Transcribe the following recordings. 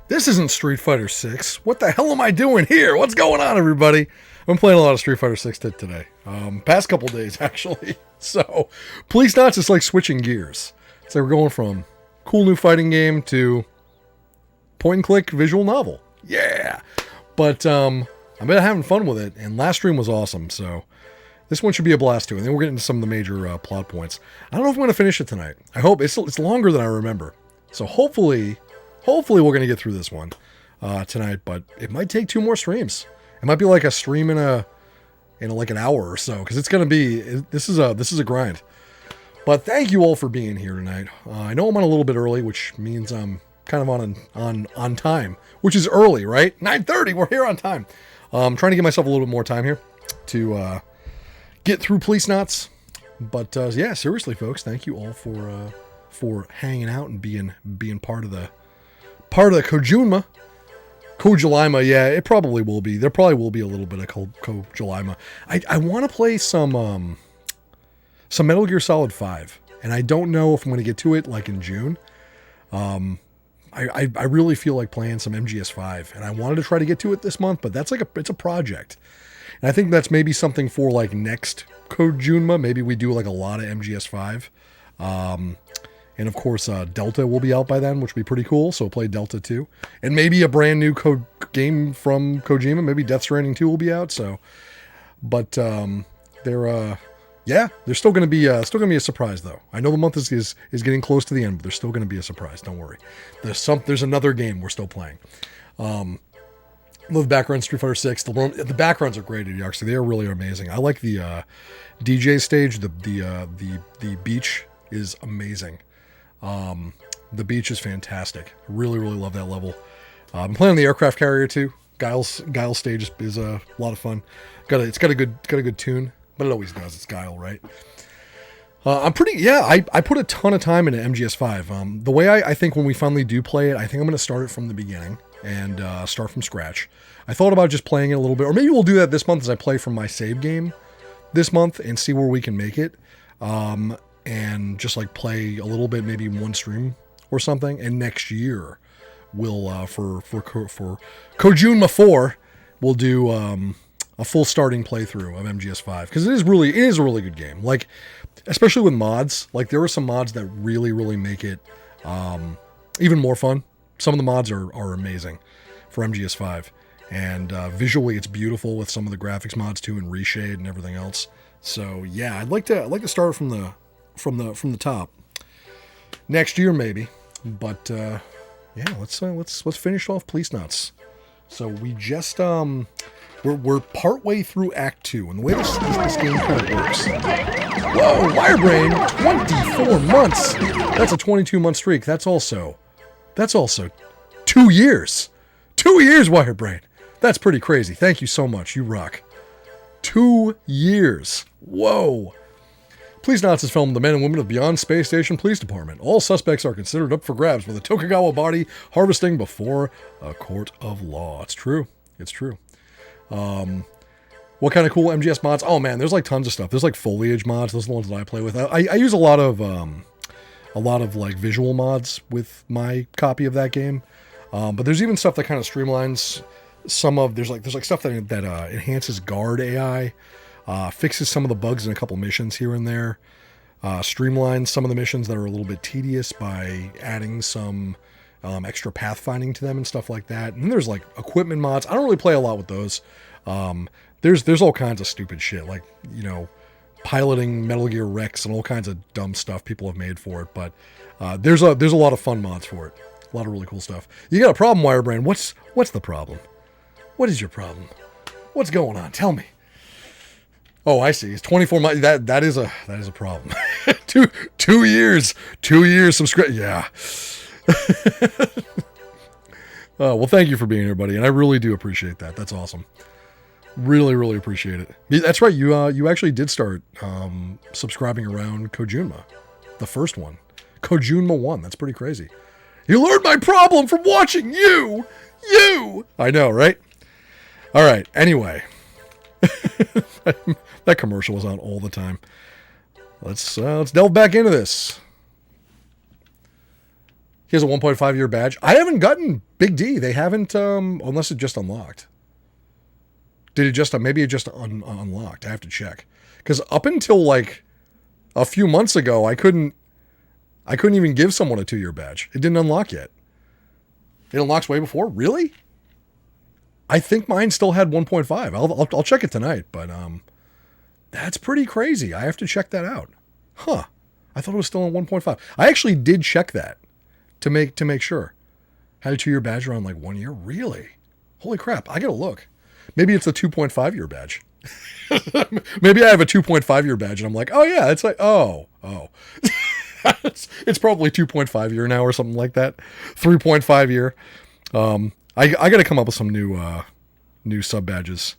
This isn't Street Fighter 6. What the hell am I doing here? What's going on, everybody? I'm playing a lot of Street Fighter 6 today. Past couple days, actually. So, Policenauts is like switching gears. So we're going from cool new fighting game to point-and-click visual novel. Yeah! But I've been having fun with it, and last stream was awesome, so this one should be a blast too. And then we're getting to some of the major plot points. I don't know if I'm going to finish it tonight. I hope. It's longer than I remember. So hopefully we're going to get through this one tonight, but it might take 2 more streams. It might be like a stream in like an hour or so, because it's going to be, this is a grind. But thank you all for being here tonight. I know I'm on a little bit early, which means I'm kind of on time, which is early, right? 9:30, we're here on time. I'm trying to give myself a little bit more time here to get through Policenauts. But yeah, seriously, folks, thank you all for hanging out and being part of the Kojunma. Kojulima, yeah, it probably will be. There probably will be a little bit of Kojulima. I want to play some Metal Gear Solid 5, and I don't know if I'm going to get to it like in June. I really feel like playing some MGS5, and I wanted to try to get to it this month, but that's like it's a project. And I think that's maybe something for like next Kojunma. Maybe we do like a lot of MGS5. And of course, Delta will be out by then, which would be pretty cool. So play Delta 2. And maybe a brand new game from Kojima. Maybe Death Stranding 2 will be out. So, but there's still going to be a surprise though. I know the month is getting close to the end, but there's still going to be a surprise. Don't worry. There's another game we're still playing. Love the background Street Fighter 6. The backgrounds are great. Actually, they are really amazing. I like the DJ stage. The beach is amazing. The beach is fantastic. I really, really love that level. I'm playing on the aircraft carrier too. Guile's stage is a lot of fun. It's got a good tune, but it always does. It's Guile, right? I put a ton of time into MGS5. The way I think when we finally do play it, I think I'm going to start it from the beginning and start from scratch. I thought about just playing it a little bit, or maybe we'll do that this month as I play from my save game this month and see where we can make it. And just like play a little bit, maybe one stream or something. And next year, we'll for Kojunma 4, we'll do a full starting playthrough of MGS5, because it is a really good game. Like, especially with mods. Like, there are some mods that really, really make it even more fun. Some of the mods are amazing for MGS5, and visually it's beautiful with some of the graphics mods too, and reshade and everything else. So yeah, I'd like to start from the top next year maybe, but yeah, let's finish off Policenauts. So we just we're partway through Act 2, and the way this game kind of works. Whoa, Wirebrain, 24 months. That's a 22-month streak. That's also 2 years. 2 years, Wirebrain. That's pretty crazy. Thank you so much. You rock. 2 years. Whoa. Policenauts is filmed the men and women of Beyond Space Station Police Department. All suspects are considered up for grabs with a Tokugawa body harvesting before a court of law. It's true. It's true. What kind of cool MGS mods? Oh man, there's like tons of stuff. There's like foliage mods. Those are the ones that I play with. I use a lot of like visual mods with my copy of that game. But there's even stuff that kind of streamlines there's like stuff that enhances guard AI. Fixes some of the bugs in a couple missions here and there. Streamlines some of the missions that are a little bit tedious by adding some extra pathfinding to them and stuff like that. And then there's like equipment mods. I don't really play a lot with those. There's all kinds of stupid shit, like, piloting Metal Gear Rex and all kinds of dumb stuff people have made for it. But there's a lot of fun mods for it. A lot of really cool stuff. You got a problem, Wirebrain? What's the problem? What is your problem? What's going on? Tell me. Oh, I see. It's 24 months. That is a problem. 2 years. 2 years subscribe. Yeah. Well, thank you for being here, buddy, and I really do appreciate that. That's awesome. Really, really appreciate it. That's right. You actually did start subscribing around Kojunma, the first one, Kojunma 1. That's pretty crazy. You learned my problem from watching you. I know, right? All right. Anyway. That commercial was on all the time. Let's delve back into this. He has a 1.5 year badge. I haven't gotten Big D. They haven't, unless it just unlocked. Did it just, maybe it just unlocked. I have to check. Because up until like a few months ago, I couldn't even give someone a 2-year badge. It didn't unlock yet. It unlocks way before? Really? I think mine still had 1.5. I'll check it tonight, but that's pretty crazy. I have to check that out. Huh. I thought it was still on 1.5. I actually did check that to make sure. Had a 2-year badge around like 1 year? Really? Holy crap. I gotta look. Maybe it's a 2.5 year badge. Maybe I have a 2.5 year badge and I'm like, oh yeah, it's like, oh. It's probably 2.5 year now or something like that. 3.5 year. I got to come up with some new sub badges.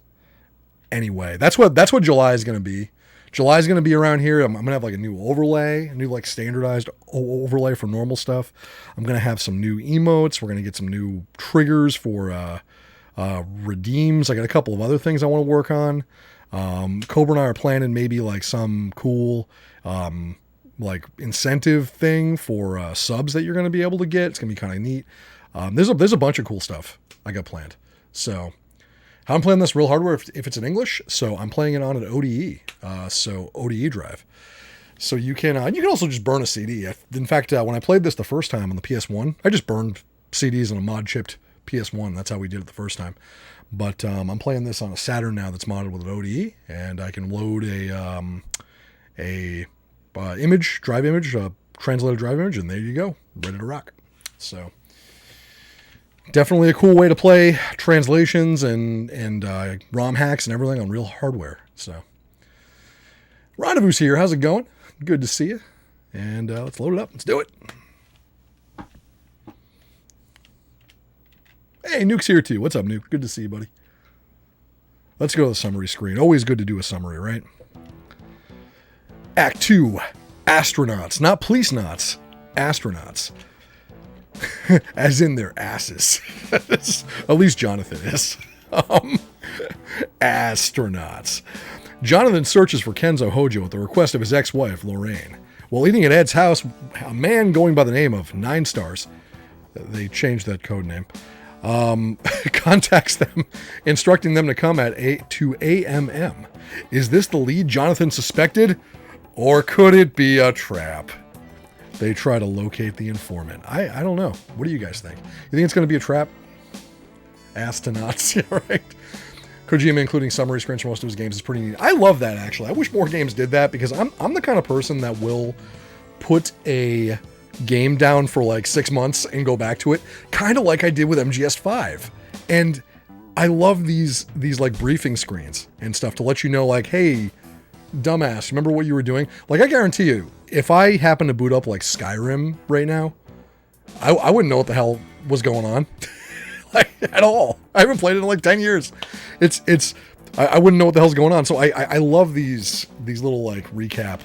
Anyway, that's what July is going to be. July is going to be around here. I'm going to have like a new overlay, a new like standardized overlay for normal stuff. I'm going to have some new emotes. We're going to get some new triggers for redeems. I got a couple of other things I want to work on. Cobra and I are planning maybe like some cool like incentive thing for subs that you're going to be able to get. It's going to be kind of neat. There's a bunch of cool stuff I got planned. So how I'm playing this real hardware if it's in English. So I'm playing it on an ODE. So ODE drive. So you can also just burn a CD. In fact, when I played this the first time on the PS1, I just burned CDs on a mod chipped PS1. That's how we did it the first time. But I'm playing this on a Saturn now that's modded with an ODE, and I can load a translated drive image, and there you go, ready to rock. So definitely a cool way to play translations and ROM hacks and everything on real hardware. So Rendezvous's here. How's it going? Good to see you. And let's load it up. Let's do it. Hey, Nuke's here too. What's up, Nuke? Good to see you, buddy. Let's go to the summary screen. Always good to do a summary, right? Act 2, astronauts. Not policenauts, astronauts. As in their asses. At least Jonathan is. Astronauts. Jonathan searches for Kenzo Hojo at the request of his ex-wife, Lorraine. While eating at Ed's house, a man going by the name of 9 Stars, they changed that code name, contacts them, instructing them to come at 2 a.m. Is this the lead Jonathan suspected? Or could it be a trap? They try to locate the informant. I don't know. What do you guys think? You think it's going to be a trap? Astronauts, yeah, right? Kojima including summary screens for most of his games is pretty neat. I love that, actually. I wish more games did that, because I'm the kind of person that will put a game down for like 6 months and go back to it, kind of like I did with MGS5. And I love these like briefing screens and stuff to let you know, like, hey, dumbass, remember what you were doing? Like, I guarantee you, if I happen to boot up like Skyrim right now, I wouldn't know what the hell was going on. Like, at all. I haven't played it in like 10 years. I wouldn't know what the hell's going on. So I love these little like recap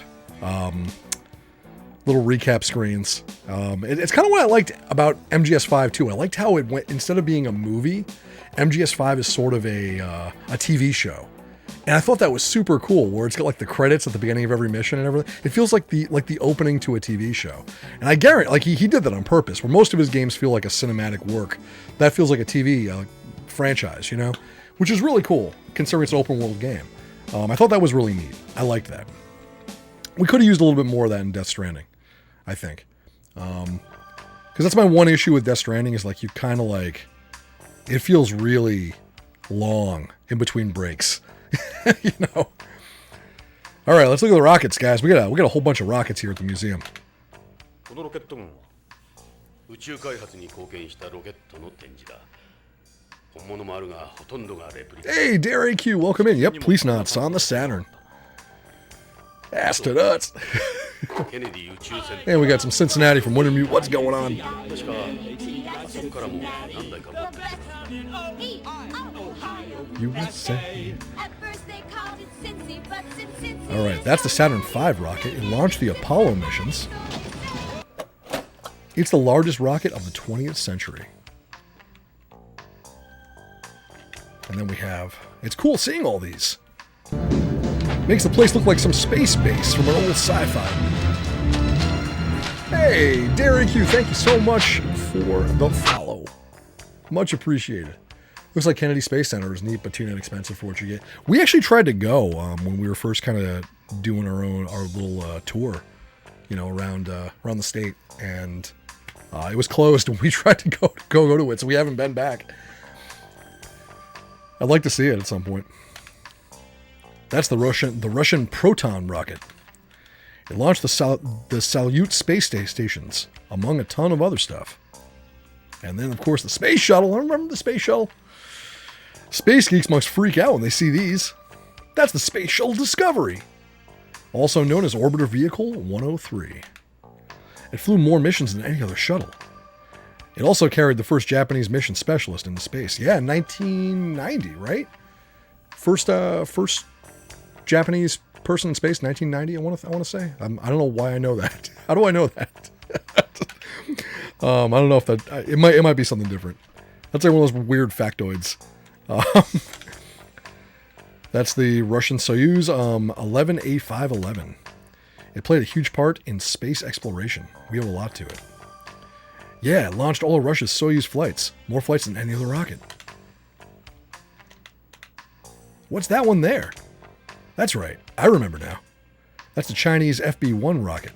screens. It's kind of what I liked about MGS5 too. I liked how it went, instead of being a movie, MGS5 is sort of a TV show. And I thought that was super cool, where it's got like the credits at the beginning of every mission and everything. It feels like the opening to a TV show. And I guarantee, like he did that on purpose, where most of his games feel like a cinematic work. That feels like a TV franchise, you know? Which is really cool, considering it's an open world game. I thought that was really neat. I liked that. We could have used a little bit more of that in Death Stranding, I think. Because that's my one issue with Death Stranding, is like you kind of like, it feels really long in between breaks. You know. All right, let's look at the rockets, guys. We got a whole bunch of rockets here at the museum. Hey, Dare AQ, welcome in. Yep, Policenauts on the Saturn. Astronauts. And we got some Cincinnati from Wintermute. What's going on? USA. All right, that's the Saturn V rocket. It launched the Apollo missions. It's the largest rocket of the 20th century. And then we have, it's cool seeing all these. Makes the place look like some space base from an old sci-fi. Hey, Derek Q, thank you so much for the follow. Much appreciated. Looks like Kennedy Space Center is neat, but too inexpensive for what you get. We actually tried to go when we were first kind of doing our little tour, around the state, and it was closed. And we tried to go to it, so we haven't been back. I'd like to see it at some point. That's the Russian Proton rocket. It launched the Salyut space stations, among a ton of other stuff. And then, of course, the space shuttle. I remember the space shuttle. Space geeks must freak out when they see these. That's the Space Shuttle Discovery, also known as Orbiter Vehicle 103. It flew more missions than any other shuttle. It also carried the first Japanese mission specialist into space. Yeah, 1990, right? First Japanese person in space, 1990. I want to say. I don't know why I know that. How do I know that? I don't know if that. It might be something different. That's like one of those weird factoids. That's the Russian Soyuz 11A511. It played a huge part in space exploration. We owe a lot to it. Yeah, it launched all of Russia's Soyuz flights. More flights than any other rocket. What's that one there? That's right. I remember now. That's the Chinese FB-1 rocket.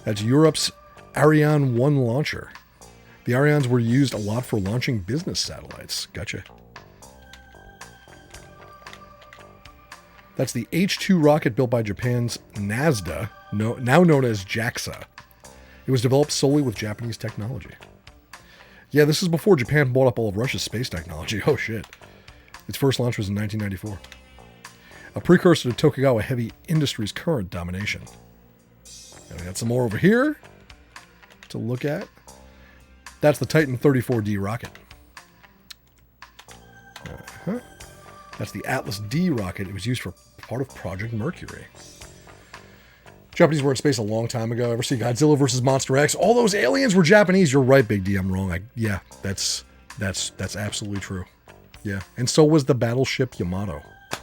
That's Europe's Ariane 1 launcher. The Arianes were used a lot for launching business satellites. Gotcha. That's the H-2 rocket built by Japan's NASDA, now known as JAXA. It was developed solely with Japanese technology. Yeah, this is before Japan bought up all of Russia's space technology. Oh, shit. Its first launch was in 1994. A precursor to Tokugawa Heavy Industries' current domination. And we got some more over here to look at. That's the Titan 34D rocket. That's the Atlas D rocket. It was used for part of Project Mercury. Japanese were in space a long time ago. Ever see Godzilla vs. Monster X? All those aliens were Japanese. You're right, Big D. I'm wrong. Yeah, that's absolutely true. Yeah, and so was the battleship Yamato.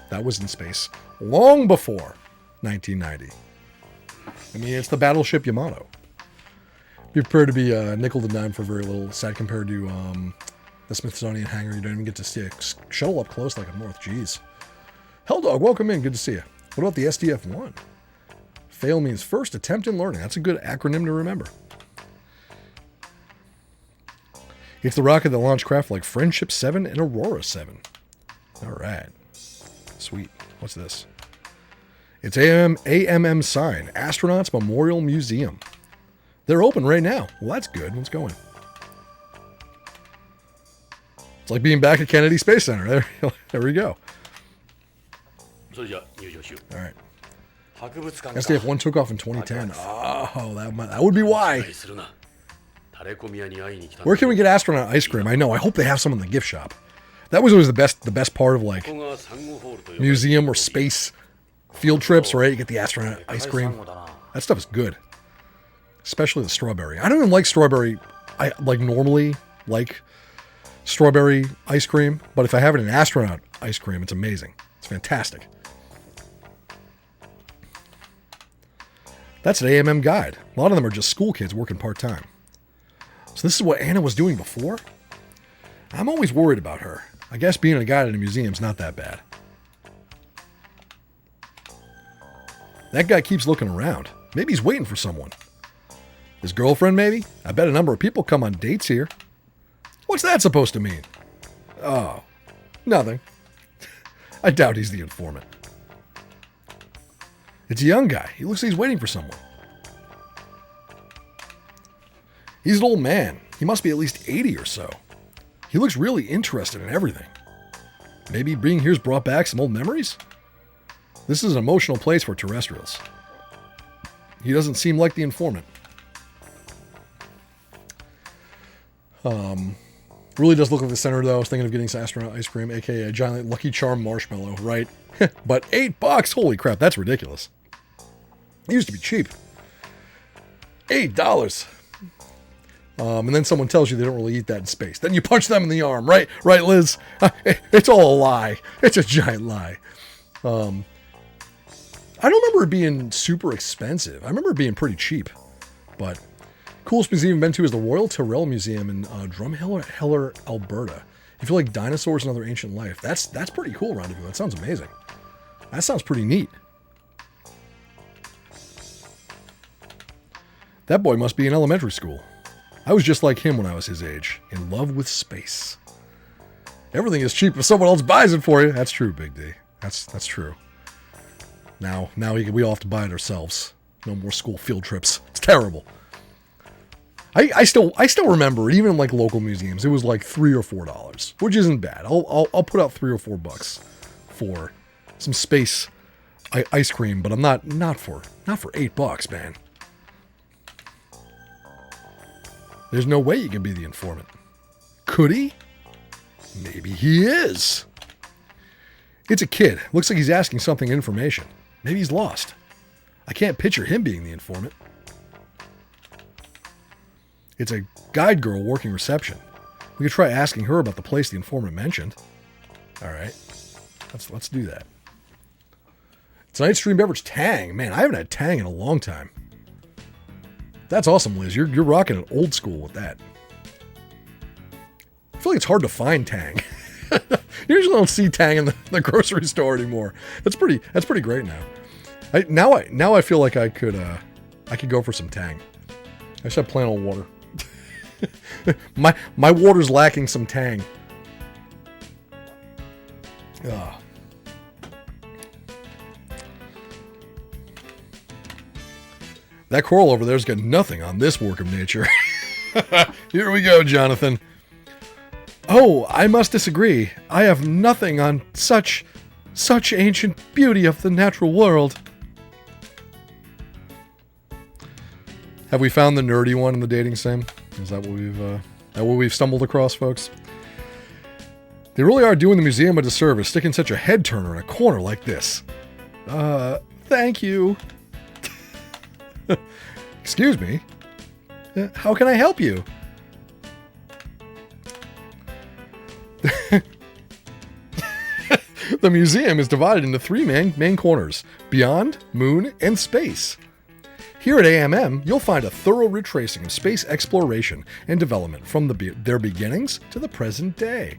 That was in space long before 1990. I mean, it's the battleship Yamato. Be prepared to be nickel to dime for very little. Sad compared to the Smithsonian hangar. You don't even get to see a shuttle up close like up north. Jeez. Helldog, welcome in. Good to see you. What about the SDF-1? Fail means first attempt in learning. That's a good acronym to remember. It's the rocket that launched craft like Friendship 7 and Aurora 7. All right. Sweet. What's this? It's AMM sign. Astronauts Memorial Museum. They're open right now. Well, that's good. Let's go in. It's like being back at Kennedy Space Center. There we go. All right. SDF-1 took off in 2010. Oh, that would be why. Where can we get astronaut ice cream? I know. I hope they have some in the gift shop. That was always the best part of like museum or space field trips, right? You get the astronaut ice cream. That stuff is good. Especially the strawberry. I don't even like strawberry. I normally like strawberry ice cream, but if I have it in astronaut ice cream, it's amazing. It's fantastic. That's an AMM guide. A lot of them are just school kids working part-time. So this is what Anna was doing before? I'm always worried about her. I guess being a guide in a museum is not that bad. That guy keeps looking around. Maybe he's waiting for someone. His girlfriend, maybe? I bet a number of people come on dates here. What's that supposed to mean? Oh, nothing. I doubt he's the informant. It's a young guy. He looks like he's waiting for someone. He's an old man. He must be at least 80 or so. He looks really interested in everything. Maybe being here's brought back some old memories? This is an emotional place for terrestrials. He doesn't seem like the informant. Really does look like the center, though. I was thinking of getting some astronaut ice cream, aka a giant Lucky Charm marshmallow, right? But $8? Holy crap, that's ridiculous. It used to be cheap. $8. And then someone tells you they don't really eat that in space. Then you punch them in the arm, right? Right, Liz? It's all a lie. It's a giant lie. I don't remember it being super expensive. I remember it being pretty cheap. But coolest museum I've been to is the Royal Tyrrell Museum in Drumheller, Alberta. If you like dinosaurs and other ancient life, that's pretty cool, Rendezvous. That sounds amazing. That sounds pretty neat. That boy must be in elementary school. I was just like him when I was his age, in love with space. Everything is cheap if someone else buys it for you. That's true, Big D. That's true. Now we all have to buy it ourselves. No more school field trips. It's terrible. I still remember, even in like local museums, it was like $3 or $4, which isn't bad. I'll put out $3 or $4 for some space ice cream, but I'm not for $8, man. There's no way you can be the informant. Could he? Maybe he is. It's a kid. Looks like he's asking something information. Maybe he's lost. I can't picture him being the informant. It's a guide girl working reception. We could try asking her about the place the informant mentioned. All right. Let's do that. Tonight's stream beverage, Tang. Man, I haven't had Tang in a long time. That's awesome, Liz. You're rocking it old school with that. I feel like it's hard to find Tang. You usually don't see Tang in the grocery store anymore. That's pretty great now. Now I feel like I could go for some Tang. I just have plain old water. my water's lacking some Tang. Ugh. That coral over there's got nothing on this work of nature. Here we go, Jonathan. Oh, I must disagree. I have nothing on such ancient beauty of the natural world. Have we found the nerdy one in the dating sim? Is that what we've stumbled across, folks? They really are doing the museum a disservice, sticking such a head turner in a corner like this. Thank you. Excuse me? How can I help you? The museum is divided into three main corners: beyond, moon, and space. Here at AMM, you'll find a thorough retracing of space exploration and development from their beginnings to the present day.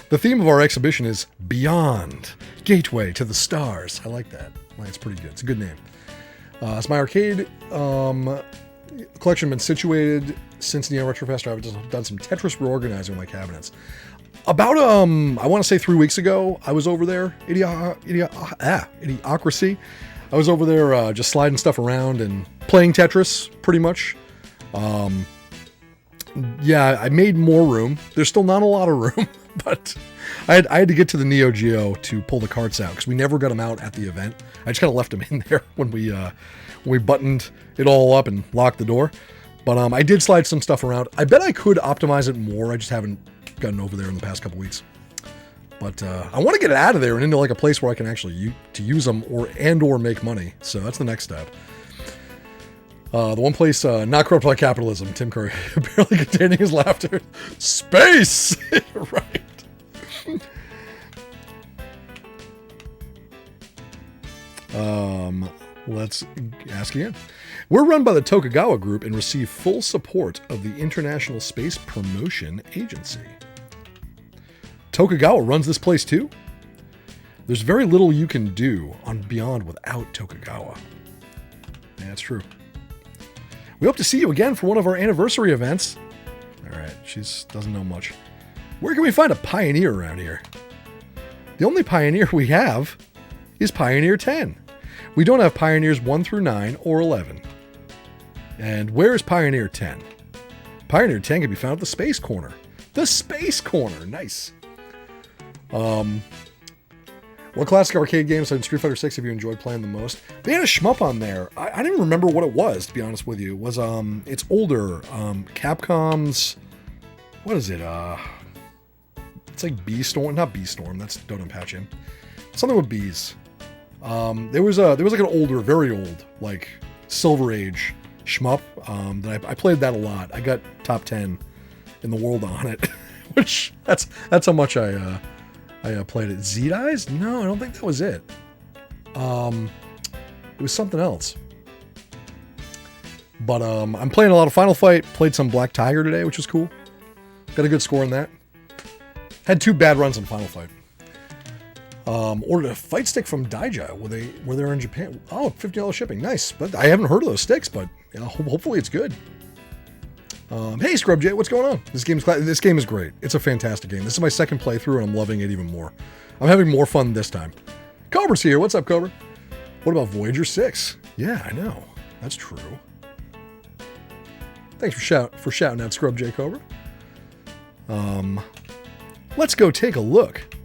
The theme of our exhibition is Beyond, Gateway to the Stars. I like that. It's pretty good. It's a good name. It's my arcade collection been situated since Neo Retrofest. I've done some Tetris reorganizing with my cabinets. About, I want to say 3 weeks ago, I was over there. Idiocracy. I was over there just sliding stuff around and playing Tetris, pretty much. Yeah, I made more room. There's still not a lot of room, but I had to get to the Neo Geo to pull the carts out because we never got them out at the event. I just kind of left them in there when we buttoned it all up and locked the door. But I did slide some stuff around. I bet I could optimize it more. I just haven't gotten over there in the past couple weeks. But I want to get it out of there and into like a place where I can actually use them or make money. So that's the next step. The one place not corrupt by capitalism, Tim Curry, barely containing his laughter. Space! Right. Let's ask again. We're run by the Tokugawa Group and receive full support of the International Space Promotion Agency. Tokugawa runs this place too? There's very little you can do on Beyond without Tokugawa. Yeah, that's true. We hope to see you again for one of our anniversary events. All right, she doesn't know much. Where can we find a Pioneer around here? The only Pioneer we have is Pioneer 10. We don't have Pioneers 1 through 9 or 11. And where is Pioneer 10? Pioneer 10 can be found at the Space Corner. The Space Corner, nice. What classic arcade games on Street Fighter 6 have you enjoyed playing the most? They had a shmup on there. I didn't even remember what it was, to be honest with you. It was it's older. Capcom's, what is it? It's like B-Storm, not B-Storm. That's Dodonpachi. Something with bees. There was like an older, very old, like Silver Age shmup. That I played that a lot. I got top 10 in the world on it, which that's how much I played it. Z-Eyes? No, I don't think that was it. It was something else. But I'm playing a lot of Final Fight. Played some Black Tiger today, which was cool. Got a good score in that. Had 2 bad runs in Final Fight. Ordered a fight stick from Daija. Were they in Japan? Oh, $50 shipping. Nice. But I haven't heard of those sticks, but hopefully it's good. Hey, Scrub J, what's going on? This game is great. It's a fantastic game. This is my second playthrough, and I'm loving it even more. I'm having more fun this time. Cobra's here. What's up, Cobra? What about Voyager 6? Yeah, I know. That's true. Thanks for shouting out Scrub J Cobra. Let's go take a look.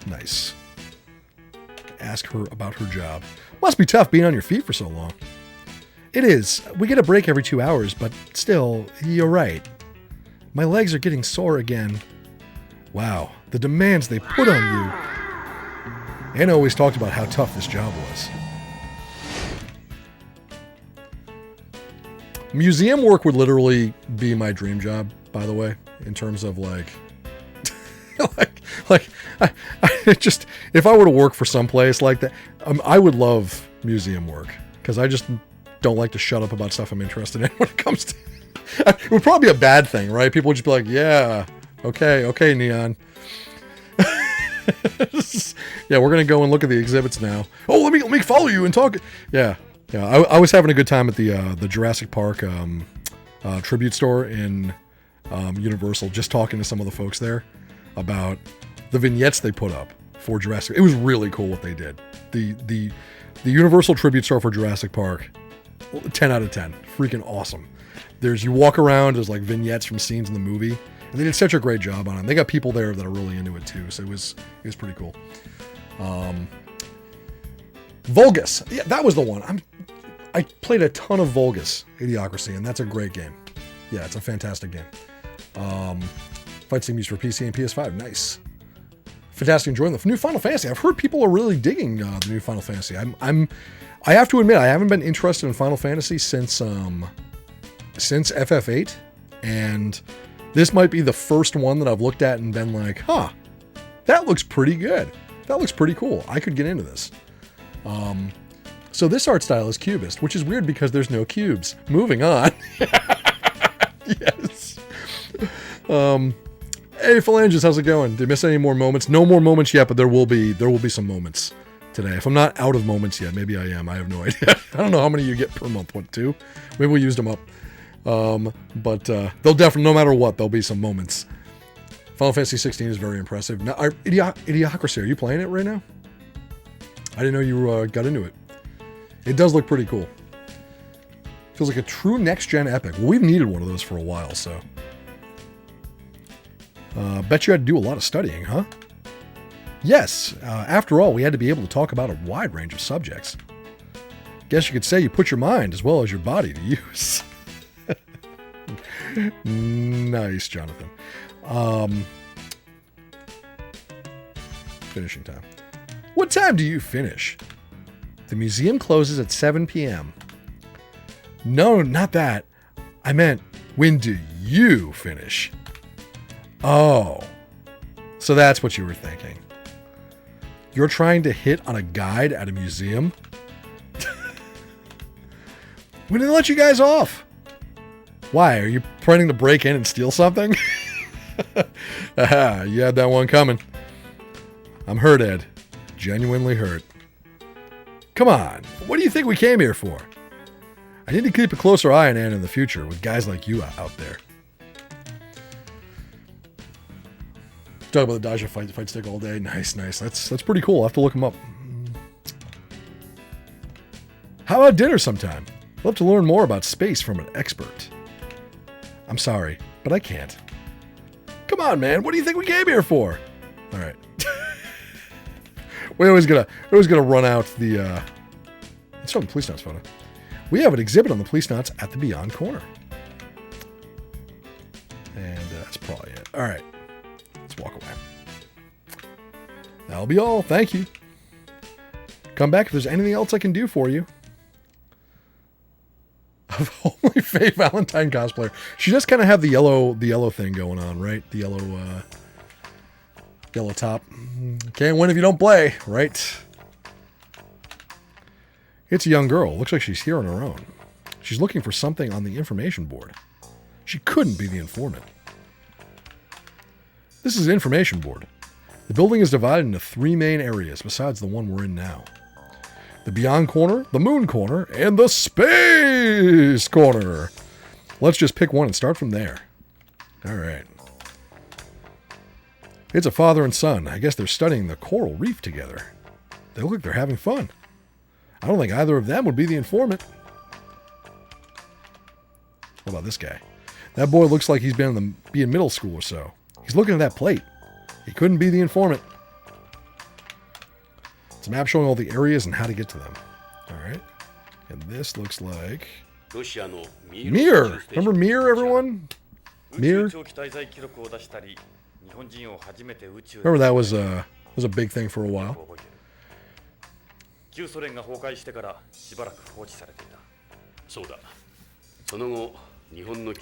Nice. Ask her about her job. Must be tough being on your feet for so long. It is. We get a break every 2 hours, but still, you're right. My legs are getting sore again. Wow, the demands they put on you. Anna always talked about how tough this job was. Museum work would literally be my dream job, by the way, in terms of like I just, if I were to work for some place like that, I would love museum work, because I just don't like to shut up about stuff I'm interested in when it comes to it. Would probably be a bad thing, right? People would just be like, yeah, okay, Neon. Yeah, we're gonna go and look at the exhibits now. Oh, let me follow you and talk. Yeah. I was having a good time at the Jurassic Park tribute store in Universal, just talking to some of the folks there about the vignettes they put up for Jurassic. It was really cool what they did. The Universal tribute store for Jurassic Park, 10 out of 10. Freaking awesome. You walk around, there's like vignettes from scenes in the movie, and they did such a great job on it. They got people there that are really into it too, so it was pretty cool. Vulgus. Yeah, that was the one. I played a ton of Vulgus, Idiocracy, and that's a great game. Yeah, it's a fantastic game. Fight Sim used for PC and PS5. Nice. Fantastic, enjoying the new Final Fantasy. I've heard people are really digging the new Final Fantasy. I have to admit, I haven't been interested in Final Fantasy since FF8, and this might be the first one that I've looked at and been like, huh, that looks pretty good. That looks pretty cool. I could get into this. So this art style is cubist, which is weird because there's no cubes. Moving on. Yes. Hey, Phalanges, how's it going? Did you miss any more moments? No more moments yet, but there will be some moments today. If I'm not out of moments yet, maybe I am. I have no idea. I don't know how many you get per month. What, 2? Maybe we used them up. But they'll definitely, no matter what, there'll be some moments. Final Fantasy 16 is very impressive. Now, Idiocracy, are you playing it right now? I didn't know you got into it. It does look pretty cool. Feels like a true next-gen epic. Well, we've needed one of those for a while, so. Bet you had to do a lot of studying, huh? Yes. After all, we had to be able to talk about a wide range of subjects. Guess you could say you put your mind as well as your body to use. Nice, Jonathan. Finishing time. What time do you finish? The museum closes at 7 p.m. No, not that. I meant, when do you finish? Oh. So that's what you were thinking. You're trying to hit on a guide at a museum? We didn't let you guys off. Why? Are you planning to break in and steal something? Aha, you had that one coming. I'm hurt, Ed. Genuinely hurt. Come on. What do you think we came here for? I need to keep a closer eye on Anna in the future with guys like you out there. Talk about the Daija fight stick all day. Nice. That's pretty cool. I'll have to look them up. How about dinner sometime? I'd love to learn more about space from an expert. I'm sorry, but I can't. Come on, man. What do you think we came here for? All right. We're always gonna run out the. Let's show the Policenauts photo. We have an exhibit on the Policenauts at the Beyond Corner, and that's probably it. All right, let's walk away. That'll be all. Thank you. Come back if there's anything else I can do for you. Of Holy Faye Valentine cosplayer. She does kind of have the yellow thing going on, right? The yellow top. Can't win if you don't play, right? It's a young girl. Looks like she's here on her own. She's looking for something on the information board. She couldn't be the informant. This is an information board. The building is divided into 3 main areas besides the one we're in now. The Beyond Corner, the Moon Corner, and the Space Corner. Let's just pick one and start from there. Alright. It's a father and son. I guess they're studying the coral reef together. They look like they're having fun. I don't think either of them would be the informant. What about this guy? That boy looks like he's been in middle school or so. He's looking at that plate. He couldn't be the informant. It's a map showing all the areas and how to get to them. Alright. And this looks like... Mir! Remember Mir, everyone? Mir? Remember that was a big thing for a while. It's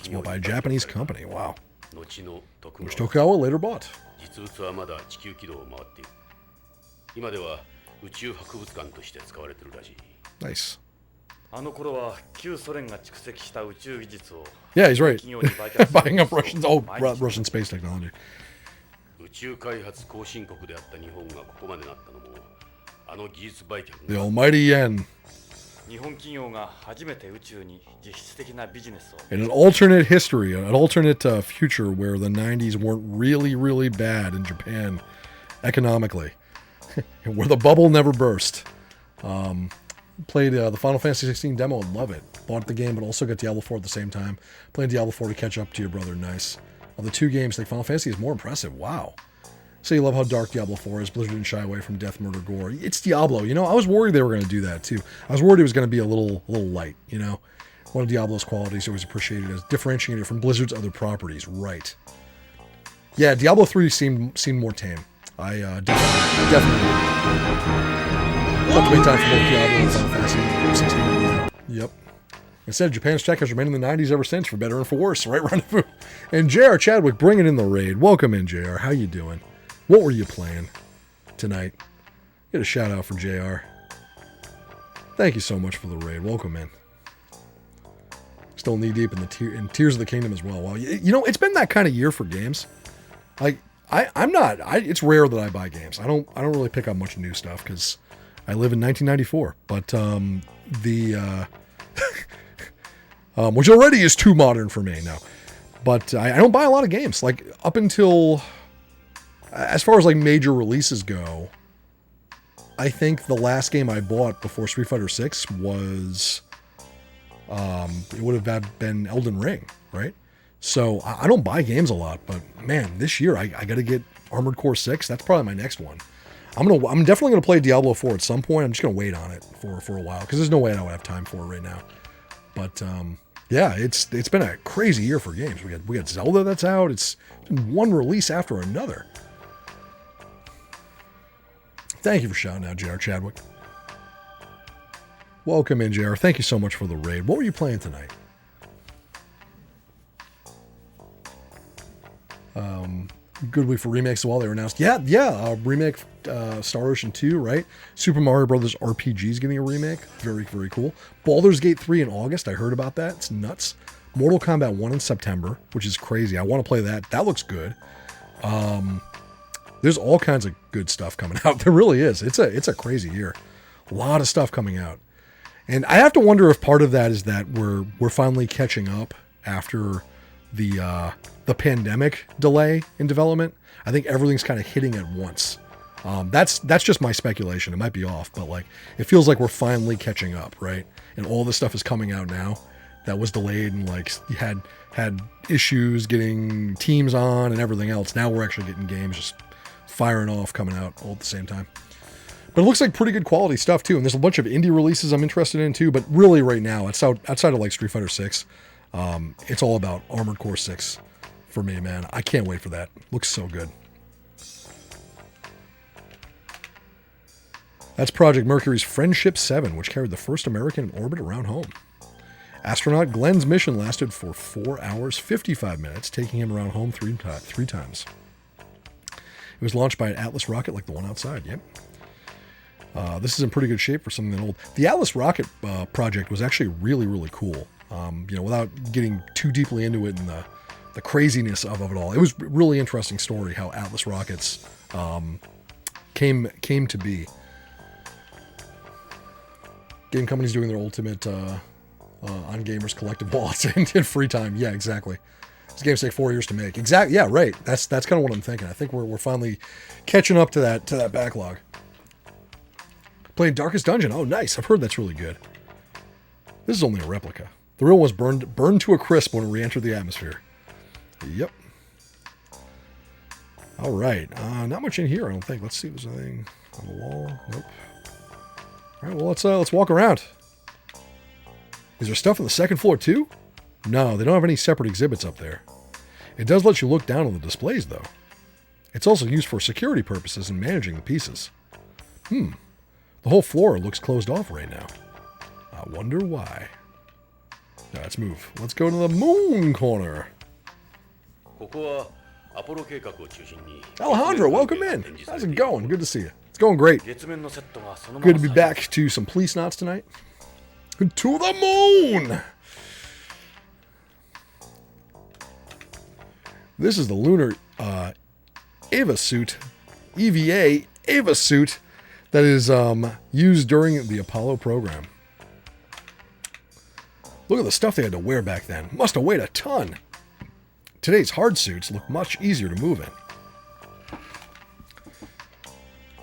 made by a Japanese company. Wow. Which Tokugawa later bought. Nice. Yeah, he's right. Buying up Russian space technology. The almighty yen. In an alternate history, an alternate future where the 90s weren't really, really bad in Japan economically, where the bubble never burst. Played the Final Fantasy 16 demo and love it. Bought the game, but also got Diablo 4 at the same time. Playing Diablo 4 to catch up to your brother. Nice. Of the 2 games, I think Final Fantasy is more impressive. Wow. So you love how dark Diablo 4 is. Blizzard didn't shy away from death, murder, gore. It's Diablo. You know, I was worried they were going to do that too. I was worried it was going to be a little light. You know, one of Diablo's qualities always appreciated as differentiating it from Blizzard's other properties. Right. Yeah, Diablo 3 seemed more tame. I definitely. Not the big time for both Diablo and Final Fantasy 16. Yeah. Yep. Instead, Japan's tech has remained in the 90s ever since, for better and for worse. Right, Rendezvous. And J.R. Chadwick bringing in the raid. Welcome in, J.R. How you doing? What were you playing tonight? Get a shout out for JR. Thank you so much for the raid. Welcome in. Still knee deep in Tears of the Kingdom as well. Well, you know, it's been that kind of year for games. Like it's rare that I buy games. I don't really pick up much new stuff because I live in 1994. But which already is too modern for me now. But I don't buy a lot of games. Like up until, as far as like major releases go, I think the last game I bought before Street Fighter 6 was, it would have been Elden Ring, right? So I don't buy games a lot, but man, this year I got to get Armored Core 6. That's probably my next one. I'm definitely gonna play Diablo 4 at some point. I'm just gonna wait on it for a while because there's no way I would have time for it right now. But yeah, it's been a crazy year for games. We got Zelda that's out. It's been one release after another. Thank you for shouting out, J.R. Chadwick. Welcome in, J.R. Thank you so much for the raid. What were you playing tonight? Good week for remakes as well. They were announced. Yeah. Remake Star Ocean 2, right? Super Mario Brothers RPG is getting a remake. Very, very cool. Baldur's Gate 3 in August. I heard about that. It's nuts. Mortal Kombat 1 in September, which is crazy. I want to play that. That looks good. There's all kinds of good stuff coming out. There really is. It's a crazy year. A lot of stuff coming out. And I have to wonder if part of that is that we're finally catching up after the pandemic delay in development. I think everything's kind of hitting at once. That's just my speculation. It might be off, but like it feels like we're finally catching up, right? And all this stuff is coming out now that was delayed and like you had issues getting teams on and everything else. Now we're actually getting games just firing off, coming out all at the same time. But it looks like pretty good quality stuff too. And there's a bunch of indie releases I'm interested in too. But really right now, outside of like Street Fighter 6, it's all about Armored Core 6 for me, man. I can't wait for that. Looks so good. That's Project Mercury's Friendship 7, which carried the first American in orbit around home. Astronaut Glenn's mission lasted for 4 hours, 55 minutes, taking him around home three times. It was launched by an Atlas rocket like the one outside, yep. This is in pretty good shape for something that old. The Atlas rocket project was actually really, really cool. Without getting too deeply into it and the craziness of it all, it was a really interesting story how Atlas rockets came to be. Game companies doing their ultimate on gamers collective wallets and in free time. Yeah, exactly. These games take 4 years to make. Exactly. Yeah, right. That's kind of what I'm thinking. I think we're finally catching up to that backlog. Playing Darkest Dungeon. Oh, nice. I've heard that's really good. This is only a replica. The real one was burned to a crisp when it re-entered the atmosphere. Yep. All right. Not much in here, I don't think. Let's see if there's anything on the wall. Nope. All right. Well, let's walk around. Is there stuff on the second floor too? No, they don't have any separate exhibits up there. It does let you look down on the displays, though. It's also used for security purposes and managing the pieces. The whole floor looks closed off right now. I wonder why. Now, let's move. Let's go to the moon corner. Alejandro, welcome in. How's it going? Good to see you. It's going great. Good to be back to some Policenauts tonight. To the moon! This is the lunar EVA suit, EVA EVA suit that is used during the Apollo program. Look at the stuff they had to wear back then. Must have weighed a ton. Today's hard suits look much easier to move in.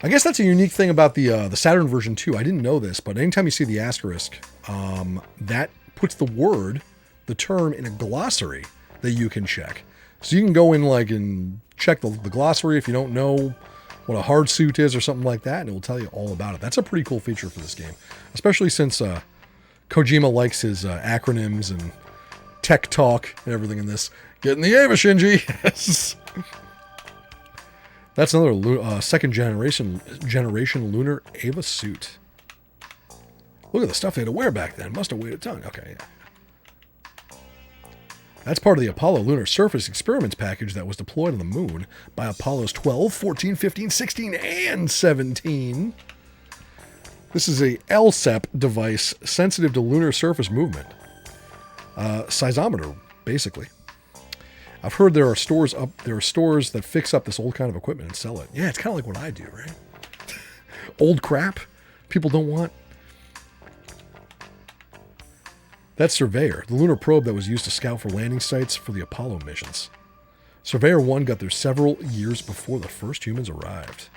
I guess that's a unique thing about the Saturn version too. I didn't know this, but anytime you see the asterisk, that puts the term in a glossary that you can check. So you can go in and check the glossary if you don't know what a hard suit is or something like that, and it will tell you all about it. That's a pretty cool feature for this game, especially since Kojima likes his acronyms and tech talk and everything in this. Get in the Ava, Shinji! Yes! That's another second generation lunar Ava suit. Look at the stuff they had to wear back then. Must have weighed a ton. Okay, yeah. That's part of the Apollo Lunar Surface Experiments package that was deployed on the moon by Apollos 12, 14, 15, 16, and 17. This is a LSEP device sensitive to lunar surface movement. Seismometer, basically. I've heard there are stores that fix up this old kind of equipment and sell it. Yeah, it's kind of like what I do, right? Old crap people don't want. That's Surveyor, the lunar probe that was used to scout for landing sites for the Apollo missions. Surveyor 1 got there several years before the first humans arrived.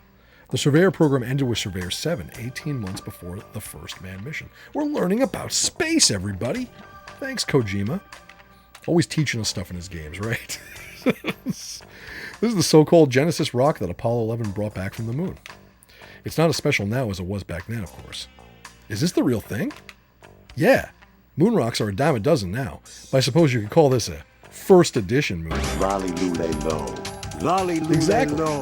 The Surveyor program ended with Surveyor 7, 18 months before the first manned mission. We're learning about space, everybody. Thanks, Kojima. Always teaching us stuff in his games, right? This is the so-called Genesis rock that Apollo 11 brought back from the moon. It's not as special now as it was back then, of course. Is this the real thing? Yeah. Moon rocks are a dime a dozen now. But I suppose you could call this a first edition moon. Lolly lule low. Lolly lule Exactly. low.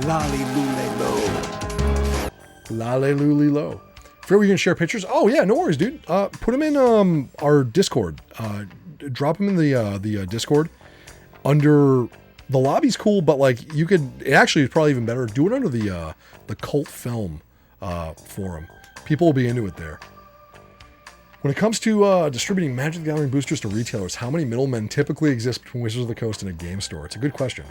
Lolly lule low. Lale Luli Low. Feel we can share pictures? Oh yeah, no worries, dude. Put them in our Discord. Drop them in the Discord. Under the lobby's cool, but you could. It actually is probably even better. Do it under the cult film forum. People will be into it there. When it comes to distributing Magic the Gathering boosters to retailers, how many middlemen typically exist between Wizards of the Coast and a game store? It's a good question.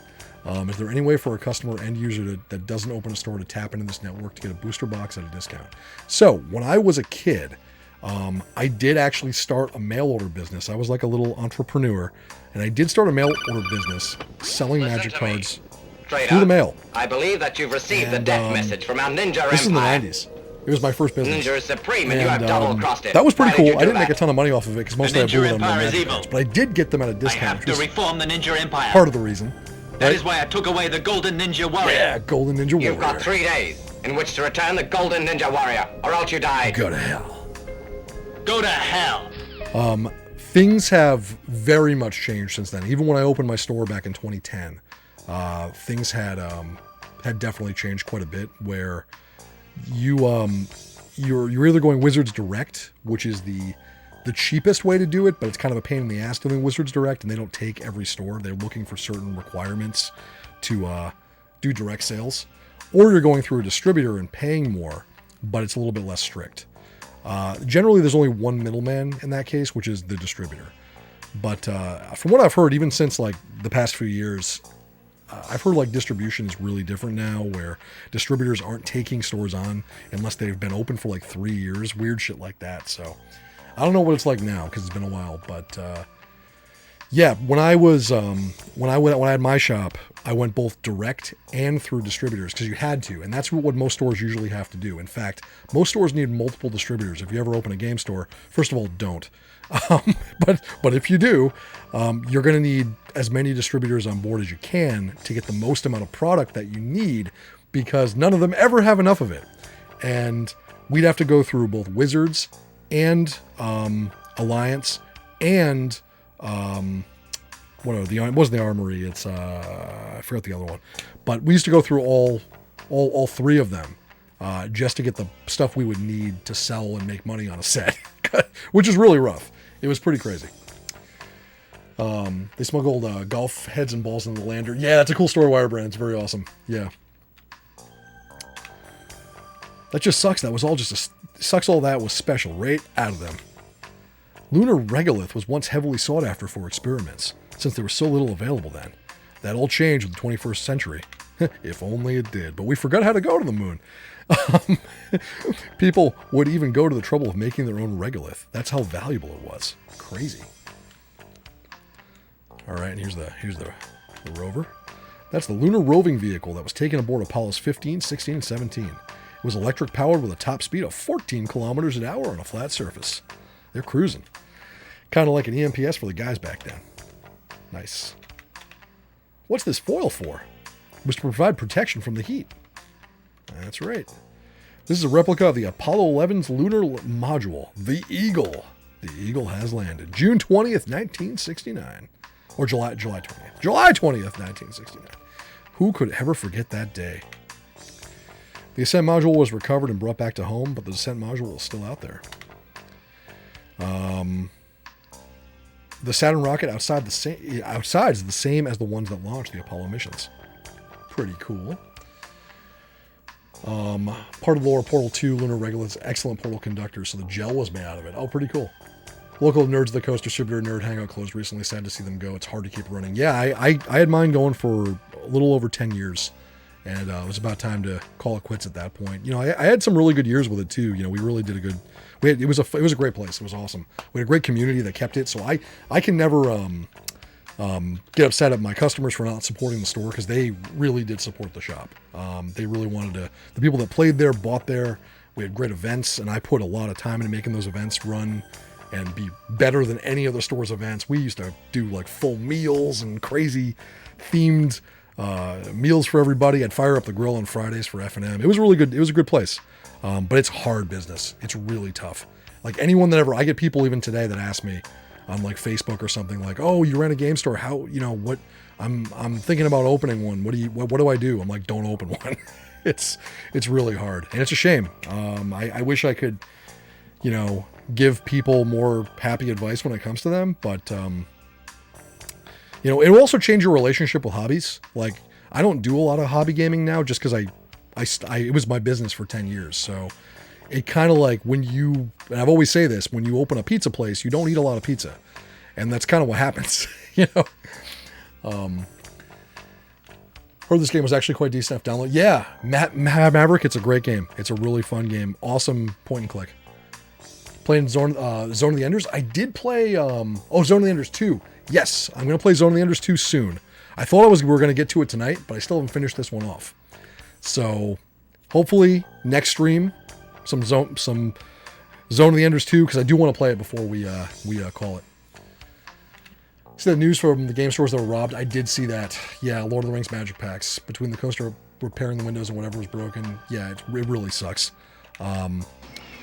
Is there any way for a customer or end user that doesn't open a store to tap into this network to get a booster box at a discount? So, when I was a kid, I did actually start a mail order business. I was like a little entrepreneur, and I did start a mail order business selling Magic cards through the mail. I believe that you've received the death message from our ninja This is in the empire. 90s. It was my first business. Ninja is supreme, and you have double-crossed it. That was pretty Why did you cool. I do didn't make a that? ton of money off of it because mostly I Ninja blew it on my Empire is Magic evil. cards. But I did get them at a I discount, have which to was reform the Ninja Empire. part of the reason. That is why I took away the Golden Ninja Warrior. Yeah, Golden Ninja Warrior. You've got 3 days in which to return the Golden Ninja Warrior, or else you die. Go to hell. Go to hell. Things have very much changed since then. Even when I opened my store back in 2010, things had definitely changed quite a bit. Where you're either going Wizards Direct, which is the cheapest way to do it, but it's kind of a pain in the ass doing Wizards Direct, and they don't take every store. They're looking for certain requirements to do direct sales, or you're going through a distributor and paying more but it's a little bit less strict. Generally, there's only one middleman in that case, which is the distributor. But from what I've heard, even since like the past few years, I've heard like distribution is really different now, where distributors aren't taking stores on unless they've been open for like 3 years, weird shit like that. So I don't know what it's like now because it's been a while, but yeah, when I had my shop, I went both direct and through distributors because you had to, and that's what most stores usually have to do. In fact, most stores need multiple distributors. If you ever open a game store, first of all, don't. But if you do, you're going to need as many distributors on board as you can to get the most amount of product that you need, because none of them ever have enough of it. And we'd have to go through both Wizards and Alliance and whatever, it wasn't the Armory. It's I forgot the other one, but we used to go through all three of them just to get the stuff we would need to sell and make money on a set, which is really rough. It was pretty crazy. They smuggled golf heads and balls into the lander. Yeah, that's a cool story, Wirebrand. It's very awesome. Yeah. That just sucks. That was all just sucks. All that was special right out of them. Lunar regolith was once heavily sought after for experiments, since there was so little available then. That all changed with the 21st century. If only it did. But we forgot how to go to the moon. People would even go to the trouble of making their own regolith. That's how valuable it was. Crazy. All right, and here's the rover. That's the lunar roving vehicle that was taken aboard Apollos 15, 16, and 17. It was electric powered with a top speed of 14 kilometers an hour on a flat surface. They're cruising. Kind of like an EMPS for the guys back then. Nice. What's this foil for? It was to provide protection from the heat. That's right. This is a replica of the Apollo 11's lunar module, the Eagle. The Eagle has landed June 20th, 1969. Or July 20th. July 20th, 1969. Who could ever forget that day? The ascent module was recovered and brought back to home, but the descent module is still out there. The Saturn rocket outside is the same as the ones that launched the Apollo missions. Pretty cool. Part of the lower Portal 2 lunar regolith's excellent portal conductor, so the gel was made out of it. Oh, pretty cool. Local Nerds of the Coast distributor Nerd Hangout closed recently. Sad to see them go. It's hard to keep running. Yeah, I had mine going for a little over 10 years. And it was about time to call it quits at that point. You know, I had some really good years with it too. You know, we really did a good. It was a great place. It was awesome. We had a great community that kept it. So I can never get upset at my customers for not supporting the store, because they really did support the shop. They really wanted to. The people that played there bought there. We had great events, and I put a lot of time into making those events run and be better than any other store's events. We used to do like full meals and crazy themed meals for everybody. I'd fire up the grill on Fridays for F&M. It was really good. It was a good place. But it's hard business. It's really tough. Like anyone that I get people even today that ask me on like Facebook or something like, "Oh, you ran a game store. How, what, I'm thinking about opening one. What do I do?" I'm like, "Don't open one." It's really hard. And it's a shame. I wish I could, give people more happy advice when it comes to them, but it will also change your relationship with hobbies. Like, I don't do a lot of hobby gaming now just because it was my business for 10 years. So it kind of like and I've always say this, when you open a pizza place, you don't eat a lot of pizza. And that's kind of what happens, Heard this game was actually quite decent enough download. Yeah, Maverick, it's a great game. It's a really fun game. Awesome point and click. Playing Zone of the Enders. I did play, Zone of the Enders 2. Yes, I'm going to play Zone of the Enders 2 soon. I thought we were going to get to it tonight, but I still haven't finished this one off. So hopefully next stream, some Zone of the Enders 2, because I do want to play it before we call it. See the news from the game stores that were robbed? I did see that. Yeah, Lord of the Rings magic packs. Between the coaster repairing the windows and whatever was broken. Yeah, it really sucks.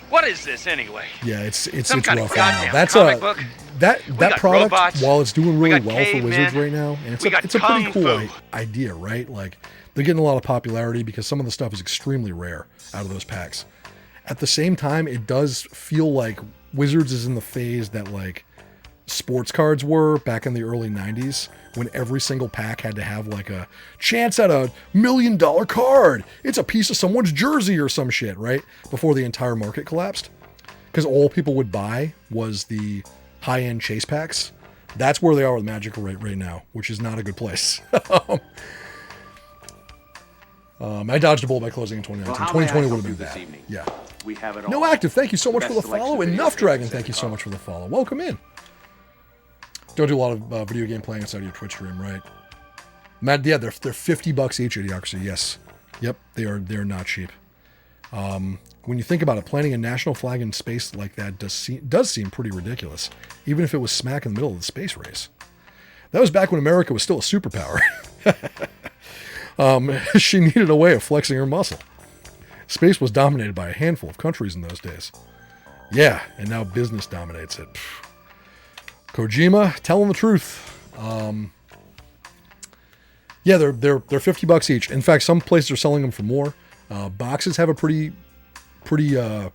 What is this anyway? Yeah, it's Some kind rough of right now. goddamn That's comic book? that got product, robots, while it's doing really we got well for Wizards cavemen, right now, and we got it's a pretty kung cool fu. idea, right? Like, they're getting a lot of popularity because some of the stuff is extremely rare out of those packs. At the same time, it does feel like Wizards is in the phase that, like, sports cards were back in the early 90s, when every single pack had to have like a chance at $1 million card. It's a piece of someone's jersey or some shit, right? Before the entire market collapsed. Because all people would buy was the high-end chase packs. That's where they are with Magic right now, which is not a good place. I dodged a bullet by closing in 2019. Well, 2020 would have been bad. evening? Yeah. We have it all. No Active, thank you so much Best for the selection follow. of video Enough games Dragon, and thank you so stuff. much for the follow. Welcome in. Don't do a lot of video game playing inside of your Twitch stream, right? Matt, yeah, they're $50 each, Idiocracy. Yes. Yep, they're not cheap. When you think about it, planting a national flag in space like that does seem pretty ridiculous, even if it was smack in the middle of the space race. That was back when America was still a superpower. She needed a way of flexing her muscle. Space was dominated by a handful of countries in those days. Yeah, and now business dominates it. Kojima, telling the truth. Yeah, they're $50 each. In fact, some places are selling them for more. Boxes have a pretty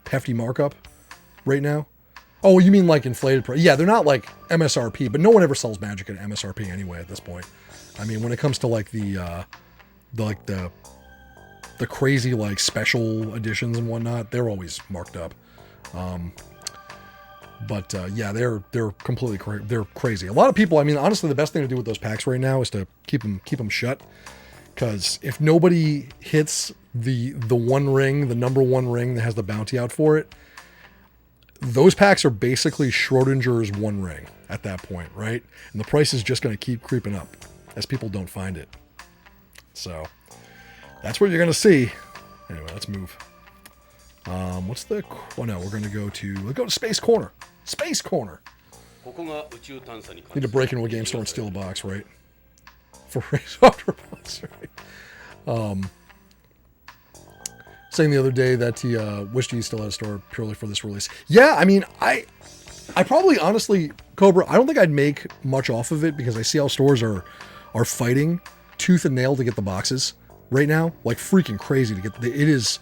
hefty markup right now. Oh, you mean like inflated price? Yeah, they're not like MSRP, but no one ever sells Magic at MSRP anyway at this point. I mean, when it comes to like the crazy like special editions and whatnot, they're always marked up. But yeah, they're completely they're crazy. A lot of people, I mean, honestly, the best thing to do with those packs right now is to keep them shut, because if nobody hits the one ring, the number one ring that has the bounty out for it, those packs are basically Schrodinger's one ring at that point, right? And the price is just going to keep creeping up as people don't find it. So that's what you're going to see. Anyway, let's move. What's the? Oh no, we're going to go to Space Corner. Space Corner. Need to break into a game store and steal a box, right? For race box, right? Saying the other day that he wished he still had a store purely for this release. Yeah, I mean, I probably honestly, Cobra, I don't think I'd make much off of it, because I see how stores are fighting tooth and nail to get the boxes right now, like freaking crazy to get. It is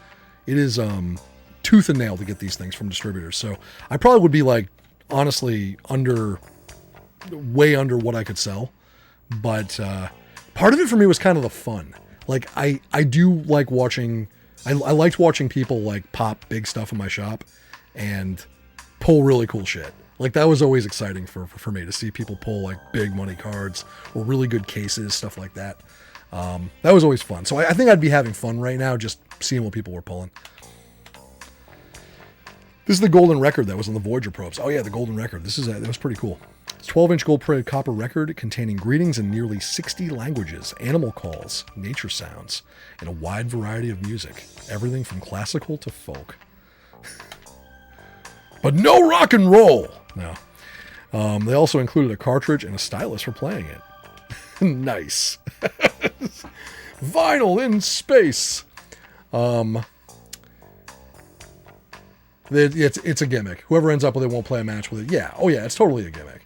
tooth and nail to get these things from distributors. So I probably would be like, honestly, way under what I could sell. But part of it for me was kind of the fun. Like I do like watching. I liked watching people like pop big stuff in my shop and pull really cool shit. Like that was always exciting for me to see people pull like big money cards or really good cases, stuff like that. That was always fun. So I think I'd be having fun right now just seeing what people were pulling. This is the golden record that was on the Voyager probes. Oh yeah, the golden record. That was pretty cool. It's 12-inch gold-plated copper record containing greetings in nearly 60 languages, animal calls, nature sounds, and a wide variety of music. Everything from classical to folk. But no rock and roll! No. They also included a cartridge and a stylus for playing it. Nice. Vinyl in space. It's a gimmick. Whoever ends up with it won't play a match with it. Yeah. Oh yeah, it's totally a gimmick.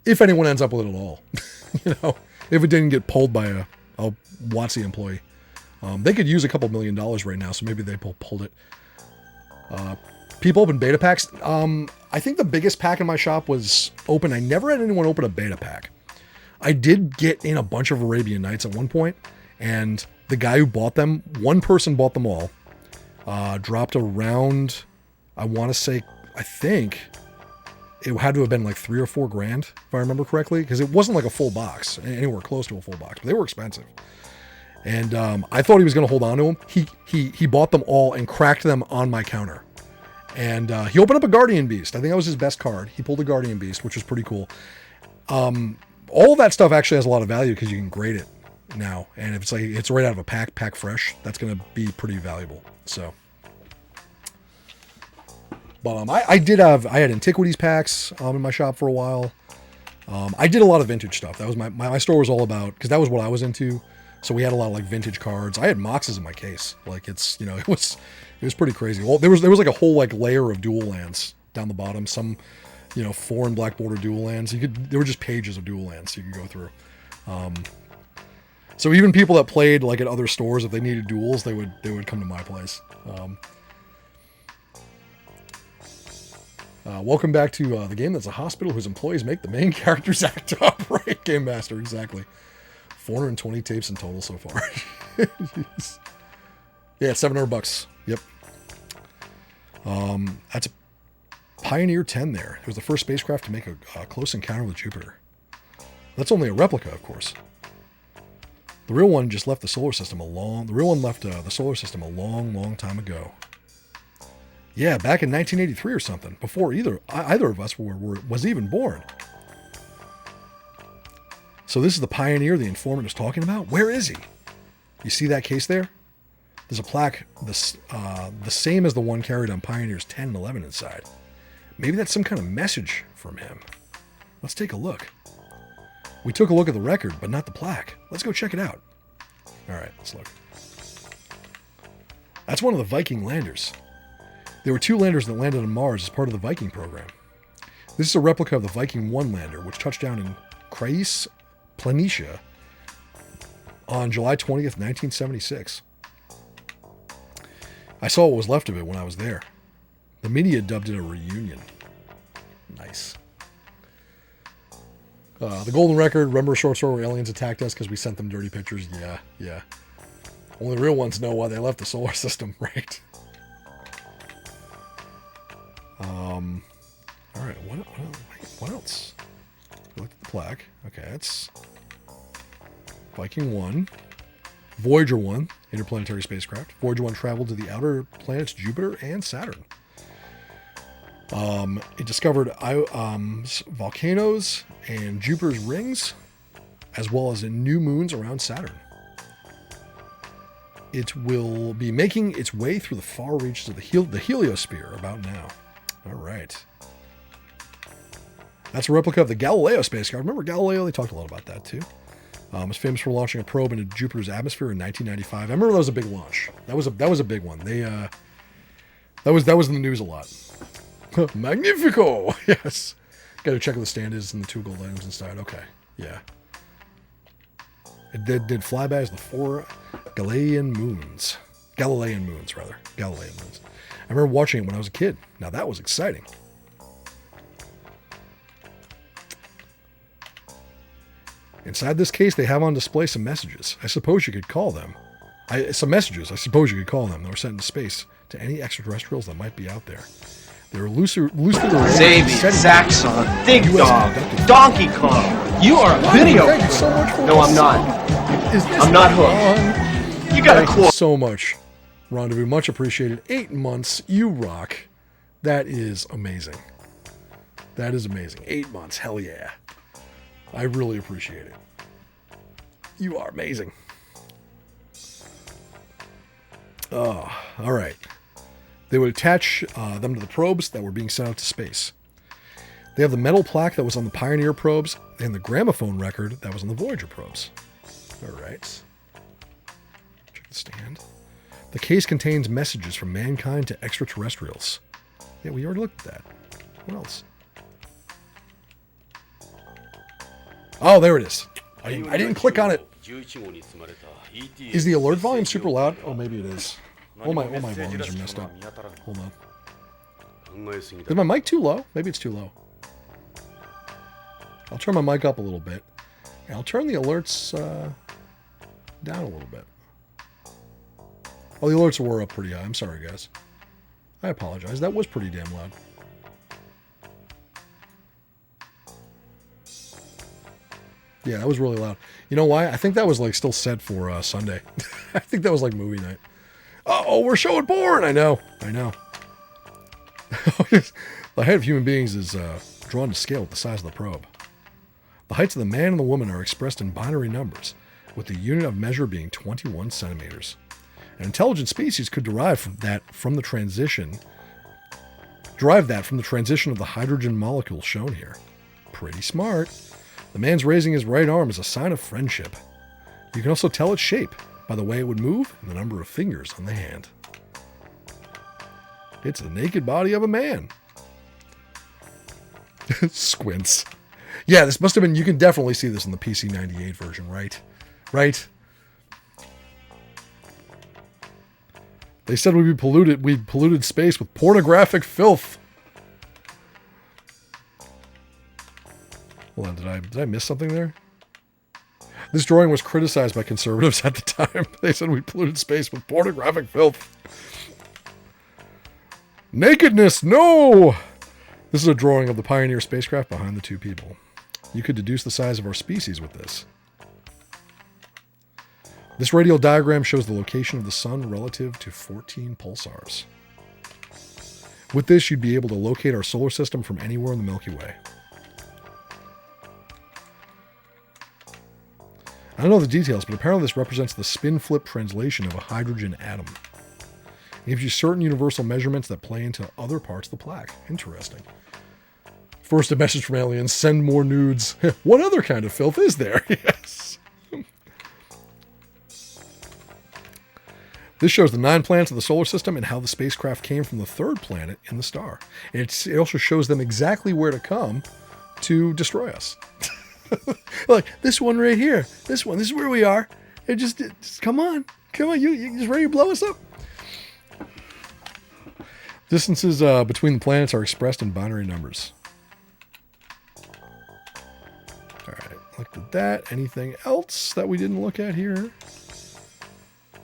If anyone ends up with it at all, if it didn't get pulled by a WotC employee, they could use a couple $1 million right now. So maybe they pulled it. People open beta packs. I think the biggest pack in my shop was open. I never had anyone open a beta pack. I did get in a bunch of Arabian Nights at one point, and the guy who bought them, one person bought them all, dropped around, I think it had to have been like $3 or $4 grand, if I remember correctly, because it wasn't like a full box, anywhere close to a full box, but they were expensive. And I thought he was going to hold on to them. He bought them all and cracked them on my counter. And he opened up a Guardian Beast. I think that was his best card. He pulled a Guardian Beast, which was pretty cool. All that stuff actually has a lot of value because you can grade it now. And if it's right out of a pack fresh, that's going to be pretty valuable. So, but I had Antiquities packs in my shop for a while. I did a lot of vintage stuff. That was my store was all about, because that was what I was into. So we had a lot of like vintage cards. I had Moxes in my case. Like it was pretty crazy. Well, there was like a whole like layer of dual lands down the bottom. Some, foreign black border dual lands. There were just pages of dual lands you could go through. So even people that played like at other stores, if they needed duels, they would come to my place. Welcome back to the game that's a hospital whose employees make the main characters act up. Right, Game Master, exactly. 420 tapes in total so far. Jeez. Yeah, it's $700. Yep. That's a Pioneer 10 there. It was the first spacecraft to make a close encounter with Jupiter. That's only a replica, of course. The real one just left the solar system a long long time ago. Yeah, back in 1983 or something, before either of us was even born. So this is the Pioneer the informant was talking about? Where is he? You see that case there? There's a plaque the same as the one carried on Pioneers 10 and 11 inside. Maybe that's some kind of message from him. Let's take a look. We took a look at the record, but not the plaque. Let's go check it out. All right, let's look. That's one of the Viking landers. There were 2 landers that landed on Mars as part of the Viking program. This is a replica of the Viking 1 lander, which touched down in Chryse, Planitia on July 20th, 1976. I saw what was left of it when I was there. The media dubbed it a reunion. Nice. The Golden Record, remember a short story where aliens attacked us because we sent them dirty pictures? Yeah. Only the real ones know why they left the solar system, right? Alright, what else? Look at the plaque. Okay, that's Viking 1. Voyager 1, interplanetary spacecraft. Voyager 1 traveled to the outer planets Jupiter and Saturn. It discovered volcanoes and Jupiter's rings, as well as new moons around Saturn. It will be making its way through the far reaches of the heliosphere about now. All right. That's a replica of the Galileo spacecraft. Remember Galileo? They talked a lot about that too. It's famous for launching a probe into Jupiter's atmosphere in 1995. I remember that was a big launch. That was a big one. That was in the news a lot. Magnifico! Yes. Got to check what the stand is and the 2 gold items inside. Okay. Yeah. It did flybys the 4 Galilean moons. I remember watching it when I was a kid. Now that was exciting. Inside this case, they have on display some messages. I suppose you could call them. Some messages, I suppose you could call them, that were sent into space to any extraterrestrials that might be out there. They were loosely Xavier, Saxon, Dig Dog, Donkey Kong. You are a video. Thank you so much for No, I'm not. I'm not hooked. You got a Thank you quote. so much, Rendezvous. Much appreciated. 8 months. You rock. That is amazing. 8 months. Hell yeah. I really appreciate it. You are amazing. Oh, all right. They would attach them to the probes that were being sent out to space. They have the metal plaque that was on the Pioneer probes and the gramophone record that was on the Voyager probes. All right. Check the stand. The case contains messages from mankind to extraterrestrials. Yeah, we already looked at that. What else? Oh, there it is. I didn't click on it. Is the alert volume super loud? Oh, maybe it is. All my volumes are messed up. Hold on. Is my mic too low? Maybe it's too low. I'll turn my mic up a little bit. And I'll turn the alerts down a little bit. Oh, the alerts were up pretty high. I'm sorry, guys. I apologize. That was pretty damn loud. Yeah, that was really loud. You know why? I think that was like still set for Sunday. I think that was like movie night. Oh, we're showing porn. I know. The height of human beings is drawn to scale with the size of the probe. The heights of the man and the woman are expressed in binary numbers, with the unit of measure being 21 centimeters. An intelligent species could derive that from the transition of the hydrogen molecule shown here. Pretty smart. The man's raising his right arm is a sign of friendship. You can also tell its shape by the way it would move and the number of fingers on the hand. It's the naked body of a man. Squints. Yeah, this must have been, you can definitely see this in the PC 98 version, right? Right? They said we polluted space with pornographic filth. Hold on, did I miss something there? This drawing was criticized by conservatives at the time. They said we polluted space with pornographic filth. Nakedness, no! This is a drawing of the Pioneer spacecraft behind the two people. You could deduce the size of our species with this. This radial diagram shows the location of the sun relative to 14 pulsars. With this, you'd be able to locate our solar system from anywhere in the Milky Way. I don't know the details, but apparently this represents the spin-flip translation of a hydrogen atom. It gives you certain universal measurements that play into other parts of the plaque. Interesting. First, a message from aliens, send more nudes. What other kind of filth is there? Yes. This shows the 9 planets of the solar system and how the spacecraft came from the 3rd planet in the star. It also shows them exactly where to come to destroy us. Like, this one right here. This is where we are. It just come on. You just ready to blow us up. Distances between the planets are expressed in binary numbers. All right, looked at that. Anything else that we didn't look at here?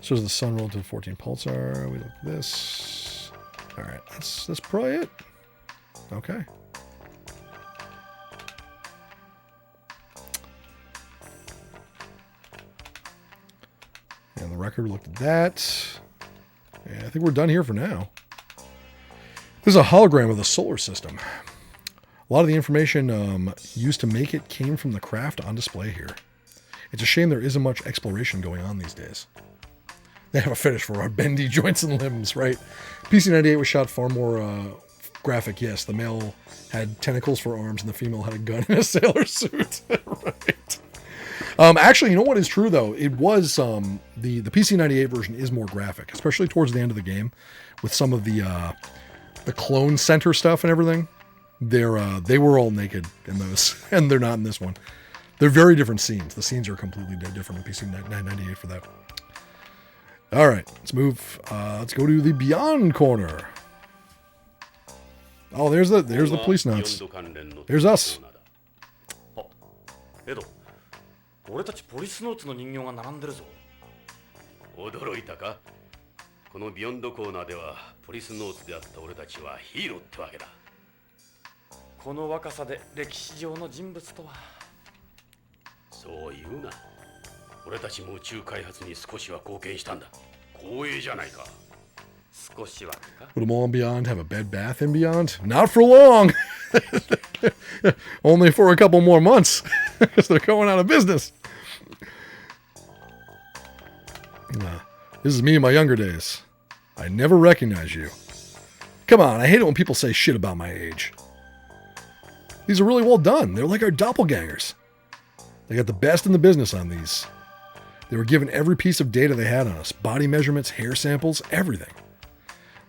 Shows the sun relative to 14 pulsar. We looked at this. All right, that's probably it. Okay. And the record, we looked at that. And I think we're done here for now. This is a hologram of the solar system. A lot of the information used to make it came from the craft on display here. It's a shame there isn't much exploration going on these days. They have a fetish for our bendy joints and limbs, right? PC-98 was shot far more graphic, yes. The male had tentacles for arms and the female had a gun in a sailor suit. Right. Actually, you know what is true, though? It was, the PC-98 version is more graphic, especially towards the end of the game, with some of the clone center stuff and everything. They were all naked in those, and they're not in this one. They're very different scenes. The scenes are completely different in PC-98 for that. All right, let's move. Let's go to the Beyond corner. Oh, there's the Policenauts. There's us. エド、俺たちポリスノーツの人形が並んでるぞ。驚いたか？このビヨンドコーナーではポリスノーツであった俺たちはヒーローってわけだ。この若さで歴史上の人物とは。そう言うな。俺たちも宇宙開発に少しは貢献したんだ。光栄じゃないか。少しはか。Would them all in Beyond have a bed bath in Beyond? Not for long. Only for a couple more months, because they're going out of business. This is me in my younger days. I never recognize you. Come on, I hate it when people say shit about my age. These are really well done. They're like our doppelgangers. They got the best in the business on these. They were given every piece of data they had on us. Body measurements, hair samples, everything.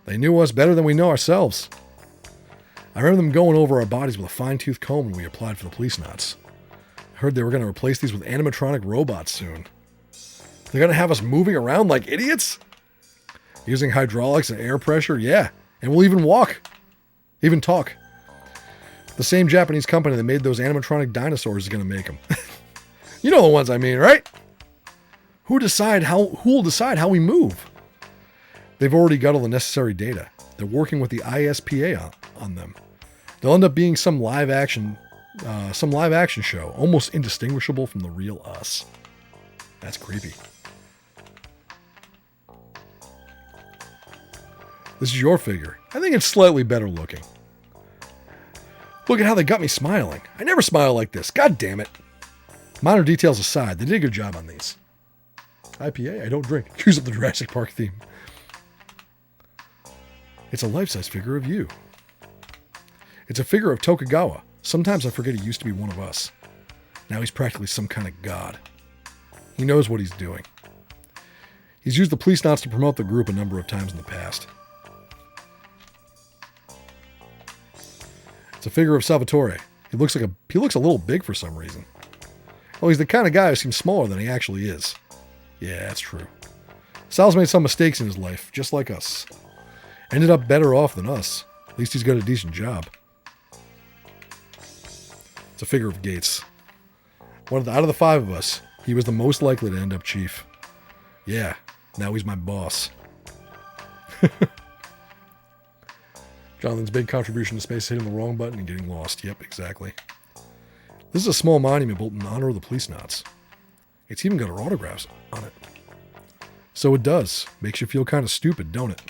They knew us better than we know ourselves. I remember them going over our bodies with a fine-tooth comb when we applied for the Policenauts. I heard they were going to replace these with animatronic robots soon. They're going to have us moving around like idiots? Using hydraulics and air pressure? Yeah. And we'll even walk. Even talk. The same Japanese company that made those animatronic dinosaurs is going to make them. You know the ones I mean, right? Who'll decide how we move? They've already got all the necessary data. They're working with the ISPA on them. They'll end up being some live action show, almost indistinguishable from the real us. That's creepy. This is your figure. I think it's slightly better looking. Look at how they got me smiling. I never smile like this. God damn it. Minor details aside, they did a good job on these. IPA? I don't drink. Choose up the Jurassic Park theme. It's a life-size figure of you. It's a figure of Tokugawa. Sometimes I forget he used to be one of us. Now he's practically some kind of god. He knows what he's doing. He's used the Policenauts to promote the group a number of times in the past. It's a figure of Salvatore. He looks a little big for some reason. Well, he's the kind of guy who seems smaller than he actually is. Yeah, that's true. Sal's made some mistakes in his life, just like us. Ended up better off than us. At least he's got a decent job. It's a figure of Gates. Out of the 5 of us, he was the most likely to end up chief. Yeah, now he's my boss. Jonathan's big contribution to space is hitting the wrong button and getting lost. Yep, exactly. This is a small monument built in honor of the Policenauts. It's even got our autographs on it. So it does. Makes you feel kind of stupid, don't it?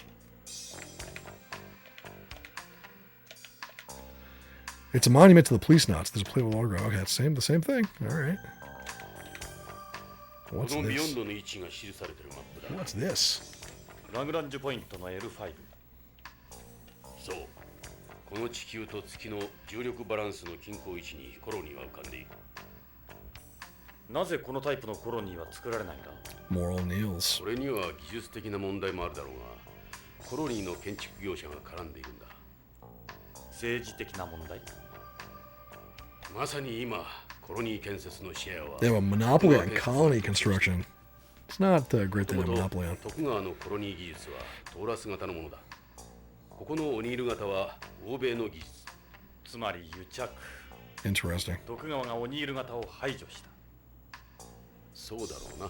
It's a monument to the Policenauts. There's a plate with autograph. Okay, that's the same thing. All right. What's this? What's this? ラグランジュポイントの L5。そう。この地球と月の重力バランスの均衡位置にコロニーは浮かんでいる。なぜこのタイプのコロニーは作られないんだ？ Moral Niels。それには技術的な問題もあるだろうが、コロニーの建築業者が絡んでいるんだ。政治的な問題？まさに今、コロニー建設のシェアは They have a monopoly on colony construction. It's not great to have a monopoly on. 徳川のコロニー技術はトーラス型のものだ。ここのオニール型は欧米の技術。つまり癒着。Interesting. 徳川がオニール型を排除した。そうだろうな。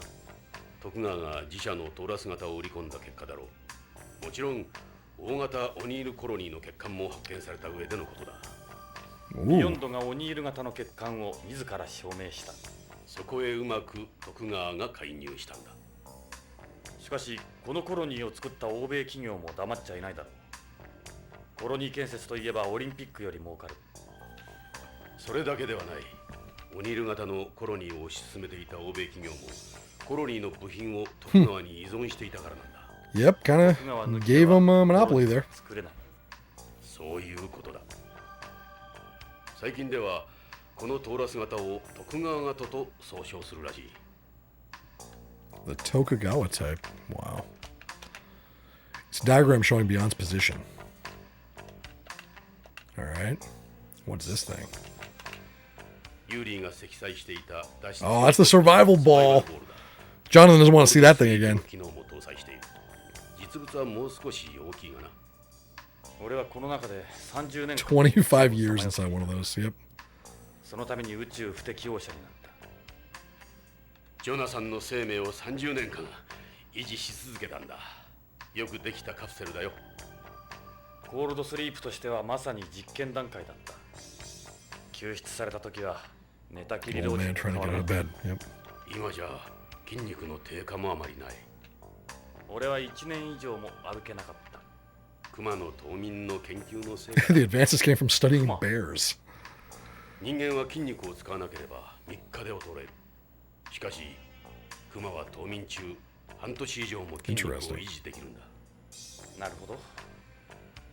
徳川が自社のトーラス型を売り込んだ結果だろう。もちろん大型オニールコロニーの欠陥も発見された上でのことだ。ビヨンドがオニール型の欠陥を自ら証明した。そこへうまく徳川が介入したんだ。しかしこのコロニーを作った欧米企業も黙っちゃいないだろう。コロニー建設といえばオリンピックより儲かる。それだけではない。オニール型のコロニーを推し進めていた欧米企業もコロニーの部品を徳川に依存していたからなんだ。Yep, kind of gave them a monopoly there. 作れない。そういうことだ。最近ではこのトーラス型を徳川型と総称するらしい。The Tokugawa type. Wow. It's a diagram showing Beyond's position. All right. What's this thing? ユーリーが積載していた脱出 Oh, that's the survival ball. Jonathan doesn't want to see that thing again. 機能も搭載している。実物はもう少し大きいがな。俺はこの中で30年間25 years inside one of those. Yep. そのために宇宙不適応者になった。ジョナサンの生命を30年間維持し続けたんだ。よくできたカプセルだよ。コールドスリープとしてはまさに実験段階だった。救出された時は寝たきり Old 老人 man と trying 変 to わ get ら out な of い。 bed. Yep. 今じゃ筋肉の低下もあまりない。俺は1年以上も歩けなかった。熊の冬眠の研究のせい The advances came from studying bears. 人間は筋肉を使わなければ3日で衰える。しかし熊は冬眠中半年以上も筋肉を維持できるんだ。なるほど。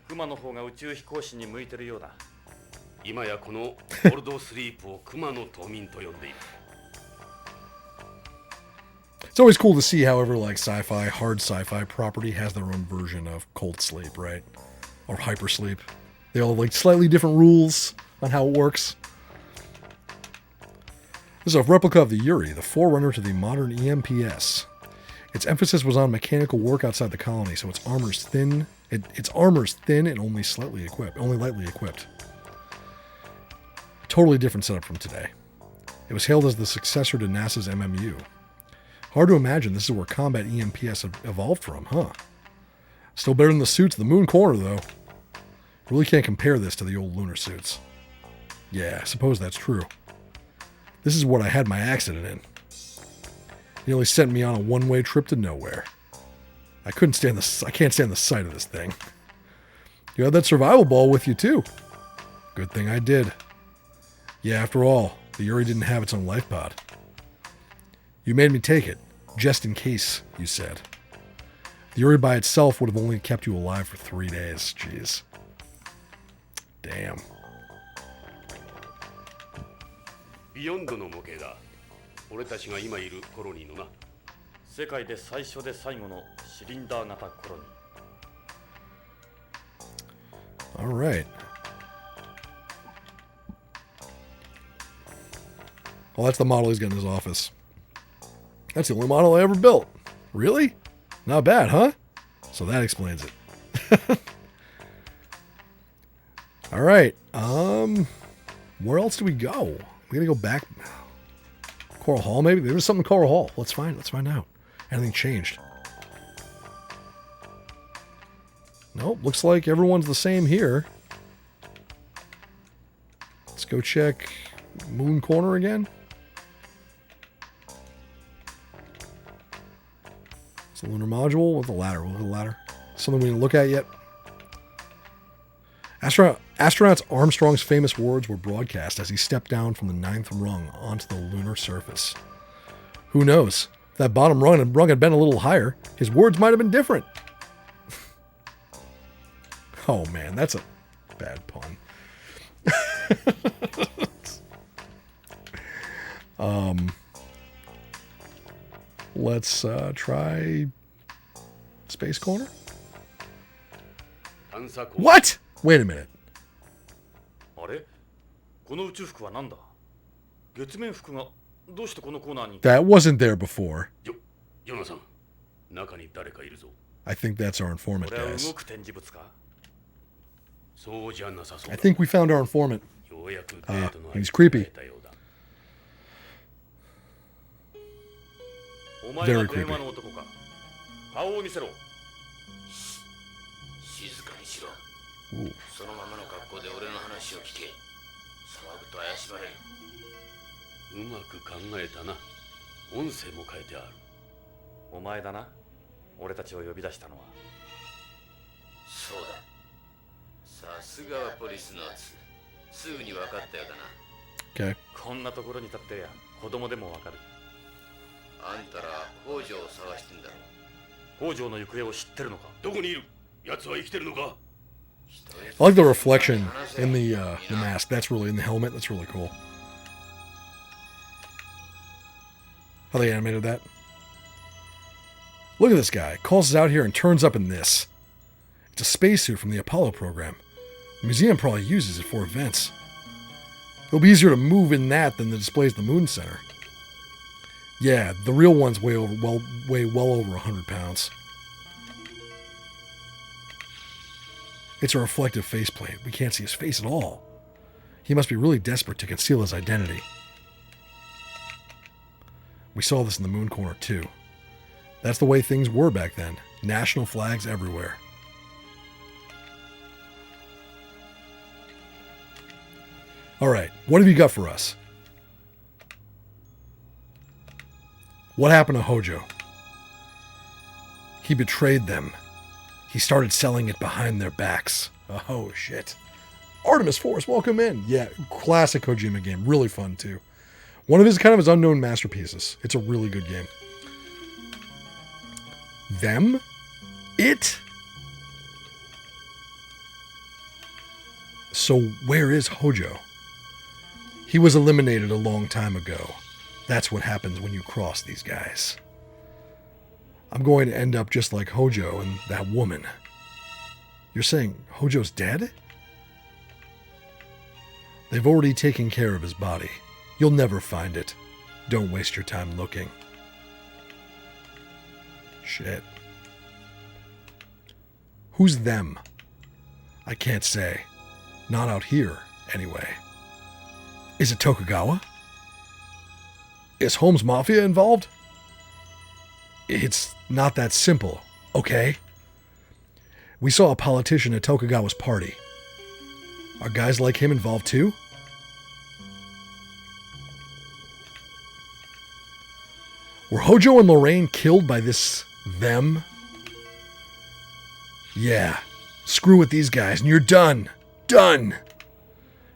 熊の方が宇宙飛行士に向いてるようだ。今やこのコールドスリープを熊の冬眠と呼んでいる。It's always cool to see, however, like sci-fi, hard sci-fi property has their own version of cold sleep, right? Or hypersleep. They all have like slightly different rules on how it works. This is a replica of the Yuri, the forerunner to the modern EMPS. Its emphasis was on mechanical work outside the colony, so its armor's thin. Its armor's thin and only lightly equipped. A totally different setup from today. It was hailed as the successor to NASA's MMU. Hard to imagine this is where combat EMPS evolved from, huh? Still better than the suits of the Moon Corner, though. Really can't compare this to the old lunar suits. Yeah, I suppose that's true. This is what I had my accident in. Nearly sent me on a one-way trip to nowhere. I can't stand the sight of this thing. You had that survival ball with you, too. Good thing I did. Yeah, after all, the Yuri didn't have its own life pod. You made me take it, just in case, you said. The Yuri by itself would have only kept you alive for 3 days. Jeez. Damn. ビヨンドの模型だ。俺たちが今いるコロニーのな。世界で最初で最後のシリンダー型コロニー。All right. Well, that's the model he's got in his office. That's the only model I ever built. Really? Not bad, huh? So that explains it. All right. Where else do we go? We gotta go back. Coral Hall, maybe? There was something in Coral Hall. Let's find out. Anything changed? Nope, looks like everyone's the same here. Let's go check Moon Corner again. It's a lunar module with a ladder. With a ladder. Something we didn't look at yet. Astronauts Armstrong's famous words were broadcast as he stepped down from the 9th rung onto the lunar surface. Who knows? If that bottom rung had been a little higher, his words might have been different. Oh man, that's a bad pun. Let's try Space Corner. What? Wait a minute. あれこの宇宙服は何だ月面服がどうしてこのコーナーに That wasn't there before. ヨナさん、中に誰かいるぞ。 I think that's our informant, これは guys. 動く展示物かそうじゃなさそう I だ。 think we found our informant. ようやくデートの he's creepy. たようだ。お前 Very が creepy. 電話の男か顔を見せろ静かにしろ Ooh. そのままの格好で俺の話を聞け騒ぐと怪しまれるうまく考えたな。音声も変えてある。お前だな俺たちを呼び出したのはそうださすがはポリスノーツすぐに分かったようだな Okay. こんなところに立ってりゃ子供でもわかるあんたら北条を探してんだろ北条の行方を知ってるのかどこにいる？奴は生きてるのか？ I like the reflection in the mask. That's really in the helmet. That's really cool. How they animated that. Look at this guy. Calls us out here and turns up in this. It's a spacesuit from the Apollo program. The museum probably uses it for events. It'll be easier to move in that than the displays at the Moon Center. Yeah, the real ones weigh well over 100 pounds. It's a reflective faceplate. We can't see his face at all. He must be really desperate to conceal his identity. We saw this in the Moon Corner too. That's the way things were back then. National flags everywhere. Alright, what have you got for us? What happened to Hojo? He betrayed them. He started selling it behind their backs. Oh, shit. Artemis Force, welcome in. Yeah, classic Kojima game. Really fun, too. One of his kind of his unknown masterpieces. It's a really good game. Them? It? So where is Hojo? He was eliminated a long time ago. That's what happens when you cross these guys. I'm going to end up just like Hojo and that woman. You're saying Hojo's dead? They've already taken care of his body. You'll never find it. Don't waste your time looking. Shit. Who's them? I can't say. Not out here, anyway. Is it Tokugawa? Is Holmes Mafia involved? It's not that simple, okay? We saw a politician at Tokugawa's party. Are guys like him involved too? Were Hojo and Lorraine killed by this them? Yeah. Screw with these guys and you're done. Done!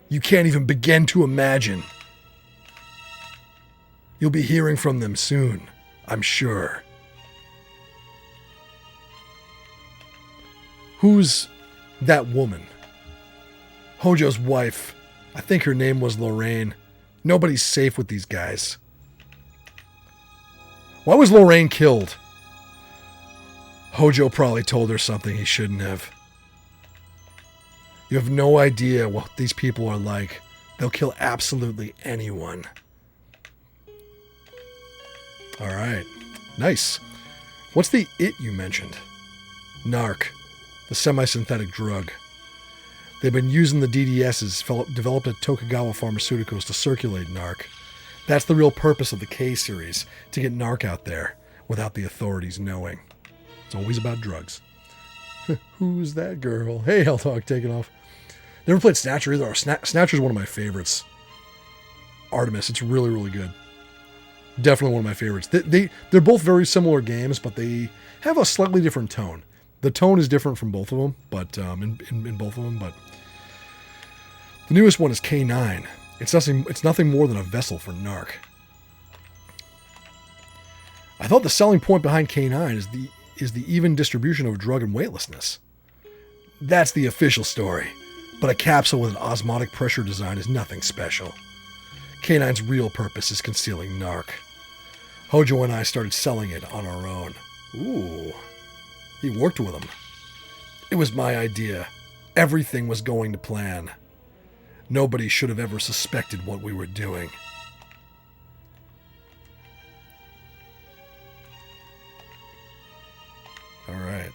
You can't even begin to imagine. You'll be hearing from them soon, I'm sure. Who's that woman? Hojo's wife. I think her name was Lorraine. Nobody's safe with these guys. Why was Lorraine killed? Hojo probably told her something he shouldn't have. You have no idea what these people are like. They'll kill absolutely anyone. Alright. Nice. What's the it you mentioned? Narc. The semi-synthetic drug. They've been using the DDSs developed at Tokugawa Pharmaceuticals to circulate narc. That's the real purpose of the K series, to get narc out there without the authorities knowing. It's always about drugs. Who's that girl? Hey, Hell Dog, taking off. Never played Snatcher either. Snatcher's one of my favorites. Artemis, it's really, really good. Definitely one of my favorites. They're both very similar games, but they have a slightly different tone. The tone is different from both of them, but in both of them. But the newest one is K9. It's nothing more than a vessel for narc. I thought the selling point behind K9 is the even distribution of drug and weightlessness. That's the official story. But a capsule with an osmotic pressure design is nothing special. K9's real purpose is concealing narc. Hojo and I started selling it on our own. Ooh. He worked with him. It was my idea. Everything was going to plan. Nobody should have ever suspected what we were doing. All right.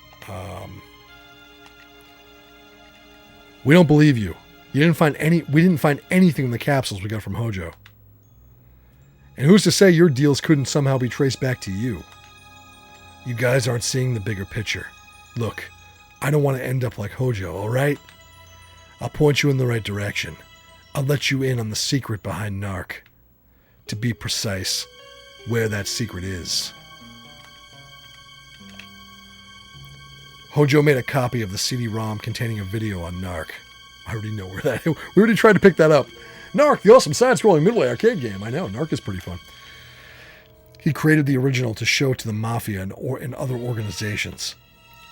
We don't believe you. We didn't find anything in the capsules we got from Hojo. And who's to say your deals couldn't somehow be traced back to you? You guys aren't seeing the bigger picture. Look, I don't want to end up like Hojo, all right? I'll point you in the right direction. I'll let you in on the secret behind narc. To be precise, where that secret is. Hojo made a copy of the CD-ROM containing a video on narc. I already know where that is. We already tried to pick that up. Narc, the awesome side-scrolling middle arcade game. I know, narc is pretty fun. He created the original to show to the Mafia and other organizations.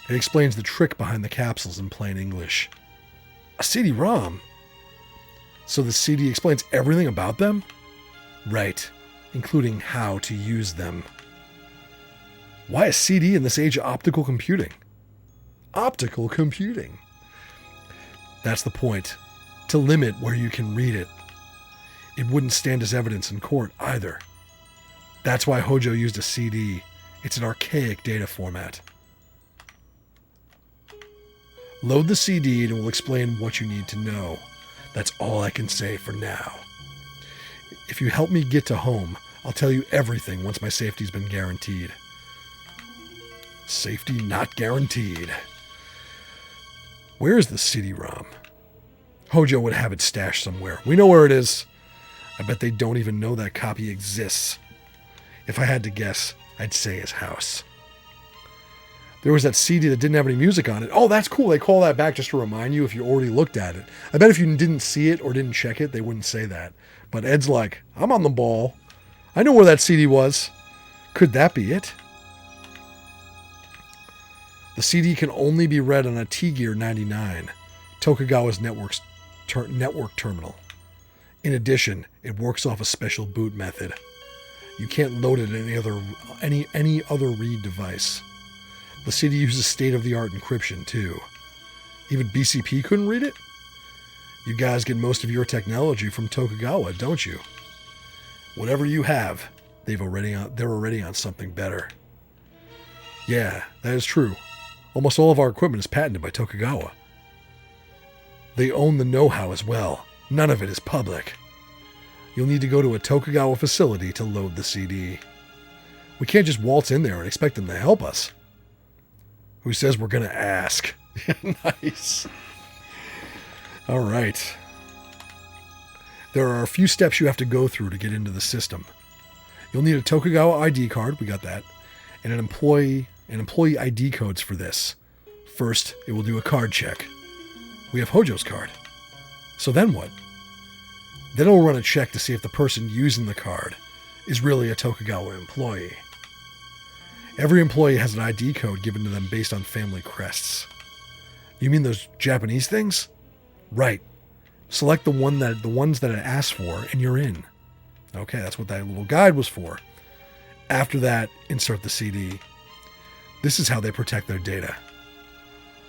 It explains the trick behind the capsules in plain English. A CD-ROM? So the CD explains everything about them? Right, including how to use them. Why a CD in this age of optical computing? Optical computing. That's the point. To limit where you can read it. It wouldn't stand as evidence in court either. That's why Hojo used a CD. It's an archaic data format. Load the CD and it will explain what you need to know. That's all I can say for now. If you help me get to home, I'll tell you everything once my safety's been guaranteed. Safety not guaranteed. Where is the CD-ROM? Hojo would have it stashed somewhere. We know where it is. I bet they don't even know that copy exists. If I had to guess, I'd say his house. There was that CD that didn't have any music on it. Oh, that's cool. They call that back just to remind you if you already looked at it. I bet if you didn't see it or didn't check it, they wouldn't say that. But Ed's like, I'm on the ball. I know where that CD was. Could that be it? The CD can only be read on a T-Gear 99, Tokugawa's network terminal. In addition, it works off a special boot method. You can't load it in any other read device. The CD uses state-of-the-art encryption too. Even BCP couldn't read it? You guys get most of your technology from Tokugawa, don't you? Whatever you have, they're already on something better. Yeah, that is true. Almost all of our equipment is patented by Tokugawa. They own the know-how as well. None of it is public. You'll need to go to a Tokugawa facility to load the CD. We can't just waltz in there and expect them to help us. Who says we're going to ask? Nice. All right. There are a few steps you have to go through to get into the system. You'll need a Tokugawa ID card, we got that, and an employee ID codes for this. First, it will do a card check. We have Hojo's card. So then what? Then it will run a check to see if the person using the card is really a Tokugawa employee. Every employee has an ID code given to them based on family crests. You mean those Japanese things? Right. Select the ones that it asks for, and you're in. Okay, that's what that little guide was for. After that, insert the CD. This is how they protect their data.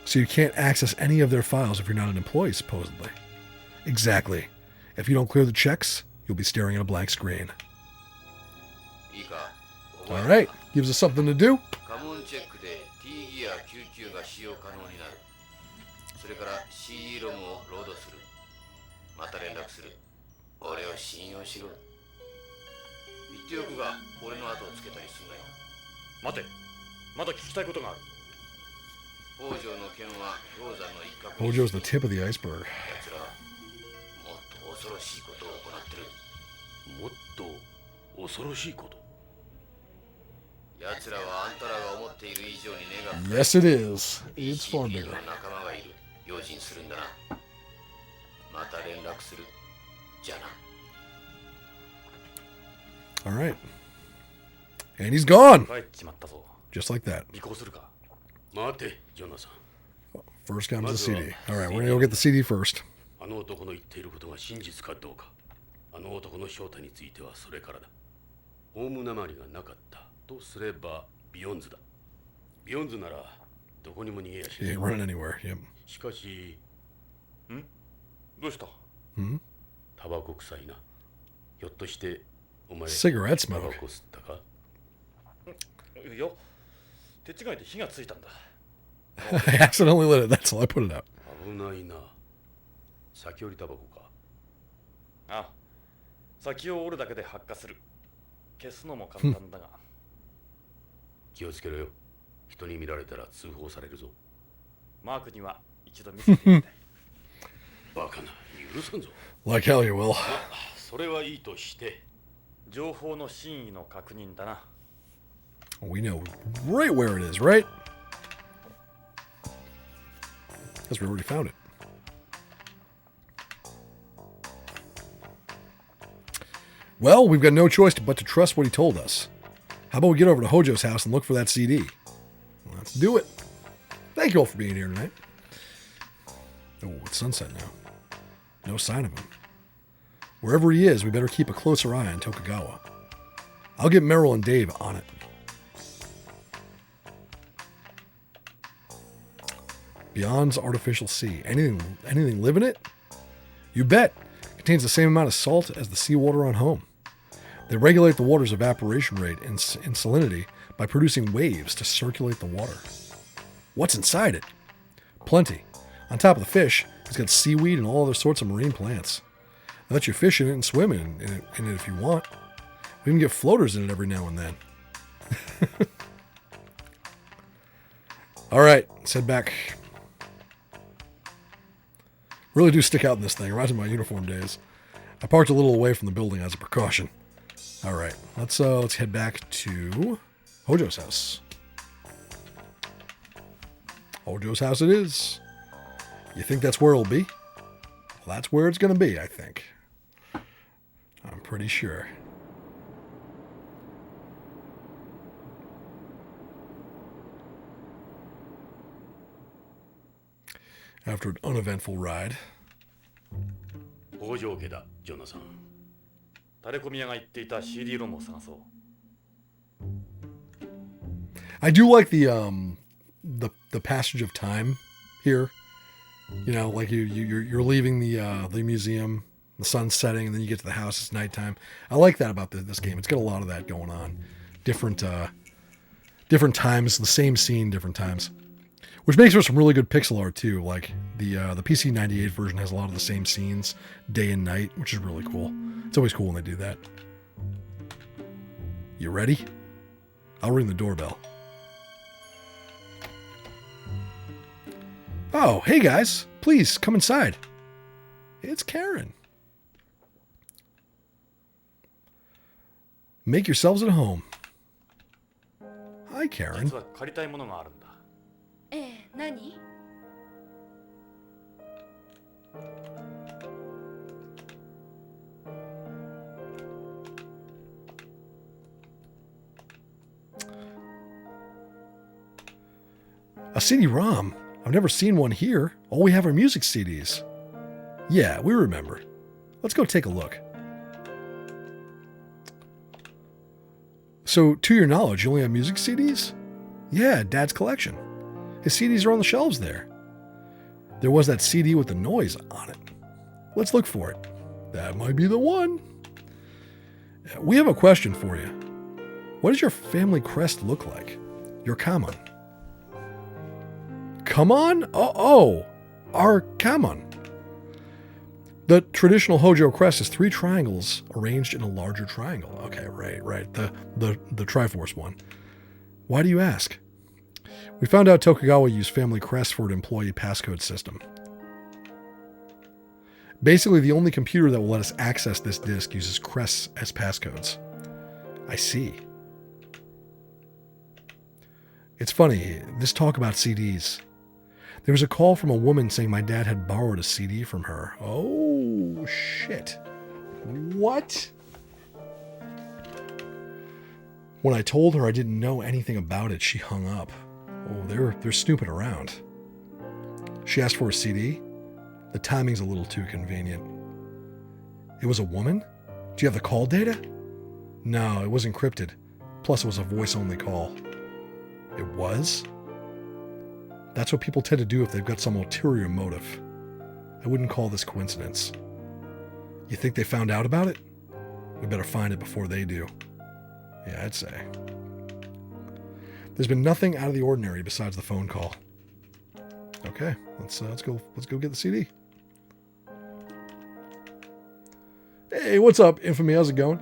So you can't access any of their files if you're not an employee, supposedly. Exactly. If you don't clear the checks, you'll be staring at a blank screen. All right, gives us something to do. それから CD ロムをロードする。また連絡する。俺を信用しろ。言っておくが、俺の後をつけたりすんなよ。待て、まだ聞きたいことがある。北条の剣は氷山の一角。 Hojo's the tip of the iceberg. 奴らはもっと恐ろしいことを行ってる。もっと恐ろしいこと。奴らはあんたらが思っている以上に根が深い。 Yes, it is. It's far bigger. 仲間がいる。用心するんだな。また連絡する。じゃあな。 All right. And he's gone. 帰っちまったぞ。 Just like that. 尾行するか。待て、ジョナサン。 First comes the CD. All right, we're going to go get the CD first. あの男の言っていることが真実かどうか。あの男の正体についてはそれからだ。ホームなまりがなかったとすればビヨンズだ。ビヨンズならどこにも逃げやし He ain't running anywhere. Yep. しかし、どうした？タバコ臭いな。ひょっとしてお前 Cigarette タバ smoke. コ吸ったか？いや、手違いで火がついたんだ。I accidentally lit it. That's all. I put it out. 危ないな。先折りタバコか。ああ、先を折るだけで発火する。消すのも簡単だが。気をつけろよ。人に見られたら通報されるぞ。マークには一度見せてみたい。バカな、許さんぞ。 Like hell you will. それはいいとして。情報の真意の確認だな。We know right where it is, right? Because we already found it. Well, we've got no choice but to trust what he told us. How about we get over to Hojo's house and look for that CD? Let's do it. Thank you all for being here tonight. Oh, it's sunset now. No sign of him. Wherever he is, we better keep a closer eye on Tokugawa. I'll get Meryl and Dave on it. Beyond's artificial sea. Anything live in it? You bet. It contains the same amount of salt as the seawater on home. They regulate the water's evaporation rate and salinity by producing waves to circulate the water. What's inside it? Plenty. On top of the fish, it's got seaweed and all other sorts of marine plants. They let you fish in it and swim in it if you want. We even get floaters in it every now and then. All right, let's head back. Really do stick out in this thing. Reminds me of my uniform days. I parked a little away from the building as a precaution. All right, let's head back to Hojo's house. Hojo's house it is. You think that's where it'll be? Well, that's where it's going to be, I think. I'm pretty sure. After an uneventful ride. 北条家だ、ジョナサン。タレコミ屋が言っていた CD ロムを探そう。I do like the passage of time here. You know, like you're leaving the museum, the sun's setting, and then you get to the house. It's nighttime. I like that about this game. It's got a lot of that going on. Different times, the same scene, different times. Which makes for some really good pixel art too. Like the PC 98 version has a lot of the same scenes, day and night, which is really cool. It's always cool when they do that. You ready? I'll ring the doorbell. Oh, hey guys, please come inside. It's Karen. Make yourselves at home. Hi, Karen. 実は借りたいものがあるんだ。ええ、何？A CD-ROM? I've never seen one here. All we have are music CDs. Yeah, we remember. Let's go take a look. So, to your knowledge, you only have music CDs? Yeah, Dad's collection. His CDs are on the shelves there. There was that CD with the noise on it. Let's look for it. That might be the one. We have a question for you. What does your family crest look like? Your Kamon. Come on? Oh, are common. The traditional Hojo crest is 3 triangles arranged in a larger triangle. Okay, right. The Triforce one. Why do you ask? We found out Tokugawa used family crest for an employee passcode system. Basically, the only computer that will let us access this disk uses crests as passcodes. I see. It's funny, this talk about CDs. There was a call from a woman saying my dad had borrowed a CD from her. Oh, shit. What? When I told her I didn't know anything about it, she hung up. Oh, they're snooping around. She asked for a CD. The timing's a little too convenient. It was a woman? Do you have the call data? No, it was encrypted. Plus, it was a voice-only call. It was? That's what people tend to do if they've got some ulterior motive. I wouldn't call this coincidence. You think they found out about it? We better find it before they do. Yeah, I'd say. There's been nothing out of the ordinary besides the phone call. Okay, let's go get the CD. Hey, what's up, Infamy? How's it going?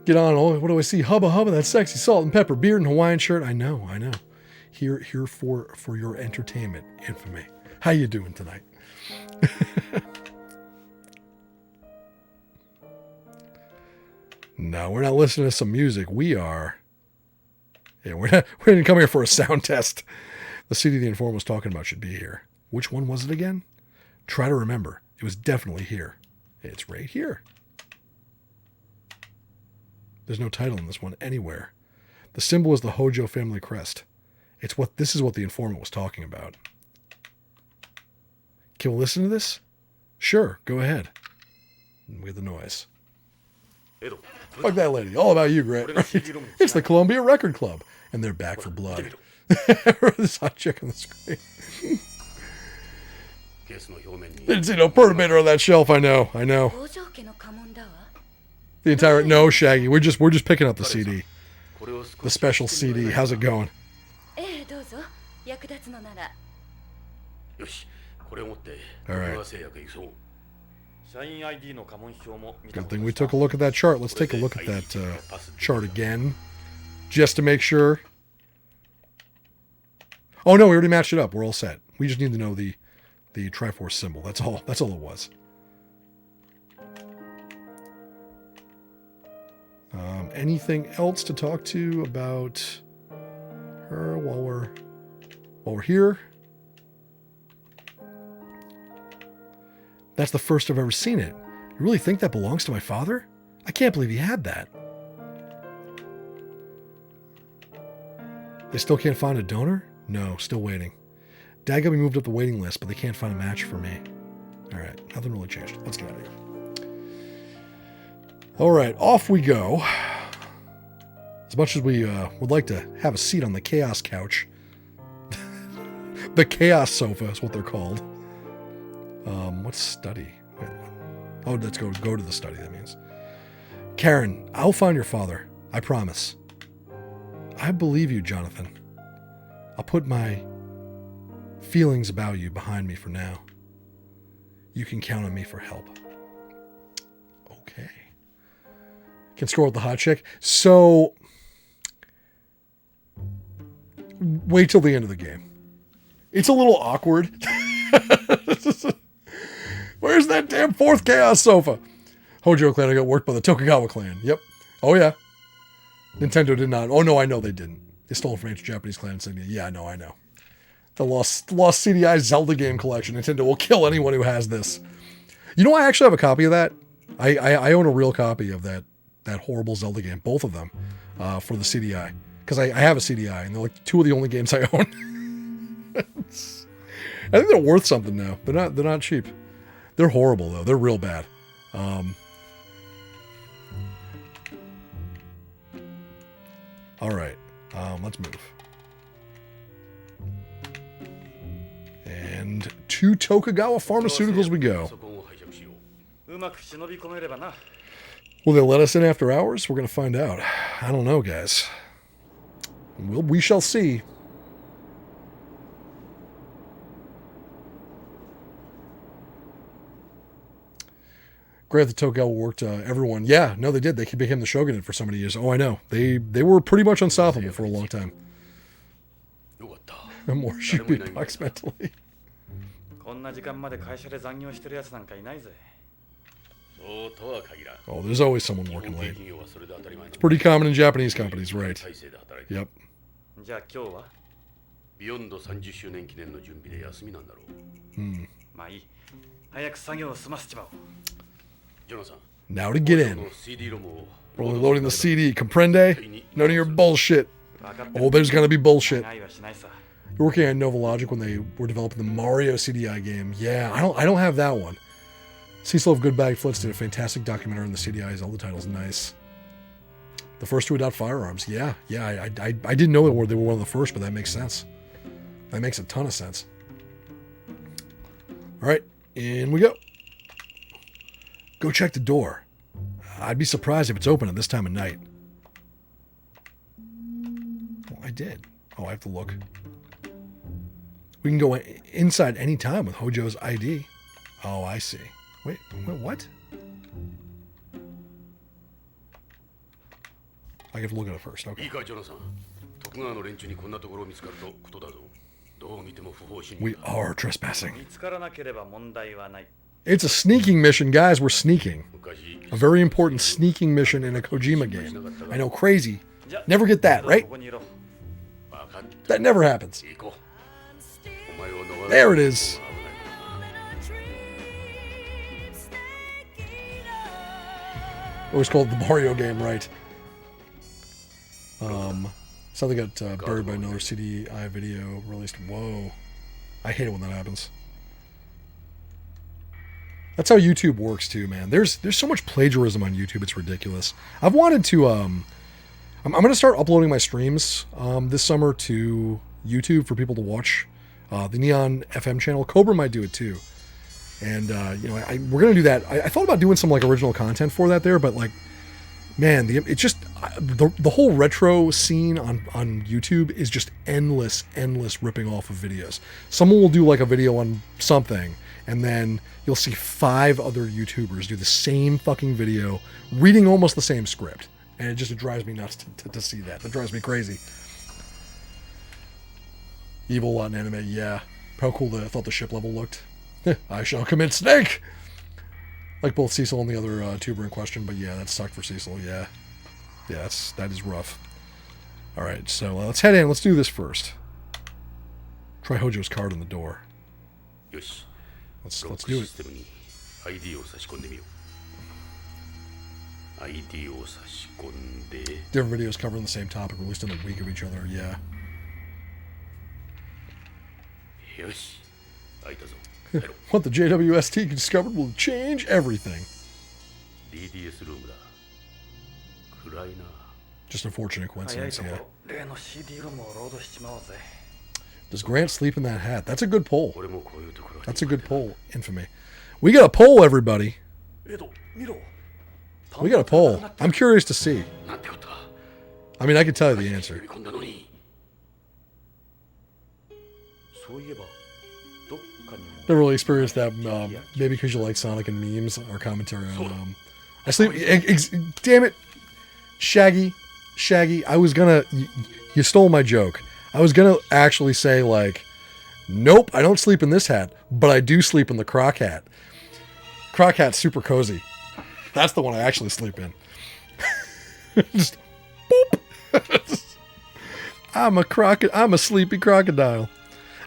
Get on. Oh, what do I see? Hubba hubba, that sexy salt and pepper beard and Hawaiian shirt. I know. Here for your entertainment, Infamy. How you doing tonight? No, we're not listening to some music. We are. Yeah, we didn't come here for a sound test. The CD the informant was talking about should be here. Which one was it again? Try to remember. It was definitely here. It's right here. There's no title in this one anywhere. The symbol is the Hojo family crest. This is what the informant was talking about. Can we listen to this? Sure, go ahead. We get the noise. Fuck that lady. All about you, Grant. It's the Columbia Record Club. And they're back for blood. This hot chick on the screen. Didn't see no perturbator on that shelf, I know. The entire... No, Shaggy. We're just picking up the CD. The special CD. How's it going? Alright. Good thing we took a look at that chart. Let's take a look at that chart again. Just to make sure. Oh no, we already matched it up. We're all set. We just need to know the Triforce symbol. That's all it was. Anything else to talk to about her while we're here? That's the first I've ever seen it. You really think that belongs to my father? I can't believe he had that. They still can't find a donor? No, still waiting. Dad got me moved up the waiting list, but they can't find a match for me. Alright, nothing really changed. Let's get out of here. Alright, off we go. As much as we would like to have a seat on the Chaos Couch. The Chaos Sofa is what they're called. What's study? Wait, oh, let's go to the study, that means. Karen, I'll find your father. I promise. I believe you, Jonathan. I'll put my feelings about you behind me for now. You can count on me for help. Okay. Can score with the hot chick. So, wait till the end of the game. It's a little awkward. Where's that damn fourth Chaos Sofa? Hojo clan, I got worked by the Tokugawa clan. Yep. Oh, yeah. Nintendo did not. Oh, no, I know they didn't. They stole it from ancient Japanese clan insignia. Yeah, I know. The lost CDI Zelda game collection. Nintendo will kill anyone who has this. You know, I actually have a copy of that. I own a real copy of that horrible Zelda game. Both of them for the CDI. Because I have a CDI, and they're like 2 of the only games I own. I think they're worth something now. They're not cheap. They're horrible, though. They're real bad. All right. Let's move. And to Tokugawa Pharmaceuticals we go. Will they let us in after hours? We're going to find out. I don't know, guys. We shall see. Granted, Tokel worked everyone. Yeah, no, they did. They became the shogunate for so many years. Oh, I know. They were pretty much unstoppable for a long time. More shoot beatbox mentally. こんな時間まで会社で残業してるやつなんかいないぜ。 Oh, there's always someone working late. It's pretty common in Japanese companies, right? Yep. じゃあ今日は？ビヨンド30周年記念の準備で休みなんだろう。まあいい。早く作業を済ませちまおう。ジョナサン。 Now to get in. We're only loading the CD. Comprende? None of your bullshit. Oh, there's gonna be bullshit. You're working on Novalogic when they were developing the Mario CDI game. Yeah, I don't have that one. Cecil of Goodbag Flits did a fantastic documentary on the CDI Zelda titles. Nice. The first to adopt firearms. Yeah. I didn't know they were one of the first, but that makes sense. That makes a ton of sense. All right, in we go. Go check the door. I'd be surprised if it's open at this time of night. Well, I did. Oh, I have to look. We can go inside any time with Hojo's ID. Oh, I see. Wait, what? I have to look at it first. Okay. We are trespassing. It's a sneaking mission, guys. We're sneaking. A very important sneaking mission in a Kojima game. I know, crazy. Never get that, right? That never happens. There it is. It was called the Mario game, right? Something got buried by another CDI video released. Whoa. I hate it when that happens. That's how YouTube works too, man. There's so much plagiarism on YouTube, it's ridiculous. I've wanted to I'm gonna start uploading my streams this summer to YouTube for people to watch. The Neon FM channel. Cobra might do it too. And we're gonna do that. I thought about doing some like original content for that there, but like, man, it's just the whole retro scene on YouTube is just endless ripping off of videos. Someone will do like a video on something, and then you'll see 5 other YouTubers do the same fucking video, reading almost the same script, and it drives me nuts to see that. That drives me crazy. Evil lot in anime, yeah. How cool I thought the ship level looked. I shall commit snake! Like both Cecil and the other tuber in question, but yeah, that sucked for Cecil, yeah. Yeah, that is rough. Alright, so let's head in. Let's do this first. Try Hojo's card on the door. Let's do it. Different videos covering the same topic, released in a week of each other, yeah. What the JWST discovered will change everything. Just a fortunate coincidence, yeah. Does Grant sleep in that hat? That's a good poll. That's a good poll, Infamy. We got a poll, everybody. We got a poll. I'm curious to see. I mean, I can tell you the answer. Never really experienced that. Maybe because you like Sonic and memes. Our commentary on. I sleep. Damn it, Shaggy. I was gonna. You stole my joke. I was gonna actually say like, nope, I don't sleep in this hat, but I do sleep in the Croc hat. Croc hat's super cozy. That's the one I actually sleep in. Just boop. I'm a sleepy crocodile.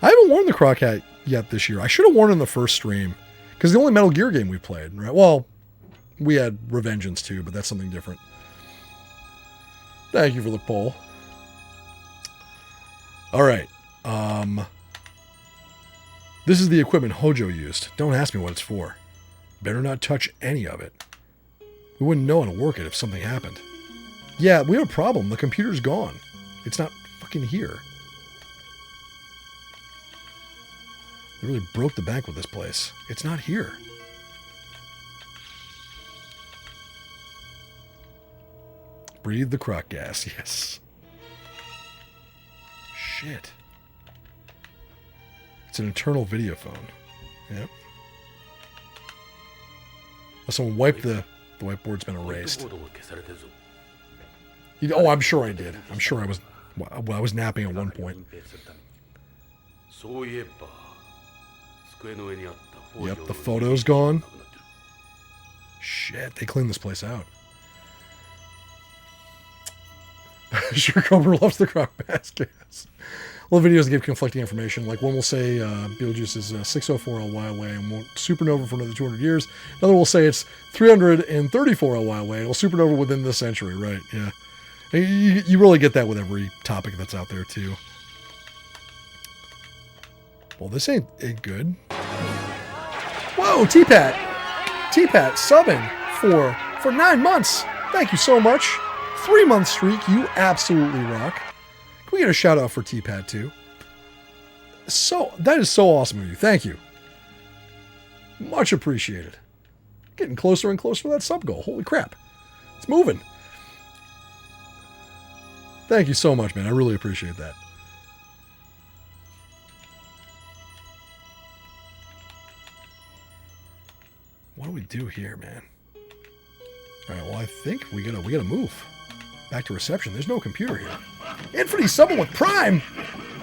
I haven't worn the Croc hat yet this year. I should have worn it in the first stream, because the only Metal Gear game we played, right? Well, we had Revengeance too, but that's something different. Thank you for the poll. All right. This is the equipment Hojo used. Don't ask me what it's for. Better not touch any of it. We wouldn't know how to work it if something happened. Yeah, we have a problem. The computer's gone. It's not fucking here. They really broke the bank with this place. It's not here. Breathe the croc gas, yes. Shit. It's an internal video phone. Yep. Someone wiped the whiteboard's been erased. Oh, I'm sure I did. I'm sure I was napping at one point. Yep, the photo's gone. Shit, they cleaned this place out. Sure, Cobra loves the crock basket. Well, videos give conflicting information. Like one will say Beetlejuice is 604 LY away and won't supernova for another 200 years. Another will say it's 334 LY away and will supernova within this century. Right? Yeah. You really get that with every topic that's out there too. Well, this ain't good. Whoa, T-Pat subbing for 9 months. Thank you so much. 3-month streak. You absolutely rock. Can we get a shout out for T-Pat too? So that is so awesome of you. Thank you. Much appreciated. Getting closer and closer to that sub goal. Holy crap. It's moving. Thank you so much, man. I really appreciate that. What do we do here, man? All right, well, I think we gotta move back to reception. There's no computer here. Infinity subbing with Prime.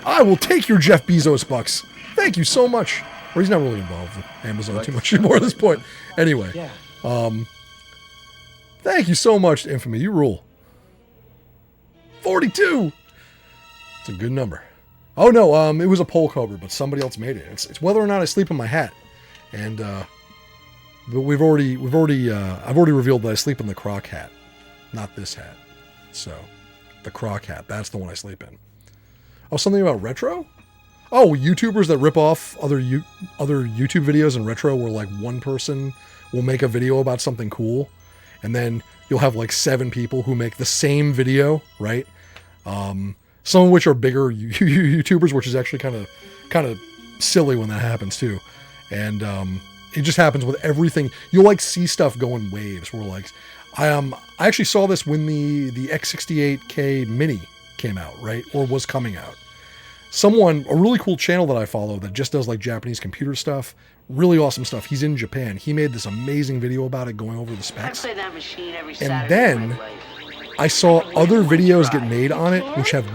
I will take your Jeff Bezos bucks. Thank you so much. Or he's not really involved with Amazon too much anymore at this point. Anyway, thank you so much, Infamy. You rule. 42. It's a good number. Oh no, it was a poll cover, but somebody else made it. It's whether or not I sleep in my hat, and but I've already revealed that I sleep in the croc hat, not this hat. So, the croc hat, that's the one I sleep in. Oh, something about retro? Oh, YouTubers that rip off other YouTube videos in retro, where like one person will make a video about something cool, and then you'll have like 7 people who make the same video, right? Some of which are bigger YouTubers, which is actually kind of silly when that happens too. And it just happens with everything. You'll like see stuff go in waves. Where like, I actually saw this when the X68K Mini came out, right, or was coming out. A really cool channel that I follow that just does like Japanese computer stuff, really awesome stuff. He's in Japan. He made this amazing video about it, going over the specs. I play that machine every And Saturday then of my life. I saw other videos get made on it, which have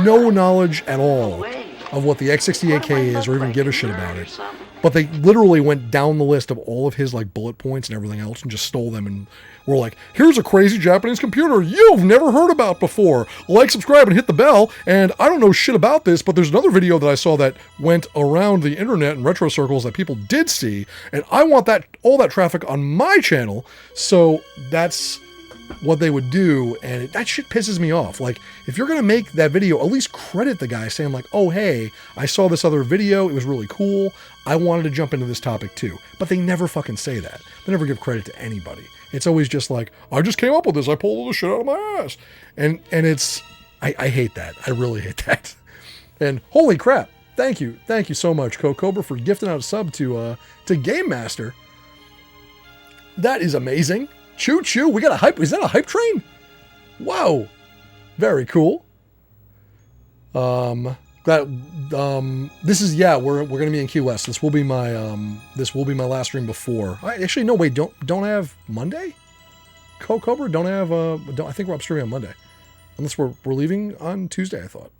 no knowledge at all of what the X68K is, or even give a shit about it. But they literally went down the list of all of his like bullet points and everything else and just stole them and were like, here's a crazy Japanese computer you've never heard about before. Like, subscribe, and hit the bell. And I don't know shit about this, but there's another video that I saw that went around the internet and retro circles that people did see, and I want all that traffic on my channel. So that's what they would do, and that shit pisses me off. Like, if you're gonna make that video, at least credit the guy, saying like, oh hey, I saw this other video, it was really cool, I wanted to jump into this topic too. But they never fucking say that. They never give credit to anybody. It's always just like, I just came up with this, I pulled all the shit out of my ass. And it's, I hate that. I really hate that. And holy crap, thank you so much, Cobra, for gifting out a sub to Game Master. That is amazing. Choo choo, we got a hype. Is that a hype train? Whoa, very cool. This is, yeah, we're gonna be in Key West. This will be my last stream before. Actually, no, wait, don't have Monday. Cobra, don't have I think we're up streaming on Monday, unless we're leaving on Tuesday. I thought.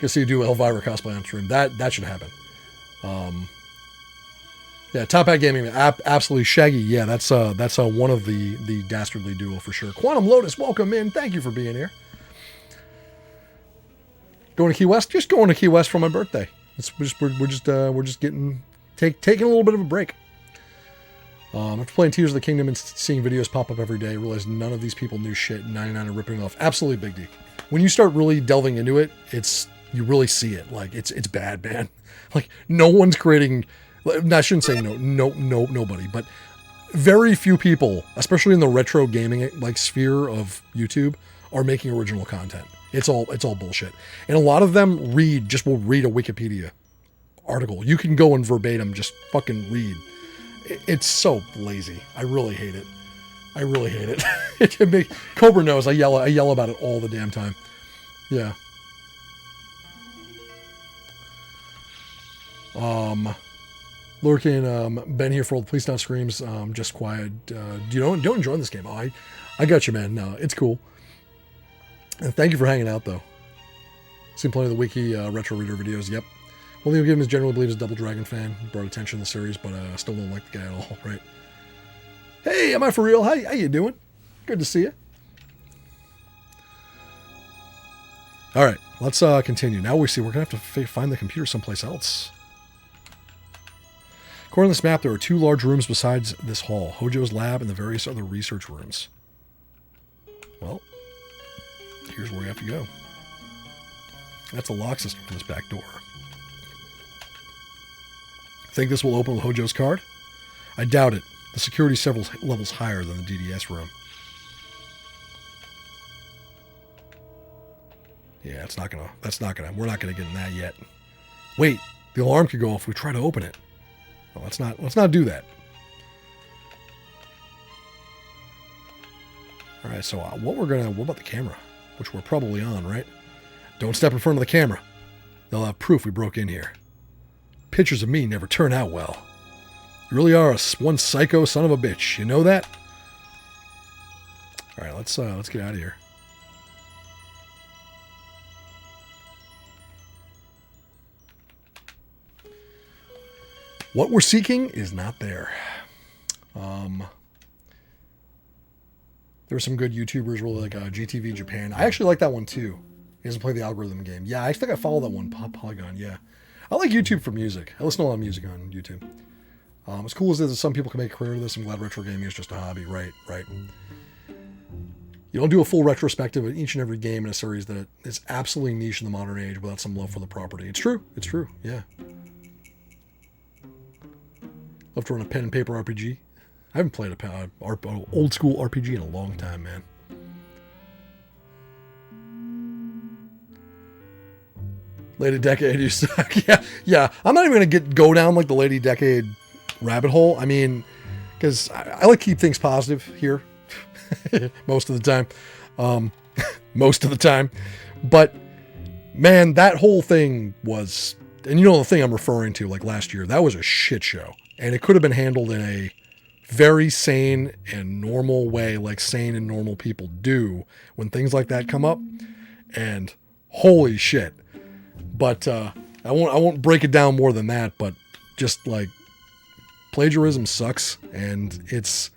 Guess you do Elvira cosplay on stream. That should happen. Yeah, Top Hat Gaming, absolutely Shaggy. Yeah, that's one of the dastardly duo for sure. Quantum Lotus, welcome in. Thank you for being here. Going to Key West? Just going to Key West for my birthday. We're just taking a little bit of a break. After playing Tears of the Kingdom and seeing videos pop up every day, I realized none of these people knew shit. And 99 are ripping off. Absolutely, Big D. When you start really delving into it, you really see it. Like it's bad, man. Like no one's creating. I shouldn't say nobody, but very few people, especially in the retro gaming like sphere of YouTube, are making original content. It's all bullshit. And a lot of them will read a Wikipedia article. You can go and verbatim just fucking read. It's so lazy. I really hate it. It can make Cobra knows I yell about it all the damn time. Yeah. Lurking, been here for all the police not screams. Just quiet. Don't enjoy this game. Oh, I got you, man. No, it's cool. And thank you for hanging out, though. Seen plenty of the wiki retro reader videos. Yep. One thing I'll give him is generally believe he's a Double Dragon fan. Brought attention to the series, but still don't like the guy at all. Right. Hey, am I for real? How you doing? Good to see you. All right, let's continue. Now we see we're going to have to find the computer someplace else. According to this map, there are 2 large rooms besides this hall. Hojo's lab and the various other research rooms. Well, here's where we have to go. That's the lock system for this back door. Think this will open with Hojo's card? I doubt it. The security is several levels higher than the DDS room. Yeah, we're not gonna get in that yet. Wait, the alarm could go off if we try to open it. Well, let's not do that. All right, so what about the camera, which we're probably on, right? Don't step in front of the camera. They'll have proof we broke in here. Pictures of me never turn out well. You really are one psycho son of a bitch. You know that? All right, let's get out of here. What we're seeking is not there. There were some good YouTubers, really like GTV Japan. I actually like that one too. He doesn't play the algorithm game. Yeah, I think I follow that one. Polygon. Yeah, I like YouTube for music. I listen to a lot of music on YouTube. As cool as it is, some people can make a career of this. I'm glad retro gaming is just a hobby. Right. You don't do a full retrospective of each and every game in a series that is absolutely niche in the modern age without some love for the property. It's true. Yeah. Love to run a pen and paper RPG. I haven't played a old school RPG in a long time, man. Lady Decade, you suck. Yeah. I'm not even gonna go down like the Lady Decade rabbit hole. I mean, because I like to keep things positive here, most of the time. But man, that whole thing was, and you know the thing I'm referring to, like last year, that was a shit show. And it could have been handled in a very sane and normal way, like sane and normal people do when things like that come up. And holy shit. But I won't break it down more than that, but just like plagiarism sucks, and it's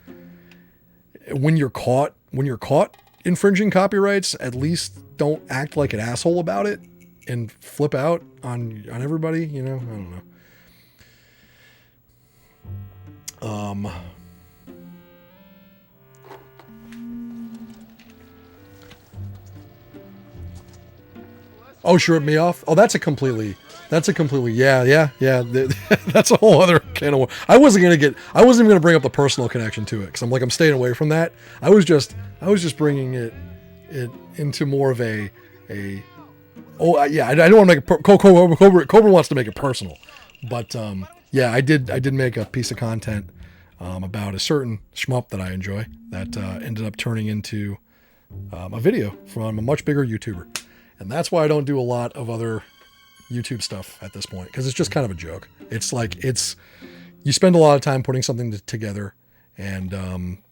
when you're caught infringing copyrights, at least don't act like an asshole about it and flip out on everybody, you know? I don't know. Oh, she ripped me off. Oh, that's a completely, yeah. That's a whole other can of worms. I wasn't even gonna bring up the personal connection to it because I'm staying away from that. I was just bringing it into more of a. Oh yeah, I don't want to make it. Cobra wants to make it personal, but yeah, I did make a piece of content about a certain shmup that I enjoy that ended up turning into a video from a much bigger YouTuber. And that's why I don't do a lot of other YouTube stuff at this point, because it's just kind of a joke. It's like, you spend a lot of time putting something together, and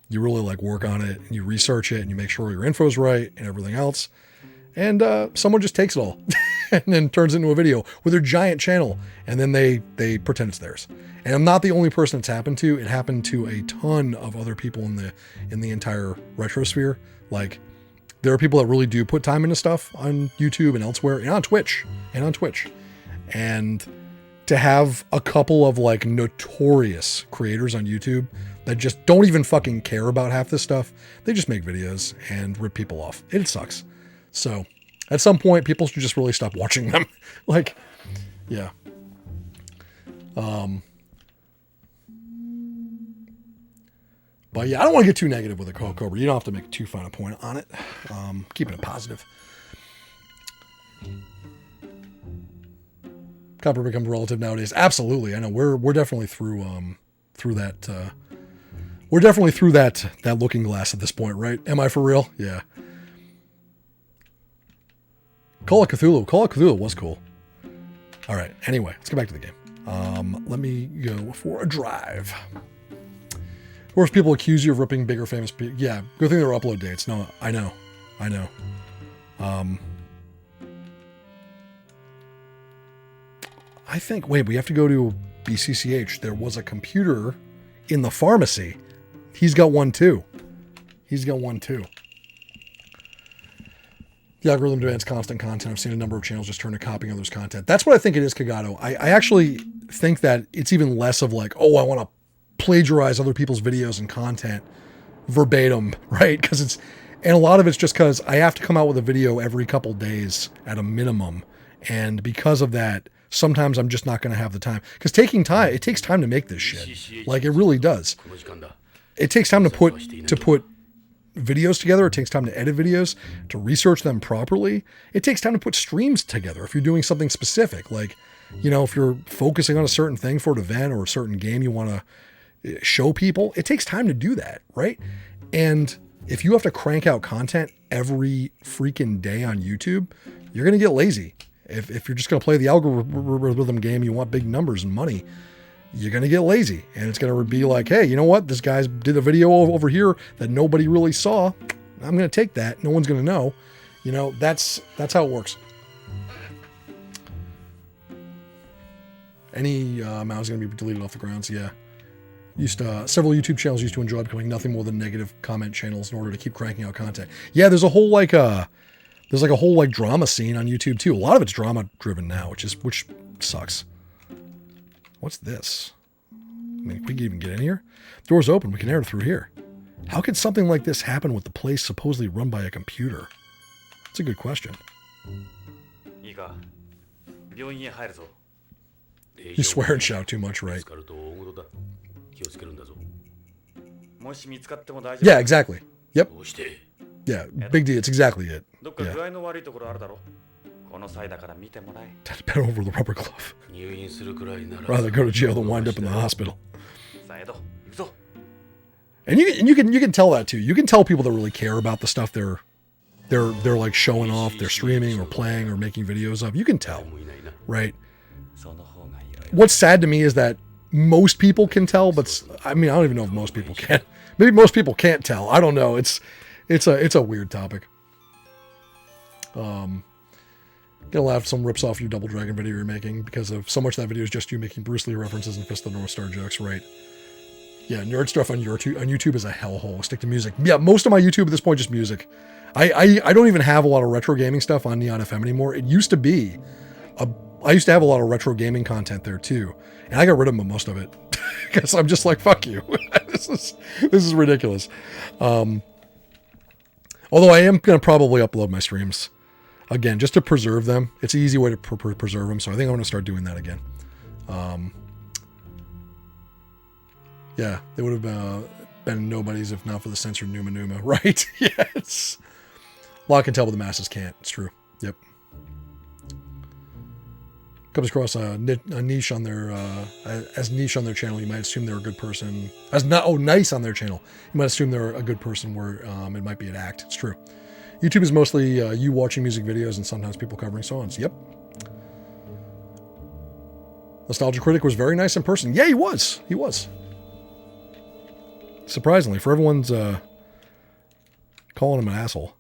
you really like work on it, and you research it, and you make sure your info's right and everything else. And someone just takes it all and then turns it into a video with their giant channel, and then they pretend it's theirs. And I'm not the only person it's happened to. It happened to a ton of other people in the entire retro sphere. Like, there are people that really do put time into stuff on YouTube and elsewhere, and on Twitch. And to have a couple of like notorious creators on YouTube that just don't even fucking care about half this stuff, they just make videos and rip people off. It sucks. So at some point, people should just really stop watching them. Like, yeah. But yeah, I don't want to get too negative with a Cobra. You don't have to make too fine a point on it. Keeping it positive. Copper becomes relative nowadays. Absolutely. I know we're definitely through that. We're definitely through that looking glass at this point, right? Am I for real? Yeah. Call of Cthulhu was cool. All right. Anyway, let's get back to the game. Let me go for a drive. Or if people accuse you of ripping bigger famous people. Yeah, good thing there are upload dates. No, I know. I think, wait, we have to go to BCCH. There was a computer in the pharmacy. He's got one too. The algorithm demands constant content. I've seen a number of channels just turn to copying others' content. That's what I think it is, Kagato. I actually think that it's even less of like, oh, I want to plagiarize other people's videos and content verbatim, right? And a lot of it's just because I have to come out with a video every couple days at a minimum. And because of that, sometimes I'm just not going to have the time. Because it takes time to make this shit. Like, it really does. It takes time to put videos together. It takes time to edit videos, to research them properly. It takes time to put streams together if you're doing something specific. Like, you know, if you're focusing on a certain thing for an event or a certain game you want to show people, it takes time to do that, right? And if you have to crank out content every freaking day on YouTube, you're going to get lazy. If you're just going to play the algorithm game, you want big numbers and money, you're going to get lazy. And it's going to be like, hey, you know what? This guy's did a video over here that nobody really saw. I'm going to take that. No one's going to know. You know, that's how it works. Any amount is going to be deleted off the grounds. Yeah. Several YouTube channels used to enjoy becoming nothing more than negative comment channels in order to keep cranking out content. Yeah, there's a whole whole drama scene on YouTube too. A lot of it's drama driven now, which sucks. What's this? I mean, we can even get in here. Door's open. We can enter through here. How could something like this happen with the place supposedly run by a computer? That's a good question. You swear and shout too much, right? Yeah, exactly. Yep. Yeah, big deal. It's exactly it. Yeah. Bend over the rubber glove. Rather go to jail than wind up in the hospital. And you can tell that too. You can tell people that really care about the stuff they're like showing off, they're streaming or playing or making videos of. You can tell, right? What's sad to me is that most people can tell, but I mean, I don't even know if most people can. Maybe most people can't tell. I don't know. It's a weird topic. Gonna laugh some rips off your Double Dragon video you're making because of so much of that video is just you making Bruce Lee references and Fist of the North Star jokes, right? Yeah, nerd stuff on YouTube is a hellhole. Stick to music. Yeah, most of my YouTube at this point just music. I don't even have a lot of retro gaming stuff on Neon FM anymore. It used to be I used to have a lot of retro gaming content there too, and I got rid of most of it because I'm just like, fuck you. This is ridiculous. Although I am gonna probably upload my streams again just to preserve them. It's an easy way to preserve them, so I think I'm gonna start doing that again. Yeah, they would have been nobodies if not for the censored Numa Numa, right? Yes. A lot can tell, but the masses can't. It's true. Yep. Comes across a niche on their as niche on their channel, you might assume they're a good person. Nice on their channel, you might assume they're a good person where it might be an act. It's true. YouTube is mostly you watching music videos and sometimes people covering songs. Yep. Nostalgia Critic was very nice in person. Yeah, he was. He was. Surprisingly, for everyone's calling him an asshole.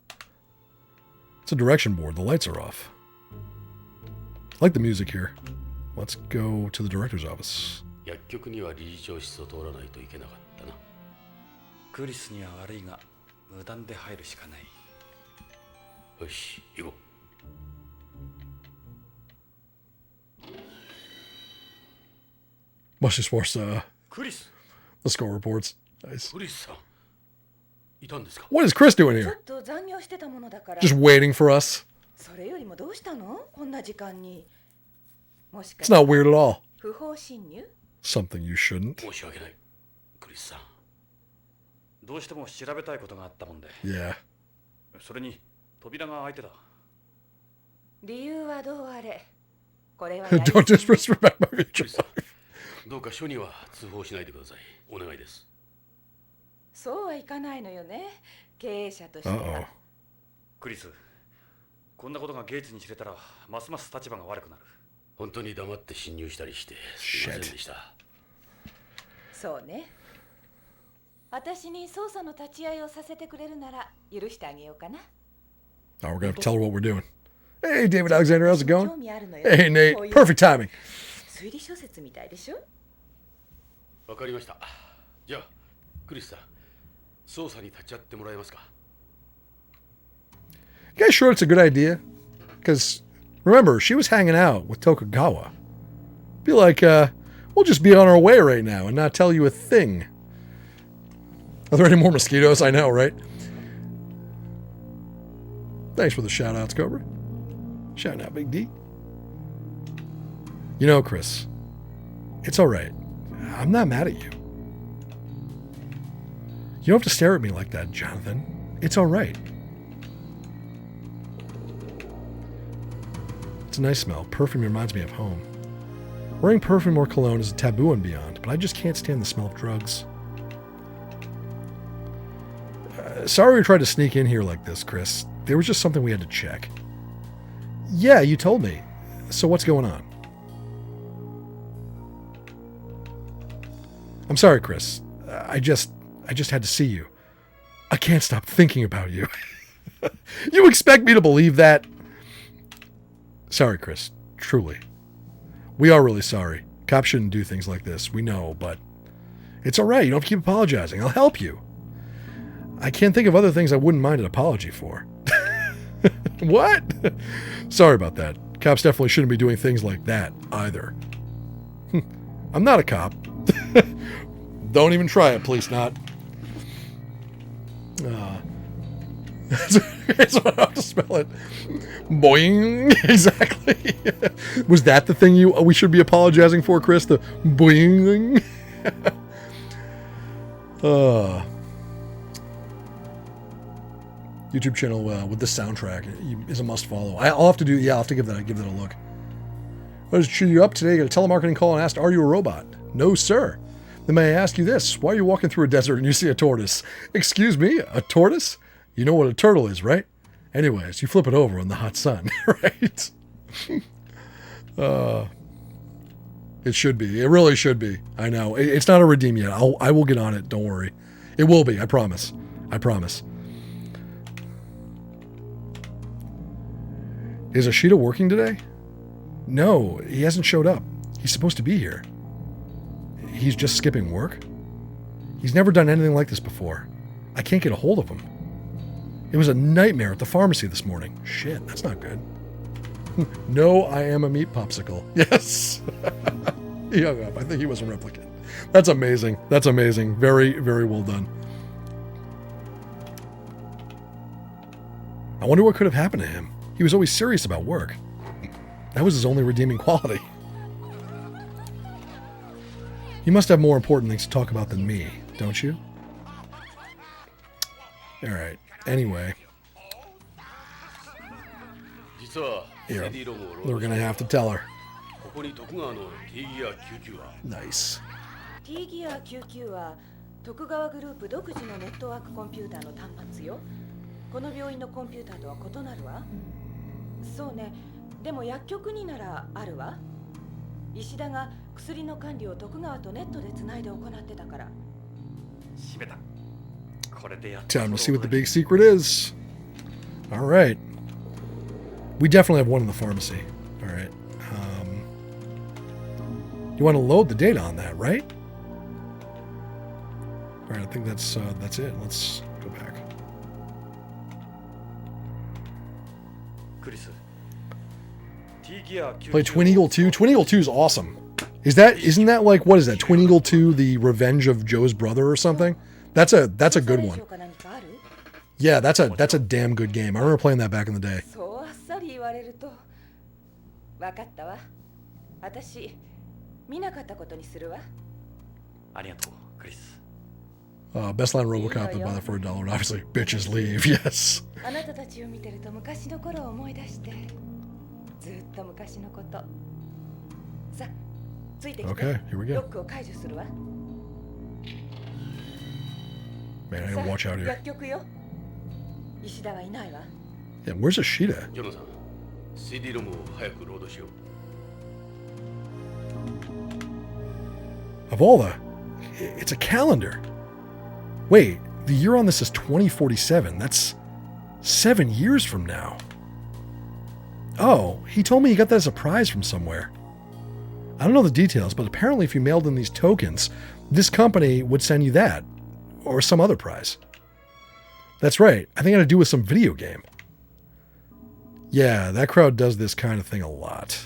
It's a direction board. The lights are off. I like the music here. Let's go to the director's office. Much just force the score reports. Nice. What is Chris doing here? Just waiting for us. It's not weird at all. Something you shouldn't. Yeah. Don't disrespect my future life. どうか署には通報しないでください。お願いです。そうはいかないのよね。経営者としては。クリス、こんなことがゲイツに知れたらますます立場が悪くなる。本当に黙って侵入したりしてすいませんでした。そうね。私に捜査の立ち会いをさせてくれるなら許してあげようかな。Oh, we're gonna have to tell her what we're doing. Hey, David Alexander, how's it going? Hey, Nate, perfect timing. 推理小説みたいでしょ。わかりました。じゃあ、クリスさん、捜査に立ち会ってもらえますか? You guys sure it's a good idea? Because remember, she was hanging out with Tokugawa. Be like, we'll just be on our way right now and not tell you a thing. Are there any more mosquitoes? I know, right? Thanks for the shout-outs, Cobra. Shout out, Big D. You know, Chris, it's all right. I'm not mad at you. You don't have to stare at me like that, Jonathan. It's all right. It's a nice smell. Perfume reminds me of home. Wearing perfume or cologne is a taboo and beyond, but I just can't stand the smell of drugs. Sorry we tried to sneak in here like this, Chris. There was just something we had to check. Yeah, you told me. So what's going on? I'm sorry, Chris. I just had to see you. I can't stop thinking about you. You expect me to believe that? Sorry, Chris. Truly. We are really sorry. Cops shouldn't do things like this. We know, but it's all right. You don't have to keep apologizing. I'll help you. I can't think of other things I wouldn't mind an apology for. What? Sorry about that. Cops definitely shouldn't be doing things like that either. I'm not a cop. Don't even try it, please not. That's what I have to spell it. Boing. Exactly. Was that the thing we should be apologizing for, Chris? The boing. YouTube channel with the soundtrack is a must follow. I'll have to do. Yeah, I'll have to give that a look. I just cheer you up today. Got a telemarketing call and asked, "Are you a robot?" No, sir. Then may I ask you this? Why are you walking through a desert and you see a tortoise? Excuse me, a tortoise? You know what a turtle is, right? Anyways, you flip it over in the hot sun, right? It should be. It really should be. I know. It's not a redeem yet. I will get on it. Don't worry. It will be. I promise. I promise. Is Ashita working today? No, he hasn't showed up. He's supposed to be here. He's just skipping work? He's never done anything like this before. I can't get a hold of him. It was a nightmare at the pharmacy this morning. Shit, that's not good. No, I am a meat popsicle. Yes. He hung up. I think he was a replicant. That's amazing. That's amazing. Very, very well done. I wonder what could have happened to him. He was always serious about work. That was his only redeeming quality. You must have more important things to talk about than me, don't you? Alright, anyway. Here, we're gonna have to tell her. Nice. T-Gear 99は徳川グループ独自のネットワークコンピューターの端末よ。この病院のコンピューターとは異なるわ。そうね。でも薬局にならあるわ。石田が薬の管理を徳川とネットでつないで行ってたから。閉めた。これでやっ Time to see what the big secret is. All right. We definitely have one in the pharmacy. All right. You want to load the data on that, right? All right, I think that's it. Let's go back. Play Twin Eagle 2. Twin Eagle 2 is awesome. Isn't that like, what is that? Twin Eagle 2, the Revenge of Joe's Brother or something? That's a good one. Yeah, that's a damn good game. I remember playing that back in the day. Best line Robocop and buy that for $1. Obviously, bitches leave. Yes. Okay, here we go. Man, I gotta watch out here. Yeah, where's Ashita? Of all the... It's a calendar. Wait, the year on this is 2047. That's 7 years from now. Oh, he told me he got that as a prize from somewhere. I don't know the details, but apparently if you mailed in these tokens, this company would send you that. Or some other prize. That's right. I think it had to do with some video game. Yeah, that crowd does this kind of thing a lot.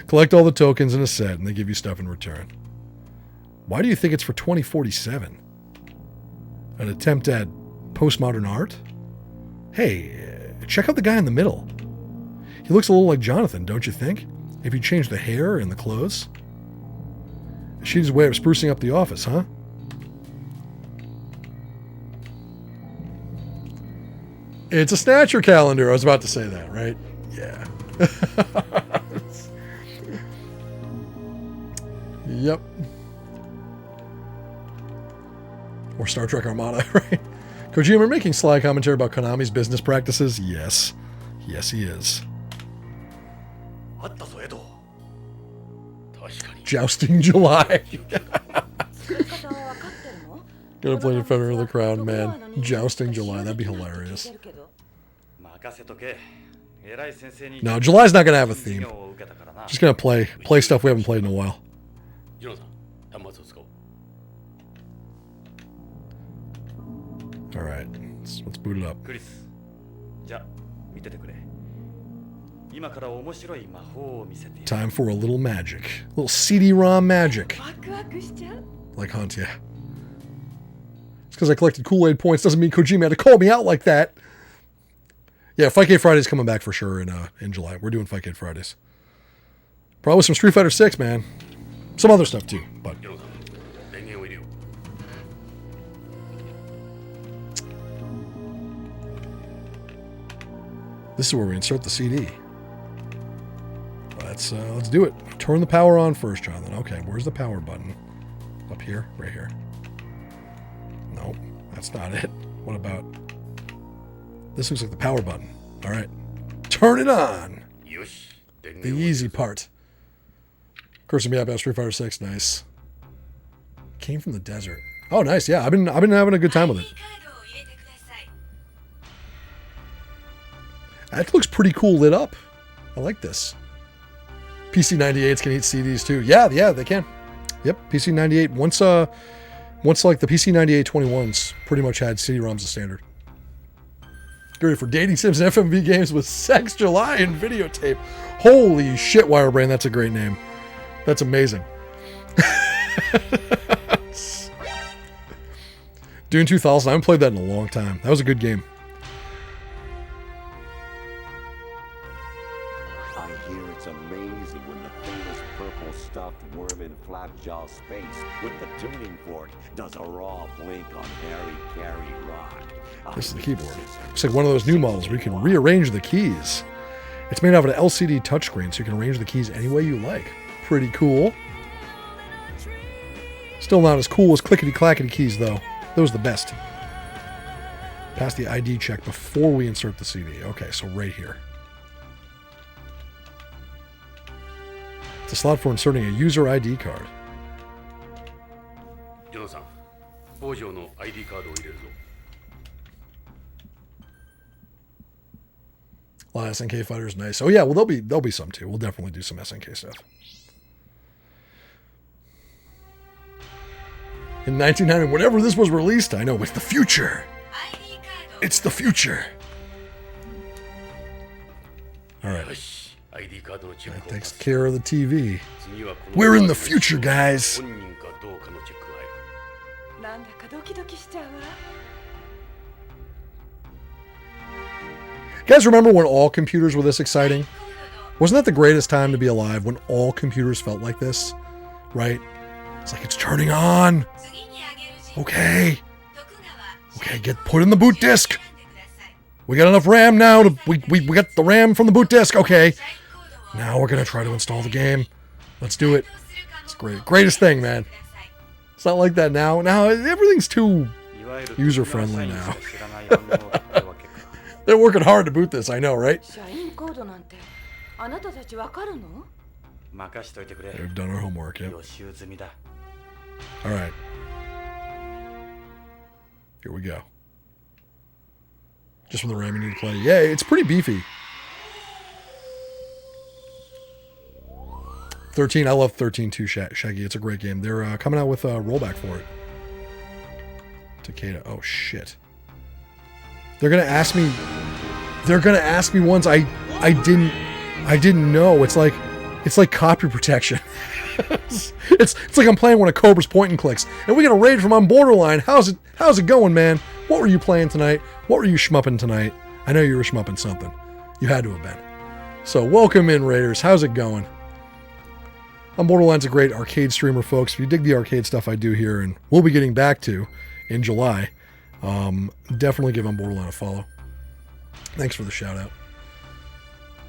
Collect all the tokens in a set and they give you stuff in return. Why do you think it's for 2047? An attempt at postmodern art? Hey, check out the guy in the middle. He looks a little like Jonathan, don't you think? If you change the hair and the clothes. She's a way of sprucing up the office, huh? It's a Snatcher calendar. I was about to say that, right? Yeah. Yep. Or Star Trek Armada, right? Kojima making sly commentary about Konami's business practices? Yes. Yes, he is. Jousting July. Gonna play Defender of the Crown, man. Jousting July, that'd be hilarious. No, July's not gonna have a theme. Just gonna play stuff we haven't played in a while. Alright, let's boot it up. Time for a little magic. A little CD-ROM magic. Like Hunt, yeah. It's because I collected Kool-Aid points doesn't mean Kojima had to call me out like that. Yeah, Fightcade Friday's coming back for sure in July. We're doing Fightcade Fridays. Probably some Street Fighter 6, man. Some other stuff too, but... This is where we insert the CD. Let's do it. Turn the power on first, Jonathan. Okay, where's the power button? Up here? Right here. Nope, that's not it. What about... This looks like the power button. All right. Turn it on! The easy part. Cursing me out about Street Fighter 6. Nice. Came from the desert. Oh, nice. Yeah, I've been having a good time with it. That looks pretty cool lit up. I like this. PC98s can eat CDs too. Yeah, they can. Yep, PC98. Once like the PC98 21s pretty much had CD-ROMs as standard. Get ready for dating sims and FMV games with Sex July and videotape. Holy shit, Wirebrain, that's a great name. That's amazing. Dune 2000, I haven't played that in a long time. That was a good game. Flapjaw space with the tuning fork does a raw blink on Harry Carey rock. This is the keyboard. Looks like one of those new models where you can rearrange the keys. It's made out of an LCD touchscreen, so you can arrange the keys any way you like. Pretty cool. Still not as cool as clickety-clackety keys, though. Those are the best. Pass the ID check before we insert the CD. Okay, so right here. It's a slot for inserting a user ID card. A lot of SNK fighters, nice. Oh yeah, well there'll be some too. We'll definitely do some SNK stuff. In 1990, whenever this was released, I know it's the future. It's the future. All right. That takes care of the TV. We're in the future, guys. Guys, remember when all computers were this exciting? Wasn't that the greatest time to be alive, when all computers felt like this? Right? It's like, it's turning on. Okay. Okay, put in the boot disk. We got enough RAM now. We got the RAM from the boot disk. Okay. Now we're going to try to install the game. Let's do it. It's great. Greatest thing, man. It's not like that now. Now everything's too user-friendly now. They're working hard to boot this, I know, right? They've done our homework, yep. All right. Here we go. Just from the RAM you need to play. Yeah, it's pretty beefy. 13, I love 13 too, Shaggy. It's a great game. They're coming out with a rollback for it. Takeda. Oh, shit. They're going to ask me... They're going to ask me once I didn't know. It's like copy protection. it's like I'm playing one of Cobra's point and clicks. And we got a raid from on Borderline. How's it going, man? What were you playing tonight? What were you shmupping tonight? I know you were shmupping something. You had to have been. So welcome in, Raiders. How's it going? Borderline's a great arcade streamer, folks. If you dig the arcade stuff I do here, and we'll be getting back to in July, definitely give Borderline a follow. Thanks for the shout out.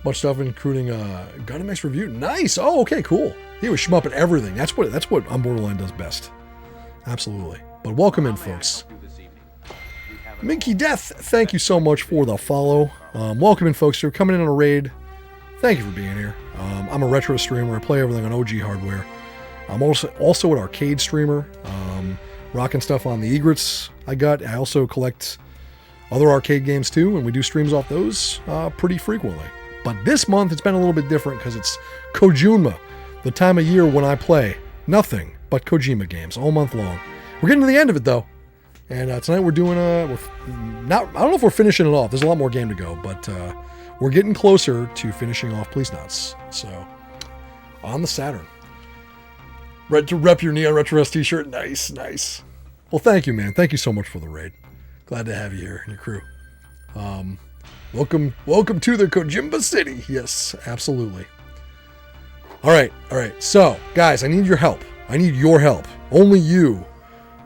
Much stuff, including Gundam X review. Nice. Oh, okay, cool. He was shmupping everything. That's what Borderline does best. Absolutely. But welcome in, folks. Minky Death, thank you so much for the follow. Welcome in, folks. You're coming in on a raid. Thank you for being here. I'm a retro streamer. I play everything on OG hardware. I'm also an arcade streamer. Rocking stuff on the egrets I got. I also collect other arcade games too, and we do streams off those pretty frequently. But this month it's been a little bit different because it's Kojunma, the time of year when I play nothing but Kojima games all month long. We're getting to the end of it though, and tonight we're doing I don't know if we're finishing it off. There's a lot more game to go, but we're getting closer to finishing off Policenauts. So on the Saturn. To rep your Neon Retro Rest t-shirt. Nice. Well, thank you, man. Thank you so much for the raid. Glad to have you here and your crew. Welcome to the Kojimba City. Yes, absolutely. All right. So, guys, I need your help. I need your help. Only you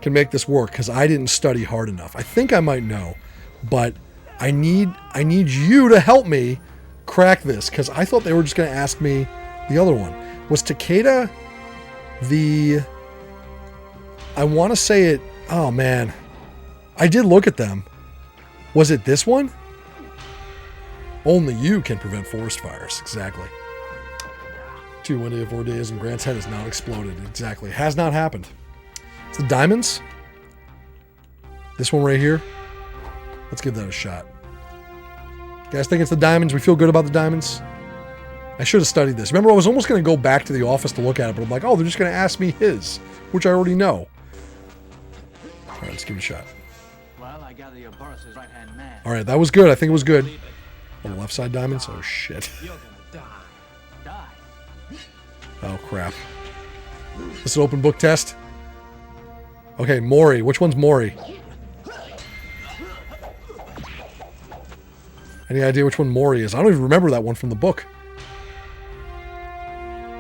can make this work because I didn't study hard enough. I think I might know, but I need you to help me crack this because I thought they were just going to ask me the other one. Was Takeda I want to say it... Oh, man. I did look at them. Was it this one? Only you can prevent forest fires. Exactly. 4 days and Grant's head has not exploded. Exactly. Has not happened. It's the diamonds. This one right here. Let's give that a shot. You guys think it's the diamonds? We feel good about the diamonds? I should have studied this. Remember, I was almost going to go back to the office to look at it, but I'm like, oh, they're just going to ask me his, which I already know. All right, let's give it a shot. Well, I gather your boss is right-hand man. All right, that was good. I think it was good. Oh, the left side diamonds? Oh, shit. You're gonna die. Oh, crap. This is an open book test? Okay, Mori. Which one's Mori? Any idea which one Mori is? I don't even remember that one from the book.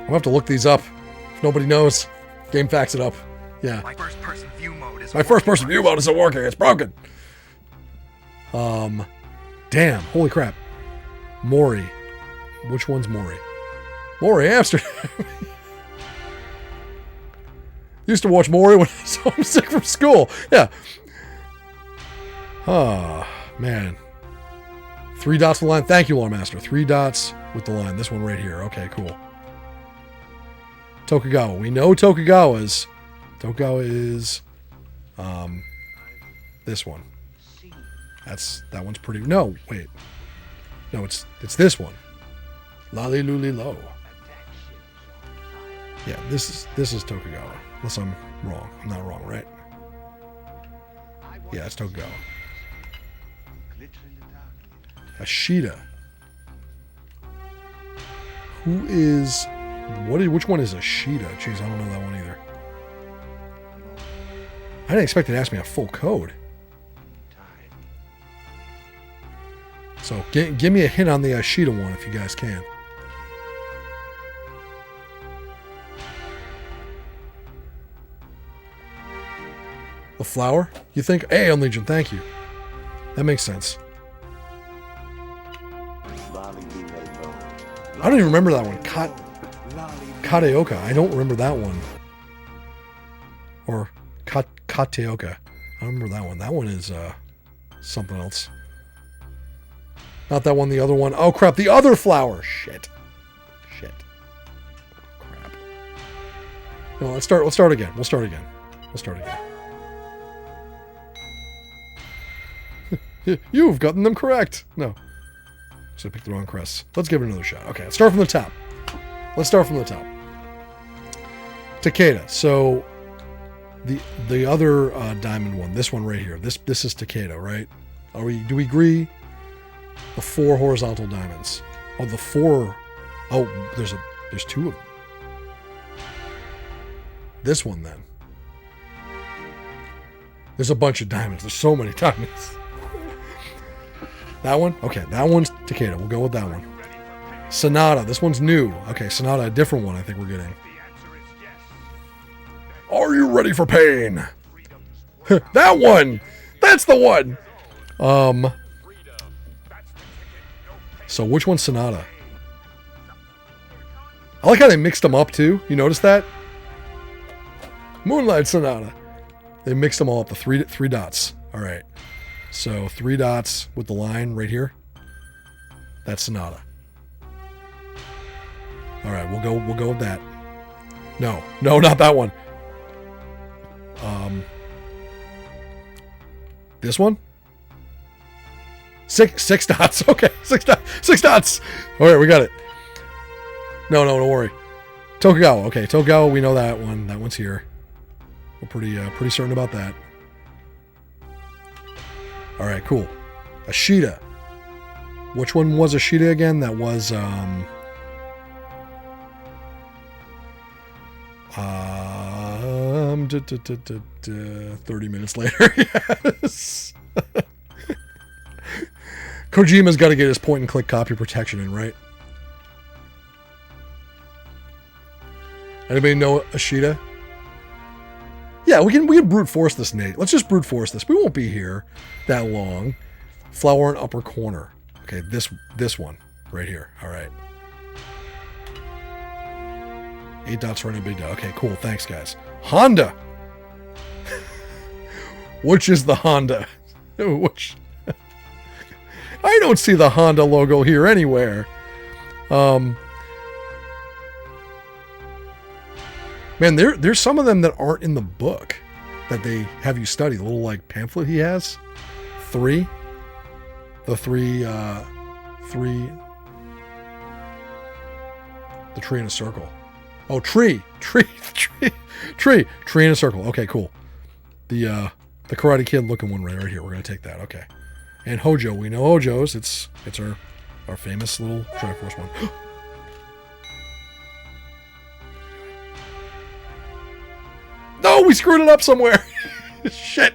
I'm gonna have to look these up. If nobody knows, game facts it up. Yeah. My first person view mode isn't working. It's broken. Damn. Holy crap. Mori. Which one's Mori? Mori Amsterdam. Used to watch Mori when I was homesick from school. Yeah. Oh, man. 3 dots with the line. Thank you, Lore Master. 3 dots with the line. This one right here. Okay, cool. Tokugawa. We know Tokugawa's. Tokugawa is this one. That one's pretty. No, wait. No, it's this one. Lali Luli Lo. Yeah, this is Tokugawa. Unless I'm wrong. I'm not wrong, right? Yeah, it's Tokugawa. Ashita. Who is... Which one is Ashita? Jeez, I don't know that one either. I didn't expect it to ask me a full code. So, give me a hint on the Ashita one if you guys can. The flower? You think? Hey, Legion, thank you. That makes sense. I don't even remember that one. Kateoka. I don't remember that one. Or Kateoka. I don't remember that one. That one is something else. Not that one, the other one. Oh, crap. The other flower. Shit. No, let's start again. We'll start again. You've gotten them correct. No. So I picked the wrong crests. Let's give it another shot. Okay, let's start from the top. Takeda. So the other diamond one, this one right here. This is Takeda, right? Do we agree? The 4 horizontal diamonds. Oh, the 4. Oh, there's 2 of them. This one then. There's a bunch of diamonds. There's so many diamonds. That one? Okay, that one's Takeda. We'll go with that one. Sonata. This one's new. Okay, Sonata, a different one I think we're getting. Are you ready for pain? That one! That's the one! So which one's Sonata? I like how they mixed them up too. You notice that? Moonlight Sonata. They mixed them all up. The three dots. All right. So 3 dots with the line right here. That's Sonata. All right, we'll go with that. No, not that one. This one? 6 dots. Okay, 6 dots. All right, we got it. No, don't worry. Tokugawa. Okay, Tokugawa, we know that one. That one's here. We're pretty certain about that. All right, cool. Ashita. Which one was Ashita again? That was 30 minutes later. Yes. Kojima's got to get his point-and-click copy protection in, right? Anybody know Ashita? Yeah, we can brute force this, Nate. Let's just brute force this. We won't be here that long. Flower in upper corner. Okay, this one right here. All right. 8 dots for any big dot. Okay, cool. Thanks, guys. Honda. Which is the Honda? Which? I don't see the Honda logo here anywhere. Man, there's some of them that aren't in the book that they have you study. The little like pamphlet he has. 3. The 3. The tree in a circle. Oh, tree in a circle. Okay, cool. The Karate Kid looking one right here. We're gonna take that. Okay. And Hojo, we know Hojo's. It's our famous little Triforce one. No, we screwed it up somewhere. Shit.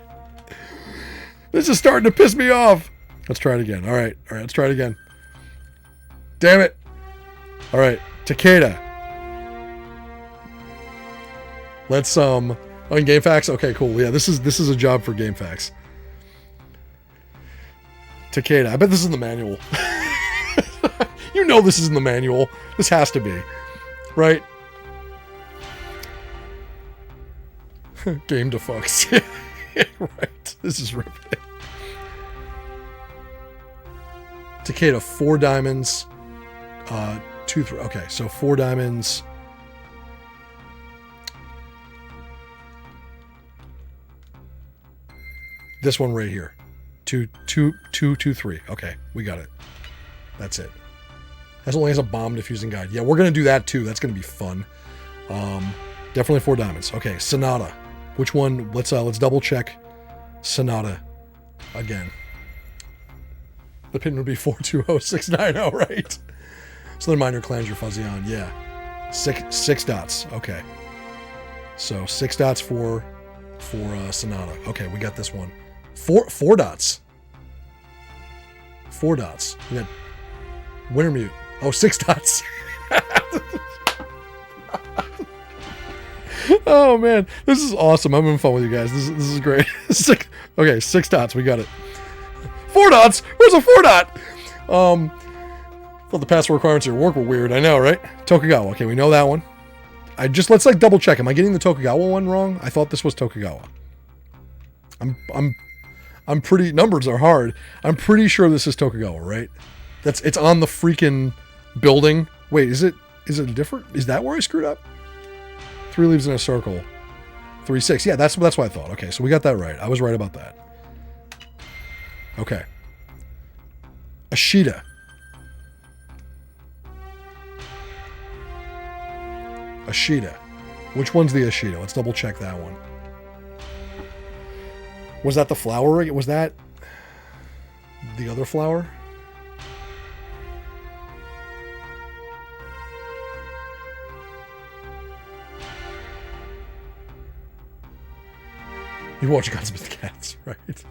This is starting to piss me off. Let's try it again. All right, let's try it again. Damn it. All right, Takeda. Let's on GameFAQs. Okay, cool. Yeah, this is a job for GameFAQs. Takeda. I bet this is in the manual. You know this is in the manual. This has to be. Right? Game defucts. Right. This is riveting. Takeda, 4 diamonds. 2, 3. Okay, so 4 diamonds. This one right here. 2, 2, 2, 2, 3. Okay, we got it. That's it. That only has a bomb diffusing guide. Yeah, we're gonna do that too. That's gonna be fun. Definitely 4 diamonds. Okay, Sonata. Which one? Let's double check. Sonata again. The pin would be 420690, right? So then minor clans you're fuzzy on. Yeah. 6 dots. Okay. So 6 dots for Sonata. Okay, we got this one. 4 dots. 4 dots. We got Wintermute. Oh, 6 dots. Oh man, this is awesome. I'm having fun with you guys. This is great. 6 dots. We got it. 4 dots. Where's a 4 dot? Thought the password requirements of your work were weird. I know, right? Tokugawa. Okay, we know that one. Let's like double check. Am I getting the Tokugawa one wrong? I thought this was Tokugawa. I'm pretty. Numbers are hard. I'm pretty sure this is Tokugawa, right? It's on the freaking building. Wait, is it different? Is that where I screwed up? 3 leaves in a circle. 3, 6. Yeah, that's what I thought. Okay, so we got that right. I was right about that. Okay. Ashita. Ashita. Which one's the Ashita? Let's double check that one. Was that the flower? Was that the other flower? You watch Godspeed the Cats, right?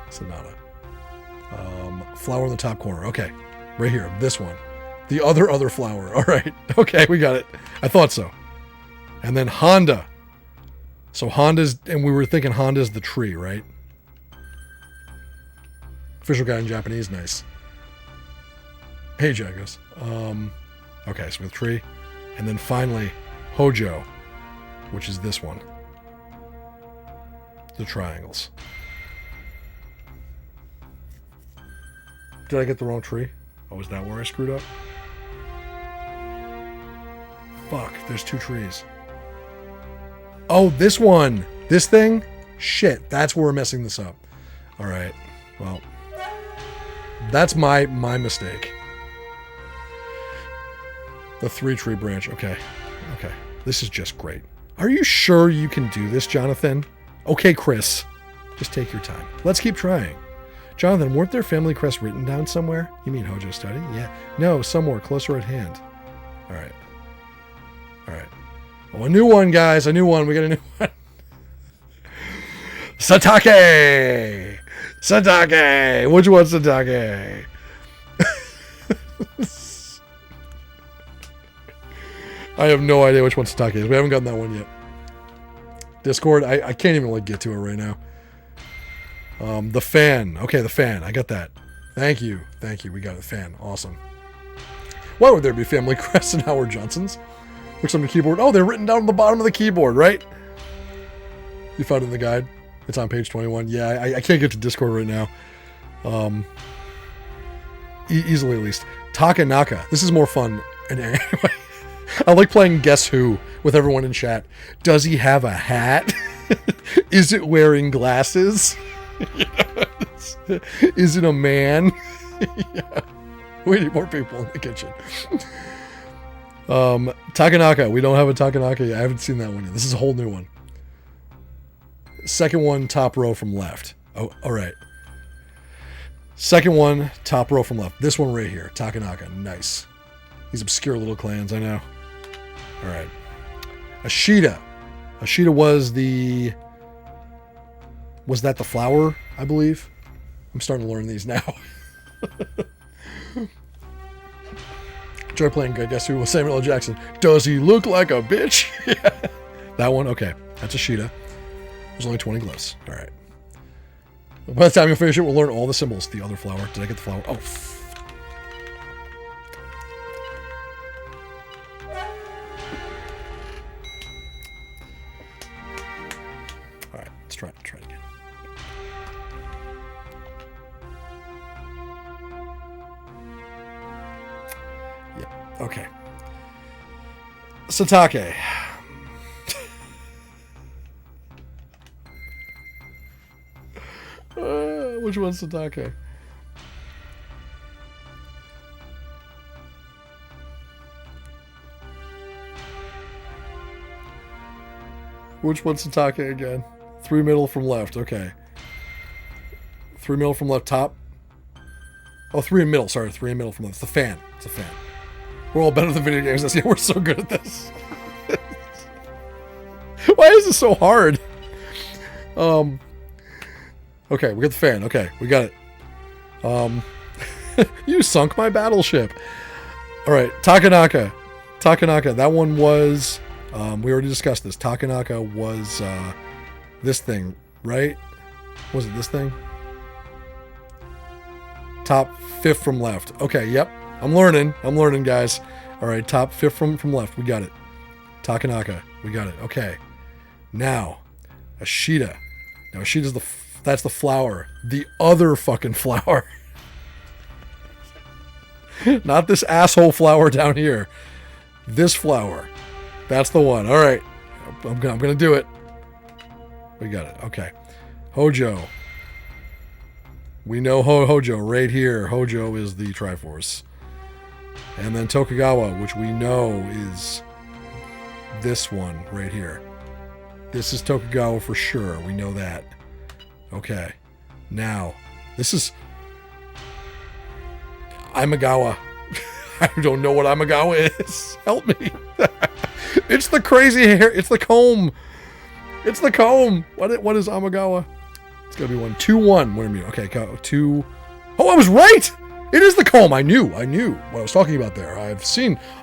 Sonata. Flower in the top corner. Okay. Right here. This one. The other flower. All right. Okay, we got it. I thought so. And then Honda. So Honda's, and we were thinking Honda's the tree, right? Official guide in Japanese. Nice. Hey, Jagos. Okay, so we have tree. And then finally, Hojo, which is this one. The triangles. Did I get the wrong tree? Oh, is that where I screwed up? Fuck, there's 2 trees. Oh, this one! This thing? Shit, that's where we're messing this up. Alright, well. That's my mistake. The 3-tree branch, okay. Okay, this is just great. Are you sure you can do this, Jonathan? Okay, Chris. Just take your time. Let's keep trying. Jonathan, weren't there family crests written down somewhere? You mean Hojo study? Yeah. No, somewhere closer at hand. Alright. Alright. Oh, a new one, guys. A new one. We got a new one. Satake! Satake! Which one's Satake? I have no idea which one Satake is. We haven't gotten that one yet. Discord, I can't even like get to it right now. The fan. Okay, the fan. I got that. Thank you. Thank you. We got a fan. Awesome. Why would there be family crests in Howard Johnson's? Looks on the keyboard. Oh, they're written down on the bottom of the keyboard, right? You found it in the guide. It's on page 21. Yeah, I can't get to Discord right now. Easily at least. Takanaka. This is more fun. And anyway, I like playing Guess Who with everyone in chat. Does he have a hat? Is it wearing glasses? Yes. Is it a man? Yeah. We need more people in the kitchen. Takanaka. We don't have a Takanaka yet. I haven't seen that one yet. This is a whole new one. Second one, top row from left. Oh, all right. Second one, top row from left. This one right here. Takanaka. Nice. These obscure little clans, I know. All right. Ashita. Ashita was the... Was that the flower, I believe? I'm starting to learn these now. Enjoy playing good. Guess who was Samuel L. Jackson? Does he look like a bitch? Yeah. That one? Okay. That's Ashita. There's only 20 glyphs. All right. By the time you finish it, we'll learn all the symbols. The other flower. Did I get the flower? Oh. All right. Let's try it again. Yep. Okay. Satake. Which one's Satake? Which one's Satake again? 3 middle from left. Okay. 3 middle from left top. Oh, 3 in middle. Sorry, 3 in middle from left. It's the fan. It's a fan. We're all better than video games this year. We're so good at this. Why is this so hard? Okay, we got the fan. Okay, we got it. You sunk my battleship. All right, Takanaka. Takanaka. That one was... we already discussed this. Takanaka was this thing, right? Was it this thing? Top 5th from left. Okay, yep. I'm learning, guys. All right, top 5th from left. We got it. Takanaka. We got it. Okay. Now, Ashita. Now, Ashita's that's the flower. The other fucking flower. Not this asshole flower down here. This flower. That's the one. All right. I'm gonna do it. We got it. Okay. Hojo. We know Hojo right here. Hojo is the Triforce. And then Tokugawa, which we know is this one right here. This is Tokugawa for sure. We know that. Okay. Now, this is Imagawa. I don't know what Imagawa is. Help me. It's the crazy hair. It's the comb. It's the comb. What is Imagawa? It's going to be 1. 2-1. What do you mean? Okay, 2. Oh, I was right. It is the comb. I knew what I was talking about there.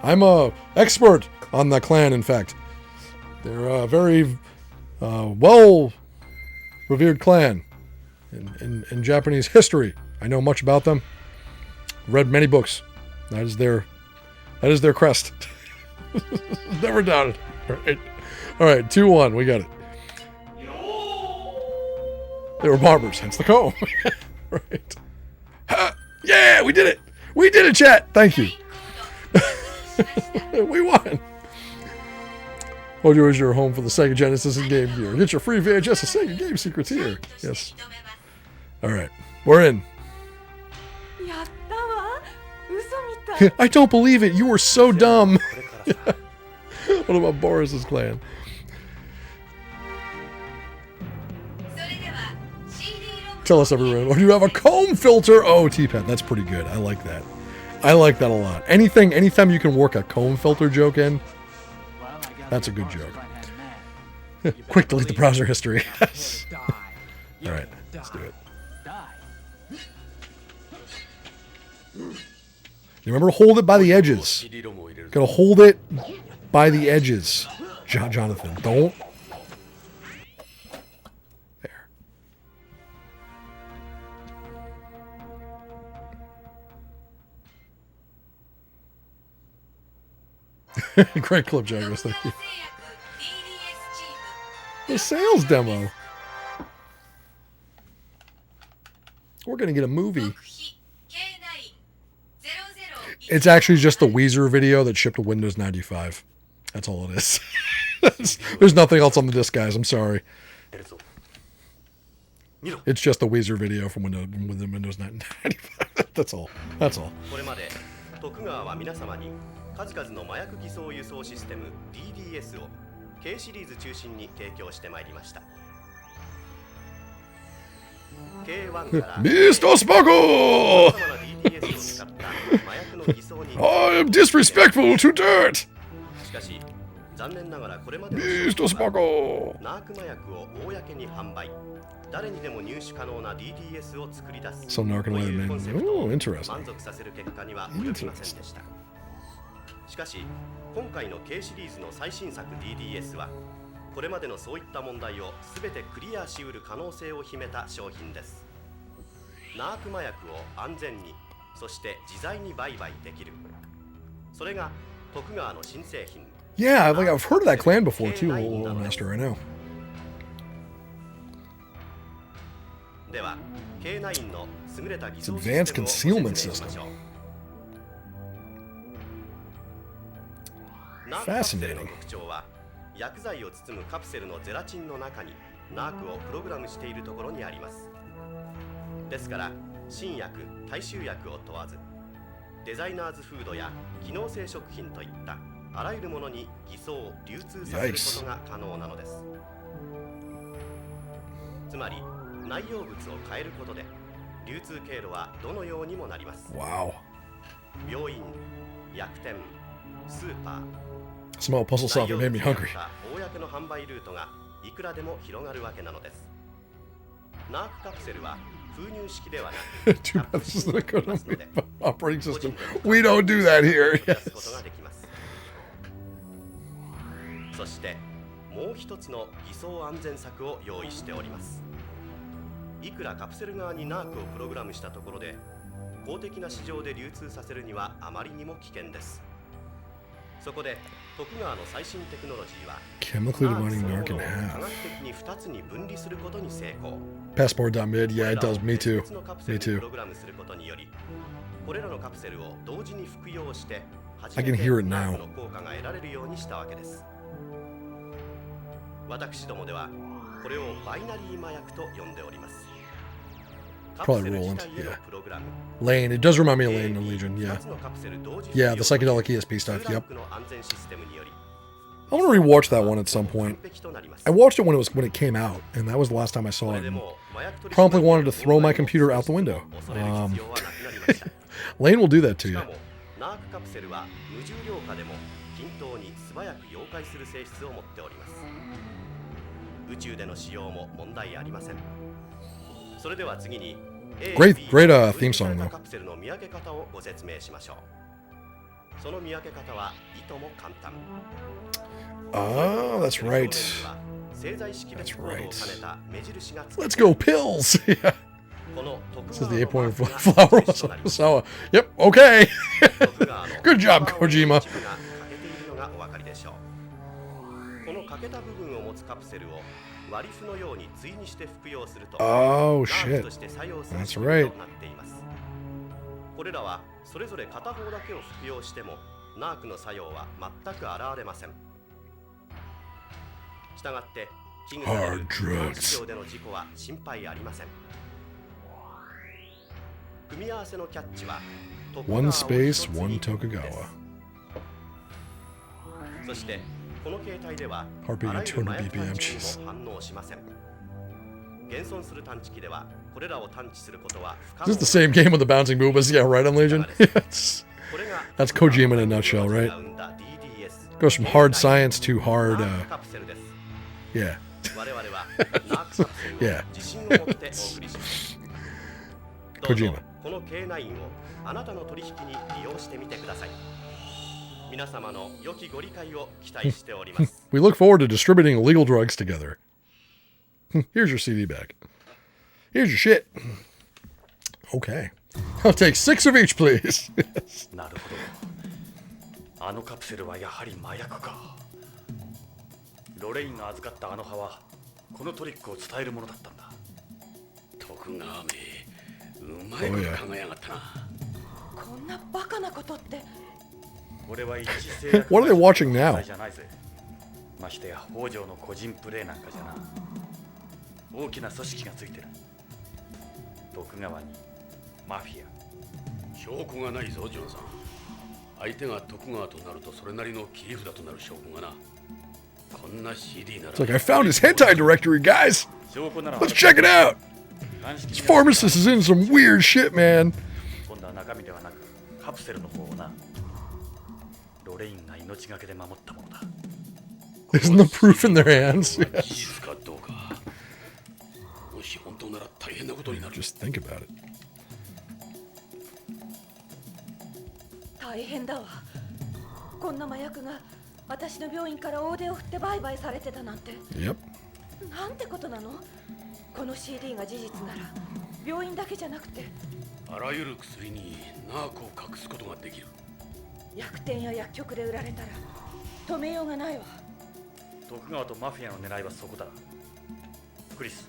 I'm a expert on the clan, in fact. They're a very well-revered clan in Japanese history. I know much about them. Read many books. That is their crest. Never doubted. All right, 2-1. We got it. They were barbers, hence the comb. Right. Yeah, we did it. We did it, chat. Thank you. We won. Hojo is your home for the Sega Genesis and Game Gear. Get your free VHS of Sega Game Secrets here. Yes. All right. We're in. I don't believe it. You were so dumb. What about Boris's clan? Tell us, everyone. Or do you have a comb filter? Oh, T-Pat. That's pretty good. I like that. I like that a lot. Anytime you can work a comb filter joke in, that's a good joke. Quick, delete the browser history. All right, let's do it. You remember, hold it by the edges. Gotta hold it by the edges, Jonathan. Don't. There. Great clip, Jaggers. Thank you. The sales demo. We're gonna get a movie. It's actually just the Weezer video that shipped to Windows 95. That's all it is. There's nothing else on the disc, guys. I'm sorry. It's just the Weezer video from Windows 95. That's all. That's all. 数々の麻薬偽装輸送システム DDS を K シリーズ中心に提供してまいりました。K1 からMr. Sparkle! I am disrespectful to dirt! しかし残念ながらこれまで Mr. Sparkle! ナーク麻薬を公に販売、誰にでも入手可能な DDS を作り出す Some narc and man. Oh, interesting. 満足させる結果には及びませんでした。しかし今回の K シリーズの最新作 DDS はこれまでのそういった問題を全てクリアしうる可能性を秘めた商品です。ナーク麻薬を安全にそして自在に売買できる、それが徳川の新製品。 Yeah, I've heard of that clan before too, Old Master. I know. では K9 の優れた偽装 Advanced concealment system. Fascinating. 特徴は薬剤を包むカプセルのゼラチンの中にナークをプログラムしているところにあります。ですから新薬、大衆薬を問わずデザイナーズフードや機能性食品といったあらゆるものに偽装、流通させることが可能なのです。つまり内容物を変えることで流通経路はどのようにもなります。 Wow. 病院、薬店、スーパー Small puzzle solving made me hungry. 公の販売ルートがいくらでも広がるわけなのです。ナークカプセルは封入式ではなく Too bad this is not good operating system. We don't do that here. Yes. そしてもう一つの偽装安全策を用意しております。いくらカプセル側にナークをプログラムしたところで公的な市場で流通させるにはあまりにも危険です。そこで徳川の最新テクノロジーは Chemically dividing narc in 科 half. 学的に2つに分離することに成功。 Passport.mid. Yeah, it does. Me too. 別のカプセ Me ルに too. プログラムすることにより、これらのカプセルを同時に服用して、 I can hear it now. ナークの効果が得られるようにしたわけです。私どもではこれをバイナリー麻薬と呼んでおります。 Probably Roland, yeah. Lane, it does remind me of Lane in Legion, yeah. Yeah, the psychedelic ESP stuff, yep. I want to rewatch that one at some point. I watched it when it came out, and that was the last time I saw it. And promptly wanted to throw my computer out the window. Lane will do that to you. 宇宙での使用も問題ありません。それでは次に Great theme song though. カプセルの見分け方をご説明しましょう。その見分け方はいとも簡単。Oh, that's right. 製剤識別コードを兼ねた目印がつく。 Let's go pills. Yeah. This is the 8-point flower. So, yep, okay. Good job, Kojima. この欠けた部分を持つカプセルを割り符のように対にして服用すると Oh shit. That's right. これらはそれぞれ片方だけを服用してもナークの作用は全く現れません。したがって危惧される市場での事故は心配ありません。組み合わせのキャッチは One space, one Tokugawa. そしてこの形態では Heartbeat at 200 BPM. Jeez. 反応しません。現存する探知機ではこれらを探知することは不可能。 Is this the same game with the bouncing boobas? Yeah, right on Legion. Yes. That's Kojima in a nutshell, right? Goes from hard science to hard. Yeah. Yeah. Kojima. この K9 をあなたの取引に利用してみてください。皆様の良きご理解を期待しております。 We look forward to distributing illegal drugs together. Here's your CD back. Here's your shit. Okay. I'll take 6 of each, please. なるほど。あのカプセルはやはり麻薬か。ロレインが預かったあの葉はこのトリックを伝えるものだったんだ。徳川め、うまいこと考えやがったな。こんなバカなことって。これは一致性 What are they watching now? じゃないぜ。ましてや北条の個人プレイなんかじゃな。大きな組織がついてる。徳川にマフィア。証拠がないぞ、ジョンさん。相手が徳川となるとそれなりの切り札となる証拠がな。こんな CD なら。 It's like I found his hentai directory, guys. Let's check it out. This pharmacist is in some weird shit, man. 今度は中身ではなくカプセルの方をな。ロレインが命がけで守ったものだ。 Isn't the proof in their hands? Just think about it. 大変だわ。こんな麻薬が私の病院から大手を振って売買されてたなんて。Yep. なんてことなの？この CD が事実なら病院だけじゃなくてあらゆる薬にナーコを隠すことができる。薬店や薬局で売られたら止めようがないわ。徳川とマフィアの狙いはそこだ。クリス、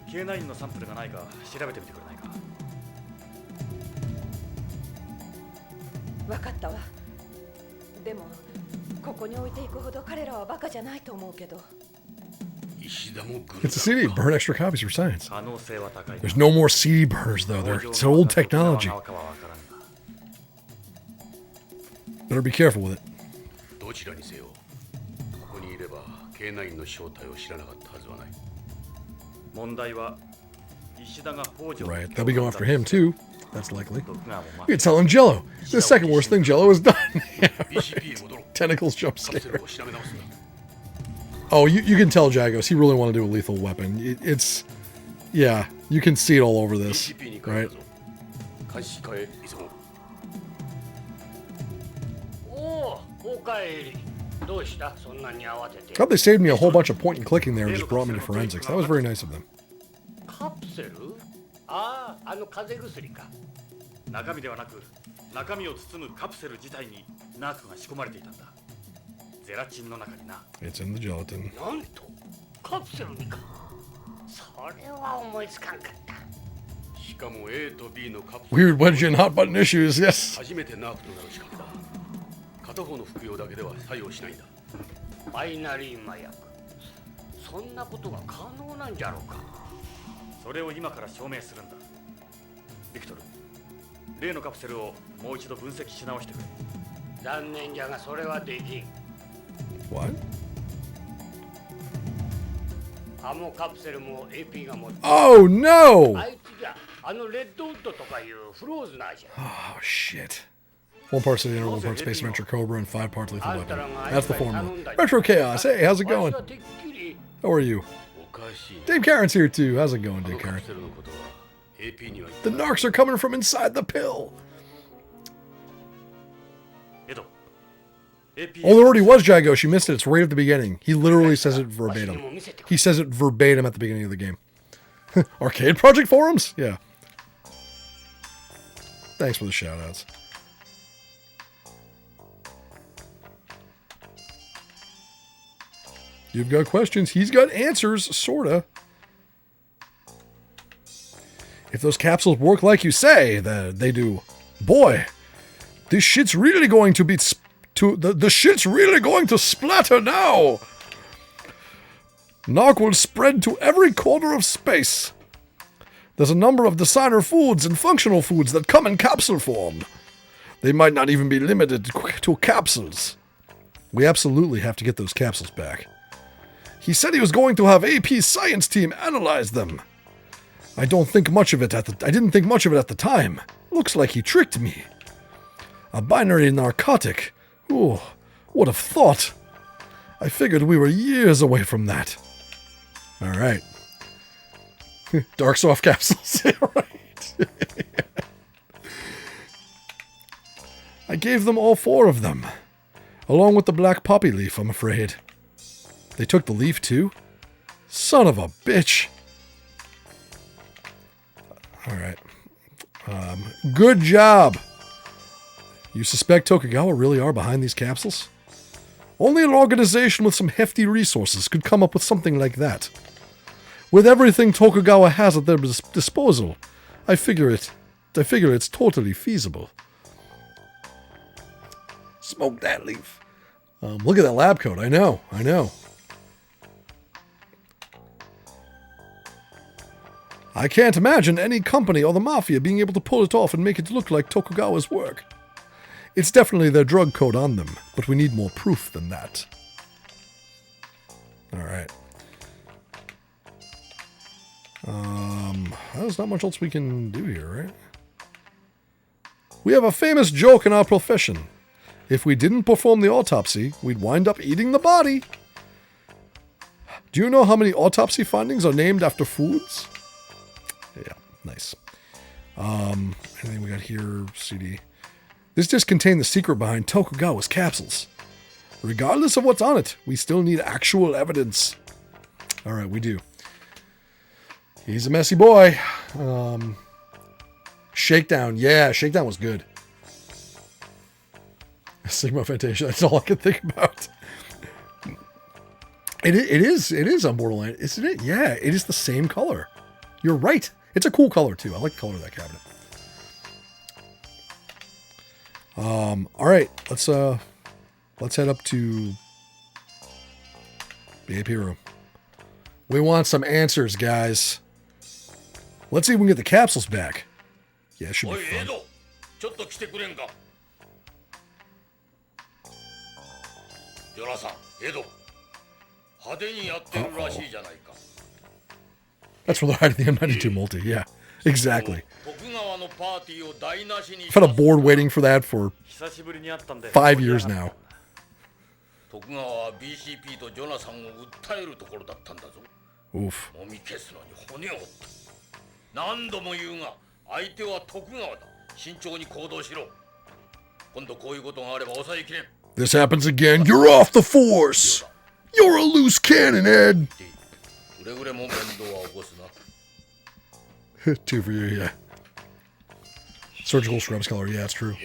K9 のサンプルがないか調べてみてくれないか。分かったわ。でもここに置いていくほど彼らはバカじゃないと思うけど。 It's a CD. Burn extra copies for science. There's no more CD burners, though. It's old technology. Better be careful with it. どちらにせよ、ここにいれば K9 の正体を知らなかったはずはない。問題は石田が北条。 Right, they'll be going after him too. That's likely. You can tell him Jello. The second worst thing Jello has done. Yeah, right. Tentacles jump scare. Oh, you can tell Jagos. He really wanted to do a lethal weapon. It's, yeah, you can see it all over this, right? God, they saved me a whole bunch of point and clicking there and just brought me to forensics. That was very nice of them. 中身ではなく中身を包むカプセル自体にナークが仕込まれていたんだ。ゼラチンの中にな。 It's in the gelatin. なんとカプセルにか。それは思いつかんかった。しかも A と B のカプセル。 Weird wedge and hot button issues, yes. 初めてナークとなる仕掛けだ。片方の服用だけでは作用しないんだ。バイナリー麻薬。そんなことが可能なんじゃろうか。それを今から証明するんだ。ビクトル、例のカプセルをもう一度分析し直してくれ。残念じゃがそれはできん。 What? アモカプセルも AP が持ってる。 Oh no! あいつじゃ、あのレッドウッドとかいうフローズナーじゃ。 Oh shit. 1 part City, 1 part Space Adventure Cobra, and 5 parts Lethal Weapon. That's the formula. Retro Chaos, hey, how's it going? How are you? Dave Karen's here too. How's it going, Dave Karen? The narcs are coming from inside the pill. Oh, there already was Jago. She missed it. It's right at the beginning. He literally says it verbatim. He says it verbatim at the beginning of the game. Arcade Project forums? Yeah. Thanks for the shout-outs. You've got questions. He's got answers, sorta. If those capsules work like you say, they do. Boy, this shit's really going to be... The shit's really going to splatter now! Narc will spread to every corner of space. There's a number of designer foods and functional foods that come in capsule form. They might not even be limited to capsules. We absolutely have to get those capsules back. He said he was going to have AP's science team analyze them. I didn't think much of it at the time. Looks like he tricked me. A binary narcotic. Ooh, what a thought. I figured we were years away from that. Alright. Dark soft capsules. Right. I gave them all 4 of them. Along with the black poppy leaf, I'm afraid. They took the leaf too? Son of a bitch. Alright. Good job. You suspect Tokugawa really are behind these capsules? Only an organization with some hefty resources could come up with something like that. With everything Tokugawa has at their disposal, I figure it's totally feasible. Smoke that leaf. Look at that lab coat. I know. I can't imagine any company or the Mafia being able to pull it off and make it look like Tokugawa's work. It's definitely their drug code on them, but we need more proof than that. Alright. There's not much else we can do here, right? We have a famous joke in our profession. If we didn't perform the autopsy, we'd wind up eating the body. Do you know how many autopsy findings are named after foods? Yeah, nice. Anything we got here? CD. This disc contained the secret behind Tokugawa's capsules. Regardless of what's on it, we still need actual evidence. Alright, we do. He's a messy boy. Shakedown. Yeah, Shakedown was good. Sigma Fantasia, that's all I can think about. It is on Borderline, isn't it? Yeah, it is the same color. You're right. It's a cool color too. I like the color of that cabinet. All right, let's head up to the AP room. We want some answers, guys. Let's see if we can get the capsules back. Yeah, it should be fun. That's where they're hiding the M92 multi, yeah. Exactly. I've had a board waiting for that for 5 years now. Oof. This happens again. You're off the force. You're a loose cannon, Ed. 2 for you, yeah. Surgical scrubs color, yeah, it's true.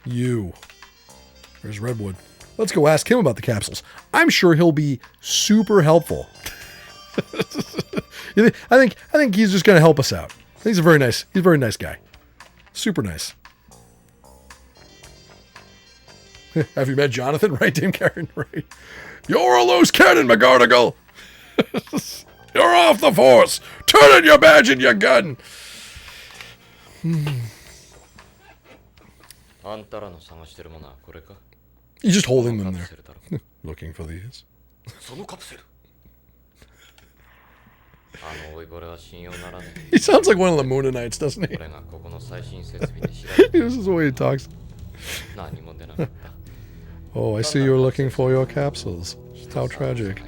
You. There's Redwood. Let's go ask him about the capsules. I'm sure he'll be super helpful. I think he's just going to help us out. He's a very nice guy. Super nice. Have you met Jonathan? Right, Dame Karen? Right. You're a loose cannon, McGarnagle! You're off the force! Turn in your badge and your gun! He's just holding them there. Looking for these. He sounds like one of the Moonanites, doesn't he? This is the way he talks. Oh, I see you're looking for your capsules. How tragic.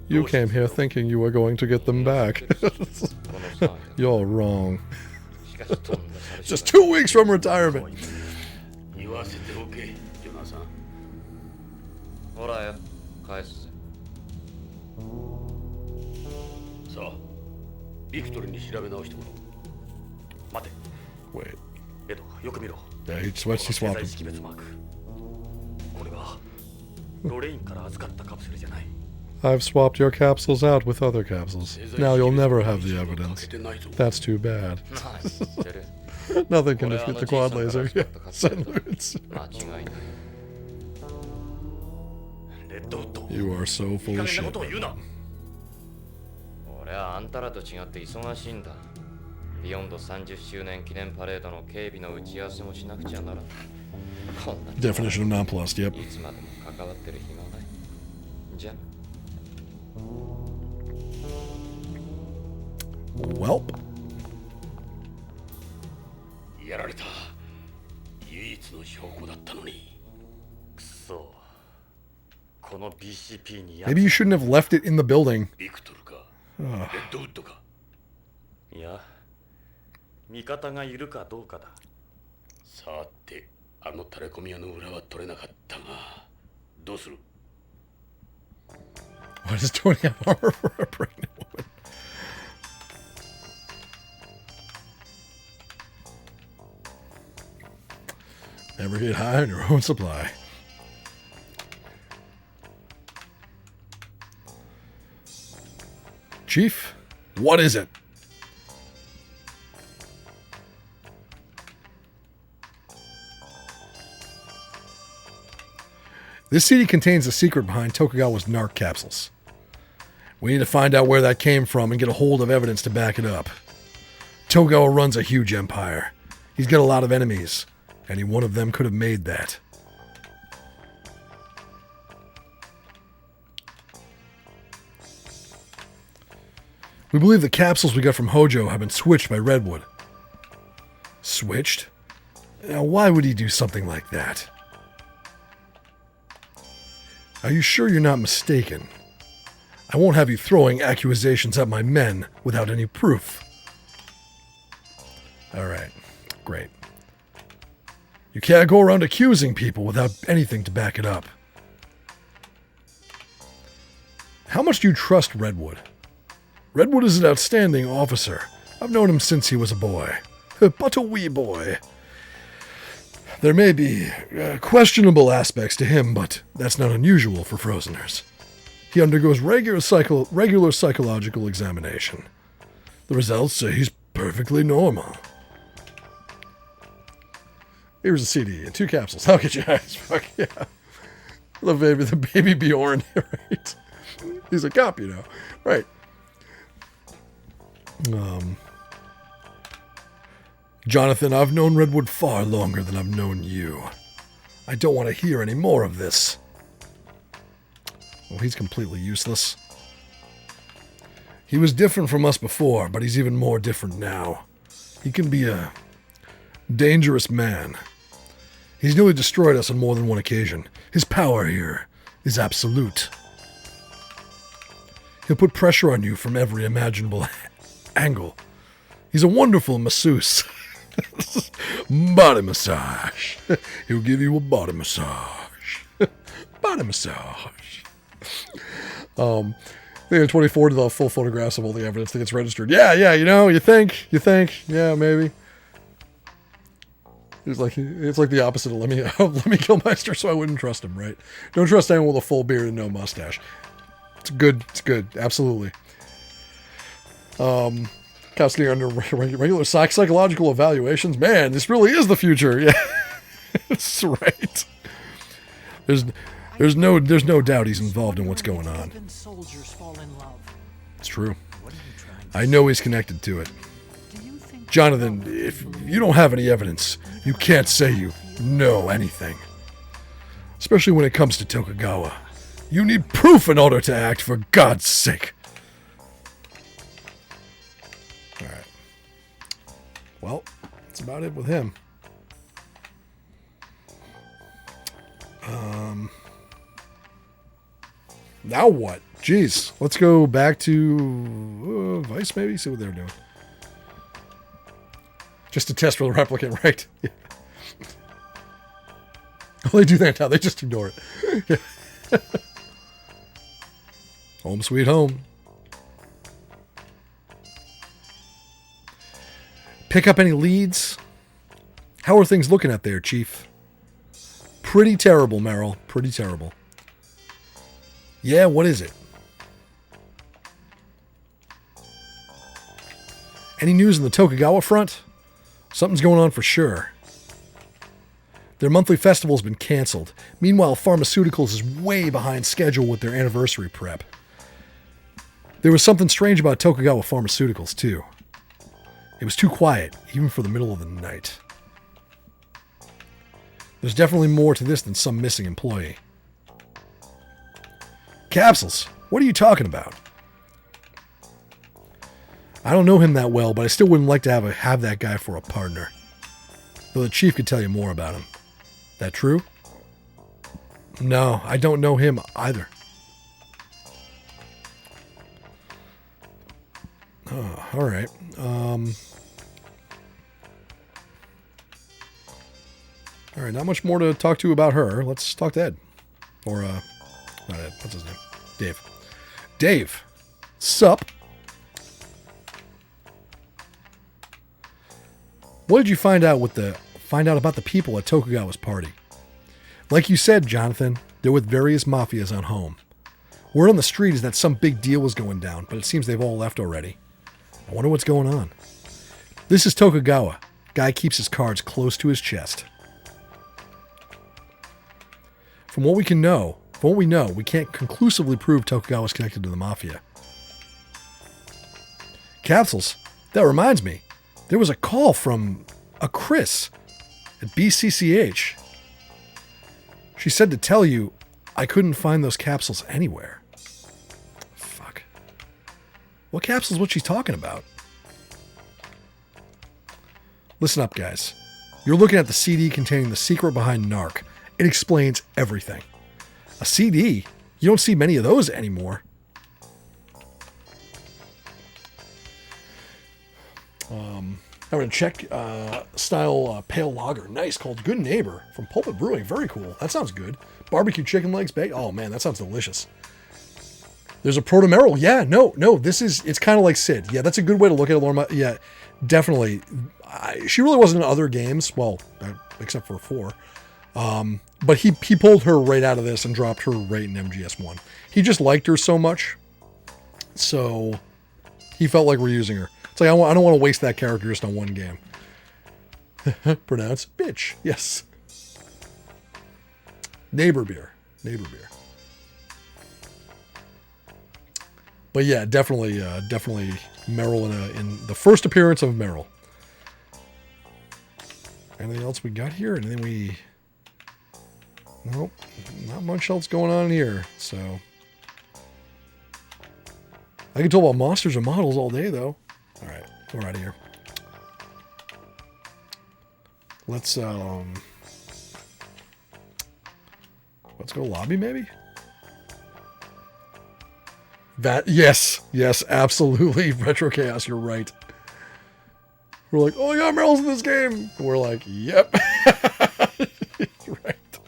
You came here thinking you were going to get them back. You're wrong. Just 2 weeks from retirement. Wait. Yeah, he swapped him. I've swapped your capsules out with other capsules. Now you'll never have the evidence. That's too bad. Nothing can defeat the quad laser. Yeah, Senloots. You are so full of shit. 俺はあんたらと違って忙しいんだ。ビヨンド30周年記念パレードの警備の打ち合わせもしなくちゃならない。こんな Definition of nonplussed, yep. いつまでも関わってる暇はない。じゃあ。Welp. やられた。唯一の証拠だったのに。くそ。この BCP に Maybe you shouldn't have left it in the building. ビクトルか。レッドウッドか。いや、味方がいるかどうかだ。さて、あのタレコミ屋の裏は取れなかったが、どうする？ Why does Tony have armor for a pregnant woman? Never get high on your own supply. Chief, what is it? This CD contains the secret behind Tokugawa's narc capsules. We need to find out where that came from and get a hold of evidence to back it up. Tokugawa runs a huge empire. He's got a lot of enemies. Any one of them could have made that. We believe the capsules we got from Hojo have been switched by Redwood. Switched? Now, why would he do something like that? Are you sure you're not mistaken? I won't have you throwing accusations at my men without any proof. Alright, great. You can't go around accusing people without anything to back it up. How much do you trust Redwood? Redwood is an outstanding officer. I've known him since he was a boy. But a wee boy. There may be questionable aspects to him, but that's not unusual for Frozeners. He undergoes regular psychological examination. The results say he's perfectly normal. Here's a CD and 2 capsules. I'll get you eyes. Fuck yeah. The baby Bjorn, right? He's a cop, you know. Right. Jonathan, I've known Redwood far longer than I've known you. I don't want to hear any more of this. Well, he's completely useless. He was different from us before, but he's even more different now. He can be a dangerous man. He's nearly destroyed us on more than one occasion. His power here is absolute. He'll put pressure on you from every imaginable angle. He's a wonderful masseuse. Body massage. He'll give you a body massage. Body massage. They have 24 to the full photographs of all the evidence that gets registered. Yeah, you know, you think, yeah, maybe. It's like the opposite of let me kill Meister so I wouldn't trust him, right? Don't trust anyone with a full beard and no mustache. It's good, absolutely. Constantly under regular psychological evaluations. Man, this really is the future. Yeah, that's right. There's no doubt he's involved in what's going on. It's true. I know he's connected to it. Jonathan, if you don't have any evidence, you can't say you know anything. Especially when it comes to Tokugawa. You need proof in order to act, for God's sake. Alright. Well, that's about it with him. Now what? Jeez. Let's go back to Vice, maybe? See what they're doing. Just to test for the replicant, right? Yeah. Oh, they do that now. They just ignore it. Yeah. Home sweet home. Pick up any leads? How are things looking out there, Chief? Pretty terrible, Merrill. Pretty terrible. Yeah, what is it? Any news on the Tokugawa front? Something's going on for sure. Their monthly festival's been canceled. Meanwhile, Pharmaceuticals is way behind schedule with their anniversary prep. There was something strange about Tokugawa Pharmaceuticals, too. It was too quiet, even for the middle of the night. There's definitely more to this than some missing employee. Capsules, what are you talking about? I don't know him that well, but I still wouldn't like to have that guy for a partner. Though the chief could tell you more about him. That true? No, I don't know him either. Oh, all right. All right, not much more to talk to about her. Let's talk to Ed. Or, not Ed. What's his name? Dave. Dave. Sup? What did you find out about the people at Tokugawa's party? Like you said, Jonathan, they're with various mafias on home. Word on the street is that some big deal was going down, but it seems they've all left already. I wonder what's going on. This is Tokugawa. Guy keeps his cards close to his chest. From what we know, we can't conclusively prove Tokugawa's connected to the mafia. Capsules. That reminds me. There was a call from a Chris at BCCH. She said to tell you I couldn't find those capsules anywhere. Fuck. What capsules was she talking about? Listen up, guys. You're looking at the CD containing the secret behind Narc. It explains everything. A CD? You don't see many of those anymore. I'm going to check style pale lager. Nice, called Good Neighbor from Pulpit Brewing. Very cool. That sounds good. Barbecue chicken legs baked. Oh, man, that sounds delicious. There's a Proto-Merrill. Yeah, no. It's kind of like Sid. Yeah, that's a good way to look at it, Lorma. Yeah, definitely. She really wasn't in other games. Well, except for 4. But he pulled her right out of this and dropped her right in MGS1. He just liked her so much. So he felt like we're using her. It's like, I don't want to waste that character just on one game. Pronounce bitch. Yes. Neighbor beer. But yeah, definitely Merrill in the first appearance of Merrill. Anything else we got here? Nope. Not much else going on here. So I can talk about monsters and models all day, though. All right, we're out of here. Let's go lobby, maybe. Yes, absolutely. Retro Chaos, you're right. We're like, oh my god, Merrill's in this game. And we're like, yep. Right.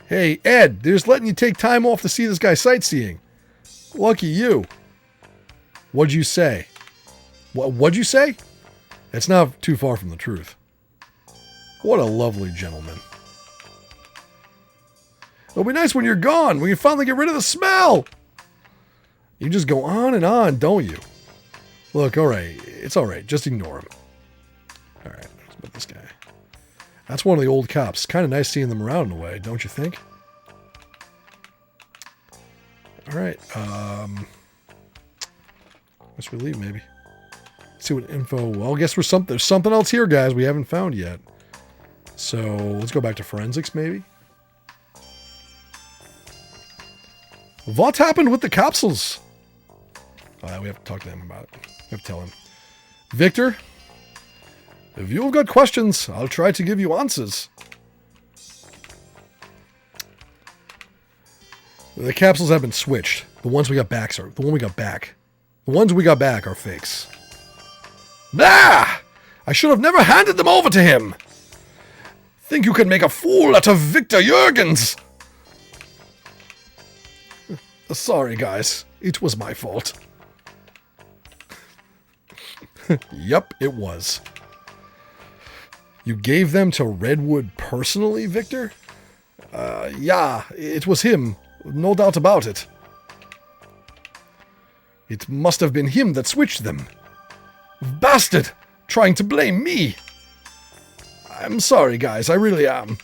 Hey, Ed, they're just letting you take time off to see this guy sightseeing. Lucky you. What'd you say? What'd you say? It's not too far from the truth. What a lovely gentleman. It'll be nice when you're gone. We can finally get rid of the smell. You just go on, don't you? Look, alright. It's alright. Just ignore him. Alright, let's put this guy. That's one of the old cops. Kind of nice seeing them around in a way, don't you think? Alright, guess we leave, maybe. See what info... Well, I guess there's something else here, guys, we haven't found yet. So, let's go back to forensics, maybe? What happened with the capsules? We have to talk to him about it. We have to tell him. Victor, if you've got questions, I'll try to give you answers. The capsules have been switched. The ones we got back are... The one we got back. The ones we got back are fakes. Ah! I should have never handed them over to him! Think you can make a fool out of Victor Jurgens? Sorry, guys. It was my fault. Yep, it was. You gave them to Redwood personally, Victor? Yeah, it was him. No doubt about it. It must have been him that switched them. Bastard! Trying to blame me! I'm sorry, guys. I really am.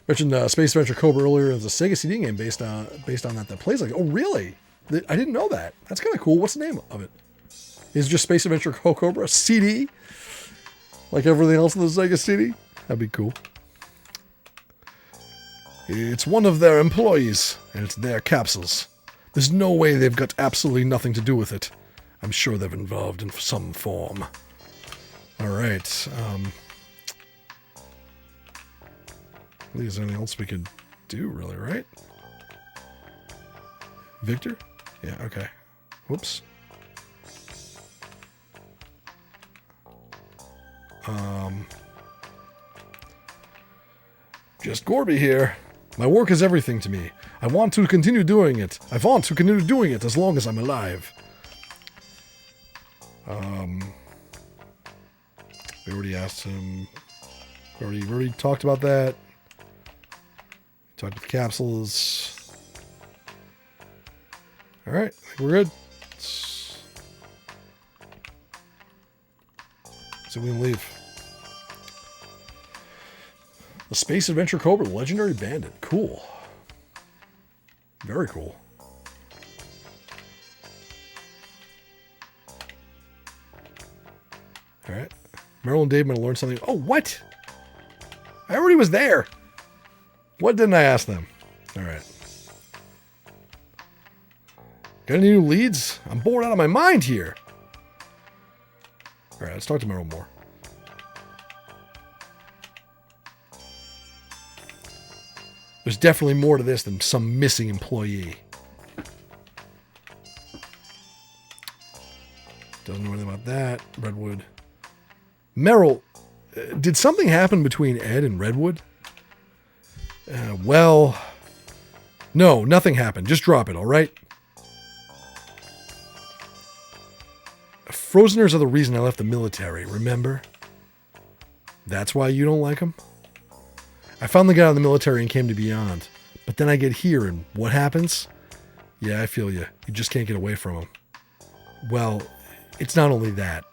Mentioned Space Adventure Cobra earlier as a Sega CD game based on that plays like... Oh, really? I didn't know that. That's kind of cool. What's the name of it? Is it just Space Adventure Cobra CD? Like everything else in the Sega CD? That'd be cool. It's one of their employees, and it's their capsules. There's no way they've got absolutely nothing to do with it. I'm sure they're involved in some form. Alright, I think there's anything else we could do, really, right? Victor? Yeah, okay. Whoops. Just Gorby here. My work is everything to me. I want to continue doing it. I want to continue doing it as long as I'm alive. We already asked him. We already talked about that. Talked about the capsules. Alright, I think we're good. So we can leave. The Space Adventure Cobra, the Legendary Bandit. Cool. Very cool. Alright. Meryl and Dave might have learned something. Oh, what? I already was there. What didn't I ask them? Alright. Got any new leads? I'm bored out of my mind here. Alright, let's talk to Meryl more. There's definitely more to this than some missing employee. Doesn't know anything about that. Redwood. Meryl, did something happen between Ed and Redwood? Well, no, nothing happened. Just drop it, all right? Frozeners are the reason I left the military, remember? That's why you don't like them? I finally got out of the military and came to Beyond. But then I get here and what happens? Yeah, I feel you. You just can't get away from them. Well, it's not only that.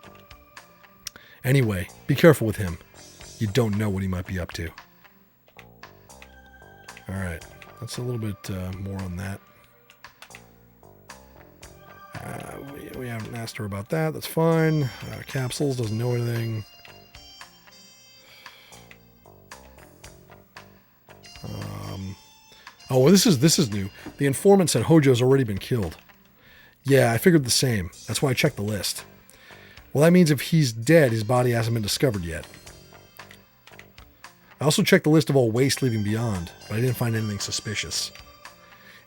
Anyway, be careful with him. You don't know what he might be up to. Alright, that's a little bit more on that. We haven't asked her about that. That's fine. Capsules, doesn't know anything. Oh, well, this is new. The informant said Hojo's already been killed. Yeah, I figured the same. That's why I checked the list. Well, that means if he's dead, his body hasn't been discovered yet. I also checked the list of all waste leaving Beyond, but I didn't find anything suspicious.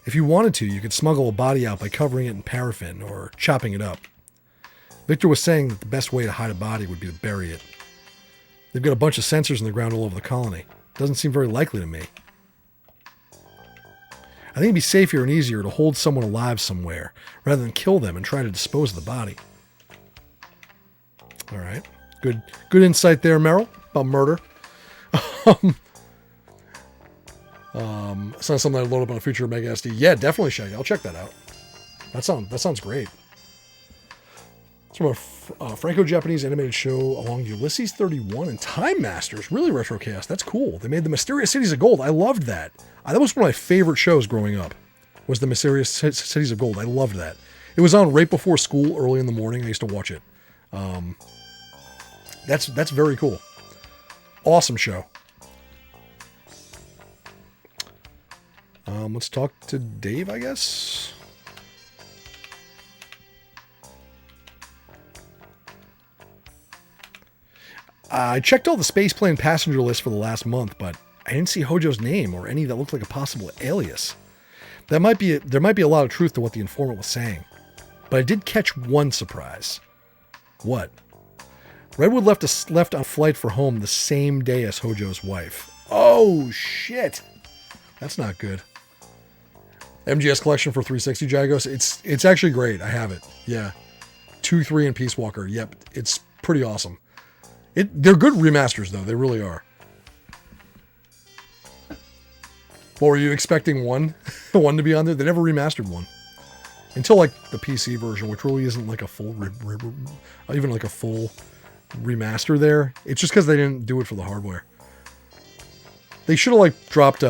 If you wanted to, you could smuggle a body out by covering it in paraffin or chopping it up. Victor was saying that the best way to hide a body would be to bury it. They've got a bunch of sensors in the ground all over the colony. Doesn't seem very likely to me. I think it'd be safer and easier to hold someone alive somewhere, rather than kill them and try to dispose of the body. Alright. Good insight there, Meryl, about murder. It's not something I load up on a future Mega SD. Yeah, definitely, Shaggy. I'll check that out. That sounds great. It's from a Franco-Japanese animated show along Ulysses 31 and Time Masters. Really retrocast. That's cool. They made the Mysterious Cities of Gold. I loved that. That was one of my favorite shows growing up. Was the Mysterious Cities of Gold. I loved that. It was on right before school, early in the morning. I used to watch it. That's very cool. Awesome show. Let's talk to Dave, I guess. I checked all the spaceplane passenger lists for the last month, but I didn't see Hojo's name or any that looked like a possible alias. There might be a lot of truth to what the informant was saying, but I did catch one surprise. What? Redwood left on flight for home the same day as Hojo's wife. Oh shit! That's not good. MGS collection for 360 Jagos. It's actually great. I have it. Yeah. 2, 3, and Peace Walker. Yep. It's pretty awesome. They're good remasters though. They really are. What were you expecting one to be on there? They never remastered one. Until like the PC version, which really isn't like a full even like a full remaster there. It's just because they didn't do it for the hardware. They should have like dropped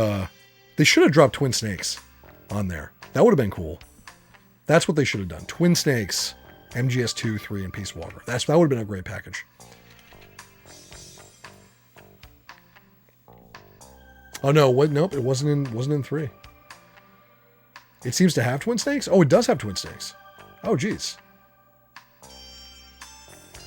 Twin Snakes on there. That would have been cool. That's what they should have done. Twin Snakes, MGS 2, 3, and Peace Walker. That would have been a great package. Oh no, what? Nope, it wasn't in 3. It seems to have Twin Snakes? Oh, it does have Twin Snakes. Oh, geez.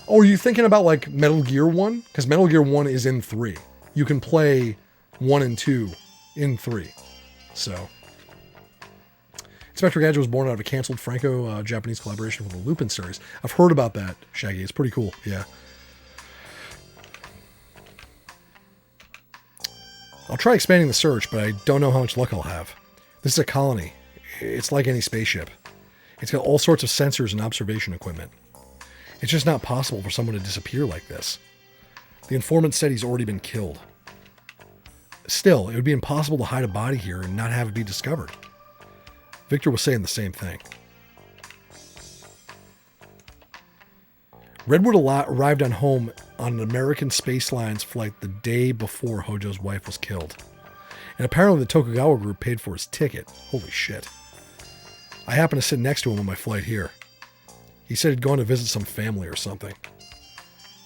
Oh, are you thinking about like Metal Gear 1? Because Metal Gear 1 is in 3. You can play 1 and 2 in 3. So. Inspector Gadget was born out of a canceled Franco-Japanese collaboration with the Lupin series. I've heard about that, Shaggy. It's pretty cool. Yeah. I'll try expanding the search, but I don't know how much luck I'll have. This is a colony. It's like any spaceship. It's got all sorts of sensors and observation equipment. It's just not possible for someone to disappear like this. The informant said he's already been killed. Still, it would be impossible to hide a body here and not have it be discovered. Victor was saying the same thing. Redwood arrived on home on an American Space Lines flight the day before Hojo's wife was killed. And apparently the Tokugawa group paid for his ticket. Holy shit. I happened to sit next to him on my flight here. He said he'd gone to visit some family or something.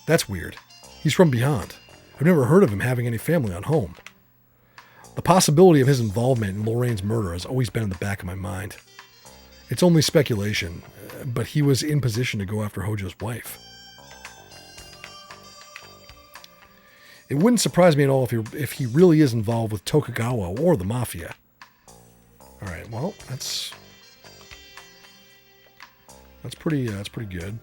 That's weird. He's from beyond. I've never heard of him having any family on home. The possibility of his involvement in Lorraine's murder has always been in the back of my mind. It's only speculation, but he was in position to go after Hojo's wife. It wouldn't surprise me at all if he really is involved with Tokugawa or the Mafia. Alright, well, that's pretty good.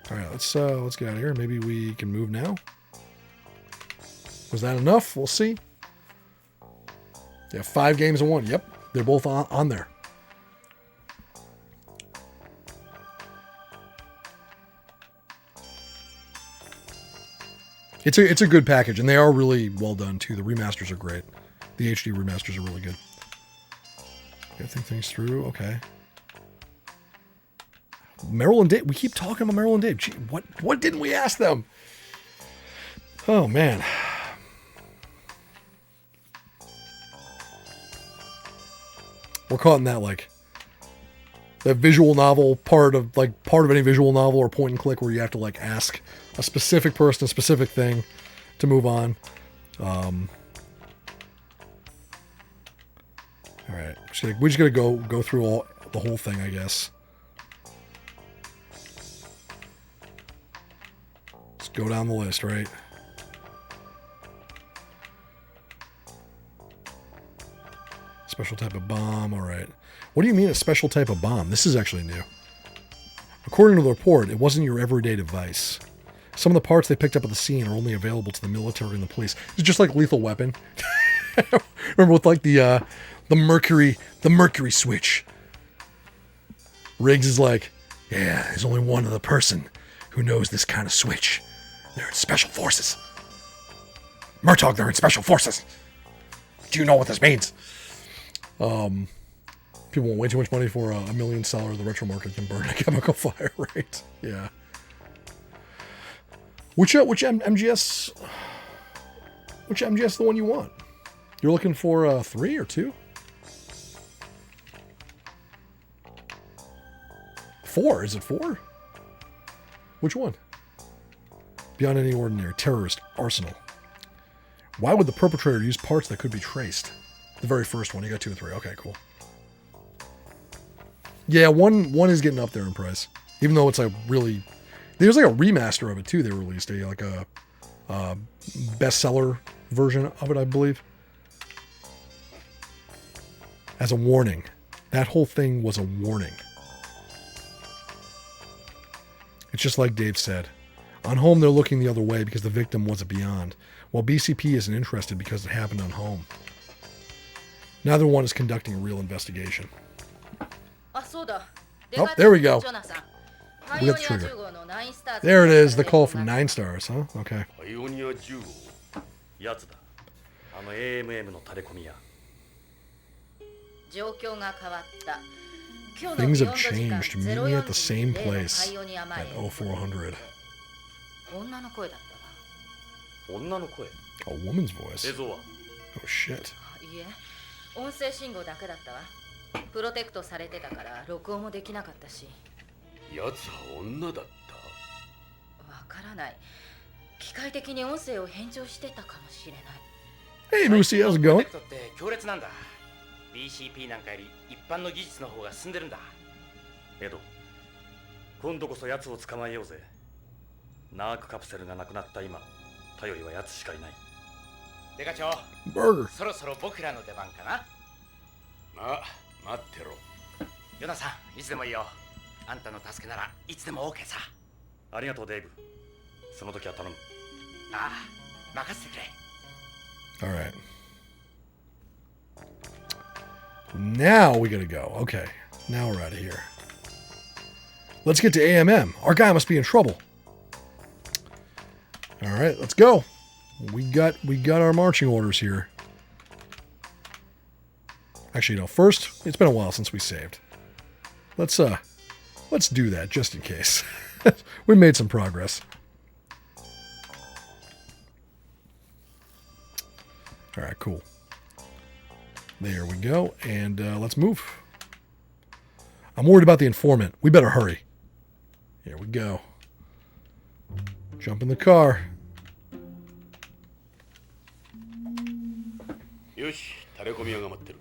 Alright, let's get out of here. Maybe we can move now. Was that enough? We'll see. Yeah, 5 games in 1. Yep, they're both on there. It's a good package, and they are really well done too. The remasters are great. The HD remasters are really good. Gotta think things through. Okay. Merrill and Dave. We keep talking about Merrill and Dave. Gee, what didn't we ask them? Oh man. We're caught in that like the visual novel part of any visual novel or point and click where you have to like ask a specific person a specific thing to move on. All right, we're just gonna go through the whole thing, I guess. Let's go down the list, right? Special type of bomb. All right. What do you mean a special type of bomb? This is actually new. According to the report, it wasn't your everyday device. Some of the parts they picked up at the scene are only available to the military and the police. It's just like Lethal Weapon. Remember with like the mercury switch. Riggs is like, yeah, there's only one other person who knows this kind of switch. They're in special forces. Murtaugh, they're in special forces. Do you know what this means? People want way too much money for $1 million sellers. The retro market can burn a chemical fire, right? Yeah. Which MGS? Which MGS is the one you want? You're looking for 3 or 2? 4? Is it 4? Which one? Beyond Any Ordinary. Terrorist Arsenal. Why would the perpetrator use parts that could be traced? The very first one. You got 2 and 3. Okay, cool. Yeah, one is getting up there in price. Even though it's like really... There's like a remaster of it too they released. Like a bestseller version of it, I believe. As a warning. That whole thing was a warning. It's just like Dave said. On home, they're looking the other way because the victim was a Beyond, while BCP isn't interested because it happened on home. Neither one is conducting a real investigation. Oh, there we go. We got the trigger. There it is, the call from 9 stars, huh? Okay. Things have changed. Meet me at the same place at 0400. A woman's voice. Oh shit. 音声信号だけだったわ。プロテクトされてたから録音もできなかったし。奴は女だった。わからない。機械的に音声を変調してたかもしれない。Hey Lucy, how's it going? プロテクトって強烈なんだ。BCP なんかより一般の技術の方が進んでるんだ。エド、今度こそ奴を捕まえようぜ。ナークカプセルがなくなった今、頼りは奴しかいない。デカ長、そろそろ僕らの出番かな。まあ、待ってろ。ヨナさん、いつでもいいよ。あんたの助けならいつでも OK さ。ありがとうデイブ。その時は頼む。ああ、任せてくれ。All right. Now we gotta go. Okay. Now we're out of here. Let's get to AMM. Our guy must be in trouble. All right, let's go. We got our marching orders here. Actually, no. First, it's been a while since we saved. Let's do that just in case. We made some progress. All right, cool. There we go, and let's move. I'm worried about the informant. We better hurry. Here we go. Jump in the car. よし、タレコミ屋が待ってる。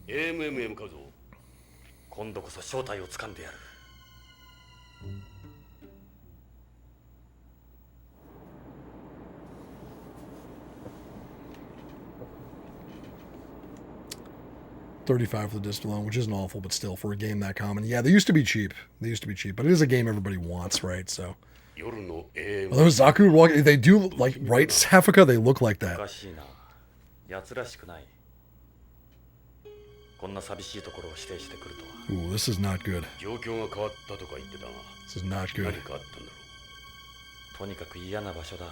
AMM へ向かうぞ。今度こそ正体を掴んでやる。$35 for the disc alone, which isn't awful, but still for a game that common. Yeah, they used to be cheap. But it is a game everybody wants, right? So. Although Zaku, they do like right Safika, they look like that. Ooh, this is not good. This is not good. とにかく嫌な場所だ。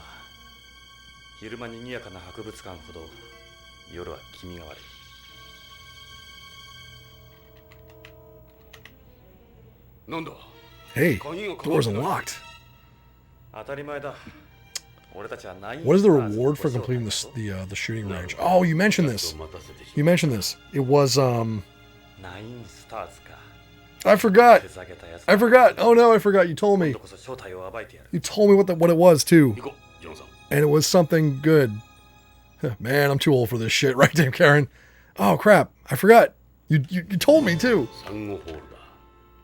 昼間にぎやかな博物館ほど夜は気味が悪い。Hey, door's unlocked. 当たり前だ。 What is the reward for completing the shooting range? Oh, you mentioned this. You mentioned this. It was I forgot. Oh no, I forgot. You told me. You told me what it was too. And it was something good. Man, I'm too old for this shit, right, Dave Karen? Oh crap, I forgot. You told me too.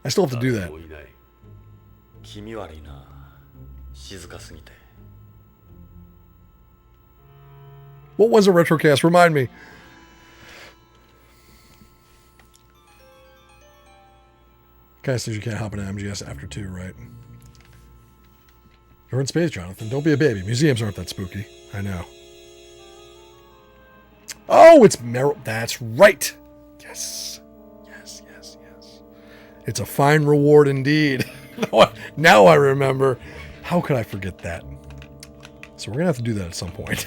I still have to do that. What was a retrocast? Remind me. Kind of says you can't hop into MGS after 2, right? You're in space, Jonathan. Don't be a baby. Museums aren't that spooky. I know. Oh, it's that's right. Yes. Yes, yes, yes. It's a fine reward indeed. Now I remember. How could I forget that? So we're going to have to do that at some point.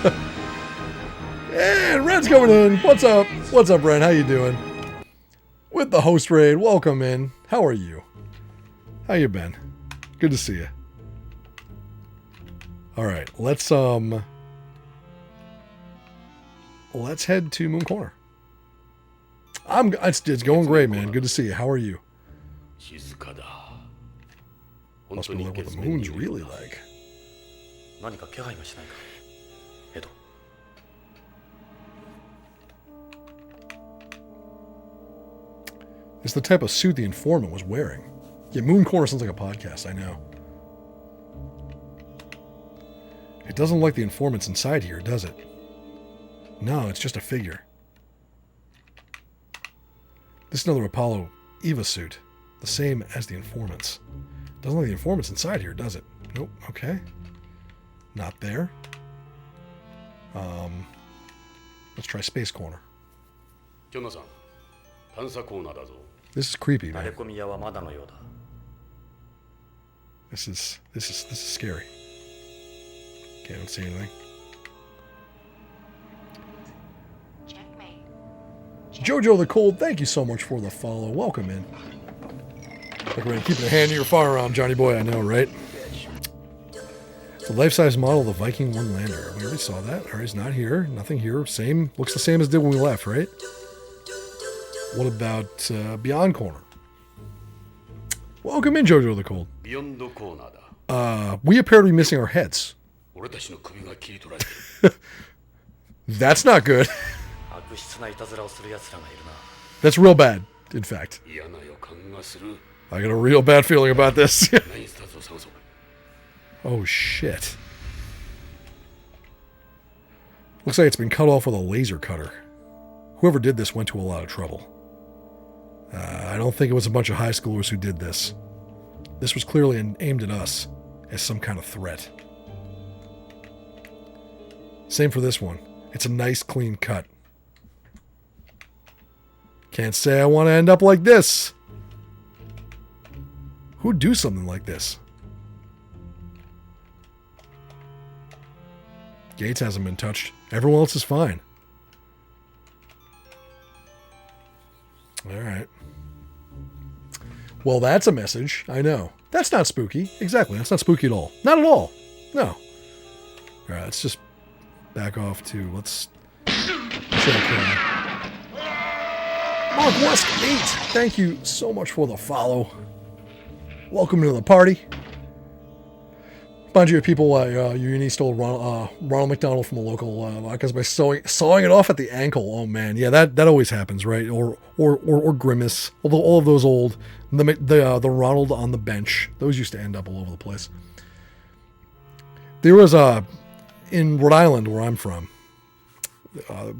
And Red's coming in. What's up? What's up, Red? How you doing? With the host raid, welcome in. How are you? How you been? Good to see you. All right, let's head to Moon Corner. It's going great, man. Good to see you. How are you? Must be like what the moon's really like. It's the type of suit the informant was wearing. Yeah, Moon Corner sounds like a podcast, I know. It doesn't look like the informant's inside here, does it? No, it's just a figure. This is another Apollo Eva suit, the same as the informant's. Doesn't look like the informant's inside here, does it? Nope, okay. Not there. Let's try Space Corner. This is creepy, man. This is scary. Okay, I don't see anything. Jojo the Cold, thank you so much for the follow. Welcome in. Look, man, keeping a hand in your firearm, Johnny boy, I know, right? It's a life-size model of the Viking 1 lander. We already saw that. All right, he's not here. Nothing here. Same. Looks the same as it did when we left, right? What about Beyond Corner? Welcome in, Jojo the Cold. We appear to be missing our heads. That's not good. That's real bad, in fact. I got a real bad feeling about this. Oh, shit. Looks like it's been cut off with a laser cutter. Whoever did this went to a lot of trouble. I don't think it was a bunch of high schoolers who did this. This was clearly aimed at us as some kind of threat. Same for this one. It's a nice, clean cut. Can't say I want to end up like this. Who'd do something like this? Gates hasn't been touched. Everyone else is fine. All right. Well, that's a message. I know. That's not spooky. Exactly. That's not spooky at all. Not at all. No. All right. Let's just back off to. Let's check. Mark West 8. Thank you so much for the follow. Welcome to the party. Bunch of people, Uni stole Ronald McDonald from a local because by sawing it off at the ankle. Oh man, yeah, that always happens, right? Or Grimace. Although all of those old, the Ronald on the bench, those used to end up all over the place. There was in Rhode Island, where I'm from,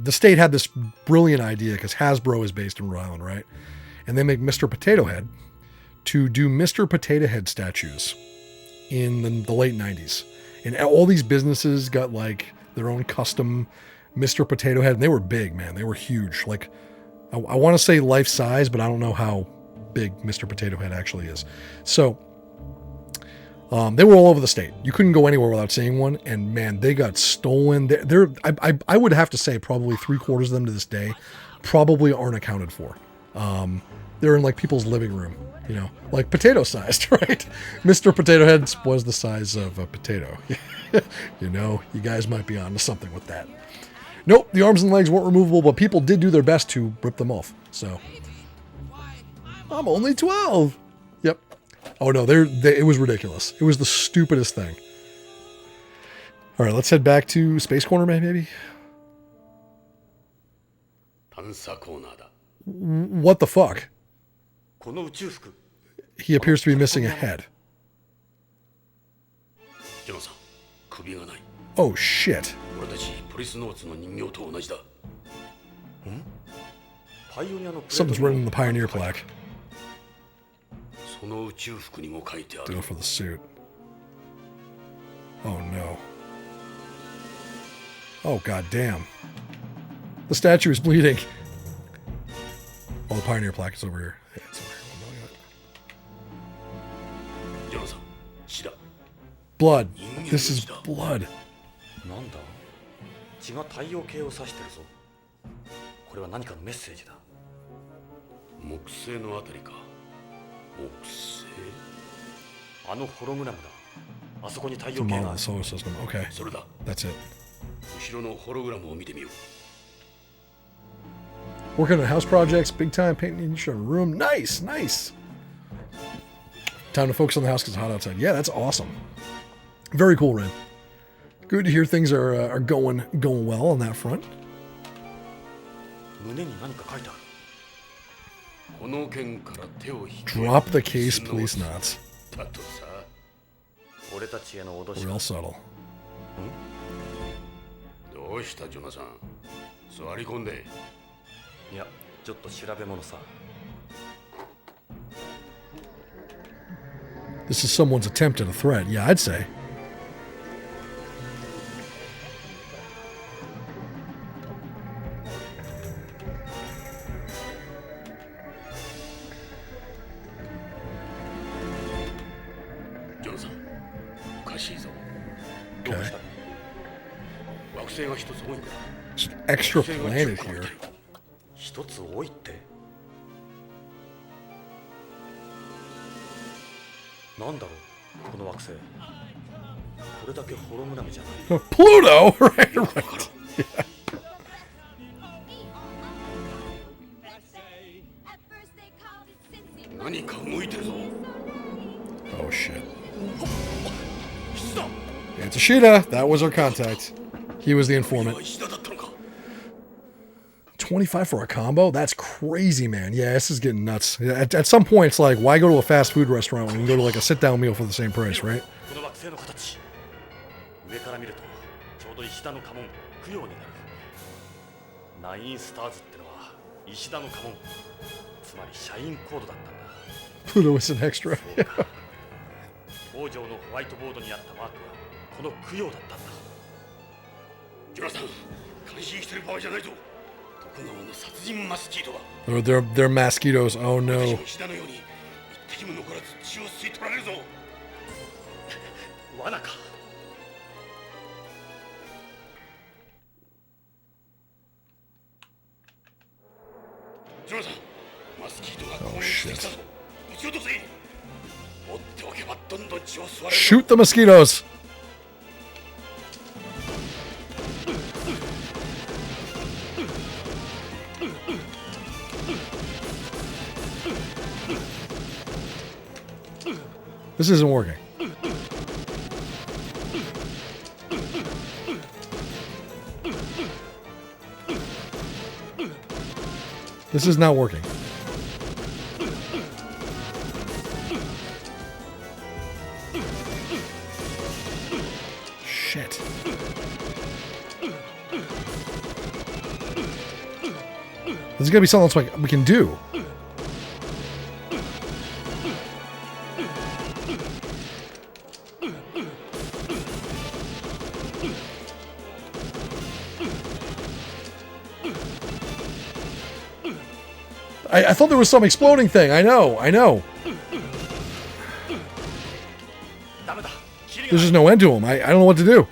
the state had this brilliant idea because Hasbro is based in Rhode Island, right? And they make Mr. Potato Head to do Mr. Potato Head statues in the late 90s. And all these businesses got like their own custom Mr. Potato Head. And they were big, man. They were huge. Like, I want to say life size, but I don't know how big Mr. Potato Head actually is. So, they were all over the state. You couldn't go anywhere without seeing one. And man, they got stolen. I would have to say probably 3/4 of them to this day probably aren't accounted for. They're in like people's living room. You know, like potato sized, right? Mr. Potato Head was the size of a potato. You know, you guys might be onto something with that. Nope, the arms and legs weren't removable, but people did do their best to rip them off. So, I'm only 12. Yep. Oh no, it was ridiculous. It was the stupidest thing. All right, let's head back to Space Corner, maybe. What the fuck? He appears to be missing a head. Oh shit. Something's written in the Pioneer plaque. Do it for the suit. Oh no. Oh god damn. The statue is bleeding. Oh, the Pioneer plaque is over here. Yeah, it's over here. Blood. This is blood. 血が太陽系を指してるぞ。これは何かのメッセージだ。木星のあたりか。木星？あのホログラムだ。あそこに太 It's 陽 a 系 model が of the solar system. Okay. それだ。 That's it. 後ろのホログラムを見てみよう。 Working on house projects, big time painting each room. Nice, nice. Time to focus on the house because it's hot outside. Yeah, that's awesome. Very cool, Ren. Good to hear things are going well on that front. 胸に何か書いてある。この件から手を引き Drop the case, Policenauts. だとさ。俺たちへの脅し。 Real subtle. どうしたジョナサン。座り込んで。いや、ちょっと調べ物さ。 This is someone's attempt at a threat. Yeah, I'd say. Jonathan, おかしいぞ。 Okay. 惑星が一つ多いんだ。 Extra planet here. 一つ多いって。なんだろう、この惑星。これだけホログラムじゃない。Pluto, right? Right. Yeah. Oh shit. It's Ishida. That was our contact. He was the informant. 25 for a combo? That's crazy, man. Yeah, this is getting nuts. At some point, it's like, why go to a fast food restaurant when you can go to like a sit-down meal for the same price, right? この惑星の形。上から見るとちょうど石田の家紋供養になる。ナインスターズってのは石田の家紋。つまり社員コードだったんだ。 Pluto is an extra. 王城のホワイトボードにあったマークはこの供養だったんだ。ジョナサン、感心してる場合じゃないぞ。徳川の殺人マスキートだ。They're mosquitoes. Oh no. 石田のように一滴も残らず血を吸い取られるぞ。罠か。ジョナサン、マスキートが攻撃してきたぞ。撃ち落とせ。追っておけばどんどん血を吸われる。 Shoot the mosquitoes. This isn't working. This is not working. Shit. There's gotta be something else we can do. I thought there was some exploding thing. I know. There's just no end to him. I don't know what to do.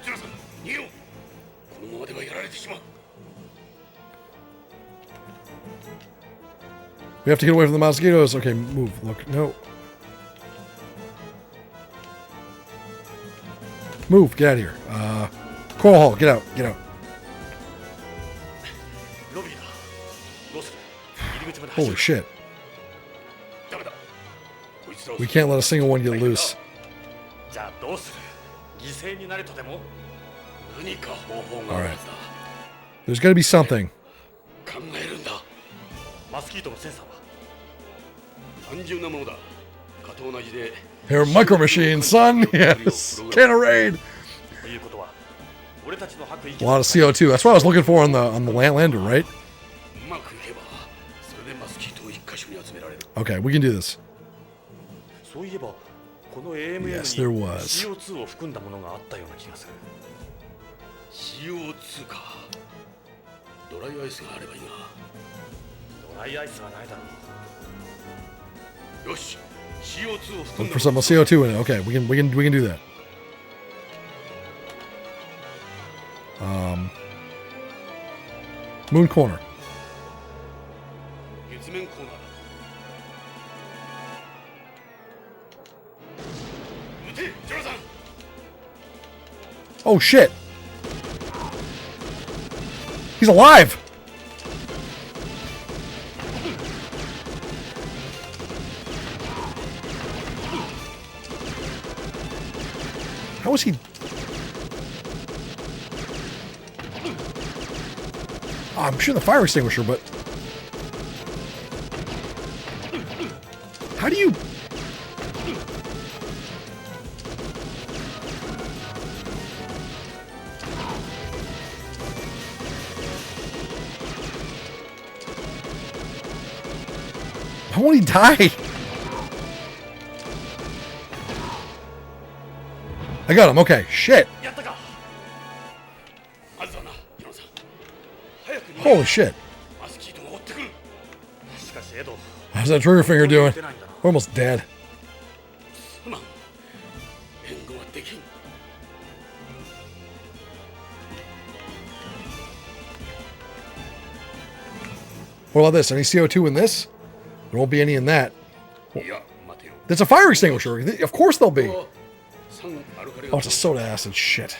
We have to get away from the mosquitoes. Okay, move. Look, no. Move. Get out of here. Coral Hall. Get out. Get out. Holy shit. We can't let a single one get loose. Alright. There's gotta be something. They're micro machines, son! Yes! Cannon raid! A lot of CO2. That's what I was looking for on the lander, right? Okay, we can do this. Yes, there was. CO2 か。ドライアイスがあればいいな。ドライアイスはないだろう。よし、CO2 を含ん Look だ。 for some CO2 in it. Okay, we can do that. Moon corner. 月面コーナーだ。撃て、ジョナサン。 Oh shit! He's alive! How is he? Oh, I'm sure the fire extinguisher, but how do you? How won't he die? I got him. Okay. Shit. Holy shit. How's that trigger finger doing? We're almost dead. What about this? Any CO2 in this? There won't be any in that. That's a fire extinguisher. Of course there'll be. Oh, it's a soda acid. Shit.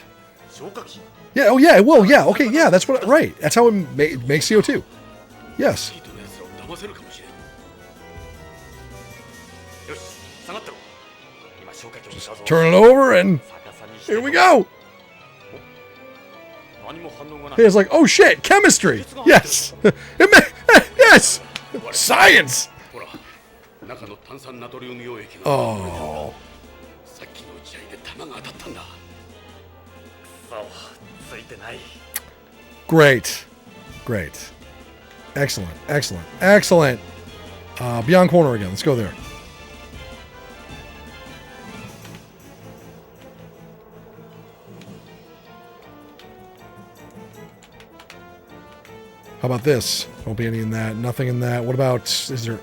Yeah, oh yeah, it will. Yeah, okay, yeah, that's what. Right. That's how it makes CO2. Yes. Just turn it over and here we go. It's like, oh shit, chemistry. Yes. Yes. Science. Oh. Great. Great. Excellent. Excellent. Excellent. Beyond corner again. Let's go there. How about this? Won't be any in that. Nothing in that. What about... Is there...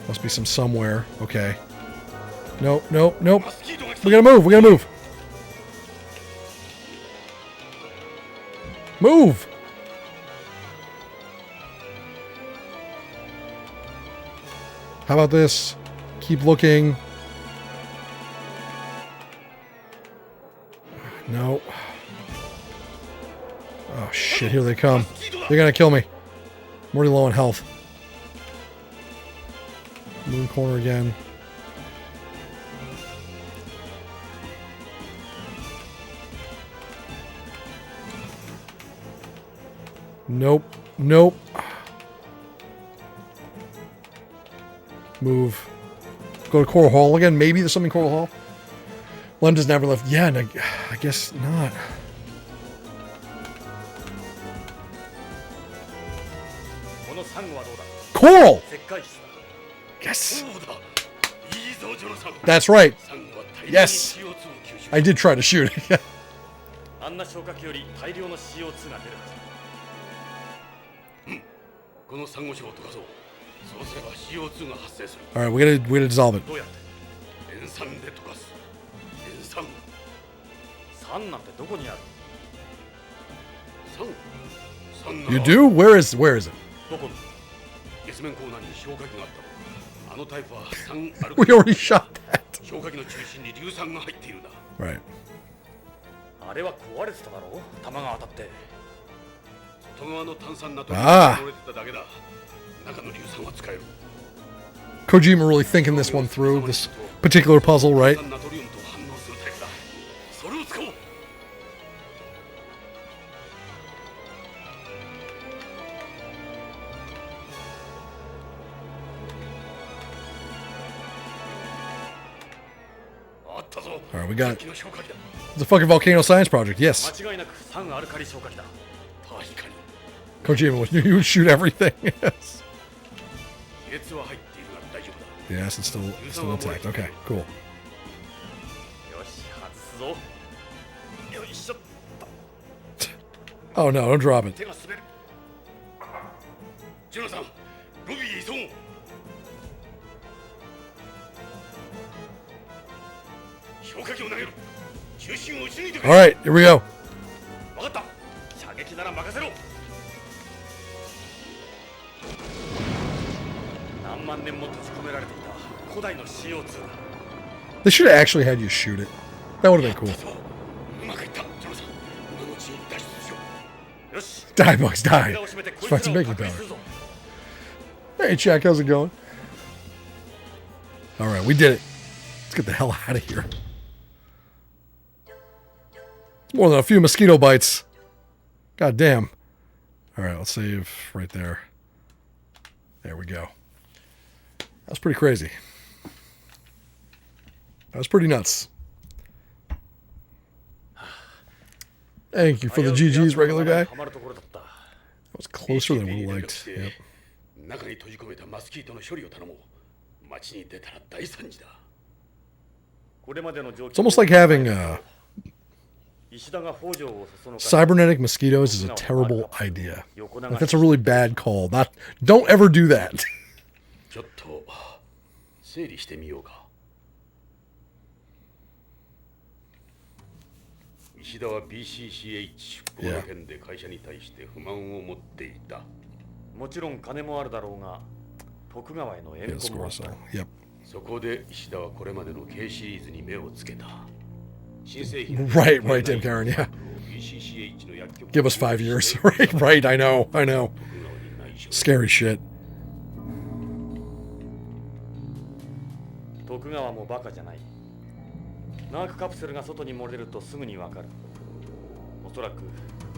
Must be some somewhere. Okay. Nope, nope, nope. We gotta move. We gotta move. Move! How about this? Keep looking. No. Oh shit, here they come. They're gonna kill me. I'm already low on health. Moon corner again. Nope. Nope. Move. Go to Coral Hall again. Maybe there's something in Coral Hall. London's never left. Yeah, no, I guess not. Coral! Yes! That's right. Yes! I did try to shoot it. Alright, we gotta dissolve it. You do? Where is it? We already shot that. Right. Ah. Kojima really thinking this one through, this particular puzzle, right? Alright, we got it. It's a fucking volcano science project, yes. Kojima, you would shoot everything. Yes. Yes, it's still intact. Okay, cool. Oh no, don't drop it. Alright, here we go. なら任せろ。何万年も閉じ込められていた古代の CO2 だ。 They should have actually had you shoot it. That would have been cool. うまくいった。ジョナサン、今のうちに脱出しよう。よし。 Die, Bugs, die. Let's find some baking powder. Hey, Jack, how's it going? All right, we did it. Let's get the hell out of here. It's more than a few mosquito bites. God damn. All right, let's save right there. There we go. That was pretty crazy. That was pretty nuts. Thank you for the GG's, regular guy. That was closer than we liked. Yep. 中に閉じ込めたマスキートの処理を頼もう。街に出たら大惨事だ。 It's almost like having cybernetic mosquitoes is a terrible idea. Like, that's a really bad call. Don't ever do that. ちょっと整理してみようか。石田は BCCH この件で会社に対して不満を持っていた。もちろん金もあるだろうが、徳川への怨恨もあった。 Yep. そこで石田はこれまでの K シリーズに目をつけた。 Right, Tim Karen, yeah. Give us 5 years. Right, I know. Scary shit. 徳川もバカじゃない。ナークカプセルが外に漏れるとすぐにわかる。おそらく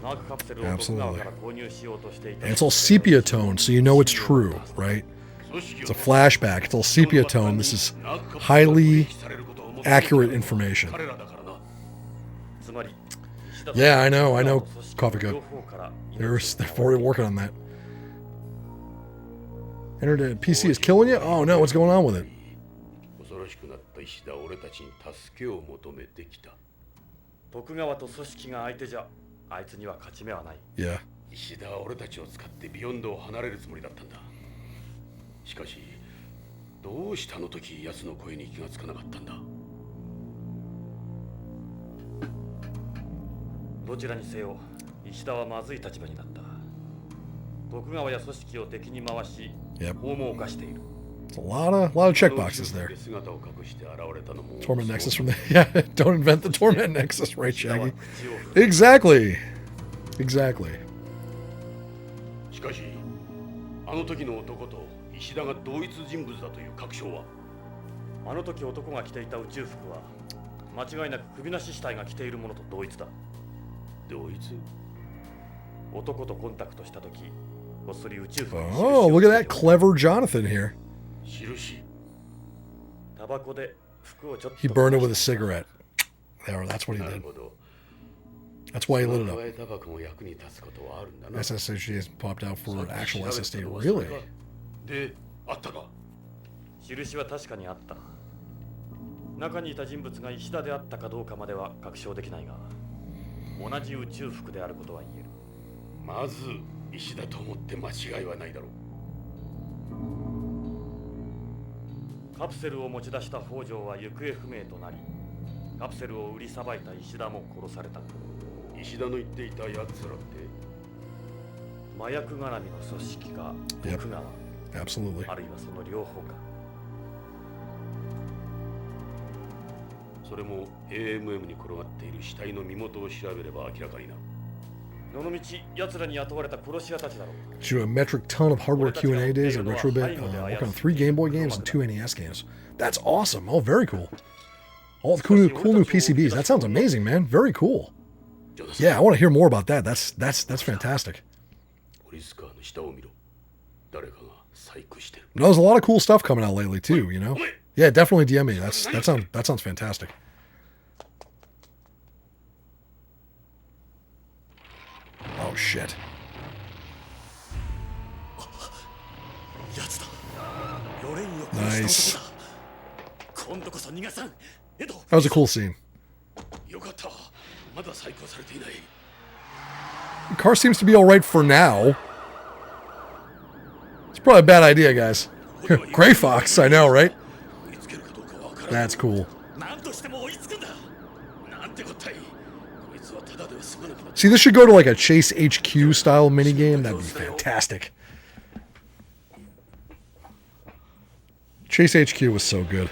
ナークカプセルを徳川から購入しようとしていた。 And it's all sepia tone, so you know it's true, right? It's a flashback. It's all sepia tone. This is highly accurate information. Yeah, I know. Coffee Cup. They're already working on that. Internet PC is killing you? Oh no, what's going on with it? 恐ろしくなった石田は俺たちに助けを求めてきた。徳川と組織が相手じゃ、あいつには勝ち目はない。Yeah. 石田は俺たちを使ってビヨンドを離れるつもりだったんだ。しかし、どうしてあの時奴の声に気がつかなかったんだ。どちらにせよ、石田はまずい立場になった。徳川や組織を敵に回し、法も犯している。 It's a lot of checkboxes there. Torment Nexus from the don't invent the Torment Nexus, right, Shaggy? Exactly. しかし、あの時の男と石田が同一人物だという確証は。あの時男が着ていた宇宙服は間違いなく首なし死体が着ているものと同一だ。同一？男とコンタクトした時、こっそり宇宙服。 Oh, look at that clever Jonathan here. 印。タバコで服をちょっと。 He burned it with a cigarette. There, that's what he did. That's why he lit it up. SSD has popped out for actual SSD. Really? で、あったか。印は確かにあった。中にいた人物が石田であったかどうかまでは確証できないが、同じ宇宙服であることは言える。まず石田と思って間違いはないだろう。カプセルを持ち出した北条は行方不明となり、カプセルを売りさばいた石田も殺された。石田の言っていた奴らって麻薬絡みの組織か徳川、Absolutely. あるいはその両方か。それも AMM に転がっている死体の身元を調べれば明らかになる。どのみち奴らに雇われた殺し屋たちだろう。 Shoot a metric ton of hardware Q&A days at Retrobit, working on 3 Game Boy games and 2 NES games. That's awesome. Oh, very cool. All the cool new PCBs. That sounds amazing, man. Very cool. Yeah, I want to hear more about that. That's fantastic. No, there's a lot of cool stuff coming out lately too, you know? Yeah, definitely DM me. That sounds fantastic. Oh shit. Nice. That was a cool scene. The car seems to be alright for now. It's probably a bad idea, guys. Gray Fox, I know, right? That's cool. See, this should go to like a Chase HQ style minigame. That'd be fantastic. Chase HQ was so good.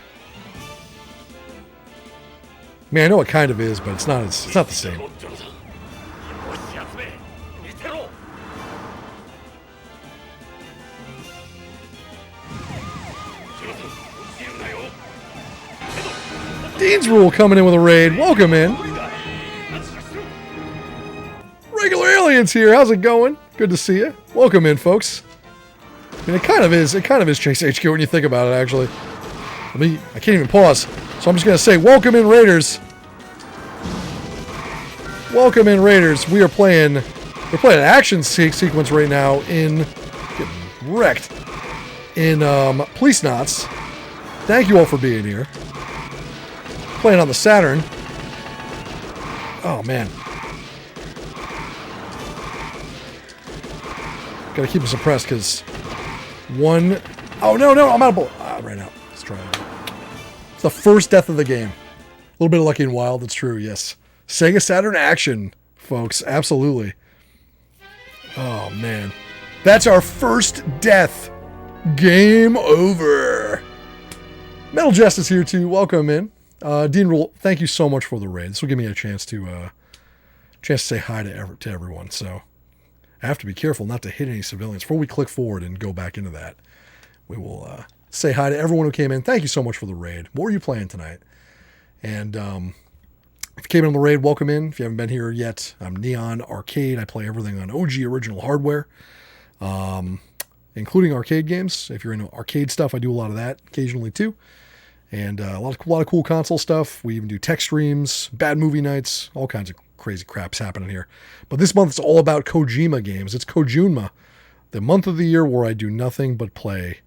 I mean, I know it kind of is, but it's not the same. Dean's Rule coming in with a raid. Welcome in. Regular Aliens here. How's it going? Good to see you. Welcome in, folks. I mean, it kind of is Chase HQ when you think about it, actually. I can't even pause, so I'm just going to say, welcome in, Raiders. Welcome in, Raiders. We're playing an action sequence right now in, getting wrecked, in Policenauts. Thank you all for being here. Playing on the Saturn. Oh, man. Gotta keep it suppressed, because one... Oh, no, I'm out of bull... right now. Let's try it. It's the first death of the game. A little bit of Lucky and Wild, that's true, yes. Sega Saturn action, folks. Absolutely. Oh, man. That's our first death. Game over. Metal Jest is here, too. Welcome in. Dean Rule, thank you so much for the raid. This will give me a chance to say hi to everyone. So I have to be careful not to hit any civilians. Before we click forward and go back into that, we will say hi to everyone who came in. Thank you so much for the raid. What are you playing tonight? And if you came in on the raid, welcome in. If you haven't been here yet, I'm Neon Arcade. I play everything on OG original hardware, including arcade games. If you're into arcade stuff, I do a lot of that occasionally too. And a lot of cool console stuff. We even do tech streams, bad movie nights, all kinds of crazy crap's happening here. But this month it's all about Kojima games. It's Kojunma, the month of the year where I do nothing but play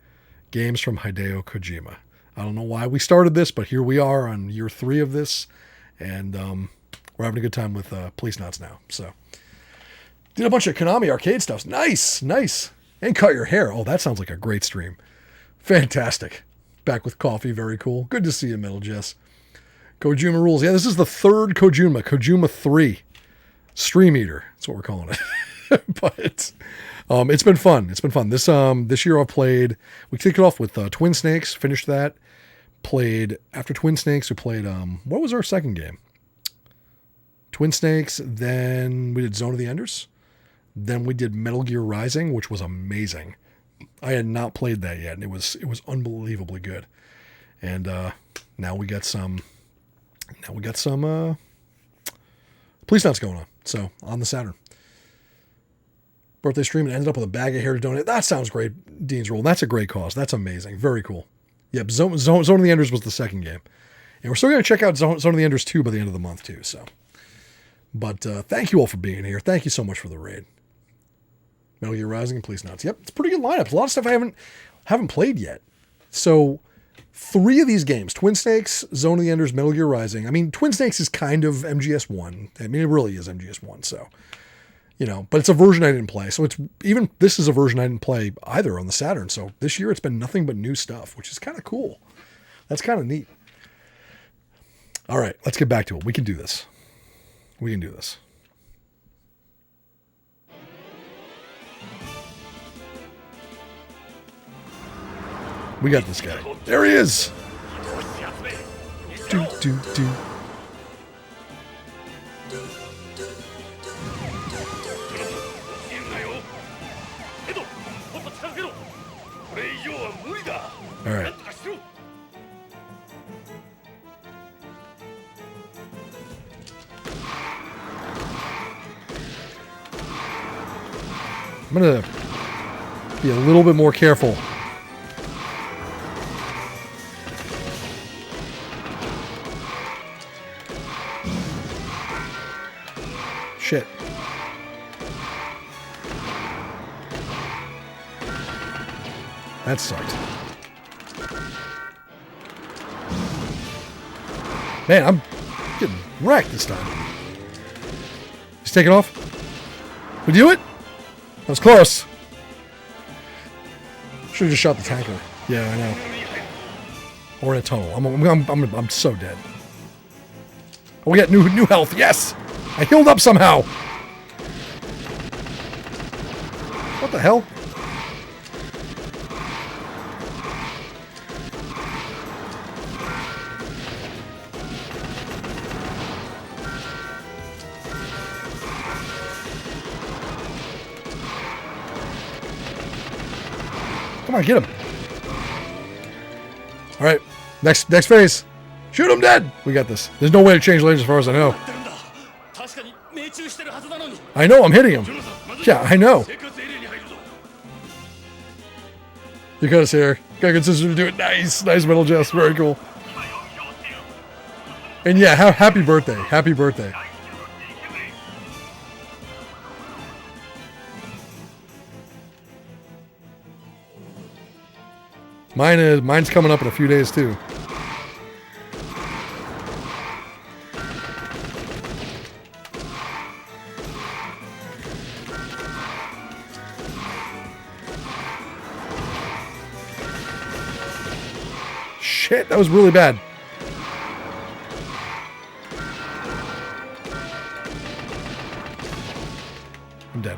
games from Hideo Kojima. I don't know why we started this, but here we are on year 3 of this. And we're having a good time with Policenauts now. So did a bunch of Konami arcade stuff. Nice. And cut your hair. Oh, that sounds like a great stream. Fantastic. Back with coffee, very cool. Good to see you, Metal Jess. Kojima rules. Yeah, this is the third Kojuma 3. Stream Eater. That's what we're calling it. But it's been fun. This year I've played, we kicked it off with Twin Snakes, finished that. Played, after Twin Snakes, we played, what was our second game? Twin Snakes, then we did Zone of the Enders. Then we did Metal Gear Rising, which was amazing. I had not played that yet, and it was unbelievably good. And now we got some Policenauts going on. So on the Saturn. Birthday stream and ended up with a bag of hair to donate. That sounds great, Dean's Rule. That's a great cause. That's amazing. Very cool. Yep, Zone of the Enders was the second game. And we're still going to check out Zone of the Enders 2 by the end of the month too. So, but thank you all for being here. Thank you so much for the raid. Metal Gear Rising and Policenauts. Yep, it's a pretty good lineup. A lot of stuff I haven't played yet. So 3 of these games, Twin Snakes, Zone of the Enders, Metal Gear Rising. I mean, Twin Snakes is kind of MGS1. I mean, it really is MGS1. So, but it's a version I didn't play. So this is a version I didn't play either on the Saturn. So this year it's been nothing but new stuff, which is kind of cool. That's kind of neat. All right, let's get back to it. We can do this. We got this guy. There he is. Do. All right. I'm gonna be a little bit more careful. Shit. That sucked. Man, I'm getting wrecked this time. Just take it off. We do it? That was close. Should have just shot the tanker. Yeah, I know. Or in a tunnel. I'm so dead. Oh, we got new health. Yes. I healed up somehow. What the hell? Come on, get him. All right, next phase. Shoot him dead. We got this. There's no way to change lanes as far as I know. I know, I'm hitting him. Yeah, I know. You got us here. Got good sister to do it. Nice metal jest. Very cool. And yeah, happy birthday. Happy birthday. Mine's coming up in a few days too. Shit, that was really bad. I'm dead.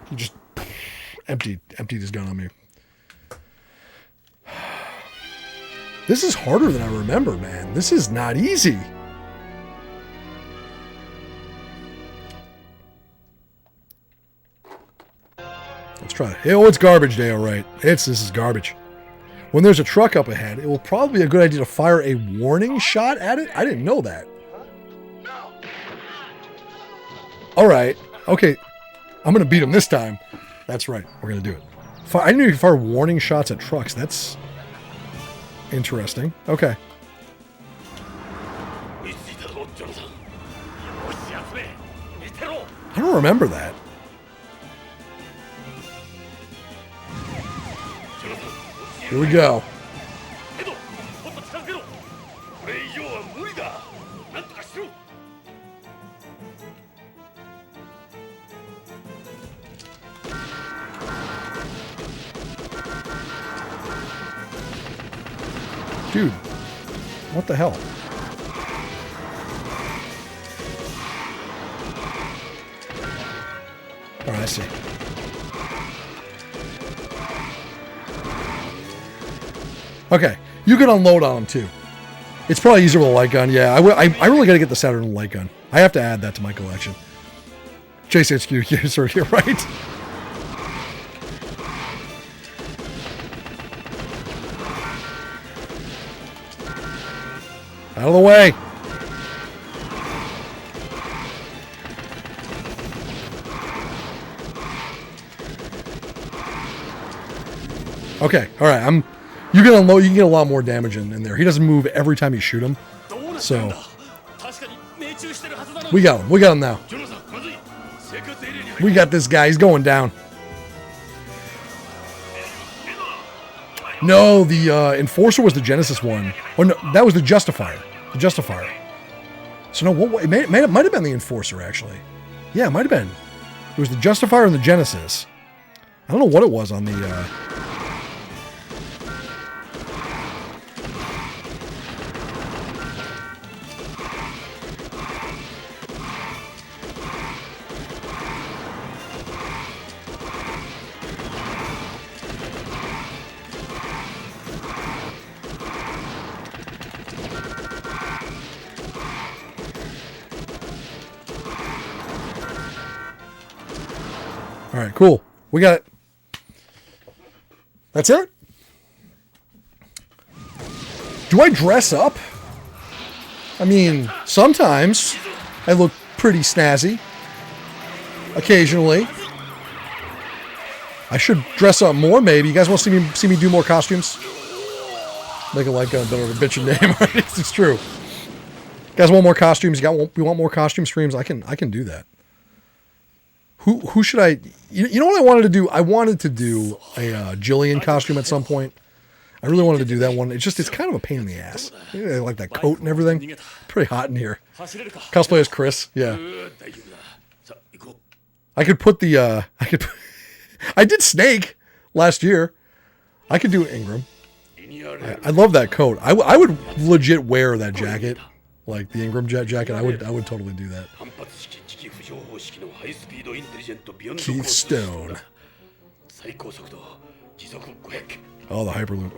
He just emptied his gun on me. This is harder than I remember, man. This is not easy. Let's try it. Oh, it's garbage day, all right. This is garbage. When there's a truck up ahead, it will probably be a good idea to fire a warning shot at it. I didn't know that. All right. Okay. I'm going to beat him this time. That's right. We're going to do it. I didn't know you could fire warning shots at trucks. That's interesting. Okay. I don't remember that. Here we go. Dude, what the hell? All right, I see. Okay, you can unload on them too. It's probably easier with a light gun. Yeah, I really got to get the Saturn light gun. I have to add that to my collection. JCHQ, yes, sir, you're right. Out of the way. Okay, all right. You can unload. You can get a lot more damage in there. He doesn't move every time you shoot him, so we got him. We got him now. We got this guy. He's going down. No, the Enforcer was the Genesis one. Oh no, that was the Justifier. The Justifier. So no, it might have been the Enforcer actually. Yeah, it might have been. It was the Justifier and the Genesis. I don't know what it was on the. All right, cool. We got it. That's it? Do I dress up? I mean, sometimes I look pretty snazzy. Occasionally. I should dress up more, maybe. You guys want to see me do more costumes? Make a like a better of a bitchin' name. It's true. You guys want more costumes? You want more costume streams? I can do that. Who should I? You know what I wanted to do? I wanted to do a Jillian costume at some point. I really wanted to do that one. It's kind of a pain in the ass. I like that coat and everything. Pretty hot in here. Cosplay as Chris. Yeah. I could put the. I did Snake last year. I could do Ingram. I love that coat. I would legit wear that jacket like the Ingram jacket. I would totally do that. Keith Stone. Oh, the Hyperloop.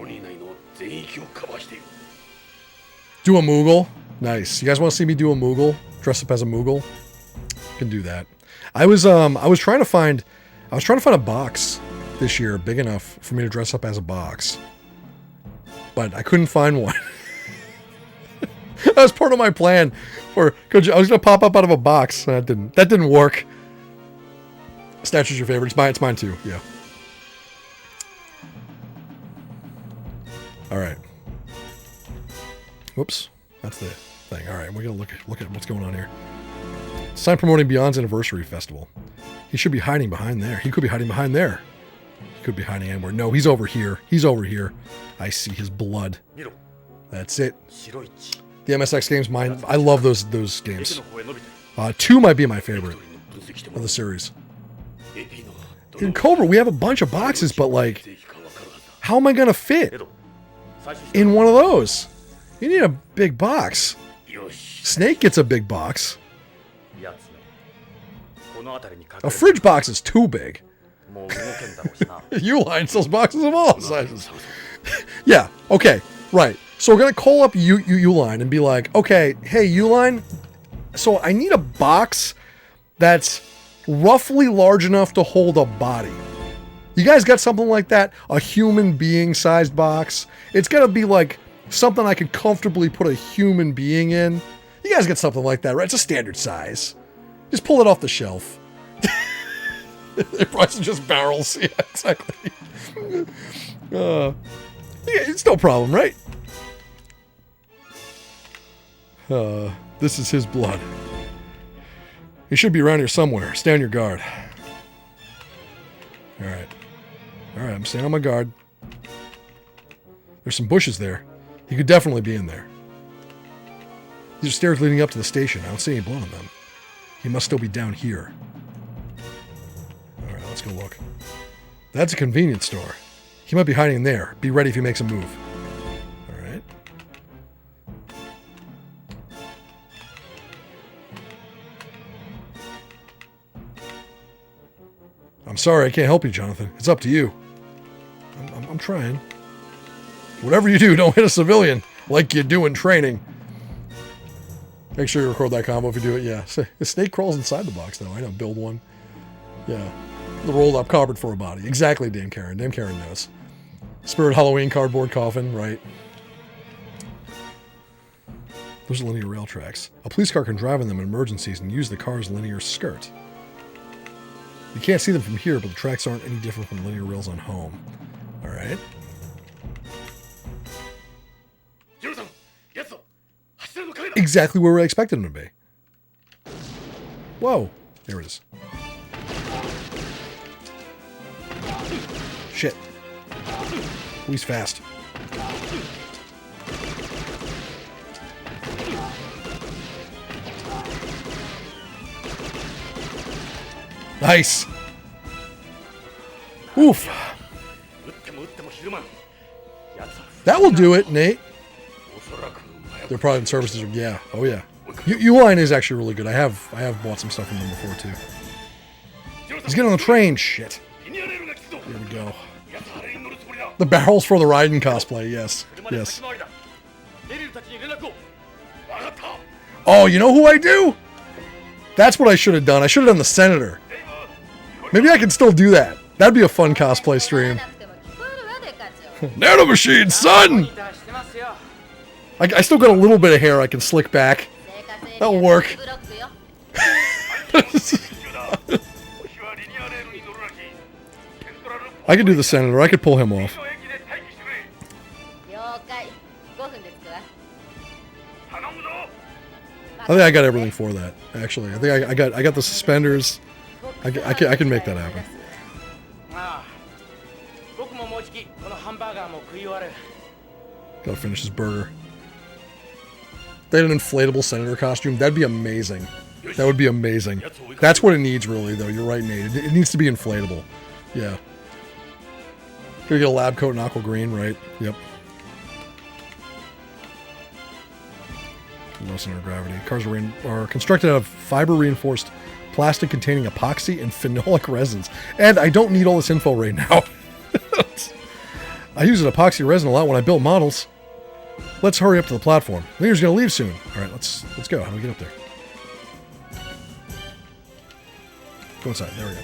Do a Moogle. Nice. You guys want to see me do a Moogle? Dress up as a Moogle? Can do that. I was trying to find a box this year big enough for me to dress up as a box, but I couldn't find one. That was part of my plan for Coach. I was gonna pop up out of a box. That didn't work. Statue's your favorite. It's mine too. Yeah. All right. Whoops. That's the thing. All right. We're gonna look at what's going on here. Sign promoting Beyond's anniversary festival. He should be hiding behind there. He could be hiding behind there. He could be hiding anywhere. No, he's over here. He's over here. I see his blood. That's it. The MSX games, mine. I love those games. 2 might be my favorite of the series. In Cobra, we have a bunch of boxes, but like, how am I gonna fit in one of those? You need a big box. Snake gets a big box. A fridge box is too big. Uline sells boxes of all sizes. Yeah, okay, right. So we're going to call up Uline and be like, okay, hey, Uline, so I need a box that's roughly large enough to hold a body. You guys got something like that? A human being sized box? It's got to be like something I could comfortably put a human being in. You guys got something like that, right? It's a standard size. Just pull it off the shelf. It probably just barrels. Yeah, exactly. Yeah, it's no problem, right? This is his blood. He should be around here somewhere. Stay on your guard. Alright. Alright, I'm staying on my guard. There's some bushes there. He could definitely be in there. These are stairs leading up to the station. I don't see any blood on them. He must still be down here. Alright, let's go look. That's a convenience store. He might be hiding in there. Be ready if he makes a move. Alright. I'm sorry, I can't help you, Jonathan. It's up to you. I'm trying. Whatever you do, don't hit a civilian like you do in training. Make sure you record that combo if you do it, yeah. The snake crawls inside the box, though. I know, build one. Yeah. The rolled up cupboard for a body. Exactly, Dame Karen. Dame Karen knows. Spirit Halloween cardboard coffin, right. Those are linear rail tracks. A police car can drive on them in emergencies and use the car's linear skirt. You can't see them from here, but the tracks aren't any different from linear rails on home. Alright. Exactly where we expected him to be. Whoa. There it is. Shit. Oh, he's fast. Nice. Oof. That will do it, Nate. They're probably in services. Yeah. Oh yeah. Uline is actually really good. I have bought some stuff from them before too. He's getting on the train. Shit. Here we go. The barrels for the Raiden cosplay. Yes. Yes. Oh, you know who I do? That's what I should have done. I should have done the Senator. Maybe I can still do that. That'd be a fun cosplay stream. Nano machine, son! I still got a little bit of hair I can slick back. That'll work. I could do the Senator. I could pull him off. I think I got everything for that. Actually, I think I got the suspenders. I can make that happen. Gotta finish his burger. They had an inflatable Senator costume. That'd be amazing. That would be amazing. That's what it needs, really, though. You're right, Nate. It needs to be inflatable. Yeah. Gonna get a lab coat in aqua green, right? Yep. Low center of gravity. Cars are constructed out of fiber-reinforced plastic containing epoxy and phenolic resins. And I don't need all this info right now. I use an epoxy resin a lot when I build models. Let's hurry up to the platform. Leader's gonna leave soon. All right, let's go. How do we get up there? Go inside. There we go.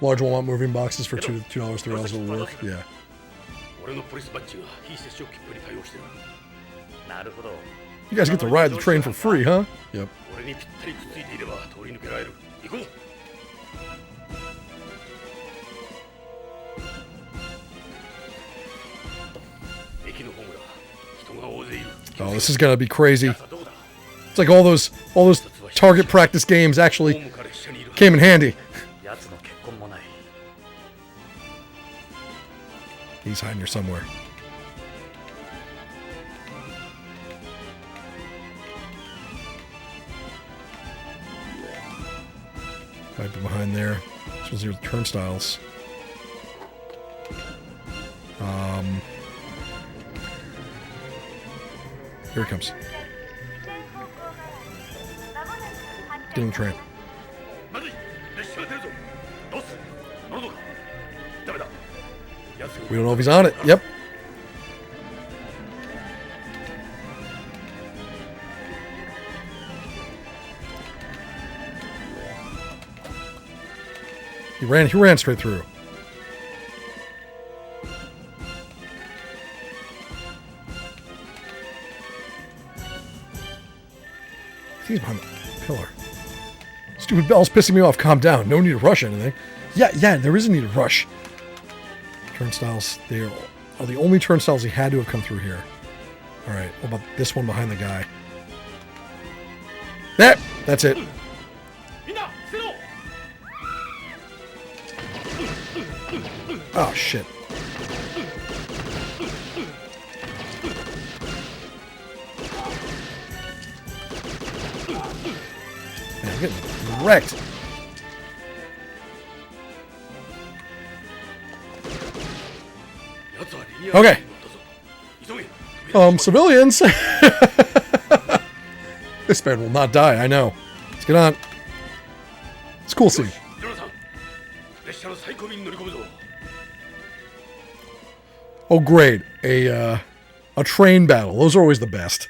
Large Walmart moving boxes for $2, $3 will work. Yeah. You guys get to ride the train for free, huh? Yep. Oh, this is gonna be crazy. It's like all those target practice games actually came in handy. He's hiding here somewhere. Might be behind there. This was near the turnstiles. Here he comes. Get on the train. We don't know if he's on it. Yep. He ran straight through. He's behind the pillar. Stupid bell's pissing me off. Calm down. No need to rush anything. Yeah, there is a need to rush. Turnstiles, they are the only turnstiles he had to have come through here. Alright, what about this one behind the guy? That's it. Oh, shit. Man, I'm getting wrecked. Okay. Civilians. This man will not die, I know. Let's get on. It's a cool scene. Oh, great. A train battle. Those are always the best.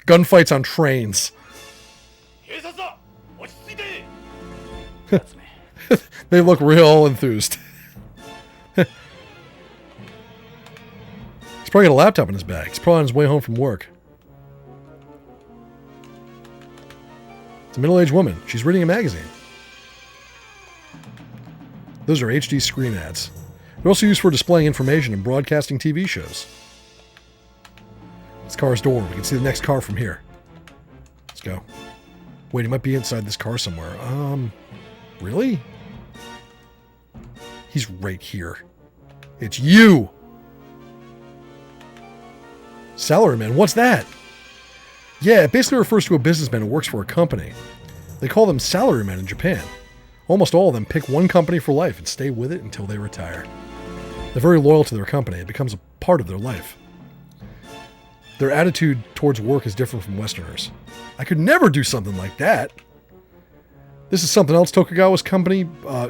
Gunfights on trains. They look real enthused. He's probably got a laptop in his bag. He's probably on his way home from work. It's a middle-aged woman. She's reading a magazine. Those are HD screen ads. They're also used for displaying information and broadcasting TV shows. This car's door. We can see the next car from here. Let's go. Wait, he might be inside this car somewhere. Really? He's right here. It's you! Salaryman, what's that? Yeah, it basically refers to a businessman who works for a company. They call them salarymen in Japan. Almost all of them pick one company for life and stay with it until they retire. They're very loyal to their company. It becomes a part of their life. Their attitude towards work is different from Westerners. I could never do something like that. This is something else Tokugawa's company,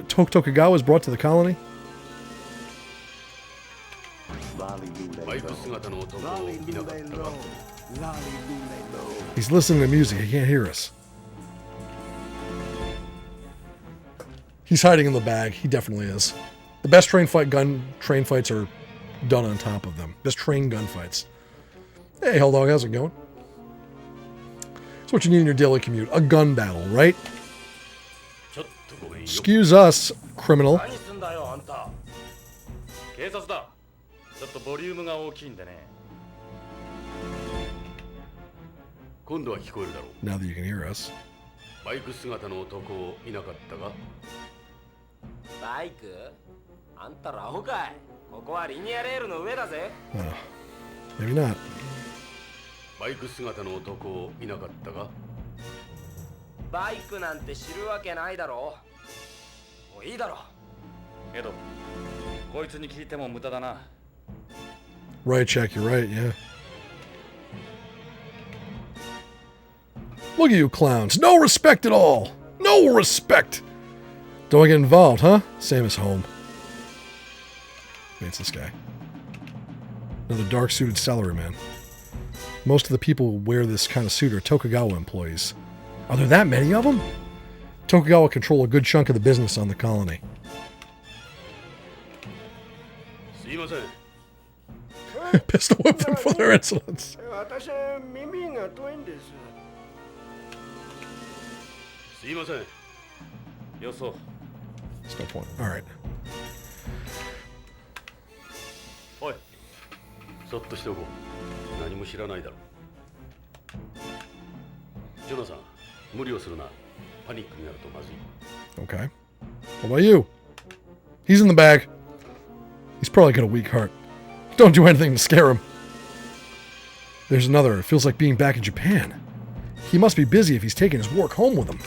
Tokugawa's brought to the colony. He's listening to music. He can't hear us. He's hiding in the bag. He definitely is. The best train fights are done on top of them. Best train gunfights. Hey, Hell Dog, how's it going? It's what you need in your daily commute. A gun battle, right? Excuse us, criminal. Now that you can hear us. Maybe not. Right, check. You're right. Yeah. Look at you clowns. No respect at all. No respect. Don't get involved, huh? Same as home. Wait, it's this guy. Another dark-suited salaryman. Most of the people who wear this kind of suit are Tokugawa employees. Are there that many of them? Tokugawa control a good chunk of the business on the colony. Pistol whip them for their insolence. There's no point. Alright. おい、そっとしておこう。何も知らないだろう。ジョナサン、無理をするな。パニックになるとまずい。 Okay. What about you? He's in the bag. He's probably got a weak heart. Don't do anything to scare him. There's another. It feels like being back in Japan. He must be busy if he's taking his work home with him.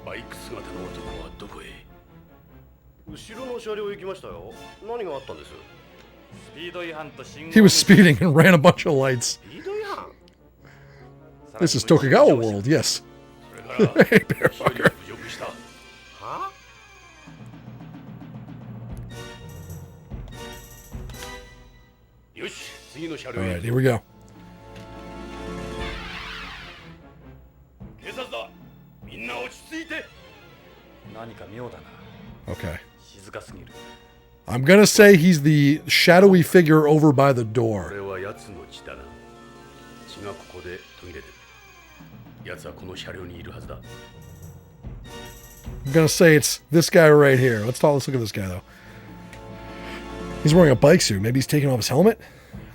バイク姿の男はどこへ？後ろの車両行きましたよ。何があったんです？スピード違反と信号。 He was speeding and ran a bunch of lights. This is Tokugawa world, yes. Hey, bear fucker. Alright, here we go. Okay. I'm gonna say he's the shadowy figure over by the door. I'm gonna say it's this guy right here. Let's look at this guy though. He's wearing a bike suit. Maybe he's taking off his helmet?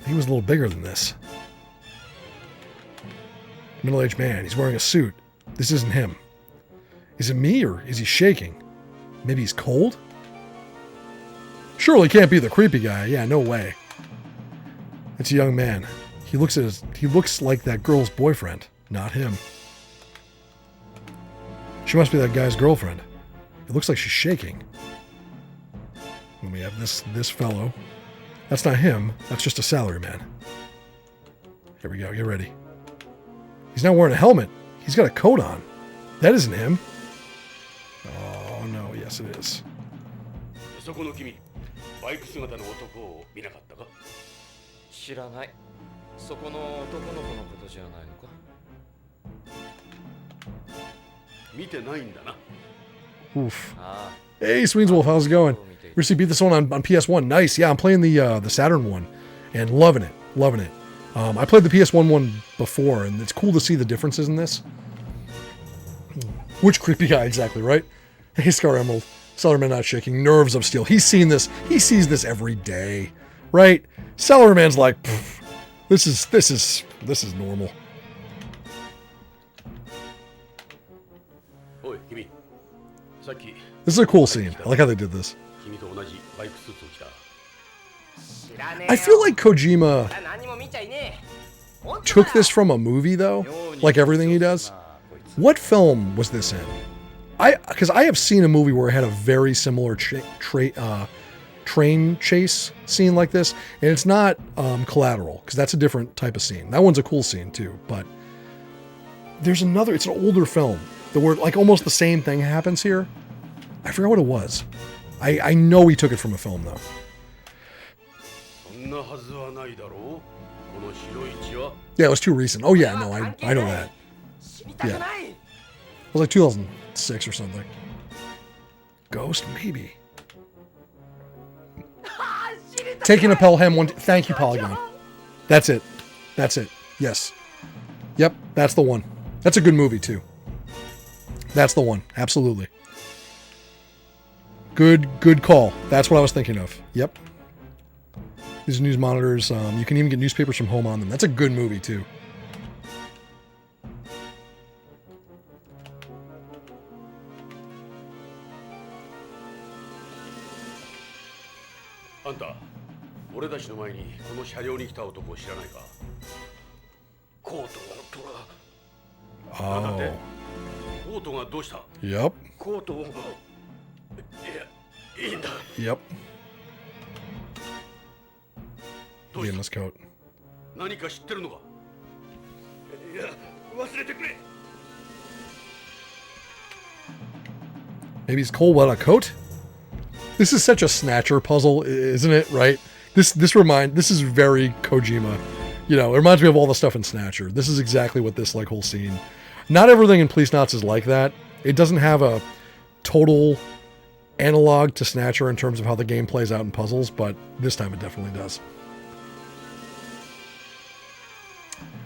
He was a little bigger than this. Middle-aged man. He's wearing a suit. This isn't him. Is it me or is he shaking? Maybe he's cold? Surely can't be the creepy guy. Yeah, no way. It's a young man. He looks like that girl's boyfriend, not him. She must be that guy's girlfriend. It looks like she's shaking. And we have this fellow. That's not him. That's just a salaryman. Here we go. Get ready. He's not wearing a helmet. He's got a coat on. That isn't him. Oh, no. Yes, it is. Oof. Hey, Sweenswolf, how's it going? Recently beat this one on PS1. Nice. Yeah, I'm playing the Saturn one and loving it. Loving it. I played the PS1 one before, and it's cool to see the differences in this. Which creepy guy exactly, right? Hey, Scar Emerald. Cellarman not shaking. Nerves of steel. He's seen this. He sees this every day, right? Cellarman's like, this is normal. This is a cool scene. I like how they did this. I feel like Kojima took this from a movie, though, like everything he does. What film was this in? Because I have seen a movie where it had a very similar train chase scene like this, and it's not Collateral, because that's a different type of scene. That one's a cool scene too, but there's another. It's an older film where like almost the same thing happens here. I forgot what it was. I know he took it from a film though. Yeah, it was too recent. Oh yeah, no, I know that. Yeah, it was like 2006 or something. Ghost, maybe. Taking a Pelham one. Thank you, Polygon. That's it. That's it. Yes. Yep, that's the one. That's a good movie too. That's the one. Absolutely. Good call. That's what I was thinking of. Yep. These news monitors. You can even get newspapers from home on them. That's a good movie too. Anta, 俺たちの前にこの車両に来た男を知らないか? コートがトラ。なんだって? コートがどうした? Yep. コートをいいんだ. Yep. be in this coat. 何か知ってるのか？いや、忘れてくれ。 Maybe he's cold without a coat? This is such a Snatcher puzzle, isn't it? Right? This is very Kojima. You know, it reminds me of all the stuff in Snatcher. This is exactly what this like whole scene. Not everything in Policenauts is like that. It doesn't have a total analog to Snatcher in terms of how the game plays out in puzzles, but this time it definitely does.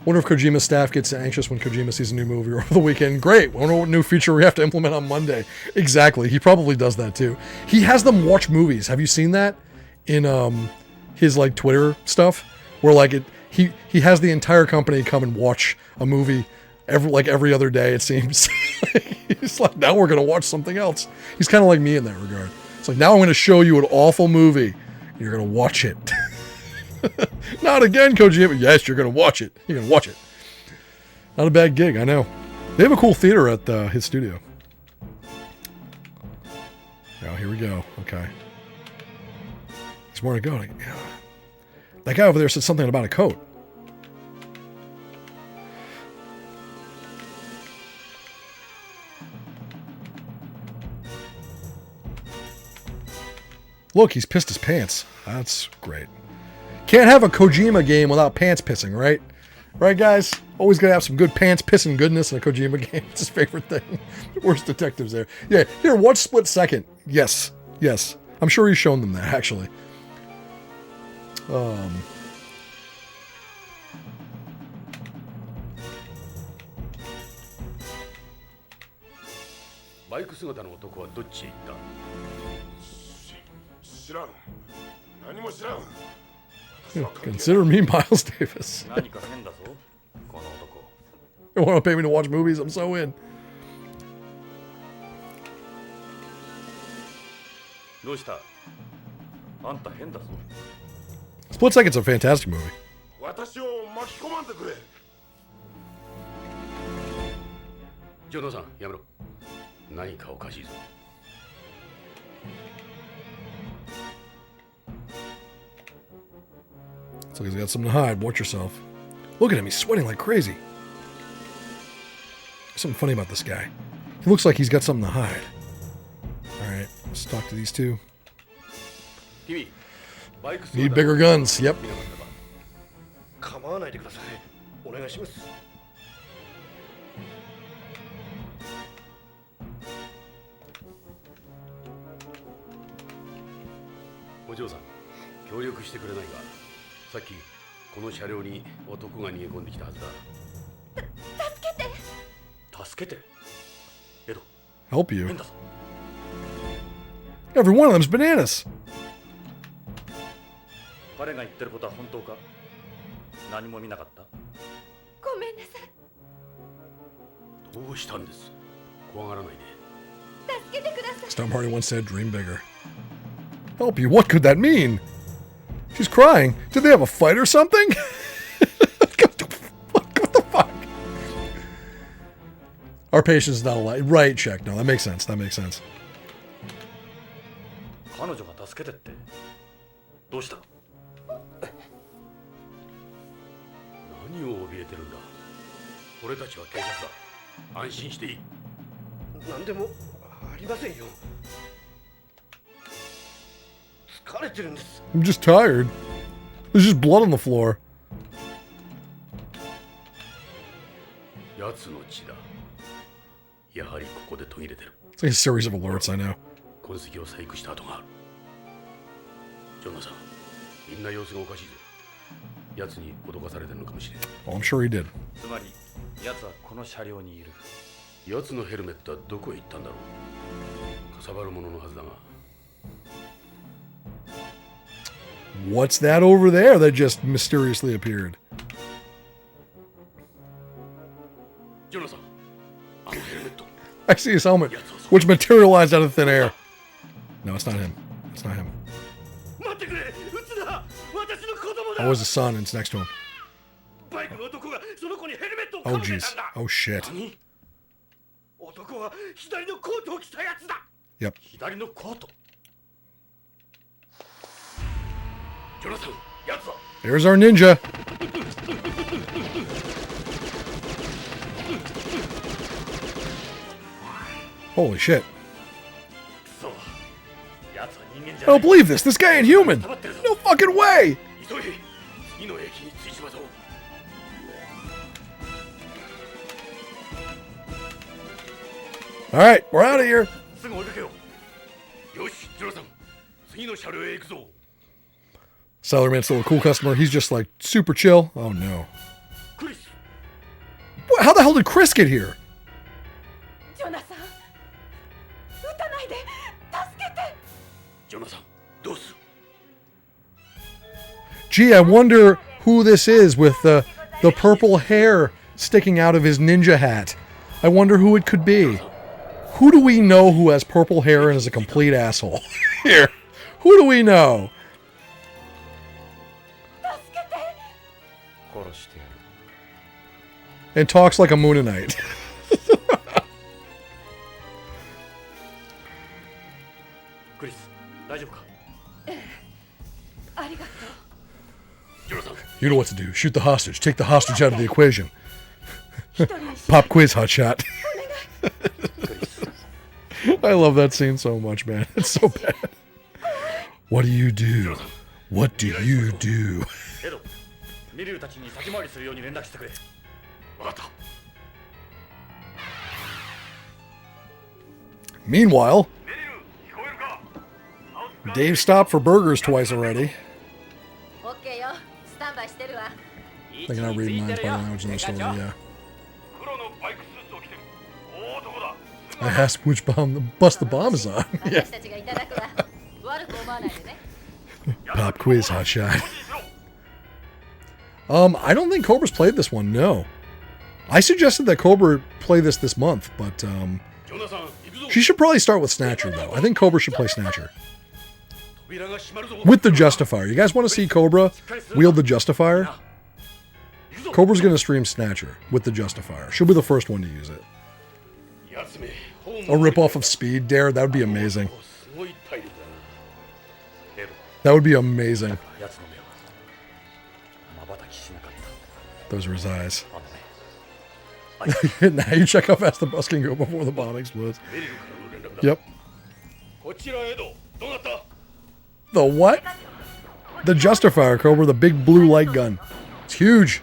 Wonder if Kojima's staff gets anxious when Kojima sees a new movie over the weekend. Great. Wonder what new feature we have to implement on Monday. Exactly. He probably does that too. He has them watch movies. Have you seen that in his like Twitter stuff? Where like he has the entire company come and watch a movie every other day, it seems. He's like, now we're gonna watch something else. He's kind of like me in that regard. It's like, now I'm gonna show you an awful movie. And you're gonna watch it. Not again, Kojima. Yes, you're going to watch it. You're going to watch it. Not a bad gig, I know. They have a cool theater at his studio. Oh, here we go. Okay. There's more to go. Yeah. That guy over there said something about a coat. Look, he's pissed his pants. That's great. Can't have a Kojima game without pants pissing, right? Right, guys? Always gotta have some good pants pissing goodness in a Kojima game. It's his favorite thing. Worst detectives there. Yeah, here, watch Split Second. Yes, yes. I'm sure he's shown them that, actually. Bike 姿の男はどっちへ行った？知らん。何も知らん。 Consider me Miles Davis. You want to pay me to watch movies? I'm so in. Split Second's a fantastic movie. 私を巻き込まんでくれ。ジョナサン、やめろ。何かおかしいぞ。 Looks like he's got something to hide. Watch yourself. Look at him. He's sweating like crazy. There's something funny about this guy. He looks like he's got something to hide. Alright, let's talk to these two. Need bigger guns. Yep. 構わないでください。お願いします。 お嬢さん、協力してくれないか。さっきこの車両に男が逃げ込んできたはずだ。助けて。エド。Help you. Every one of them's bananas. 彼が言ってることは本当か？何も見なかった？ごめんなさい。どうしたんです？怖がらないで。助けてください。 Stump Party once said, dream bigger. Help you? What could that mean? She's crying. Did they have a fight or something? What the fuck? Our patience is not allowed. Right, check. No, that makes sense. That makes sense. 彼女が助けてってどうした？何を怯えてるんだ。俺たちは警察だ。安心していい。何でもありませんよ。 I'm just tired. There's just blood on the floor. 奴の血だ。やはりここで途切れてる。It's like a series of alerts, I know. 痕跡を細工した跡がある。ジョナサン、みんな様子がおかしいぜ。奴に脅かされてるのかもしれない。Oh, I'm sure he did. つまり、奴はこの車両にいる。奴のヘルメットはどこへ行ったんだろう。かさばるもののはずだが。 What's that over there that just mysteriously appeared? I see his helmet, which materialized out of thin air. No, it's not him. It's not him. Oh, it's the son, and it's next to him. Oh, jeez. Oh, shit. Yep. ジョナサン、There's our ninja. Holy shit. I don't believe this. This guy ain't human. No fucking way. All right, we're out of here. Sailorman's still a cool customer. He's just like super chill. Oh no. How the hell did Chris get here? Gee, I wonder who this is with the purple hair sticking out of his ninja hat. I wonder who it could be. Who do we know who has purple hair and is a complete asshole? Here. Who do we know? And talks like a Moonanite. You know what to do. Shoot the hostage. Take the hostage out of the equation. Pop quiz, hotshot. I love that scene so much, man. It's so bad. What do you do? What do you do? Meanwhile, Dave stopped for burgers twice already. Thinking I'm reading minds by language in the story, yeah. I asked which bus the bomb is on. Yeah. Pop quiz, hotshot. I don't think Cobra's played this one, no. I suggested that Cobra play this month, but she should probably start with Snatcher, though. I think Cobra should play Snatcher. With the Justifier. You guys want to see Cobra wield the Justifier? Cobra's going to stream Snatcher with the Justifier. She'll be the first one to use it. A ripoff of Speed Dare, that would be amazing. That would be amazing. Those are his eyes. Now you check how fast the bus can go before the bomb explodes. Yep. The what? The Justifier, Cobra, the big blue light gun. It's huge.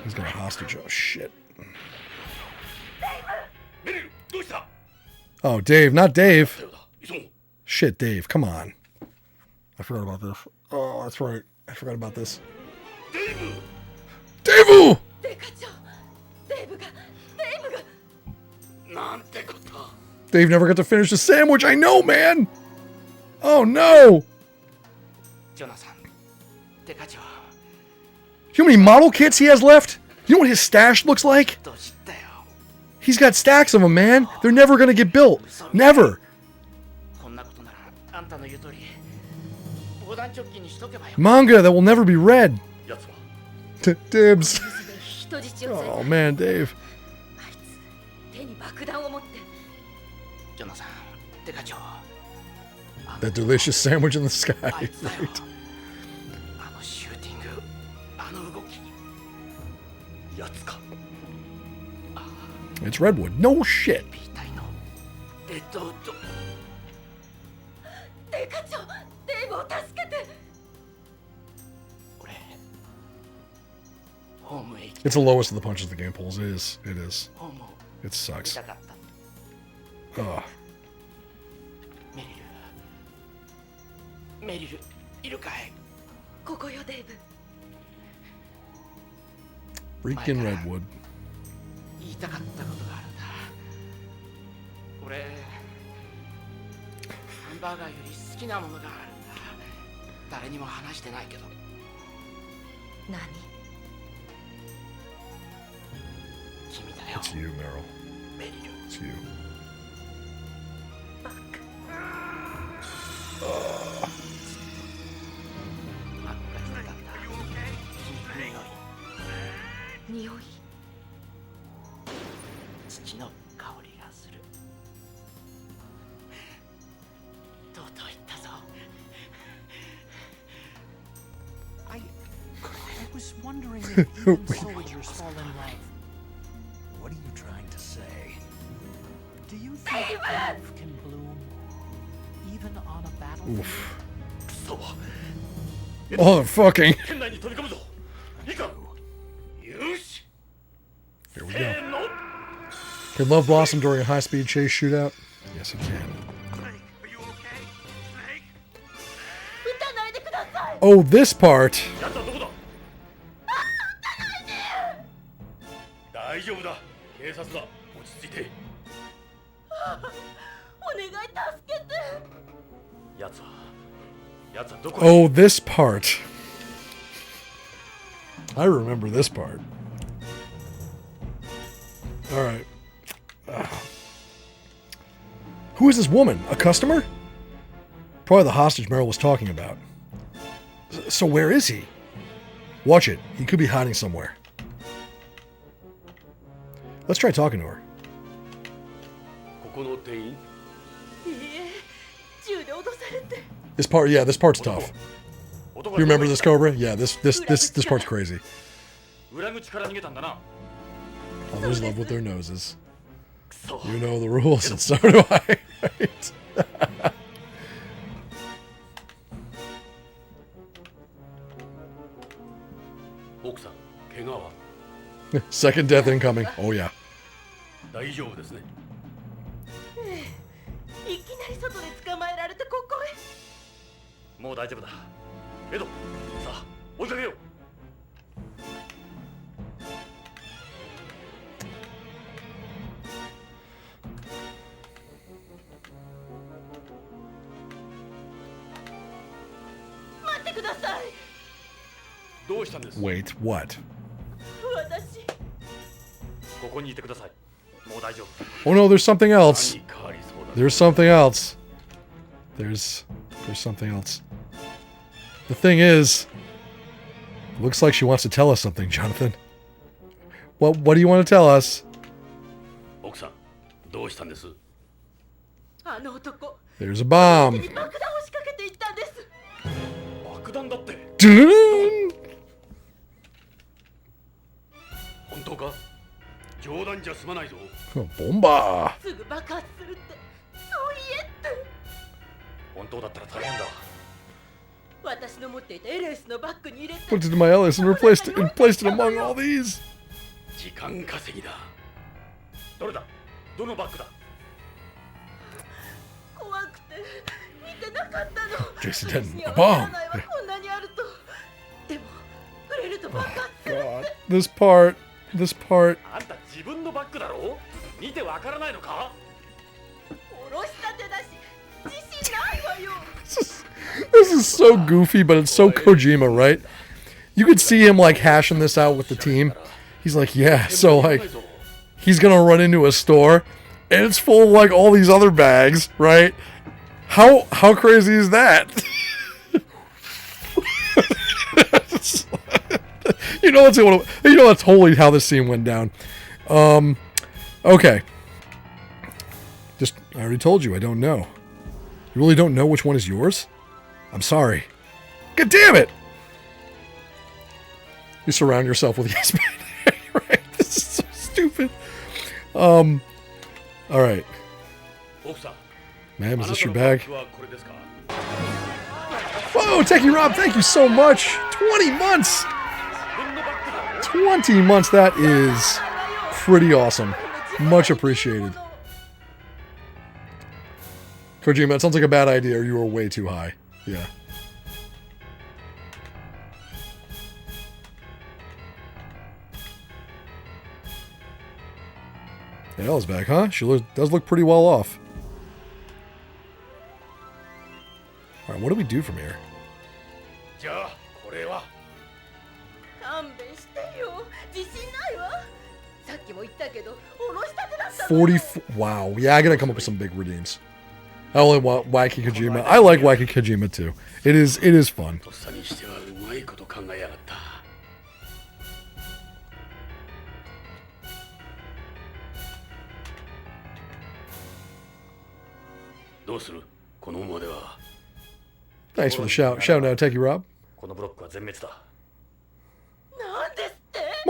He's got a hostage. Oh, shit. Oh, Dave, not Dave. Shit, Dave, come on. I forgot about this. Oh, that's right. I forgot about this. Dave! Dave never got to finish the sandwich. I know, man. Oh, no. You know how many model kits he has left? You know what his stash looks like? He's got stacks of them, man. They're never going to get built. Never. Manga that will never be read. Dibs. Oh, man, Dave. That delicious sandwich in the sky. Right. It's Redwood. No shit. It's the lowest of the punches the game pulls. It is. It is. It sucks. Oh. Freaking Redwood. 言いたかったことがあるんだ。俺、ハンバーガーより好きなものがあるんだ。誰にも話してないけど。何？君だよ。It's you, Meryl. It's you. wondering if even soldiers fall in love. What are you trying to say? Do you think love can bloom even on a battlefield? Oof. Oh, fucking. Here we go. Can love blossom during a high-speed chase shootout? Yes, it can. Oh, this part. 大丈夫だ。警察だ。落ち着いて。お願い助けて。奴はどこ？ Oh, this part. I remember this part. All right. Who is this woman? A customer? Probably the hostage Meryl was talking about. So where is he? Watch it. He could be hiding somewhere. Let's try talking to her. This part, yeah, this part's tough. You remember this, Cobra? Yeah, this part's crazy. Others love with their noses. You know the rules, and so do I. Right? Second death incoming. Oh yeah. 大丈夫ですね。いきなり外で捕まえられてここへ。もう大丈夫だ。エド、さあ追いかけよう。待ってください。どうしたんです？ Wait, what? 私。ここにいてください。もう大丈夫。 Oh no, there's something else. There's something else. There's something else. The thing is, looks like she wants to tell us something, Jonathan. What do you want to tell us? 奥さん、どうしたんです？あの男。 There's a bomb. 爆弾を仕掛けていったんです。爆弾だって。本当か？冗談じゃ済まないぞ。ボンバー。すぐ爆発するって。そう言えって。本当だったら大変だ。私の持っていたエレスのバッグに入れて。Put it in my Ellis and placed it among all these. 時間稼ぎだ。どれだ？どのバッグだ？怖くて見てなかったの。Jason Denton, a bomb. こんなにあると。でも触れると爆発するって。This part. あんた自分のバッグだろ？見てわからないのか？下ろしたてだし自信ないわよ。This is so goofy, but it's so Kojima, right? You could see him like hashing this out with the team. He's like, yeah, so like he's gonna run into a store and it's full of like all these other bags, right? How crazy is that? You know that's totally how this scene went down. Okay. I already told you, I don't know. You really don't know which one is yours? I'm sorry. God damn it! You surround yourself with yes men. Right? This is so stupid. Alright. Ma'am, is this your bag? Whoa, Techie Rob, thank you so much! 20 months! 20 months, that is pretty awesome. Much appreciated. Kojima, that sounds like a bad idea, or you were way too high. Yeah. Yeah, Ella's back, huh? She does look pretty well off. Alright, what do we do from here? 40. Wow. Yeah, I gotta come up with some big redeems. I only want Wacky Kojima. I like Wacky Kojima too. It is fun. Thanks for the shout. Shout out, Techie Rob. このブロックは全滅だ。なん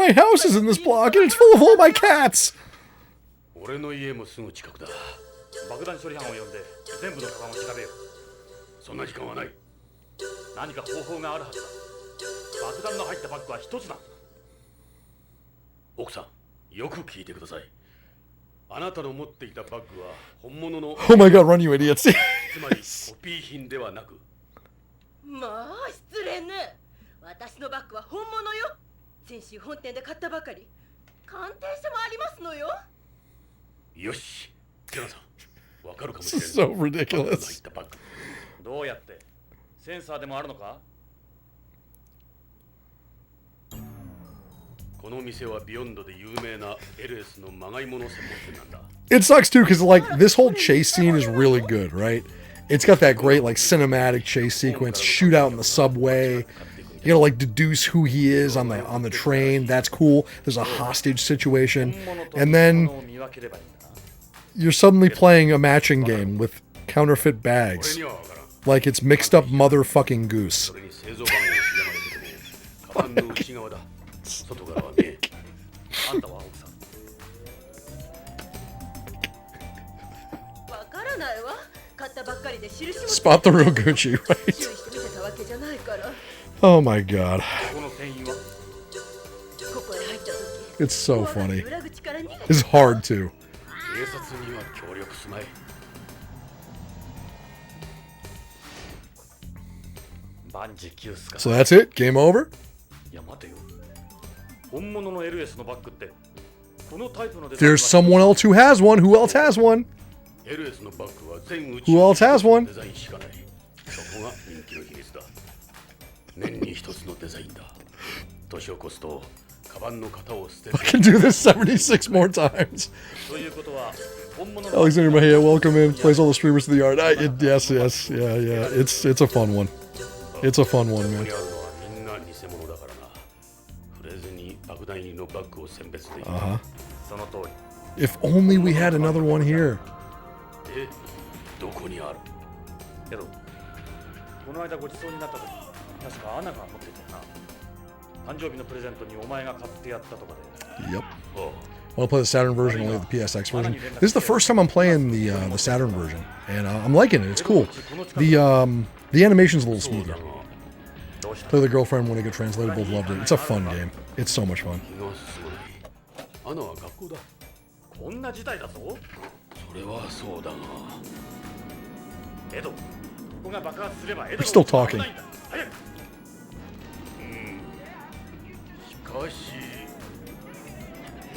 My house is in this block and it's full of all my cats. 俺の家もすぐ近くだ。爆弾処理班を呼んで全部のカバンを調べよう。そんな時間はない。何か方法があるはずだ。爆弾の入ったバッグは一つだ。奥さん、よく聞いてください。あなたの持っていたバッグは本物の Oh my god, run you idiots. つまりコピー品ではなく。まあ失礼ね。私のバッグは本物よ。先週本店で買ったばかり。鑑定書もありますのよ。よし、テラさん、わかるかもしれない。So ridiculous. どうやってセンサーでもあるのか？この店はビヨンドで有名な LS のまがいもの専門店なんだ。It sucks too because like this whole chase scene is really good, right? It's got that great like cinematic chase sequence, shootout in the subway. You gotta like deduce who he is on the train. That's cool. There's a hostage situation, and then you're suddenly playing a matching game with counterfeit bags, like it's mixed up motherfucking goose. 外からはね。あんたは奥さん。わからないわ。買ったばっかりで印も Spot the real Gucci, right? 注意して見てたわけじゃないから。Oh my god. この店員は？ここへ入った時。 It's so funny. It's hard too. 警察には協力すまい。万事休すか。 So that's it? Game over? いや待てよ。本物の LS のバッグってこのタイプのデザインは There's someone else who has one. Who else has one? LS のバッグは全宇 Who else has one? デザインしかない。そこが人気の秘密だ。年に一つのデザインだ。年を越すとカバンの型を捨てる。 I can do this 76 more times. ということは本物の Alexander Mahia, welcome in. Plays all the streamers to the yard. Yes. Yeah. It's a fun one. It's a fun one, man. みんな偽物だからな。触れずに爆弾入りのバッグを選別できる。その通り。 If only we had another one here. え、どこにある？けどこの間ごちそうになった時、確かアナが持ってたな。誕生日のプレゼントにお前が買ってやったとかで。 Yep. I want to play the Saturn version, only the PSX version. This is the first time I'm playing the Saturn version, and I'm liking it. It's cool. The animation's a little smoother. Play the girlfriend when it got translated. Both loved it. It's a fun game. It's so much fun. アナは学校だ。こんな事態だぞ。それはそうだが。エド、ここが爆発すればエド We're still talking. 早く。しかし。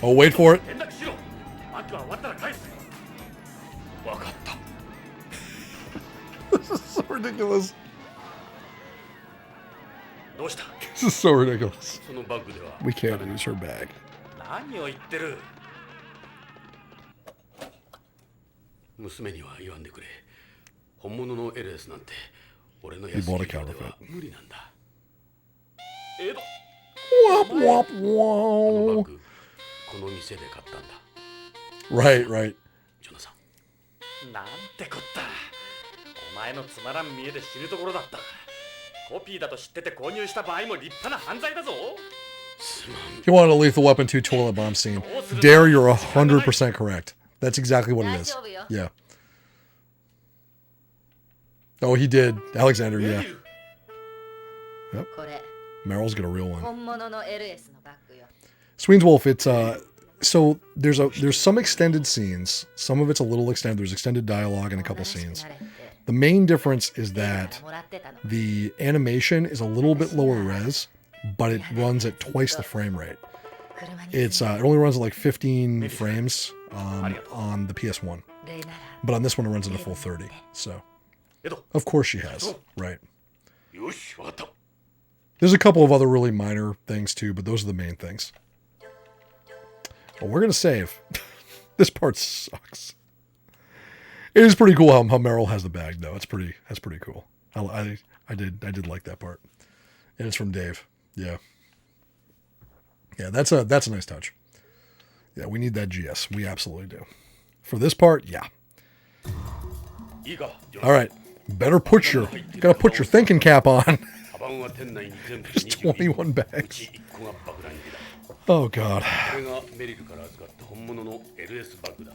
Oh, wait for it. 連絡しろ。バッグは終わったら返す。わかった。 This is so ridiculous. どうした？ This is so ridiculous. そのバッグでは。 We can't use her bag. 何を言ってる？娘には言わんでくれ。本物の LS なんて俺の He 安い bought a 家で counterfeit. は無理なんだ。エド。Wop wop このバッ wow. グ、この店で買ったんだ。 Right. ジョナサン。なんてこった。お前のつまらん見えで知るところだった。コピーだと知ってて購入した場合も立派な犯罪だぞ。 He wanted a Lethal Weapon 2 toilet bomb scene. Dare, you're 100% correct. That's exactly what it is. Yeah. Oh, he did. Alexander, yeah. Yep. Meryl's got a real one. 本物の LS のバッグよ。 Sween's Wolf, it's so there's some extended scenes. Some of it's a little extended. There's extended dialogue in a couple scenes. The main difference is that the animation is a little bit lower res, but it runs at twice the frame rate. It only runs at like 15 frames on the PS1, but on this one it runs at a full 30. So, of course she has, right? There's a couple of other really minor things too, but those are the main things. Well, we're gonna save. This part sucks. It is pretty cool how Meryl has the bag though. That's pretty cool. I did like that part. And it's from Dave. Yeah. Yeah, that's a nice touch. Yeah, we need that GS. We absolutely do. For this part, yeah. All right. Gotta put your thinking cap on. There's 21 bags. Oh God.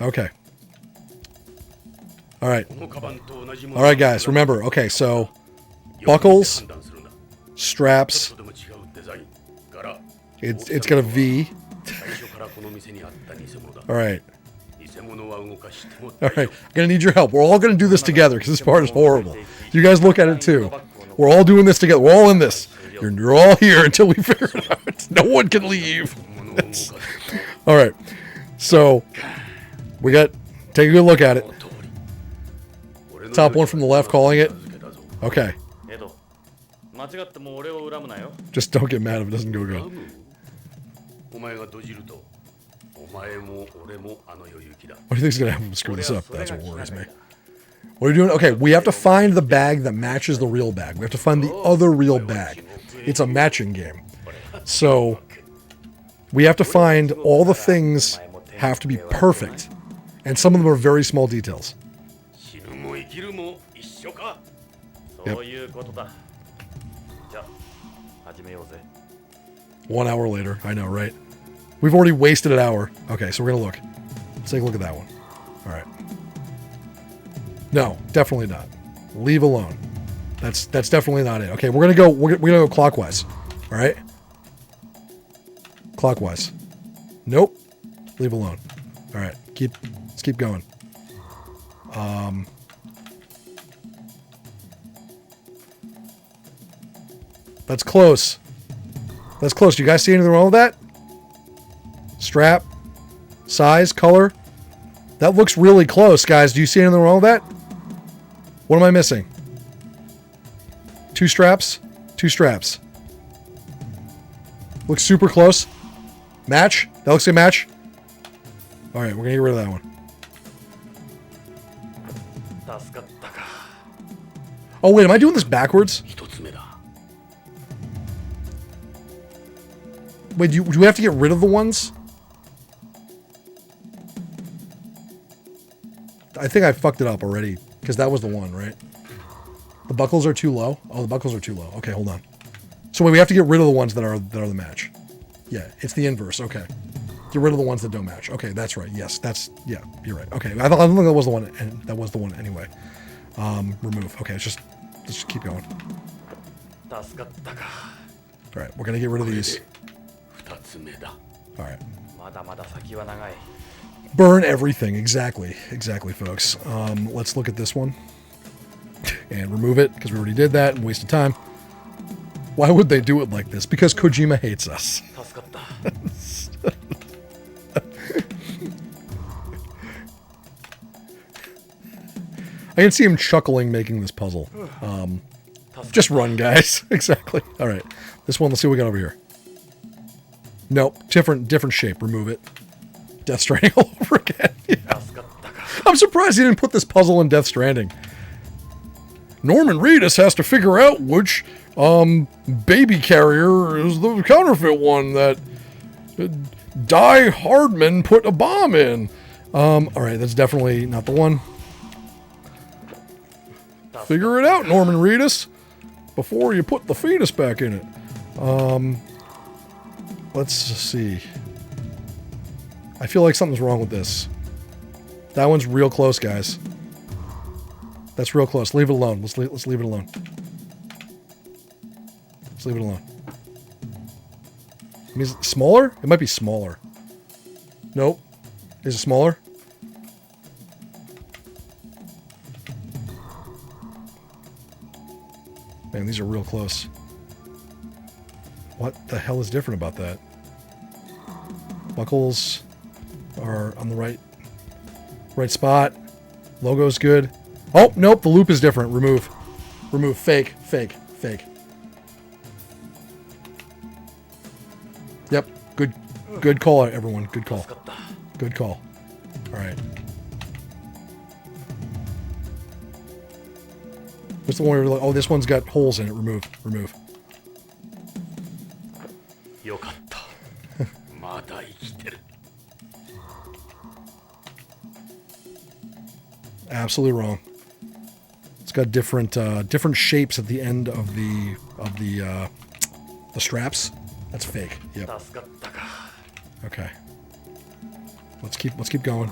Okay. All right. All right, guys. Remember. Okay, so buckles, straps. It's got a V. All right. All right. I'm gonna need your help. We're all gonna do this together because this part is horrible. You guys look at it too. We're all doing this together. We're all in this. You're all here until we figure it out. No one can leave. All right. So we got. Take a good look at it. Top one from the left, calling it. Okay. Just don't get mad if it doesn't go good. What do you think's gonna happen to screw this up? That's what worries me. What are you doing? Okay, we have to find the bag that matches the real bag. We have to find the other real bag. It's a matching game. So we have to find all the things have to be perfect. And some of them are very small details. Yep. 1 hour later. I know, right? We've already wasted an hour. Okay, so we're gonna look. Let's take a look at that one. All right. No, definitely not. Leave alone. That's definitely not it. Okay, we're gonna go clockwise. All right. Clockwise. Nope. Leave alone. All right. Let's keep going. That's close. That's close. Do you guys see anything wrong with that? Strap, size, color. That looks really close, guys. Do you see anything wrong with that? What am I missing? 2 straps. 2 straps. Looks super close. Match. That looks like a match. All right, we're gonna get rid of that one. Oh wait, am I doing this backwards? Wait, do we have to get rid of the ones? I think I fucked it up already, because that was the one, right? The buckles are too low? Oh, the buckles are too low. Okay, hold on. So wait, we have to get rid of the ones that are the match. Yeah, it's the inverse. Okay. Get rid of the ones that don't match. Okay, that's right. Yes, yeah, you're right. Okay, I don't think that was the one, and that was the one anyway. Remove. Okay, let's just keep going. All right, we're gonna get rid of these. All right. Burn everything. Exactly, folks. Let's look at this one and remove it because we already did that and wasted time. Why would they do it like this? Because Kojima hates us. I can see him chuckling making this puzzle. Just run, guys. Exactly. All right. This one, let's see what we got over here. Nope. Different shape. Remove it. Death Stranding all over again. Yeah. I'm surprised he didn't put this puzzle in Death Stranding. Norman Reedus has to figure out which baby carrier is the counterfeit one that Die Hardman put a bomb in. All right, that's definitely not the one. Figure it out, Norman Reedus, before you put the fetus back in it. Let's see. I feel like something's wrong with this. That one's real close, guys. That's real close. Leave it alone. Let's leave it alone. Let's leave it alone. I mean, is it smaller? It might be smaller. Nope. Is it smaller? Man, these are real close. What the hell is different about that? Buckles are on the right spot. Logo's good. Oh, nope, the loop is different. Remove. Fake. Yep, good call, everyone. Good call. All right. What's the one where you're like, oh, this one's got holes in it. Remove. Absolutely wrong. It's got different shapes at the end of the straps. That's fake. Yep. Okay. Let's keep going.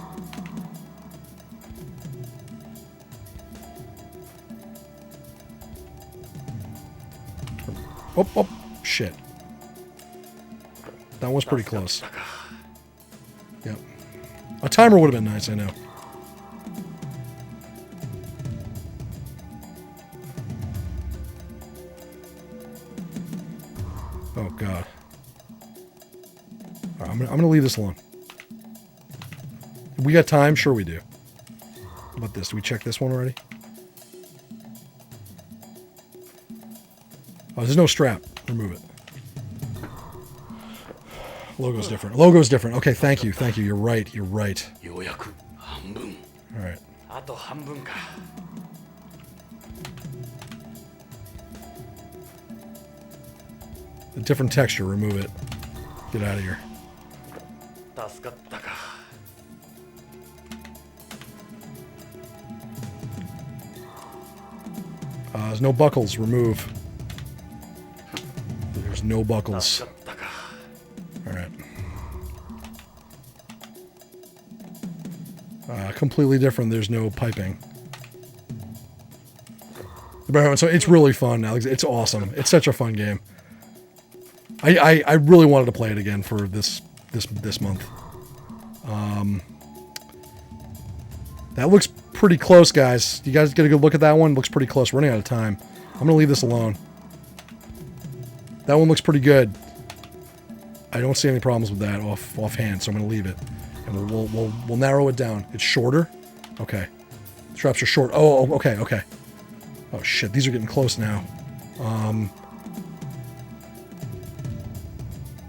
Oh, shit. That was pretty close. Yep. A timer would have been nice, I know. Oh, God. All right, I'm gonna leave this alone. We got time? Sure we do. How about this? Do we check this one already? Oh, there's no strap. Remove it. Logo's different. Logo's different. Okay, thank you. Thank you. You're right. You're right. All right. A different texture. Remove it. Get out of here. There's no buckles. Remove. There's no buckles. Alright. Completely different. There's no piping. So it's really fun, Alex. It's awesome. It's such a fun game. I really wanted to play it again for this month. That looks pretty close, guys. You guys get a good look at that one? Looks pretty close. We're running out of time. I'm going to leave this alone. That one looks pretty good. I don't see any problems with that offhand, so I'm going to leave it. And we'll narrow it down. It's shorter? Okay. The straps are short. Oh, okay. Oh, shit. These are getting close now.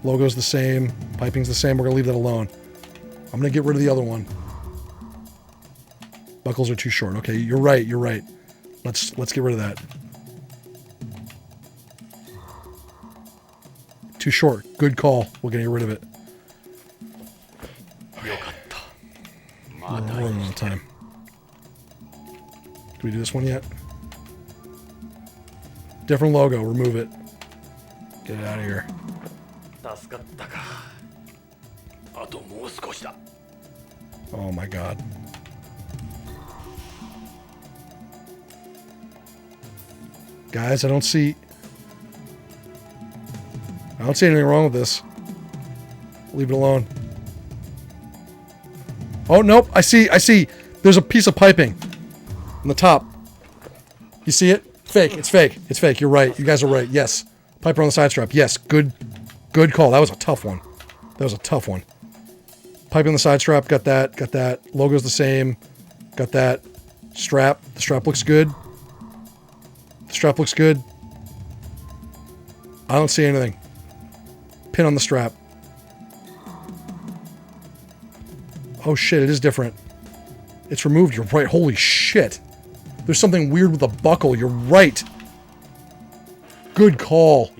Logo's the same. Piping's the same. We're going to leave that alone. I'm going to get rid of the other one. Buckles are too short. Okay, you're right. Let's get rid of that. Too short. Good call. We're getting rid of it. Okay. We're running out of time. Did we do this one yet? Different logo. Remove it. Get it out of here. Oh my God. Guys, I don't see anything wrong with this. Leave it alone. Oh, nope. I see. There's a piece of piping on the top. You see it? Fake. It's fake. You're right. You guys are right. Yes. Piper on the side strap. Yes. Good call. That was a tough one. Pipe on the side strap. Got that. Logo's the same. Got that. Strap. The strap looks good. I don't see anything. Pin on the strap. Oh shit, it is different. It's removed. You're right. Holy shit. There's something weird with the buckle. You're right. Good call.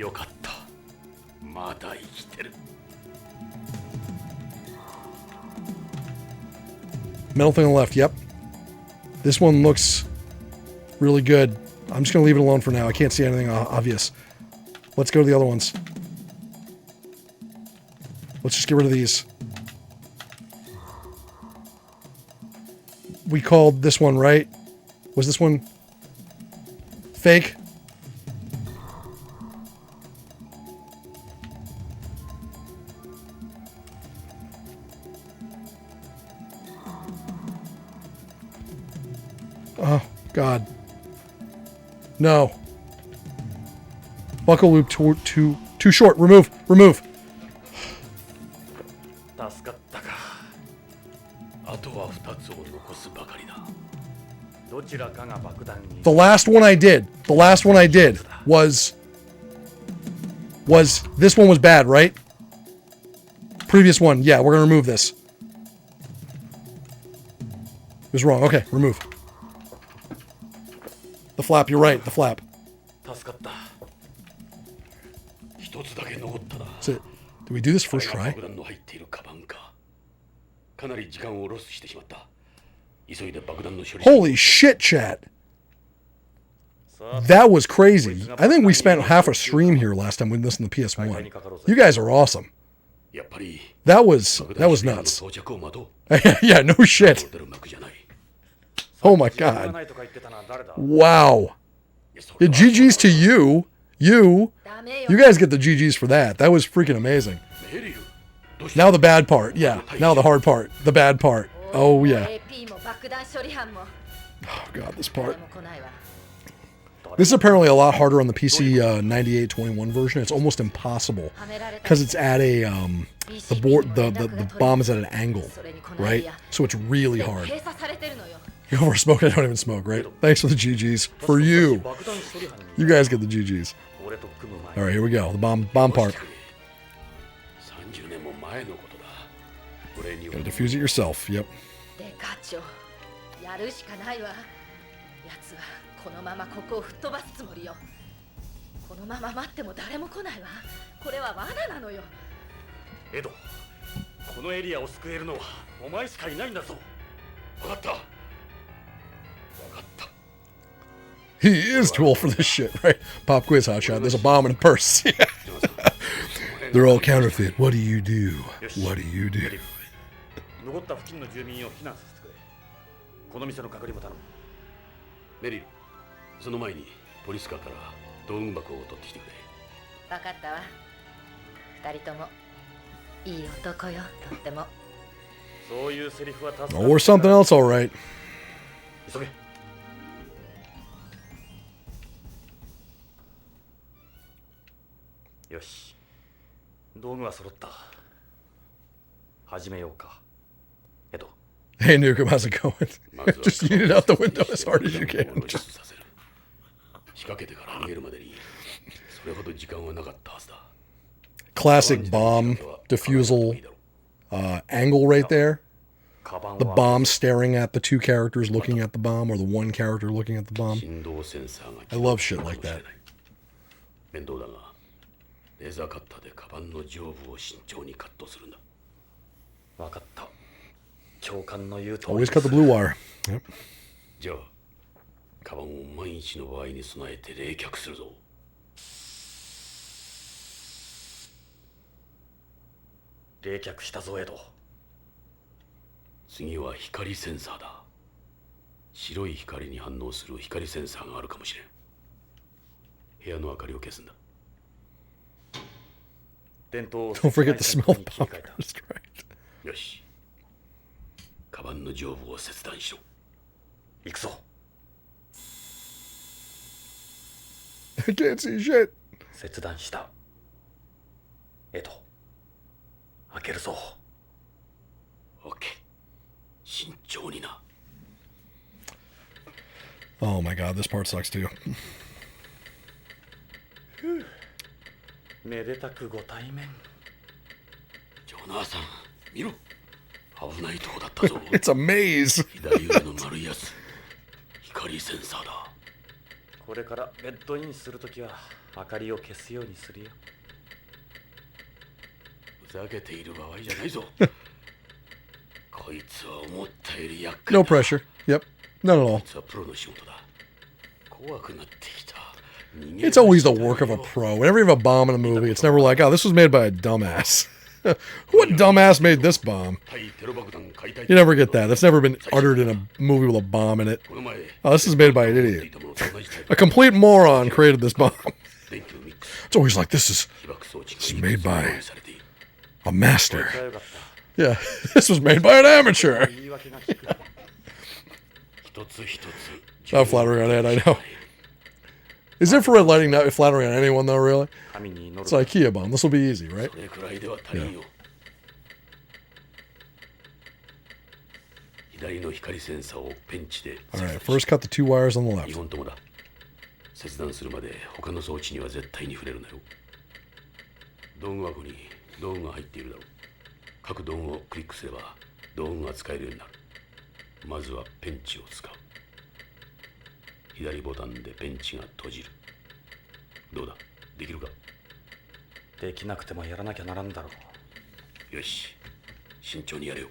Metal thing on the left. Yep. This one looks really good. I'm just going to leave it alone for now. I can't see anything obvious. Let's go to the other ones. Let's just get rid of these. We called this one, right? Was this one fake? Oh, God. No. Buckle loop too short. Remove. The last one I did was this one was bad, right? Previous one. Yeah, we're going to remove this. It was wrong. Okay, remove. The flap, you're right, the flap. That's it. Did we do this first try? Holy shit, chat. That was crazy. I think we spent half a stream here last time we listened to PS1. You guys are awesome. That was nuts. Yeah, no shit. Oh my god. Wow. Yeah, GG's to you. You guys get the GG's for that. That was freaking amazing. Now the bad part. Yeah. Now the hard part. The bad part. Oh yeah. Oh god, this part. This is apparently a lot harder on the PC 9821 version. It's almost impossible because it's at a the bomb is at an angle, right? So it's really hard. You go for a smoke, I don't even smoke, right? Thanks for the GGs. For you. You guys get the GGs. All right, here we go. The bomb part. Gotta defuse it yourself. Yep. このままここを吹っ飛ばすつもりよ。このまま待っても誰も来ないわ。これは罠なのよ。エド、このエリアを救えるのはお前しかいないんだぞ。分かった。分かった。 He is too old for this shit, right? Pop quiz, hotshot. There's a bomb in a purse. They're all counterfeit. What do you do? What do you do? 残った付近の住民を避難させてくれ。この店の係も頼む。メリル。 その前にポリスカーから道具箱を取ってきてくれ。分かったわ。二人ともいい男よ、とっても。そういうセリフは助かる。 Or something else, all right. 急げ。よし。道具は揃った。始めようか。エド。 Hey, Nukem, how's it going? Just eat it out the window as hard as you can. 仕掛けてから逃げるまでにそれほど時間はなかったはずだ。 Classic bomb defusal angle right there. The bomb staring at the two characters looking at the bomb, or the one character looking at the bomb. I love shit like that. 面倒だがレーザーカッターでカバンの上部を慎重にカットするんだ。分かった。長官の言うと Always cut the blue wire. Yep. じゃあカバンを万一の場合に備えて冷却するぞ。冷却したぞエド。次は光センサーだ。白い光に反応する光センサーがあるかもしれん。部屋の明かりを消すんだ。 Don't forget to smell the bomb first, right? よし。カバンの上部を切断しろ。行くぞ。 I can't see shit. 切断した。エド。開けるぞ。オッケー。慎重にな。 Oh my god, this part sucks too. めでたくご対面。ジョナサン、見ろ。危ないとこだったぞ。It's a maze. 左腕の丸いやつ。光センサーだ。 これからベッドインするときは明かりを消すようにするよ。ふざけている場合じゃないぞ。こいつは思ったより厄介だ。 No pressure. Yep. Not at all. こいつはプロの仕事だ。怖くなってきた。 It's always the work of a pro. Whenever you have a bomb in a movie, it's never like, oh, this was made by a dumbass. What dumbass made this bomb? You never get that. That's never been uttered in a movie with a bomb in it. Oh, this is made by an idiot. A complete moron created this bomb. It's always like, this is made by a master. Yeah, this was made by an amateur. Not flattering on Ed, I know. Is infrared lighting not flattering on anyone, though, really? It's an IKEA bomb. This will be easy, right? Yeah. Alright, first cut the two wires on the left. 切断するまで他の装置には絶対に触れるなよ。道具箱に道具が入っているだろう。各道具をクリックすれば道具が使えるようになる。まずはペンチを使う。左ボタンでペンチが閉じる。どうだ、できるか？できなくてもやらなきゃならんだろう。よし、慎重にやれよ。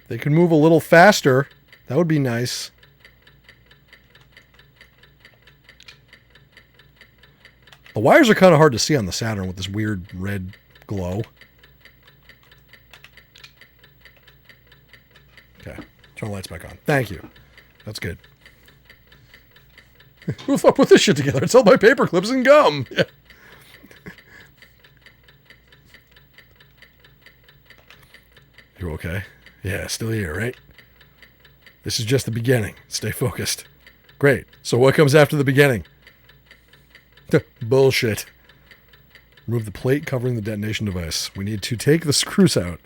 They could move a little faster. That would be nice. The wires are kind of hard to see on the Saturn with this weird red glow. Okay, turn the lights back on. Thank you. That's good. Who the fuck put this shit together? It's all by paper clips and gum. Yeah. You okay? Yeah, still here, right? This is just the beginning. Stay focused. Great. So what comes after the beginning? Bullshit. Remove the plate covering the detonation device. We need to take the screws out.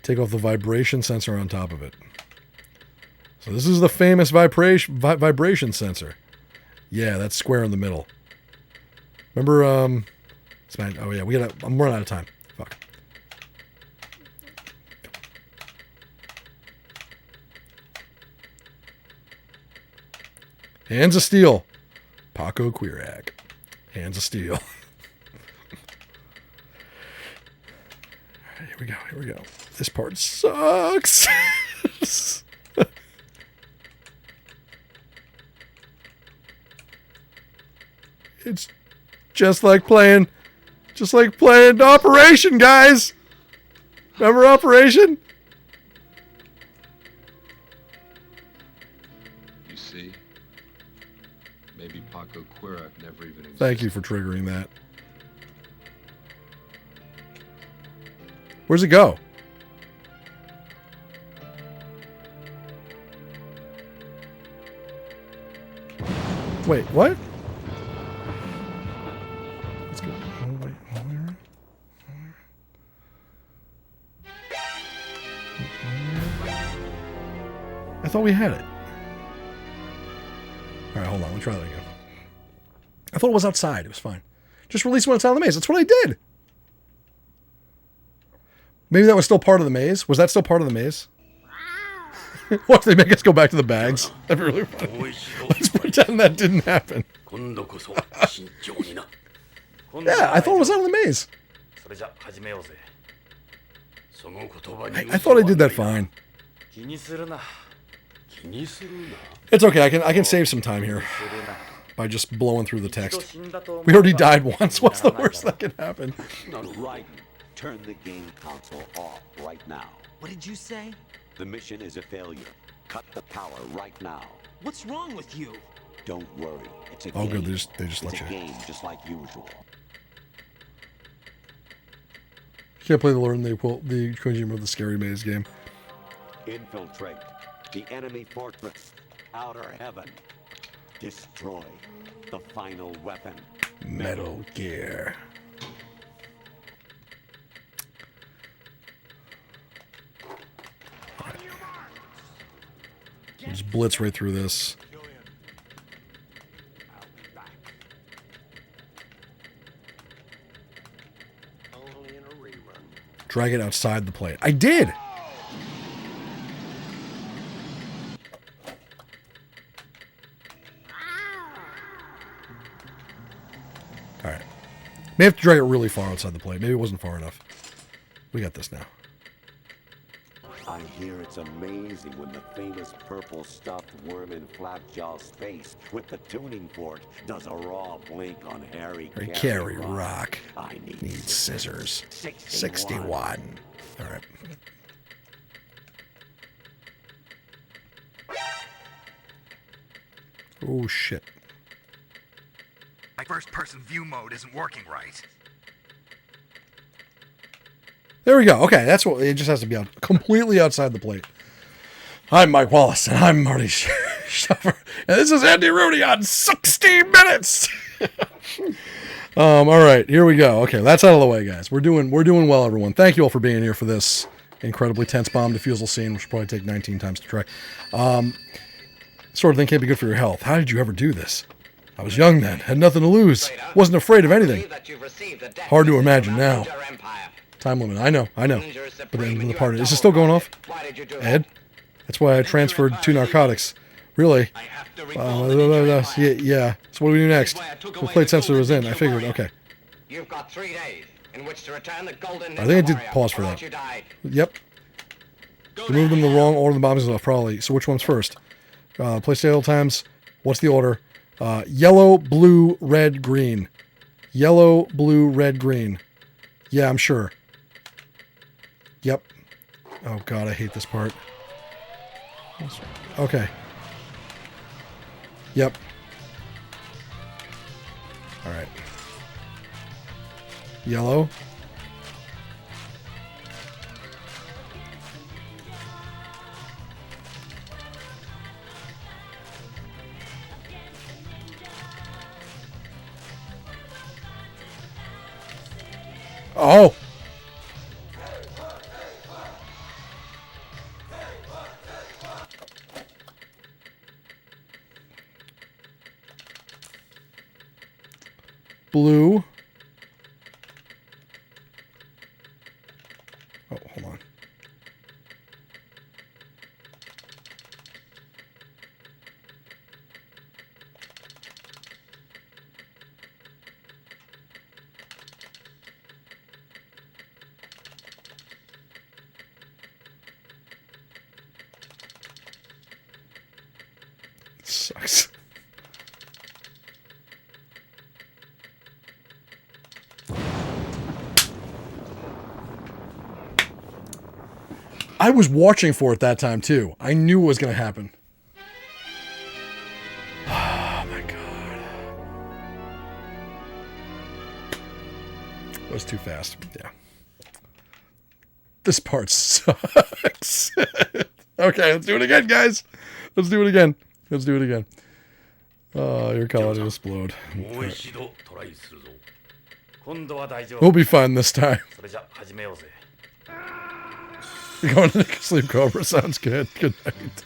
Take off the vibration sensor on top of it. So this is the famous vibration sensor. Yeah, that's square in the middle. Remember, oh yeah, I'm running out of time. Fuck. Hands of Steel. Paco Quirak. Hands of Steel. All right, here we go. This part sucks. It's just like playing Operation, guys. Remember Operation? You see? Maybe Paco Quirak never even existed. Thank you for triggering that. Where's it go? Wait, what? Let's go. Oh, wait, I thought we had it. All right, hold on. Let me try that again. I thought it was outside. It was fine. Just release when it's out of the maze. That's what I did. Maybe that was still part of the maze. Was that still part of the maze? What, they make us go back to the bags? That'd be really funny. Let's pretend that didn't happen. Yeah, I thought it was out of the maze. I thought I did that fine. It's okay. I can save some time here by just blowing through the text. We already died once. What's the worst that can happen? Right. Turn the game console off right now. What did you say? The mission is a failure. Cut the power right now. What's wrong with you? Don't worry. It's a Oh, game. good. They just let It's you. a game just like usual. Can't play the Kojima of the Scary Maze game. Infiltrate the enemy fortress. Outer heaven. Destroy the final weapon. Metal Gear. We'll just blitz right through this. Drag it outside the plate. I did! Alright. May have to drag it really far outside the plate. Maybe it wasn't far enough. We got this now. I hear it's amazing when the famous purple stuffed worm in Flapjaw Space with the tuning fork does a raw blink on Harry Carry Rock. I need scissors. 61. All right. Oh, shit. My first-person view mode isn't working right. There we go. Okay, that's what it just has to be out completely outside the plate. I'm Mike Wallace, and I'm Marty Schuffer, and this is Andy Rooney on 60 Minutes. All right, here we go. Okay, that's out of the way, guys. We're doing well, everyone. Thank you all for being here for this incredibly tense bomb defusal scene, which will probably take 19 times to try. Sort of thing can't be good for your health. How did you ever do this? I was young then, had nothing to lose, wasn't afraid of anything. Hard to imagine now. Time limit. I know. But then the part is it still going off? Ed? That's why I transferred to narcotics. Really? Yeah. So what do we do next? The plate sensor was in. I figured. Okay. You've got 3 days in which to return the golden I think I did pause for that. Yep. Remove them in the wrong order. The bombs off probably. So which one's first? Place idle times. What's the order? Yellow, blue, red, green. Yellow, blue, red, green. Yeah, I'm sure. Yep. Oh, God, I hate this part. Okay. Yep. All right. Yellow. Oh! Blue. Oh, hold on. Sucks. I was watching for it that time too. I knew it was going to happen. Oh my God. That was too fast. Yeah. This part sucks. Okay, let's do it again, guys. Let's do it again. Let's do it again. Oh, you're calling to explode. We'll be fine this time. Going to sleep, Cobra. Sounds good. Good night.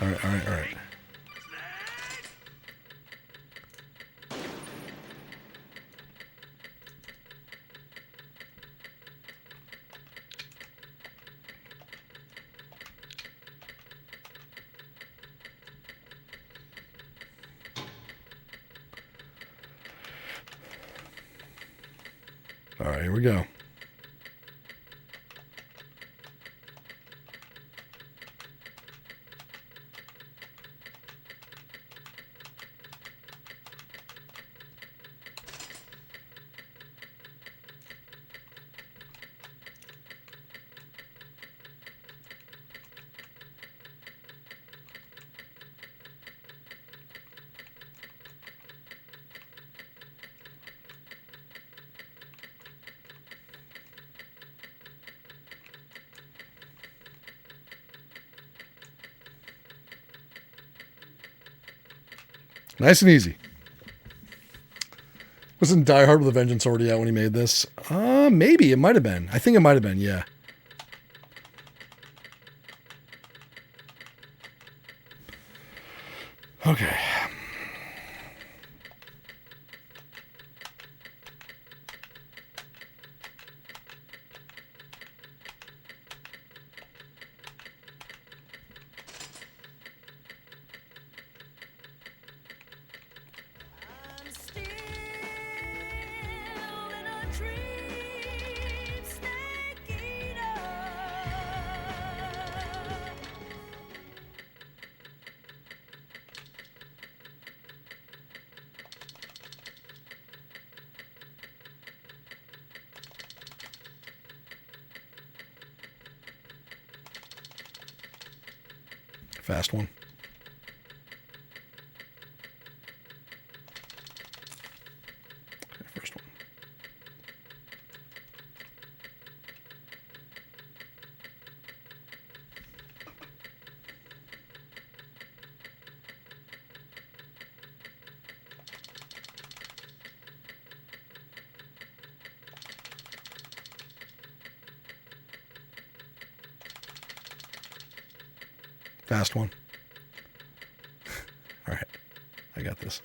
All right, all right, all right. All right, here we go. Nice and easy. Wasn't Die Hard with a Vengeance already out when he made this? Maybe. It might have been. I think it might have been, yeah. Okay. Fast one. Okay, first one. Fast one. All right. I got this.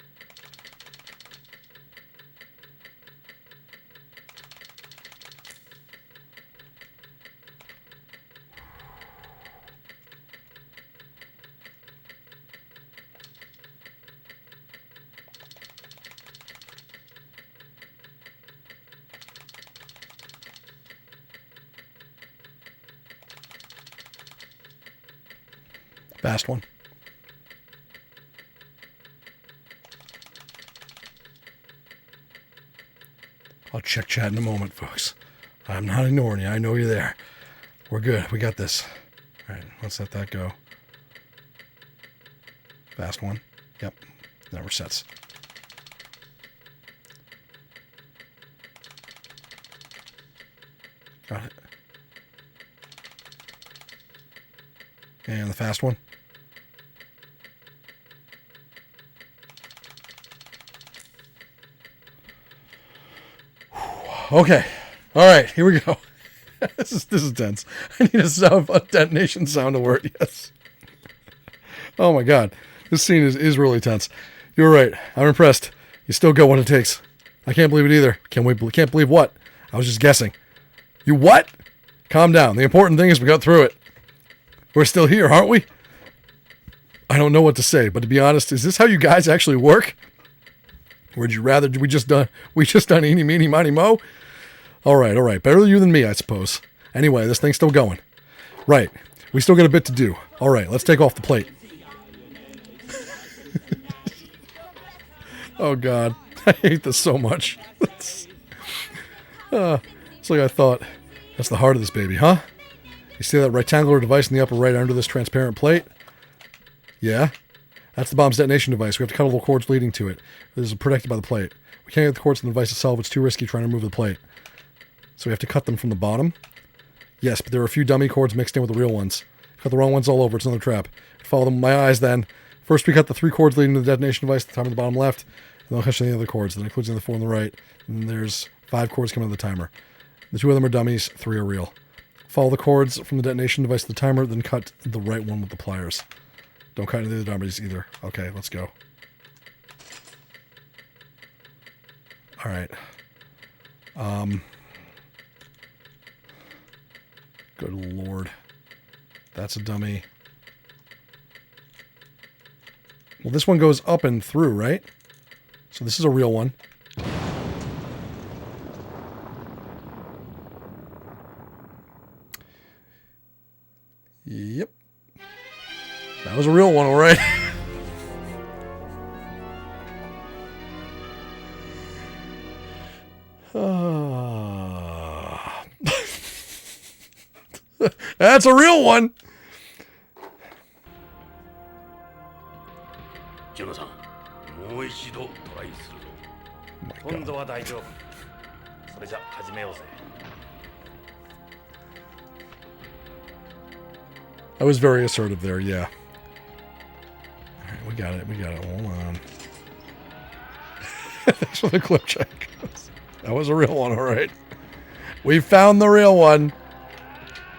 Fast one. I'll check chat in a moment, folks. I'm not ignoring you. I know you're there. We're good. We got this. All right, let's let that go. Fast one. Yep. That resets. Got it. And the fast one. Okay. All right. Here we go. This is tense. I need a detonation sound alert. Yes. Oh my God. This scene is really tense. You're right. I'm impressed. You still got what it takes. I can't believe it either. Can't believe what? I was just guessing. You what? Calm down. The important thing is we got through it. We're still here, aren't we? I don't know what to say, but to be honest, is this how you guys actually work? Would you rather we just done eeny, meeny, miny, mo? All right. Better you than me, I suppose. Anyway, this thing's still going. Right. We still got a bit to do. All right, let's take off the plate. Oh, God. I hate this so much. It's like I thought. That's the heart of this baby, huh? You see that rectangular device in the upper right under this transparent plate? Yeah? That's the bomb's detonation device. We have to cut all the cords leading to it. This is protected by the plate. We can't get the cords from the device itself. It's too risky trying to remove the plate. So we have to cut them from the bottom? Yes, but there are a few dummy cords mixed in with the real ones. Cut the wrong ones all over. It's another trap. Follow them with my eyes then. First we cut the 3 cords leading to the detonation device at the top of the bottom left. And then I'll cut the other cords. That includes the other 4 on the right. And then there's 5 cords coming to the timer. The 2 of them are dummies. 3 are real. Follow the cords from the detonation device to the timer. Then cut the right one with the pliers. Don't cut any of the dummies either. Okay, let's go. All right. Good Lord. That's a dummy. Well, this one goes up and through, right? So this is a real one. Yep. That was a real one, all right. That's a real one. ジョナサン、もう一度トライするぞ。今度は大丈夫。それじゃ始めようぜ。I was very assertive there, yeah. All right, we got it. Hold on. Thanks for the clip check. That was a real one, all right. We found the real one.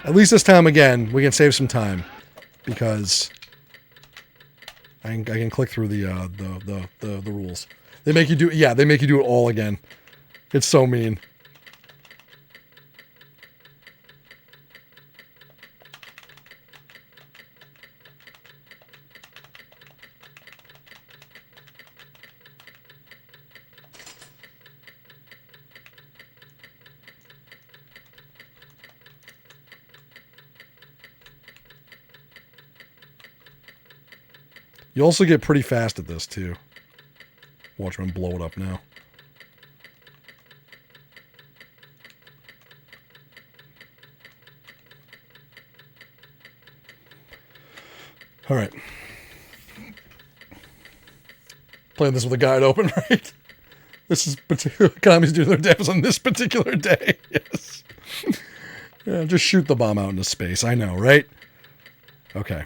At least this time, again, we can save some time because I can click through the rules. They make you do it all again. It's so mean. You also get pretty fast at this, too. Watch him blow it up now. All right. Playing this with a guide open, right? This is particular. Konami's doing their demos on this particular day. Yes. Yeah, just shoot the bomb out into space. I know, right? Okay.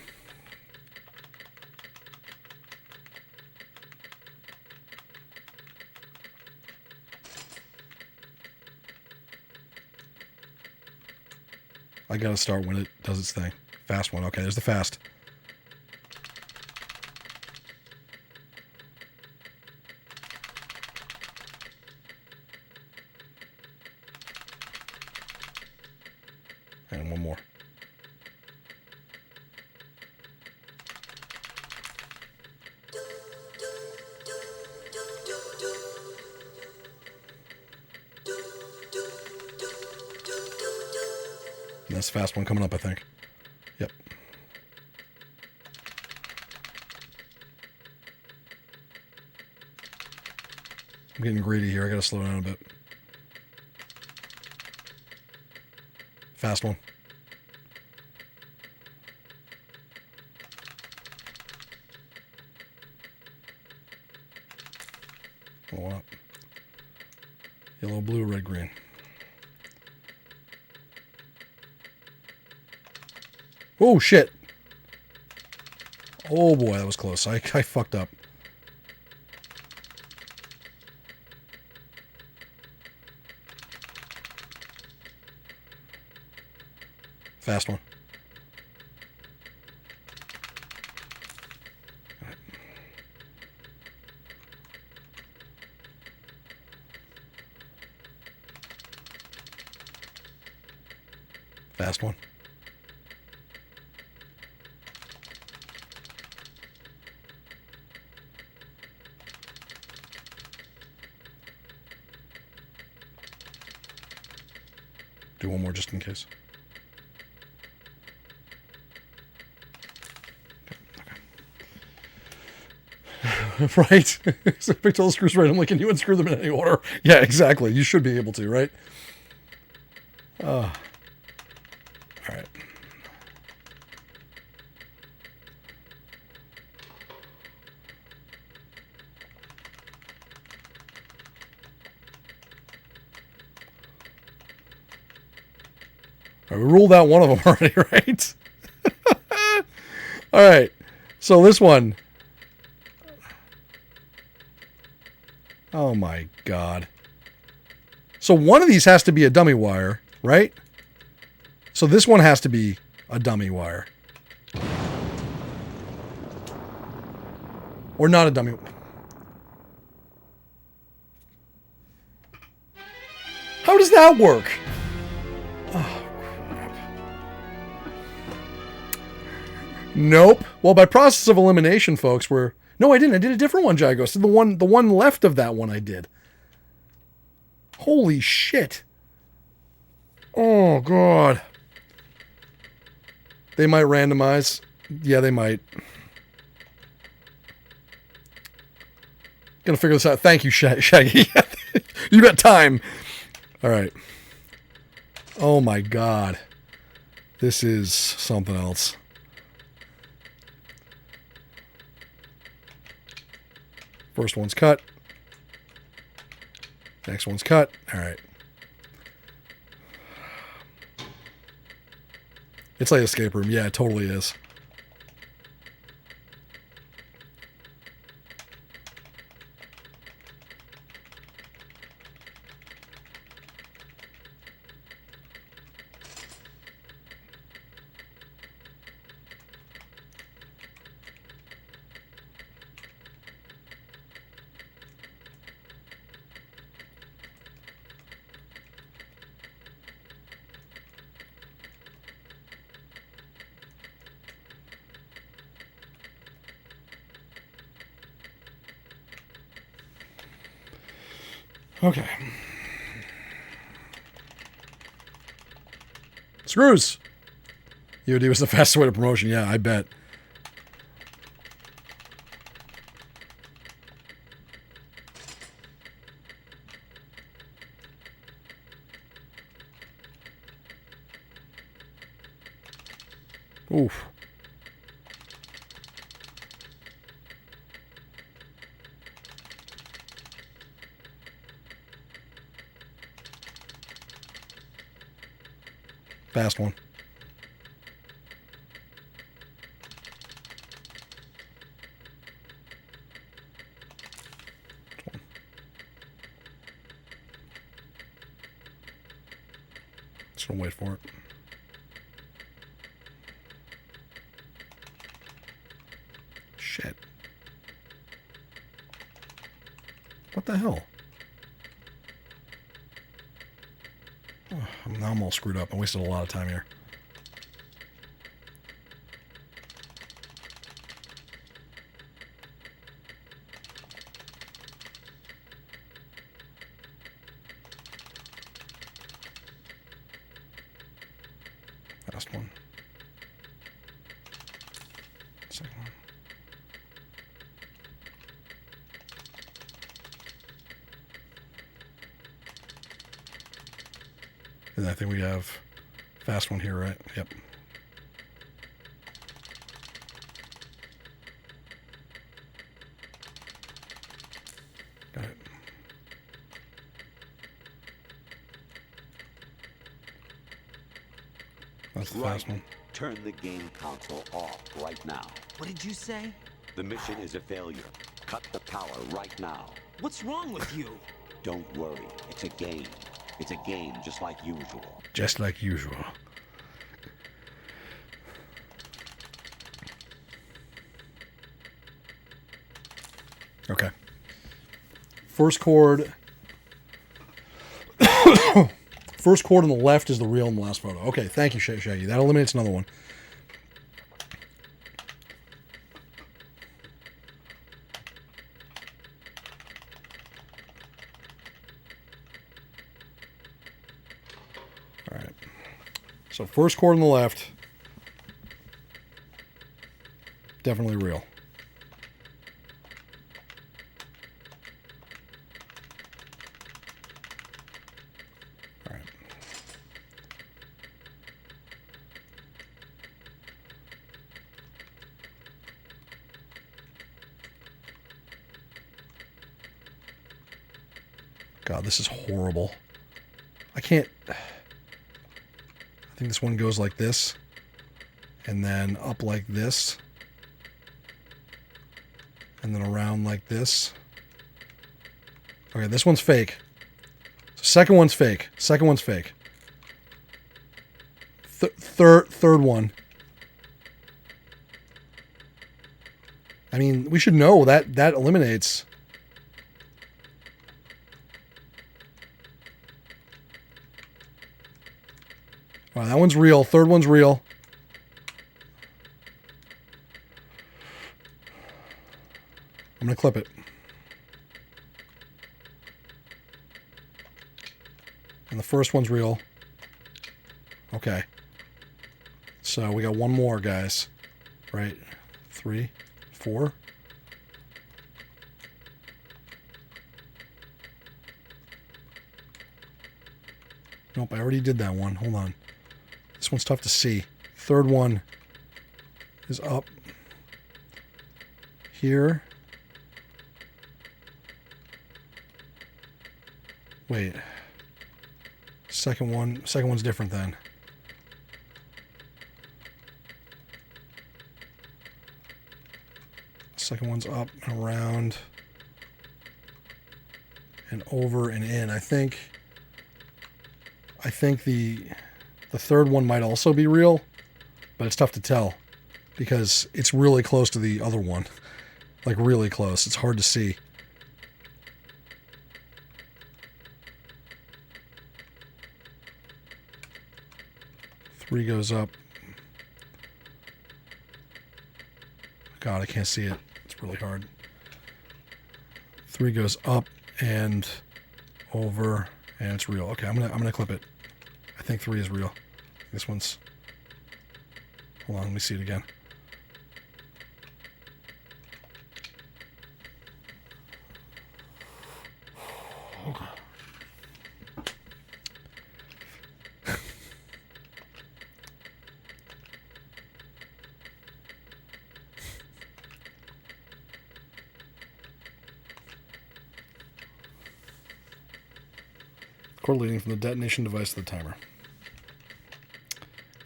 I gotta start when it does its thing. Fast one. Okay, there's the fast. And one more. And that's the fast one coming up, I think. Yep. I'm getting greedy here. I gotta slow down a bit. Fast one. Hold up. Yellow, blue, red, green. Oh, shit. Oh, boy, that was close. I fucked up. Fast one. Fast one. Do one more just in case. Right? So picked all the screws randomly. Can you unscrew them in any order? Yeah, exactly. You should be able to, right? All right. All right, we ruled out one of them already, right? All right. So this one. Oh my God. So one of these has to be a dummy wire, right? So this one has to be a dummy wire. Or not a dummy. How does that work? Oh, crap. Nope. Well, by process of elimination, folks, we're... No, I didn't. I did a different one, Jago. So the one left of that one I did. Holy shit. Oh, God. They might randomize. Yeah, they might. Gonna figure this out. Thank you, Shaggy. You got time. All right. Oh, my God. This is something else. First one's cut. Next one's cut. All right. It's like escape room. Yeah, it totally is. Okay. Screws. EOD was the fastest way to promotion. Yeah, I bet. Oof. Fast one. Just gonna wait for it. Shit. What the hell? Oh, now I'm all screwed up. I wasted a lot of time here. Last one. Second one. And I think we have Fast one here, right? Yep. Got it. That's the fast one. Turn the game console off right now. What did you say? The mission is a failure. Cut the power right now. What's wrong with you? Don't worry. It's a game. It's a game just like usual. Just like usual. Okay. First chord. First chord on the left is the real in the last photo. Okay, thank you, Shaggy. That eliminates another one. All right. So first chord on the left. Definitely real. God, this is horrible. I can't... I think this one goes like this. And then up like this. And then around like this. Okay, this one's fake. So second one's fake. Second one's fake. Third one. I mean, we should know that eliminates... All right, that one's real. Third one's real. I'm going to clip it. And the first one's real. Okay. So we got one more, guys. Right? 3, 4. Nope, I already did that one. Hold on. This one's tough to see. Third one is up here. Wait. Second one's different then. Second one's up and around and over and in. I think the third one might also be real, but it's tough to tell because it's really close to the other one. Like really close. It's hard to see. Three goes up. God, I can't see it. It's really hard. 3 goes up and over, and it's real. Okay, I'm gonna clip it. I think 3 is real. This one's... Hold on, let me see it again. Okay. Cord leading from the detonation device to the timer.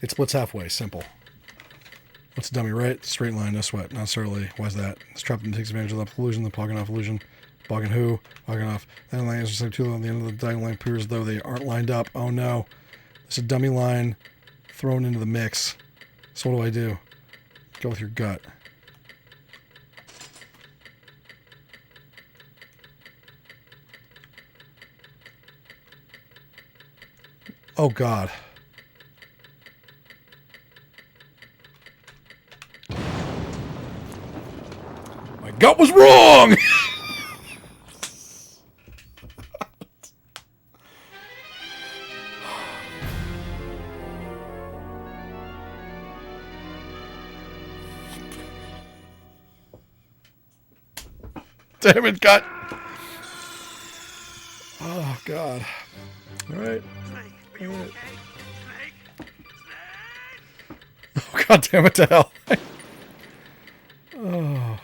It splits halfway. Simple. What's a dummy, right? Straight line, no sweat. Not necessarily. Why is that? It's trapped and takes advantage of the illusion, the pogging off illusion. Bogging who? Bogging off. That line is just like 2 on the end of the diagonal line appears as though they aren't lined up. Oh no. There's a dummy line thrown into the mix. So what do? Go with your gut. Oh God. My gut was wrong! Damn it, gut. Oh God. All right. God damn it to hell. Oh.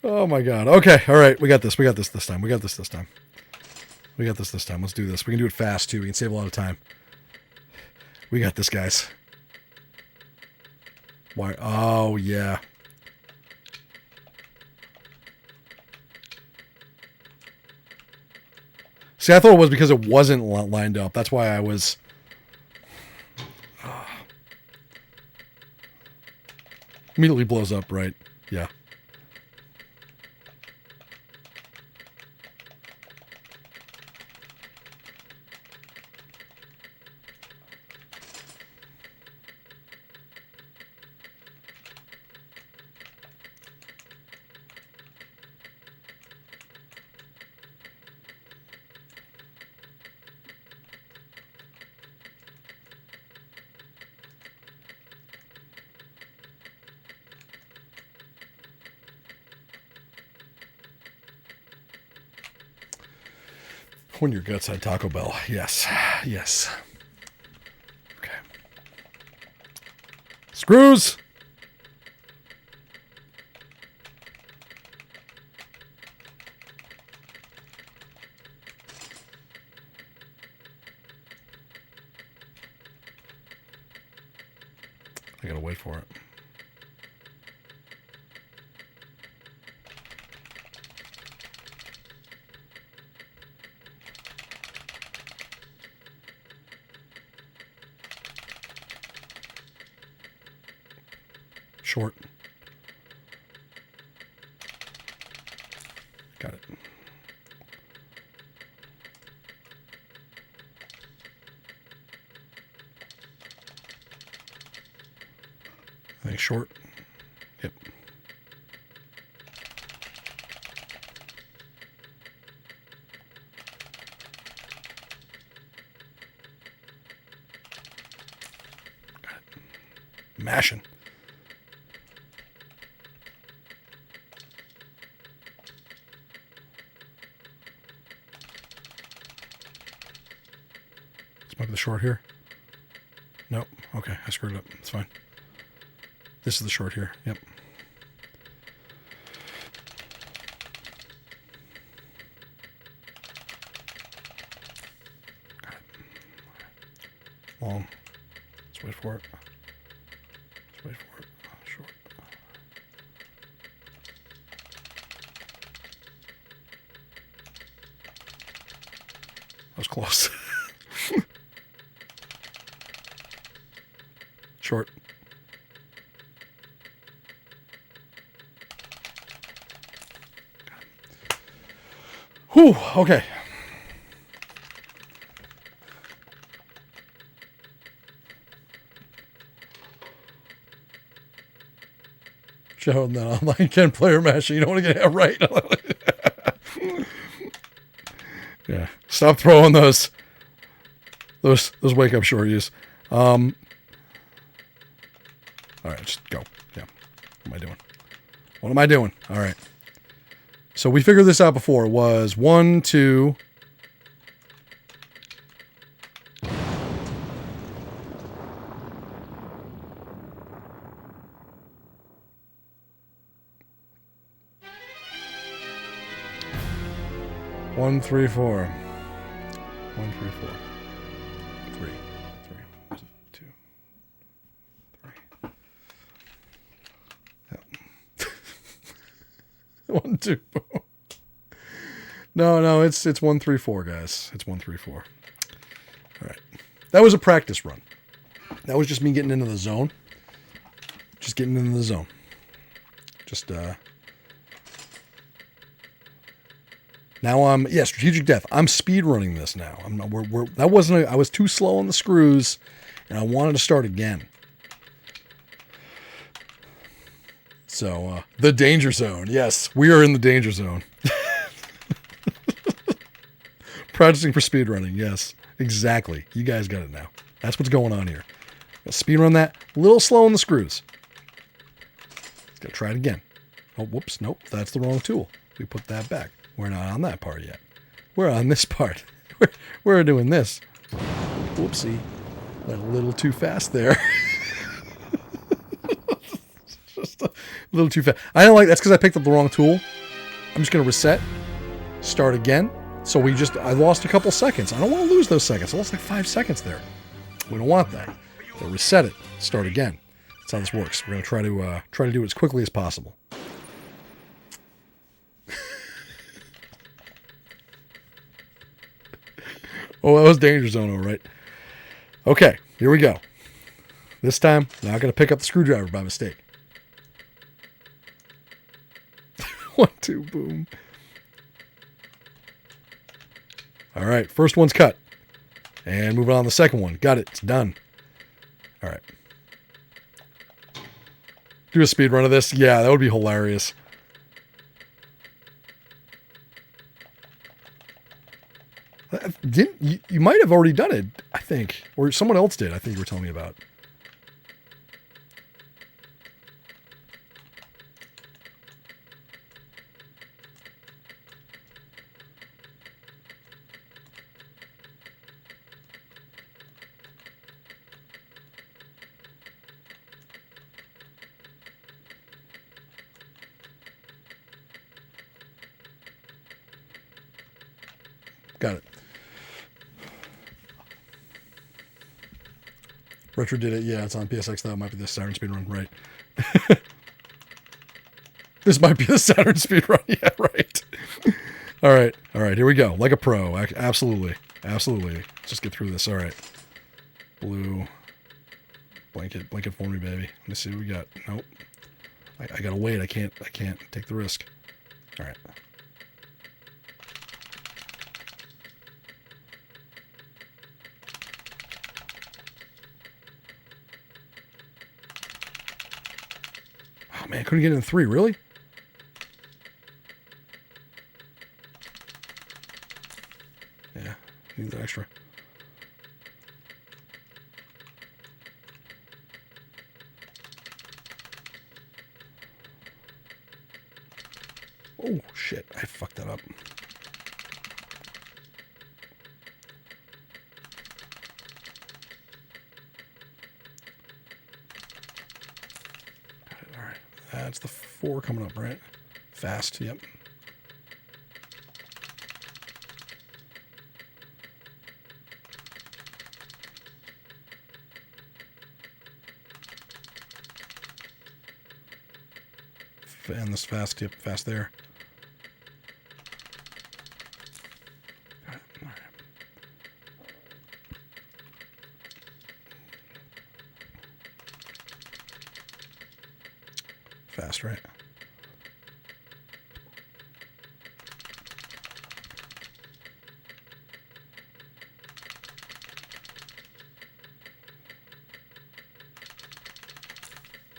Oh my God. Okay. All right. We got this. We got this time. We got this time. We got this time. Let's do this. We can do it fast too. We can save a lot of time. We got this, guys. Why? Oh, yeah. See, I thought it was because it wasn't lined up. That's why I was... Immediately blows up, right? Yeah. When your guts had Taco Bell. Yes. Yes. Okay. Screws! I gotta wait for it. Short. Got it. I think short. Yep. Got it. Mashing. Smoke the short here. Nope. Okay, I screwed it up. It's fine. This is the short here. Yep. Got it. Long. Let's wait for it. Let's wait for it. Short. That was close. Short. Whew, okay. Showing that online Ken player mash. You don't want to get it right. Yeah. Stop throwing those wake up shorties. All right, just go. Yeah. What am I doing? What am I doing? All right. So we figured this out before. It was 1, 2. One, 3, 4. 1, 3, 4. 3. 2. 3. Yep. 1, 2. No, it's 1, 3, 4, guys. It's 1, 3, 4. All right. That was a practice run. That was just me getting into the zone. Just getting into the zone. Just now I'm strategic death. I'm speed running this now. I was too slow on the screws, and I wanted to start again. So the danger zone. Yes, we are in the danger zone. Practicing for speed running. Yes, exactly. You guys got it now. That's what's going on here. Speed run that. A little slow on the screws. Let's go try it again. Oh, whoops. Nope. That's the wrong tool. We put that back. We're not on that part yet. We're on this part. We're doing this. Whoopsie. Went a little too fast there. Just a little too fast. I don't like that's because I picked up the wrong tool. I'm just going to reset, start again. So I lost a couple seconds. I don't want to lose those seconds. I lost like 5 seconds there. We don't want that. So reset it, start again. That's how this works. We're going to try to do it as quickly as possible. Oh, that was Danger Zone, all right. Okay, here we go. This time, I'm not going to pick up the screwdriver by mistake. 1, 2, boom. All right, first one's cut. And moving on to the second one. Got it. It's done. All right. Do a speed run of this? Yeah, that would be hilarious. You might have already done it, I think. Or someone else did, I think you were telling me about. Got it. Retro did it. Yeah, it's on PSX though. It might be the Saturn speedrun, right? This might be the Saturn speedrun. Yeah, right. All right. All right. Here we go. Like a pro. Absolutely. Absolutely. Just get through this. All right. Blue. Blanket for me, baby. Let me see what we got. Nope. I gotta wait. I can't take the risk. All right. Oh man, I couldn't get in 3, really? Yeah, need that extra. Oh shit, I fucked that up. That's the 4 coming up, right? Fast, yep. And this fast, yep, fast there. All right. Fast, right?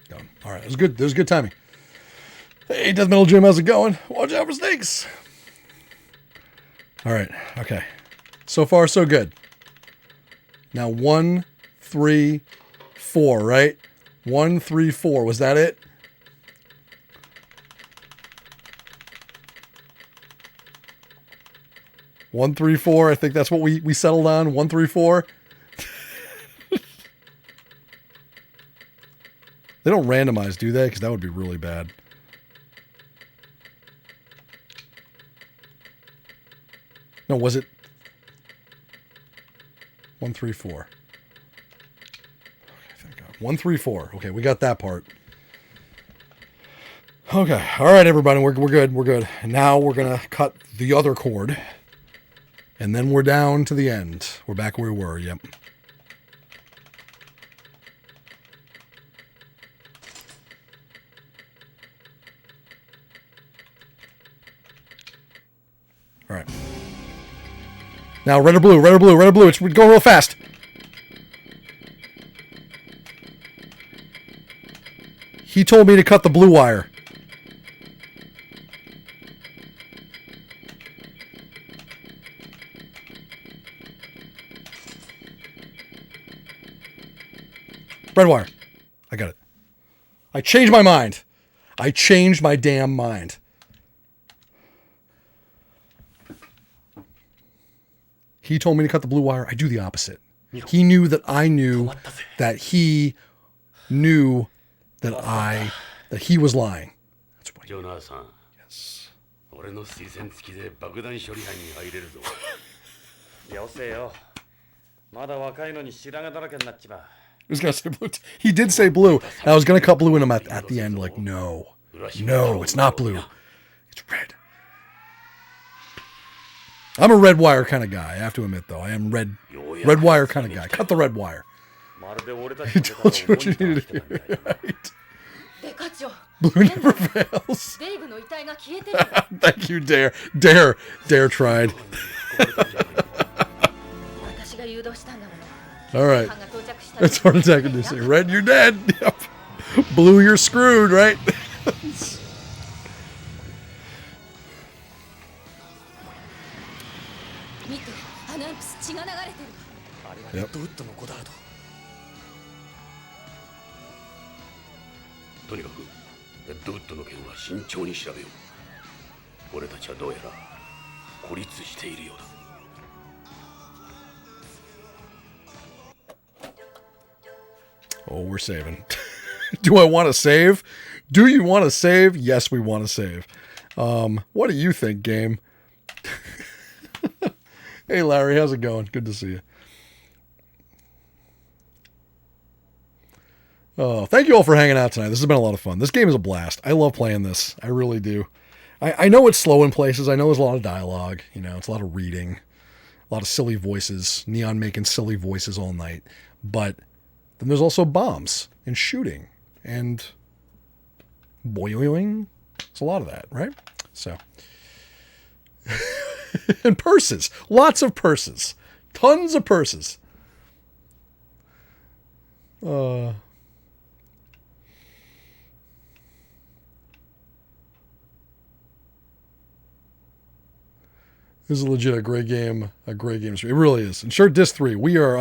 Going. All right, it was good. That was good timing. Hey, Death Metal Jim, how's it going? Watch out for snakes. All right, okay. So far, so good. Now 1, 3, 4, right? 1, 3, 4. Was that it? One, 3, 4. I think that's what we settled on. 1, 3, 4. They don't randomize, do they? Because that would be really bad. No, was it 1, 3, 4? Okay, thank God. 1, 3, 4. Okay, we got that part. Okay, all right, everybody, we're good. We're good. Now we're gonna cut the other cord. And then we're down to the end. We're back where we were, yep. All right. Now, red or blue, red or blue, red or blue. It's going real fast. He told me to cut the blue wire. Red wire. I got it. I changed my mind. I changed my damn mind. He told me to cut the blue wire. I do the opposite. He knew that I knew that he knew that he was lying. That's what. ジョナーさん。Yes. 俺の推薦付きで爆弾処理班に入れるぞ。よせよ。まだ若いのに白髪だらけになっちまう。He was gonna say blue. He did say blue. And I was gonna cut blue in him at the end. Like, no, it's not blue. It's red. I'm a red wire kind of guy. I have to admit, though, I am red wire kind of guy. Cut the red wire. He told you what you needed to hear. Right. Blue never fails. Thank you, Dare. Dare tried. All right. It's heart attack in this thing. Red, you're dead. Yep. Blue, you're screwed, right? Yep. とにかくレッドウッドの件は慎重に調べよう。俺たちはどうやら孤立しているようだ。Oh, we're saving. Do I want to save? Do you want to save? Yes, we want to save. What do you think, game? Hey, Larry, how's it going? Good to see you. Oh, thank you all for hanging out tonight. This has been a lot of fun. This game is a blast. I love playing this. I really do. I know it's slow in places. I know there's a lot of dialogue. You know, it's a lot of reading. A lot of silly voices. Neon making silly voices all night. But then there's also bombs and shooting and boiling. There's a lot of that, right? So. And purses. Lots of purses. Tons of purses. This is legit a great game. A great game. It really is. And sure, Disc 3. We're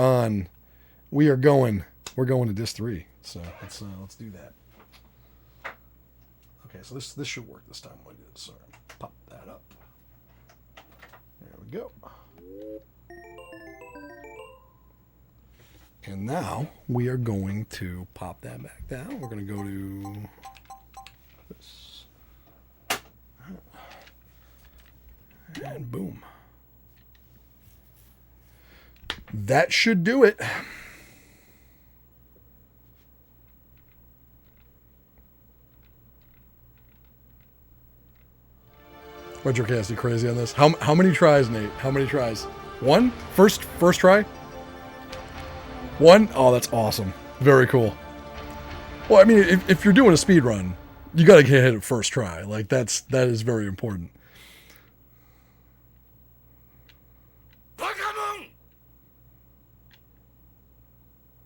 going to Disc 3. So let's do that. Okay, so this should work this time. Sorry, pop that up. There we go. And now we are going to pop that back down. We're going to go to this. And boom. That should do it. Retrocast, you crazy on this? How many tries, Nate? How many tries? One? First try? One? Oh, that's awesome. Very cool. Well, I mean, if you're doing a speed run, you got to get hit at first try. Like that is very important. Bygone!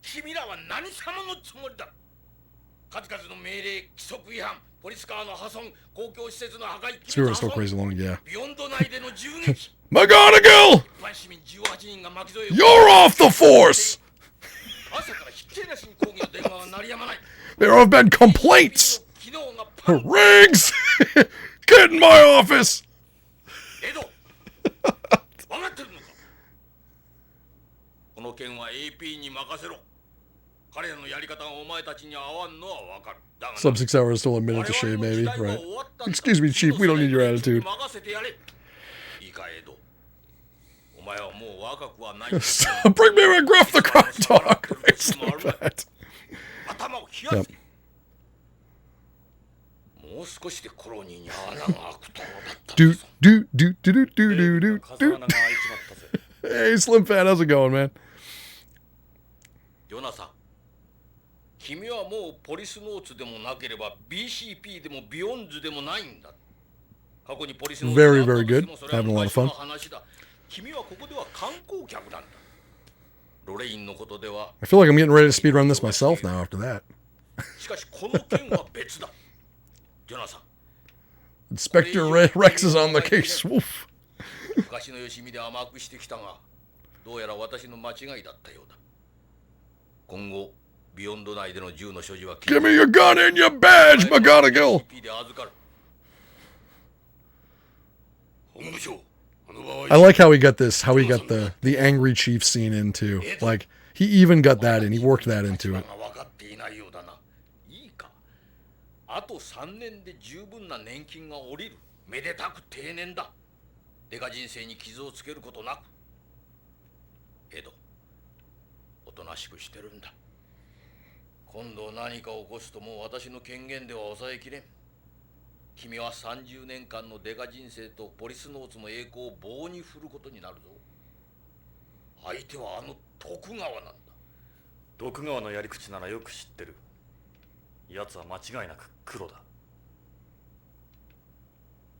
君らは何様のつもりだ。数々の命令、規則違反、ポリスカーの破損、公共施設の破壊、 Spirit's still crazy long, yeah. ビヨンド内での銃撃。McGonagall! You're off the force! There have been complaints! Riggs! Get in my office! Sub 6 hours still a minute to shave, maybe, right? Excuse me, Chief, we don't need your attitude. Bring me a Gruff the Crop Dog! It's like that. Yep. Do. Hey, Slim Fat, how's it going, man? ヨナさん、君はもうポリスノーツでもなければ BCP でもビヨンズでもないんだ。過去にポリスノーツ Very, very good. Having a lot of fun. 君はここでは観光客なんだ。ロレインのことでは I feel like I'm getting ready to speedrun this myself now after that. しかしこの件は別だ。ジョナさん。 Inspector Rex is on the case. Woof. 昔のよしみで甘くしてきたが、どうやら私の間違いだったようだ。今後、ビヨンド内での銃の所持は Give me your gun and your badge, McGonagall! 本部長、あ I like how he got the angry chief scene into. Like, he even got that in. He worked that into it. あと3年で十分な年金が下りる。めでたく定年だ。デカ人生に傷をつけることなく。エド、おとなしくしてるんだ。今度何か起こすともう私の権限では抑えきれん。君は30年間のデカ人生とポリスノーツの栄光を棒に振ることになるぞ。相手はあの徳川なんだ。徳川のやり口ならよく知ってる。奴は間違いなく黒だ。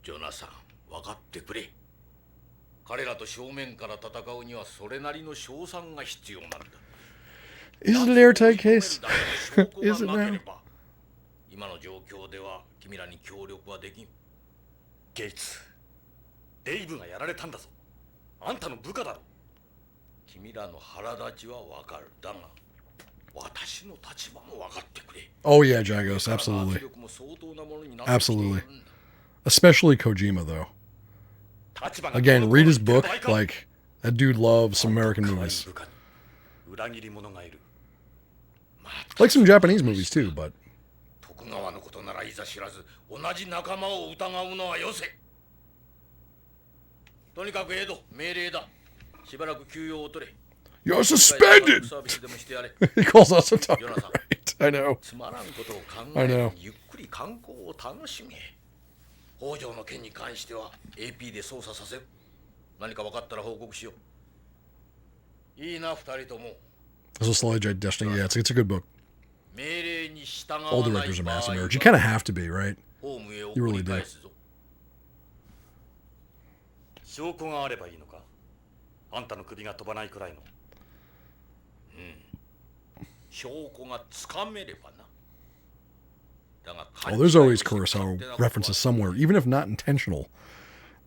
ジョナサン、分かってくれ。彼らと正面から戦うにはそれなりの賞賛が必要なんだ。Is it an airtight case? Is it now? 今の状況では君らに協力はできん。ゲイツ、デイブがやられたんだぞ。あんたの部下だろ。君らの腹立ちは分かる。だが、私の立場も分かってくれ。Oh yeah, Jagos, absolutely. Absolutely. Especially Kojima, though. Again, read his book. Like, that dude loves some American movies. Like some Japanese movies, too, but... 徳川のことならいざ知らず、同じ仲間を疑うのはよせ。とにかくエド、命令だ。しばらく休養を取れ。You're suspended! He calls us a talker, right? I know. I know. ゆっくり観光を楽しめ。北条の件に関しては AP で捜査させる。何か分かったら報告しよう。いいな、二人とも。This is Slide J Destiny. Yeah, it's a good book. All directors are massive nerds. You kind of have to be, right? You really do. 証拠があればいいのか。あんたの首が飛ばないくらいの。証拠がつかめればな。 Oh, there's always Kurosawa references somewhere, even if not intentional.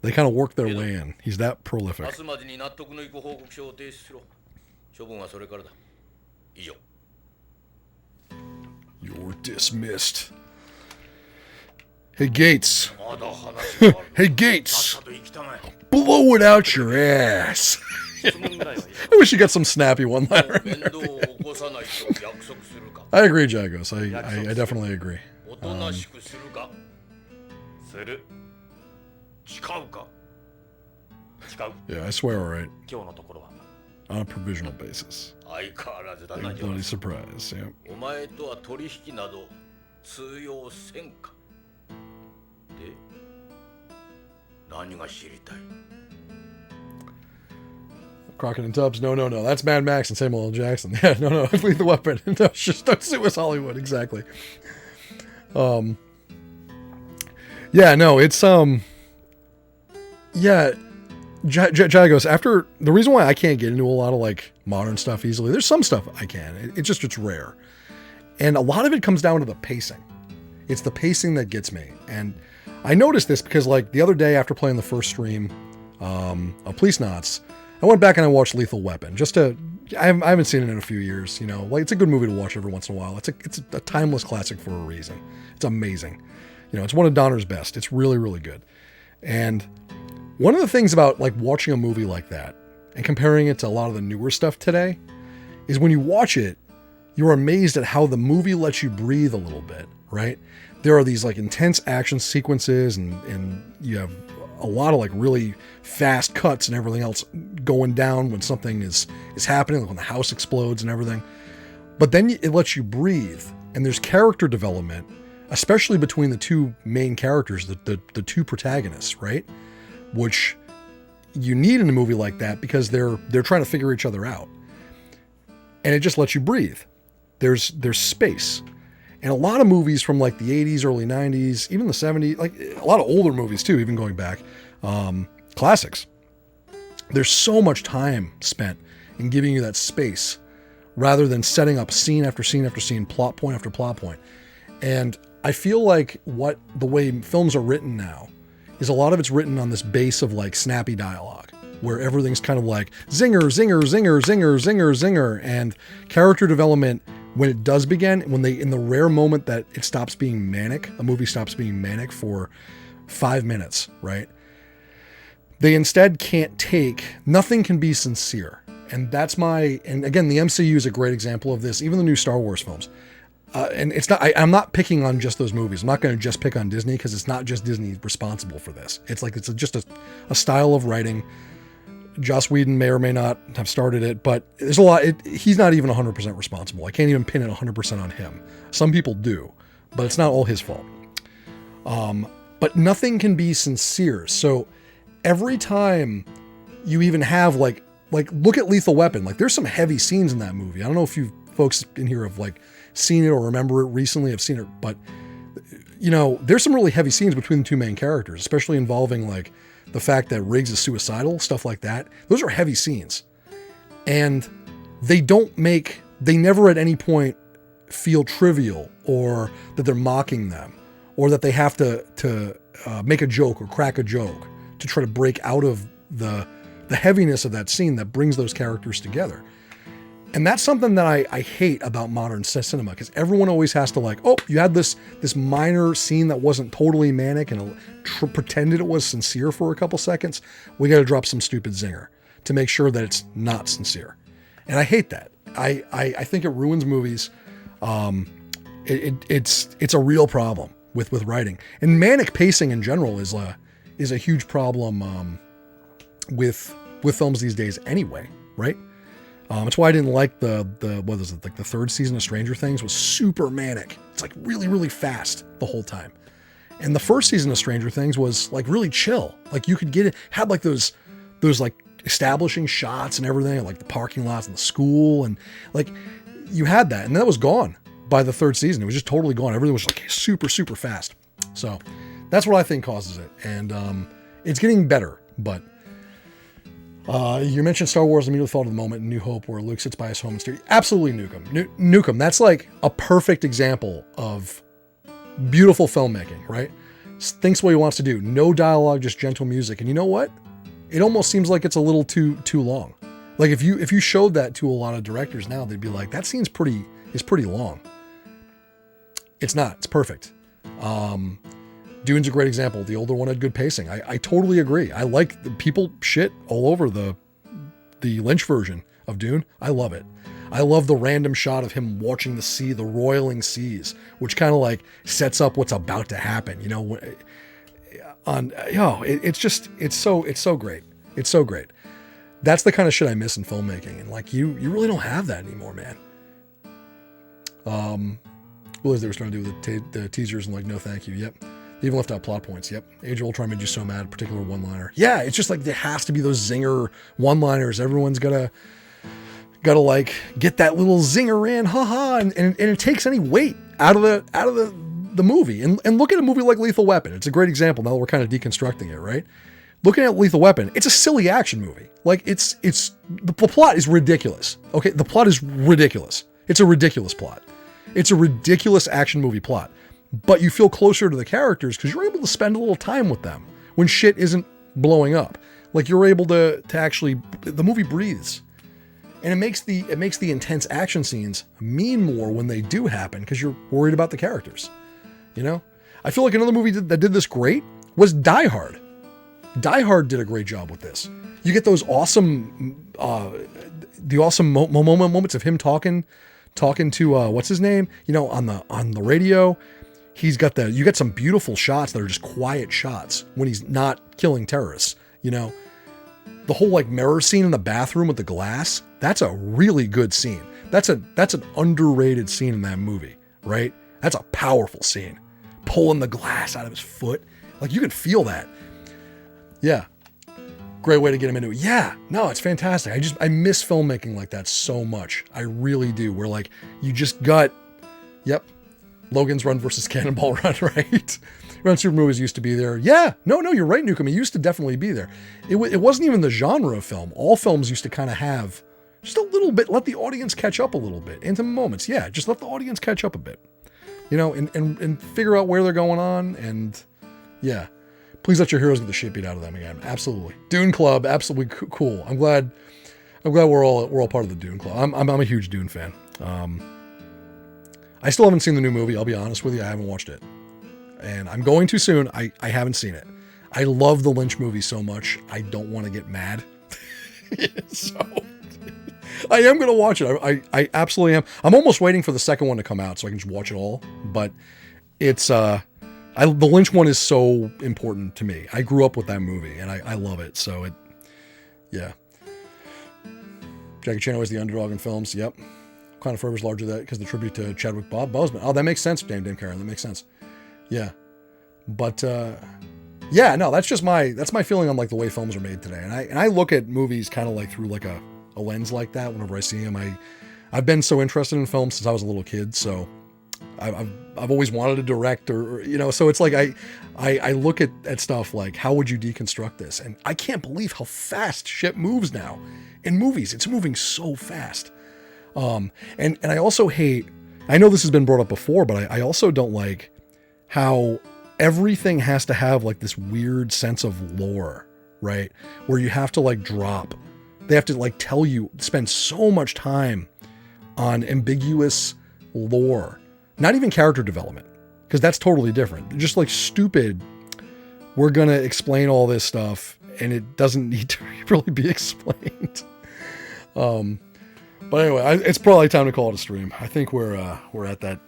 They kind of work their way in. He's that prolific. You're dismissed. Hey, Gates. Hey, Gates. Blow it out your ass. I wish you got some snappy one-liner in there. I agree, Jagos. I definitely agree. Yeah, I swear, all right. On a provisional basis. Big bloody surprise, yeah. お前とは取引など通用せんか。で、何が知りたい？ Crockett and Tubbs, no. That's Mad Max and Samuel L. Jackson. Yeah, no. Leave the weapon. No, just don't sue us, Hollywood. Exactly. Yeah, no, it's yeah. Jagos, after the reason why I can't get into a lot of like modern stuff easily, there's some stuff I can. It's rare. And a lot of it comes down to the pacing. It's the pacing that gets me. And I noticed this because like the other day after playing the first stream of Policenauts, I went back and I watched Lethal Weapon I haven't seen it in a few years, you know, like it's a good movie to watch every once in a while. It's a timeless classic for a reason. It's amazing. You know, it's one of Donner's best. It's really, really good. And one of the things about like watching a movie like that and comparing it to a lot of the newer stuff today is when you watch it, you're amazed at how the movie lets you breathe a little bit, right? There are these like intense action sequences and you have a lot of like really fast cuts and everything else going down when something is happening, like when the house explodes and everything. But then it lets you breathe, and there's character development, especially between the two main characters, the two protagonists, right? Which you need in a movie like that because they're trying to figure each other out. And it just lets you breathe. There's space. And a lot of movies from like the 80s, early 90s, even the 70s, like a lot of older movies too, even going back, classics. There's so much time spent in giving you that space rather than setting up scene after scene after scene, plot point after plot point. And I feel like the way films are written now is a lot of it's written on this base of like snappy dialogue where everything's kind of like zinger, zinger, zinger, zinger, zinger, zinger. And character development, when it does begin, in the rare moment that it stops being manic, a movie stops being manic for 5 minutes, right? They instead can't take, nothing can be sincere. And that's and again, the MCU is a great example of this, even the new Star Wars films. And it's not, I'm not picking on just those movies. I'm not going to just pick on Disney because it's not just Disney responsible for this. It's like, it's just a style of writing. Joss Whedon may or may not have started it, but there's a lot, he's not even 100% responsible. I can't even pin it 100% on him. Some people do, but it's not all his fault. But nothing can be sincere. So every time you even have like look at Lethal Weapon, like there's some heavy scenes in that movie. I don't know if you folks in here have like seen it or remember it recently. I've seen it, but you know, there's some really heavy scenes between the two main characters, especially involving like the fact that Riggs is suicidal, stuff like that. Those are heavy scenes. And they never at any point feel trivial or that they're mocking them or that they have to make a joke or crack a joke to try to break out of the heaviness of that scene that brings those characters together. And that's something that I hate about modern cinema, because everyone always has to like, oh, you had this minor scene that wasn't totally manic and pretended it was sincere for a couple seconds. We got to drop some stupid zinger to make sure that it's not sincere. And I hate that. I think it ruins movies. It's a real problem with writing, and manic pacing in general is a huge problem with films these days anyway, right? It's why I didn't like the what is it, like the third season of Stranger Things was super manic. It's like really, really fast the whole time. And the first season of Stranger Things was like really chill. Like you could get it, had like those like establishing shots and everything, like the parking lots and the school, and like you had that, and that was gone by the third season. It was just totally gone. Everything was like super, super fast. So that's what I think causes it. And it's getting better, but you mentioned Star Wars immediately thought of the moment in New Hope where Luke sits by his home and steers. Absolutely nuke him. That's like a perfect example of beautiful filmmaking, right? Thinks what he wants to do. No dialogue, just gentle music. And you know what? It almost seems like it's a little too long. Like if you showed that to a lot of directors now, they'd be like, that scene's pretty long. It's not. It's perfect. Dune's a great example. The older one had good pacing. I totally agree. I like the people shit all over the Lynch version of Dune. I love it. I love the random shot of him watching the sea, the roiling seas, which kind of like sets up what's about to happen. You know, it's so great. It's so great. That's the kind of shit I miss in filmmaking, and like you really don't have that anymore, man. Well, they were starting to do the teasers and like, no, thank you. Yep. They even left out plot points. Yep. Age of Ultron made you so mad. Particular one-liner. Yeah, it's just like there has to be those zinger one-liners. Everyone's gotta like get that little zinger in, haha, and it takes any weight out of the movie. And look at a movie like Lethal Weapon. It's a great example. Now that we're kind of deconstructing it, right? Looking at Lethal Weapon, it's a silly action movie. Like it's the plot is ridiculous. Okay, the plot is ridiculous. It's a ridiculous plot. It's a ridiculous action movie plot. But you feel closer to the characters because you're able to spend a little time with them when shit isn't blowing up. Like you're able to actually, the movie breathes. And it makes the intense action scenes mean more when they do happen because you're worried about the characters. You know? I feel like another movie that did this great was Die Hard. Die Hard did a great job with this. You get those awesome, moments of him talking to what's his name? You know, on the radio. You get some beautiful shots that are just quiet shots when he's not killing terrorists. You know, the whole like mirror scene in the bathroom with the glass. That's a really good scene. That's an underrated scene in that movie, right? That's a powerful scene. Pulling the glass out of his foot. Like you can feel that. Yeah. Great way to get him into it. Yeah, no, it's fantastic. I miss filmmaking like that so much. I really do. Where like you just got, yep, Logan's Run versus Cannonball Run, right? Run super movies used to be there. Yeah, no, you're right, Newcomb. It used to definitely be there. It wasn't even the genre of film. All films used to kind of have just a little bit, let the audience catch up a little bit. Intimate moments, yeah, just let the audience catch up a bit. You know, and figure out where they're going on, and yeah. Please let your heroes get the shit beat out of them again. Absolutely. Dune Club, absolutely cool. I'm glad we're all part of the Dune Club. I'm a huge Dune fan. I still haven't seen the new movie, I'll be honest with you. I haven't watched it. And I'm going to soon. I haven't seen it. I love the Lynch movie so much. I don't want to get mad. So I am going to watch it. I absolutely am. I'm almost waiting for the second one to come out so I can just watch it all. But it's, the Lynch one is so important to me. I grew up with that movie and I love it. So yeah. Jackie Chan was the underdog in films. Yep. Kind of Forever's larger than that because the tribute to Chadwick Boseman. Oh, that makes sense, Dame Karen. That makes sense. Yeah. But, yeah, no, that's my feeling on like the way films are made today. And I look at movies kind of like through like a lens like that whenever I see them. I've been so interested in films since I was a little kid. So I've always wanted to direct or so it's like I look at stuff like, how would you deconstruct this? And I can't believe how fast shit moves now in movies. It's moving so fast. And I also hate, I know this has been brought up before, but I also don't like how everything has to have like this weird sense of lore, right? Where you have to like drop, they have to like tell you, spend so much time on ambiguous lore, not even character development, because that's totally different. Just like stupid, we're going to explain all this stuff and it doesn't need to really be explained. But anyway, it's probably time to call it a stream. I think we're at that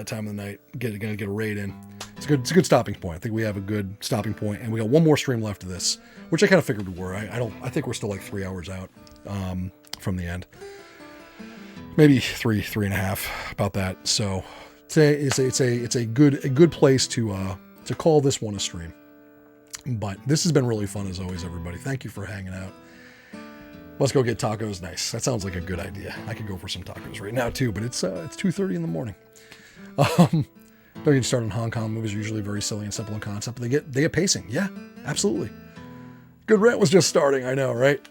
time of the night, gonna get a raid in. It's a good stopping point. I think we have a good stopping point, and we got one more stream left of this, which I kind of figured we were. I think we're still like 3 hours out from the end, maybe three and a half, about that. So it's a good place to call this one a stream. But this has been really fun as always, everybody. Thank you for hanging out. Let's go get tacos. Nice. That sounds like a good idea. I could go for some tacos right now too, but it's 2:30 in the morning. Don't get started on Hong Kong movies. Are usually very silly and simple in concept. But they get pacing. Yeah, absolutely. Good Rent was just starting. I know, right?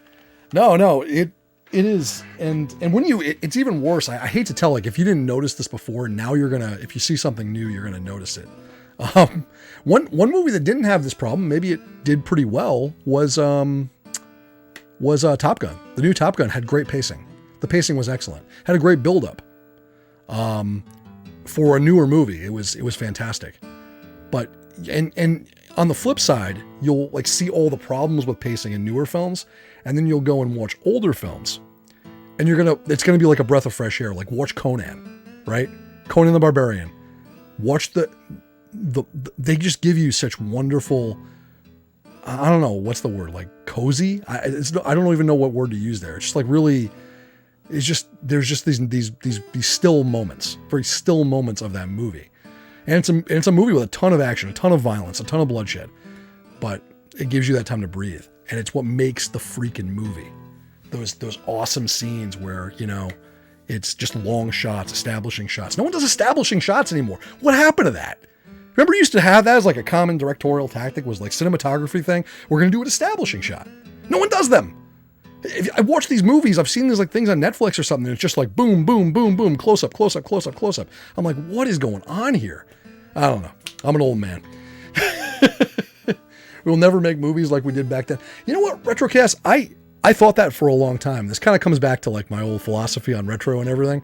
No, it is. And when it's even worse. I hate to tell, like, if you didn't notice this before, now if you see something new, you're gonna notice it. One movie that didn't have this problem, maybe it did pretty well, was Top Gun. The new Top Gun had great pacing. The pacing was excellent. Had a great buildup. For a newer movie, it was fantastic. But and on the flip side, you'll like see all the problems with pacing in newer films, and then you'll go and watch older films, and it's gonna be like a breath of fresh air. Like watch Conan, right? Conan the Barbarian. Watch they just give you such wonderful. I don't know what's the word, like cozy. I don't even know what word to use there. It's just like really. It's just there's just these still moments, very still moments of that movie, and it's a movie with a ton of action, a ton of violence, a ton of bloodshed, but it gives you that time to breathe, and it's what makes the freaking movie. Those awesome scenes where it's just long shots, establishing shots. No one does establishing shots anymore. What happened to that? Remember, you used to have that as like a common directorial tactic, was like cinematography thing. We're gonna do an establishing shot. No one does them. If I watch these movies, I've seen these like things on Netflix or something, and it's just like boom, boom, boom, boom, close up, close up, close up, close up. I'm like, what is going on here? I don't know. I'm an old man. We'll never make movies like we did back then. You know what, Retrocast? I thought that for a long time. This kind of comes back to like my old philosophy on retro and everything.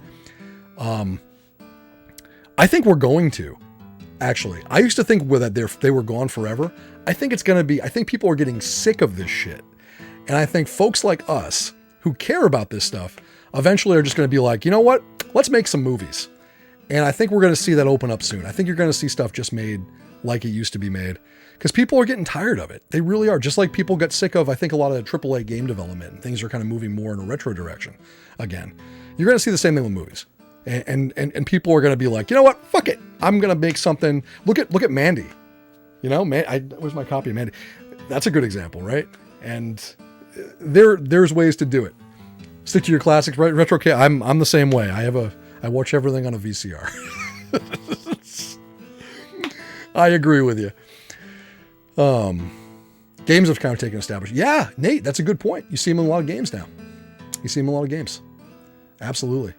I think we're going to. Actually, I used to think that they were gone forever. I think it's going to be. I think people are getting sick of this shit. And I think folks like us who care about this stuff eventually are just going to be like, you know what? Let's make some movies. And I think we're going to see that open up soon. I think you're going to see stuff just made like it used to be made because people are getting tired of it. They really are. Just like people got sick of, I think, a lot of AAA game development, and things are kind of moving more in a retro direction again. You're going to see the same thing with movies. And people are going to be like, you know what? Fuck it. I'm going to make something. Look at Mandy. Where's my copy of Mandy? That's a good example, right? And there's ways to do it. Stick to your classics, right? Retro. I'm the same way. I watch everything on a VCR. I agree with you. Games have kind of taken established. Yeah, Nate, that's a good point. You see them in a lot of games now. Absolutely.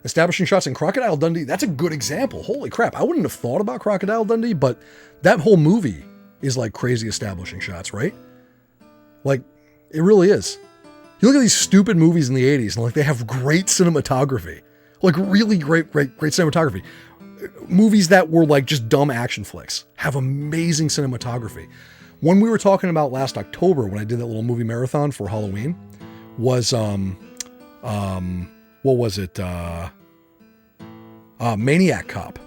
Establishing shots in Crocodile Dundee. That's a good example. Holy crap. I wouldn't have thought about Crocodile Dundee, but that whole movie is like crazy establishing shots, right? Like, it really is. You look at these stupid movies in the 80s and like they have great cinematography. Like really great cinematography. Movies that were like just dumb action flicks have amazing cinematography. One we were talking about last October when I did that little movie marathon for Halloween was what was it? Maniac Cop.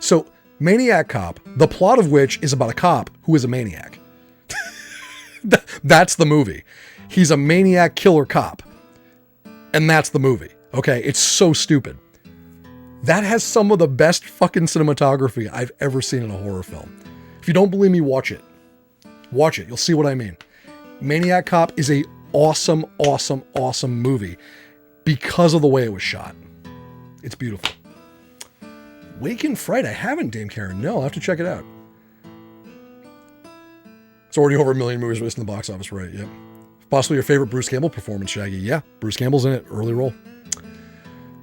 So Maniac Cop, the plot of which is about a cop who is a maniac. That's the movie. He's a maniac killer cop. And that's the movie. Okay, it's so stupid. That has some of the best fucking cinematography I've ever seen in a horror film. If you don't believe me, watch it. Watch it. You'll see what I mean. Maniac Cop is a awesome, awesome, awesome movie because of the way it was shot. It's beautiful. Wake in Fright. I haven't, Dame Karen. No, I'll have to check it out. It's already over 1 million movies released in the box office, right? Yep. Possibly your favorite Bruce Campbell performance, Shaggy. Yeah, Bruce Campbell's in it. Early role.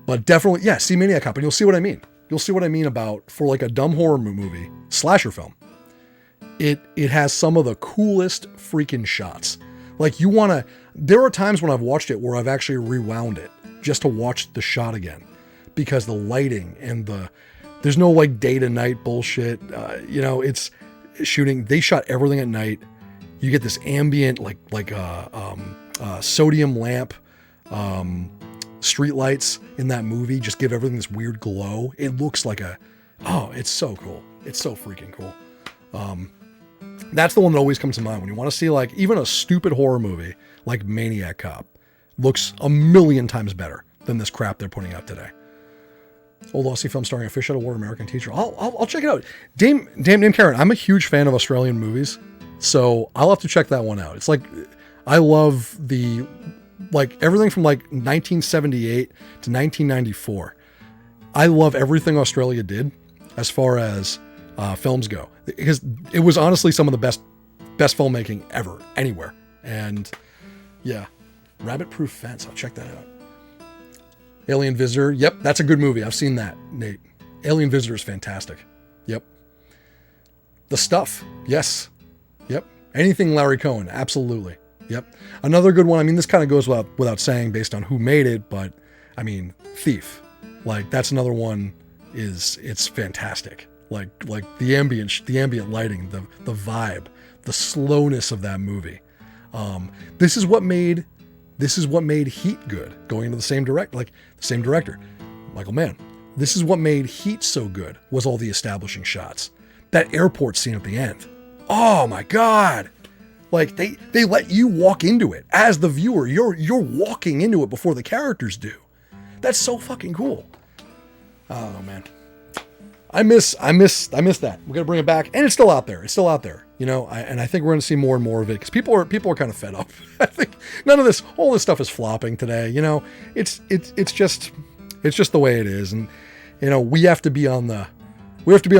But definitely, yeah, see Maniac Cop, and you'll see what I mean. You'll see what I mean about, for like a dumb horror movie, slasher film, it has some of the coolest freaking shots. Like you want to, there are times when I've watched it where I've actually rewound it just to watch the shot again because the lighting and there's no like day to night bullshit. It's shooting. They shot everything at night. You get this ambient, sodium lamp, street lights in that movie just give everything this weird glow. It looks like it's so cool. It's so freaking cool. That's the one that always comes to mind when you want to see like even a stupid horror movie like Maniac Cop looks 1,000,000 times better than this crap they're putting out today. Old Aussie film starring a fish out of water American teacher. I'll check it out. Dame Karen, I'm a huge fan of Australian movies, so I'll have to check that one out. It's like I love everything from like 1978 to 1994. I love everything Australia did as far as films go, because it was honestly some of the best filmmaking ever, anywhere. And yeah, Rabbit Proof Fence. I'll check that out. Alien Visitor. Yep, that's a good movie. I've seen that, Nate. Alien Visitor is fantastic. Yep. The Stuff. Yes. Yep. Anything Larry Cohen. Absolutely. Yep. Another good one. I mean, this kind of goes without saying based on who made it, but I mean, Thief. Like that's another one. It's fantastic. Like the ambient lighting, the vibe, the slowness of that movie. This is what made Heat good. Going into the same director, Michael Mann. This is what made Heat so good. Was all the establishing shots. That airport scene at the end. Oh my God. Like they let you walk into it as the viewer. You're walking into it before the characters do. That's so fucking cool. Oh man. I miss that. We're gonna bring it back, and it's still out there. I think we're gonna see more and more of it because people are kind of fed up. I think all this stuff is flopping today. It's just the way it is, and we have to be on the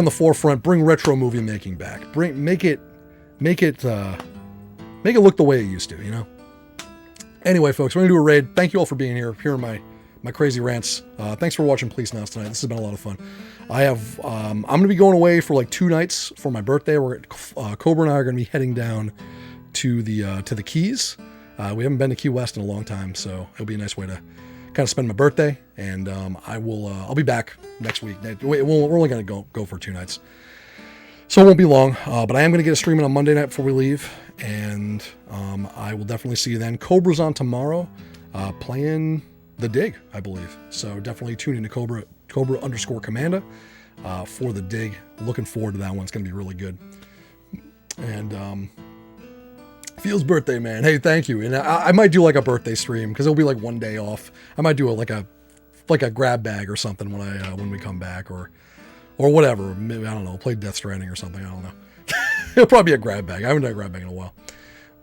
forefront. Bring retro movie making back. Make it look the way it used to. Anyway, folks, we're gonna do a raid. Thank you all for being here. Hearing my crazy rants. Thanks for watching Policenauts tonight. This has been a lot of fun. I'm going to be going away for like 2 nights for my birthday. Cobra and I are going to be heading down to the Keys. We haven't been to Key West in a long time, so it'll be a nice way to kind of spend my birthday. And I'll be back next week. We're only going to go for 2 nights, so it won't be long. But I am going to get a stream in on Monday night before we leave, and I will definitely see you then. Cobra's on tomorrow, playing The Dig, I believe. So definitely tune into Cobra_Commanda for The Dig. Looking forward to that one. It's going to be really good. And Feels birthday, man. Hey, thank you. And I might do like a birthday stream because it'll be like 1 day off. I might do like a grab bag or something when we come back or whatever. Maybe, I don't know, play Death Stranding or something. I don't know. It'll probably be a grab bag. I haven't done a grab bag in a while.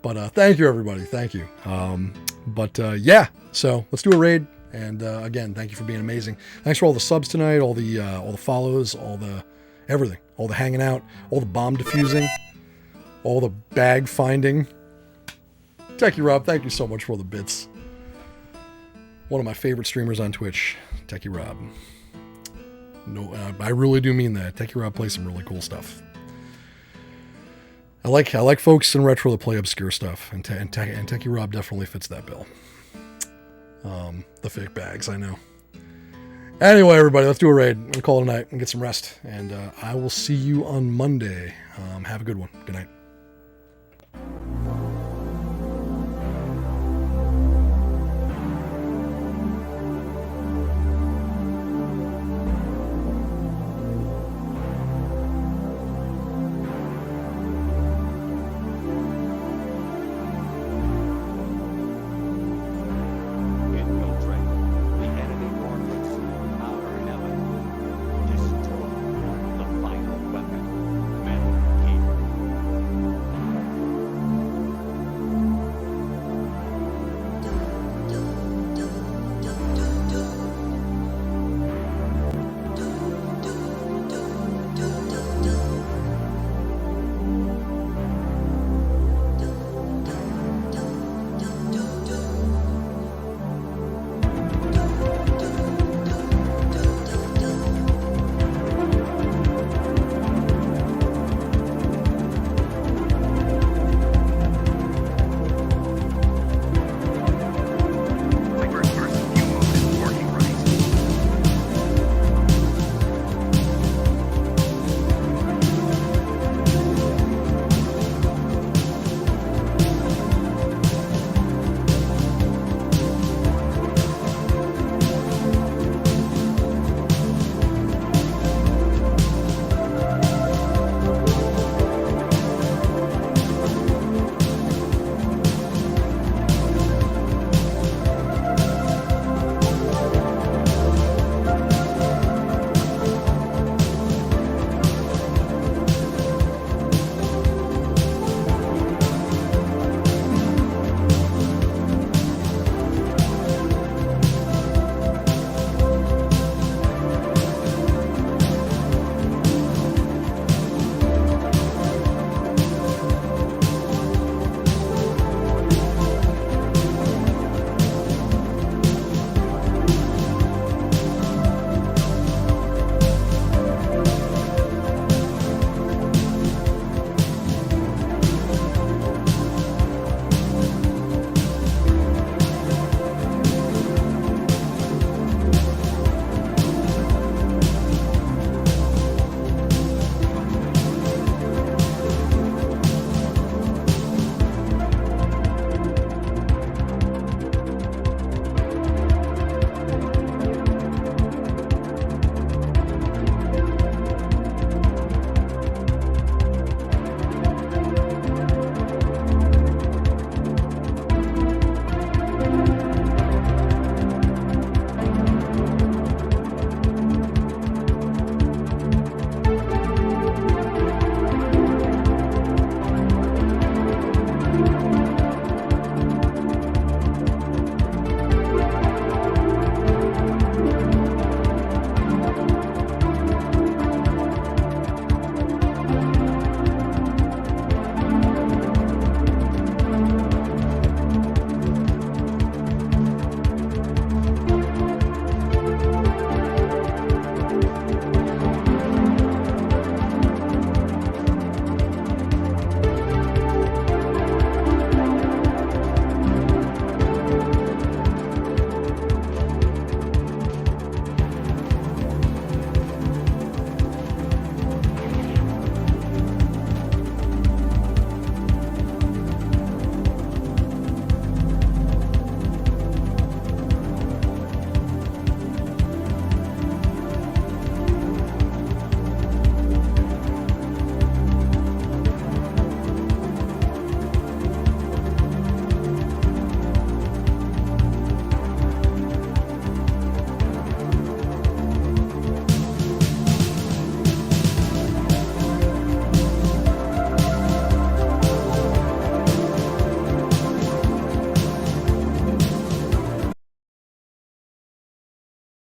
But thank you, everybody. Thank you. Yeah. So let's do a raid. And again, thank you for being amazing. Thanks for all the subs tonight, all the follows, all the everything, all the hanging out, all the bomb defusing, all the bag finding. Techie Rob, thank you so much for all the bits. One of my favorite streamers on Twitch, Techie Rob. No, I really do mean that. Techie Rob plays some really cool stuff. I like folks in retro that play obscure stuff, and Techie Rob definitely fits that bill. The fake bags, I know. Anyway, everybody, let's do a raid. I'm gonna call it a night and get some rest. And I will see you on Monday. Have a good one. Good night.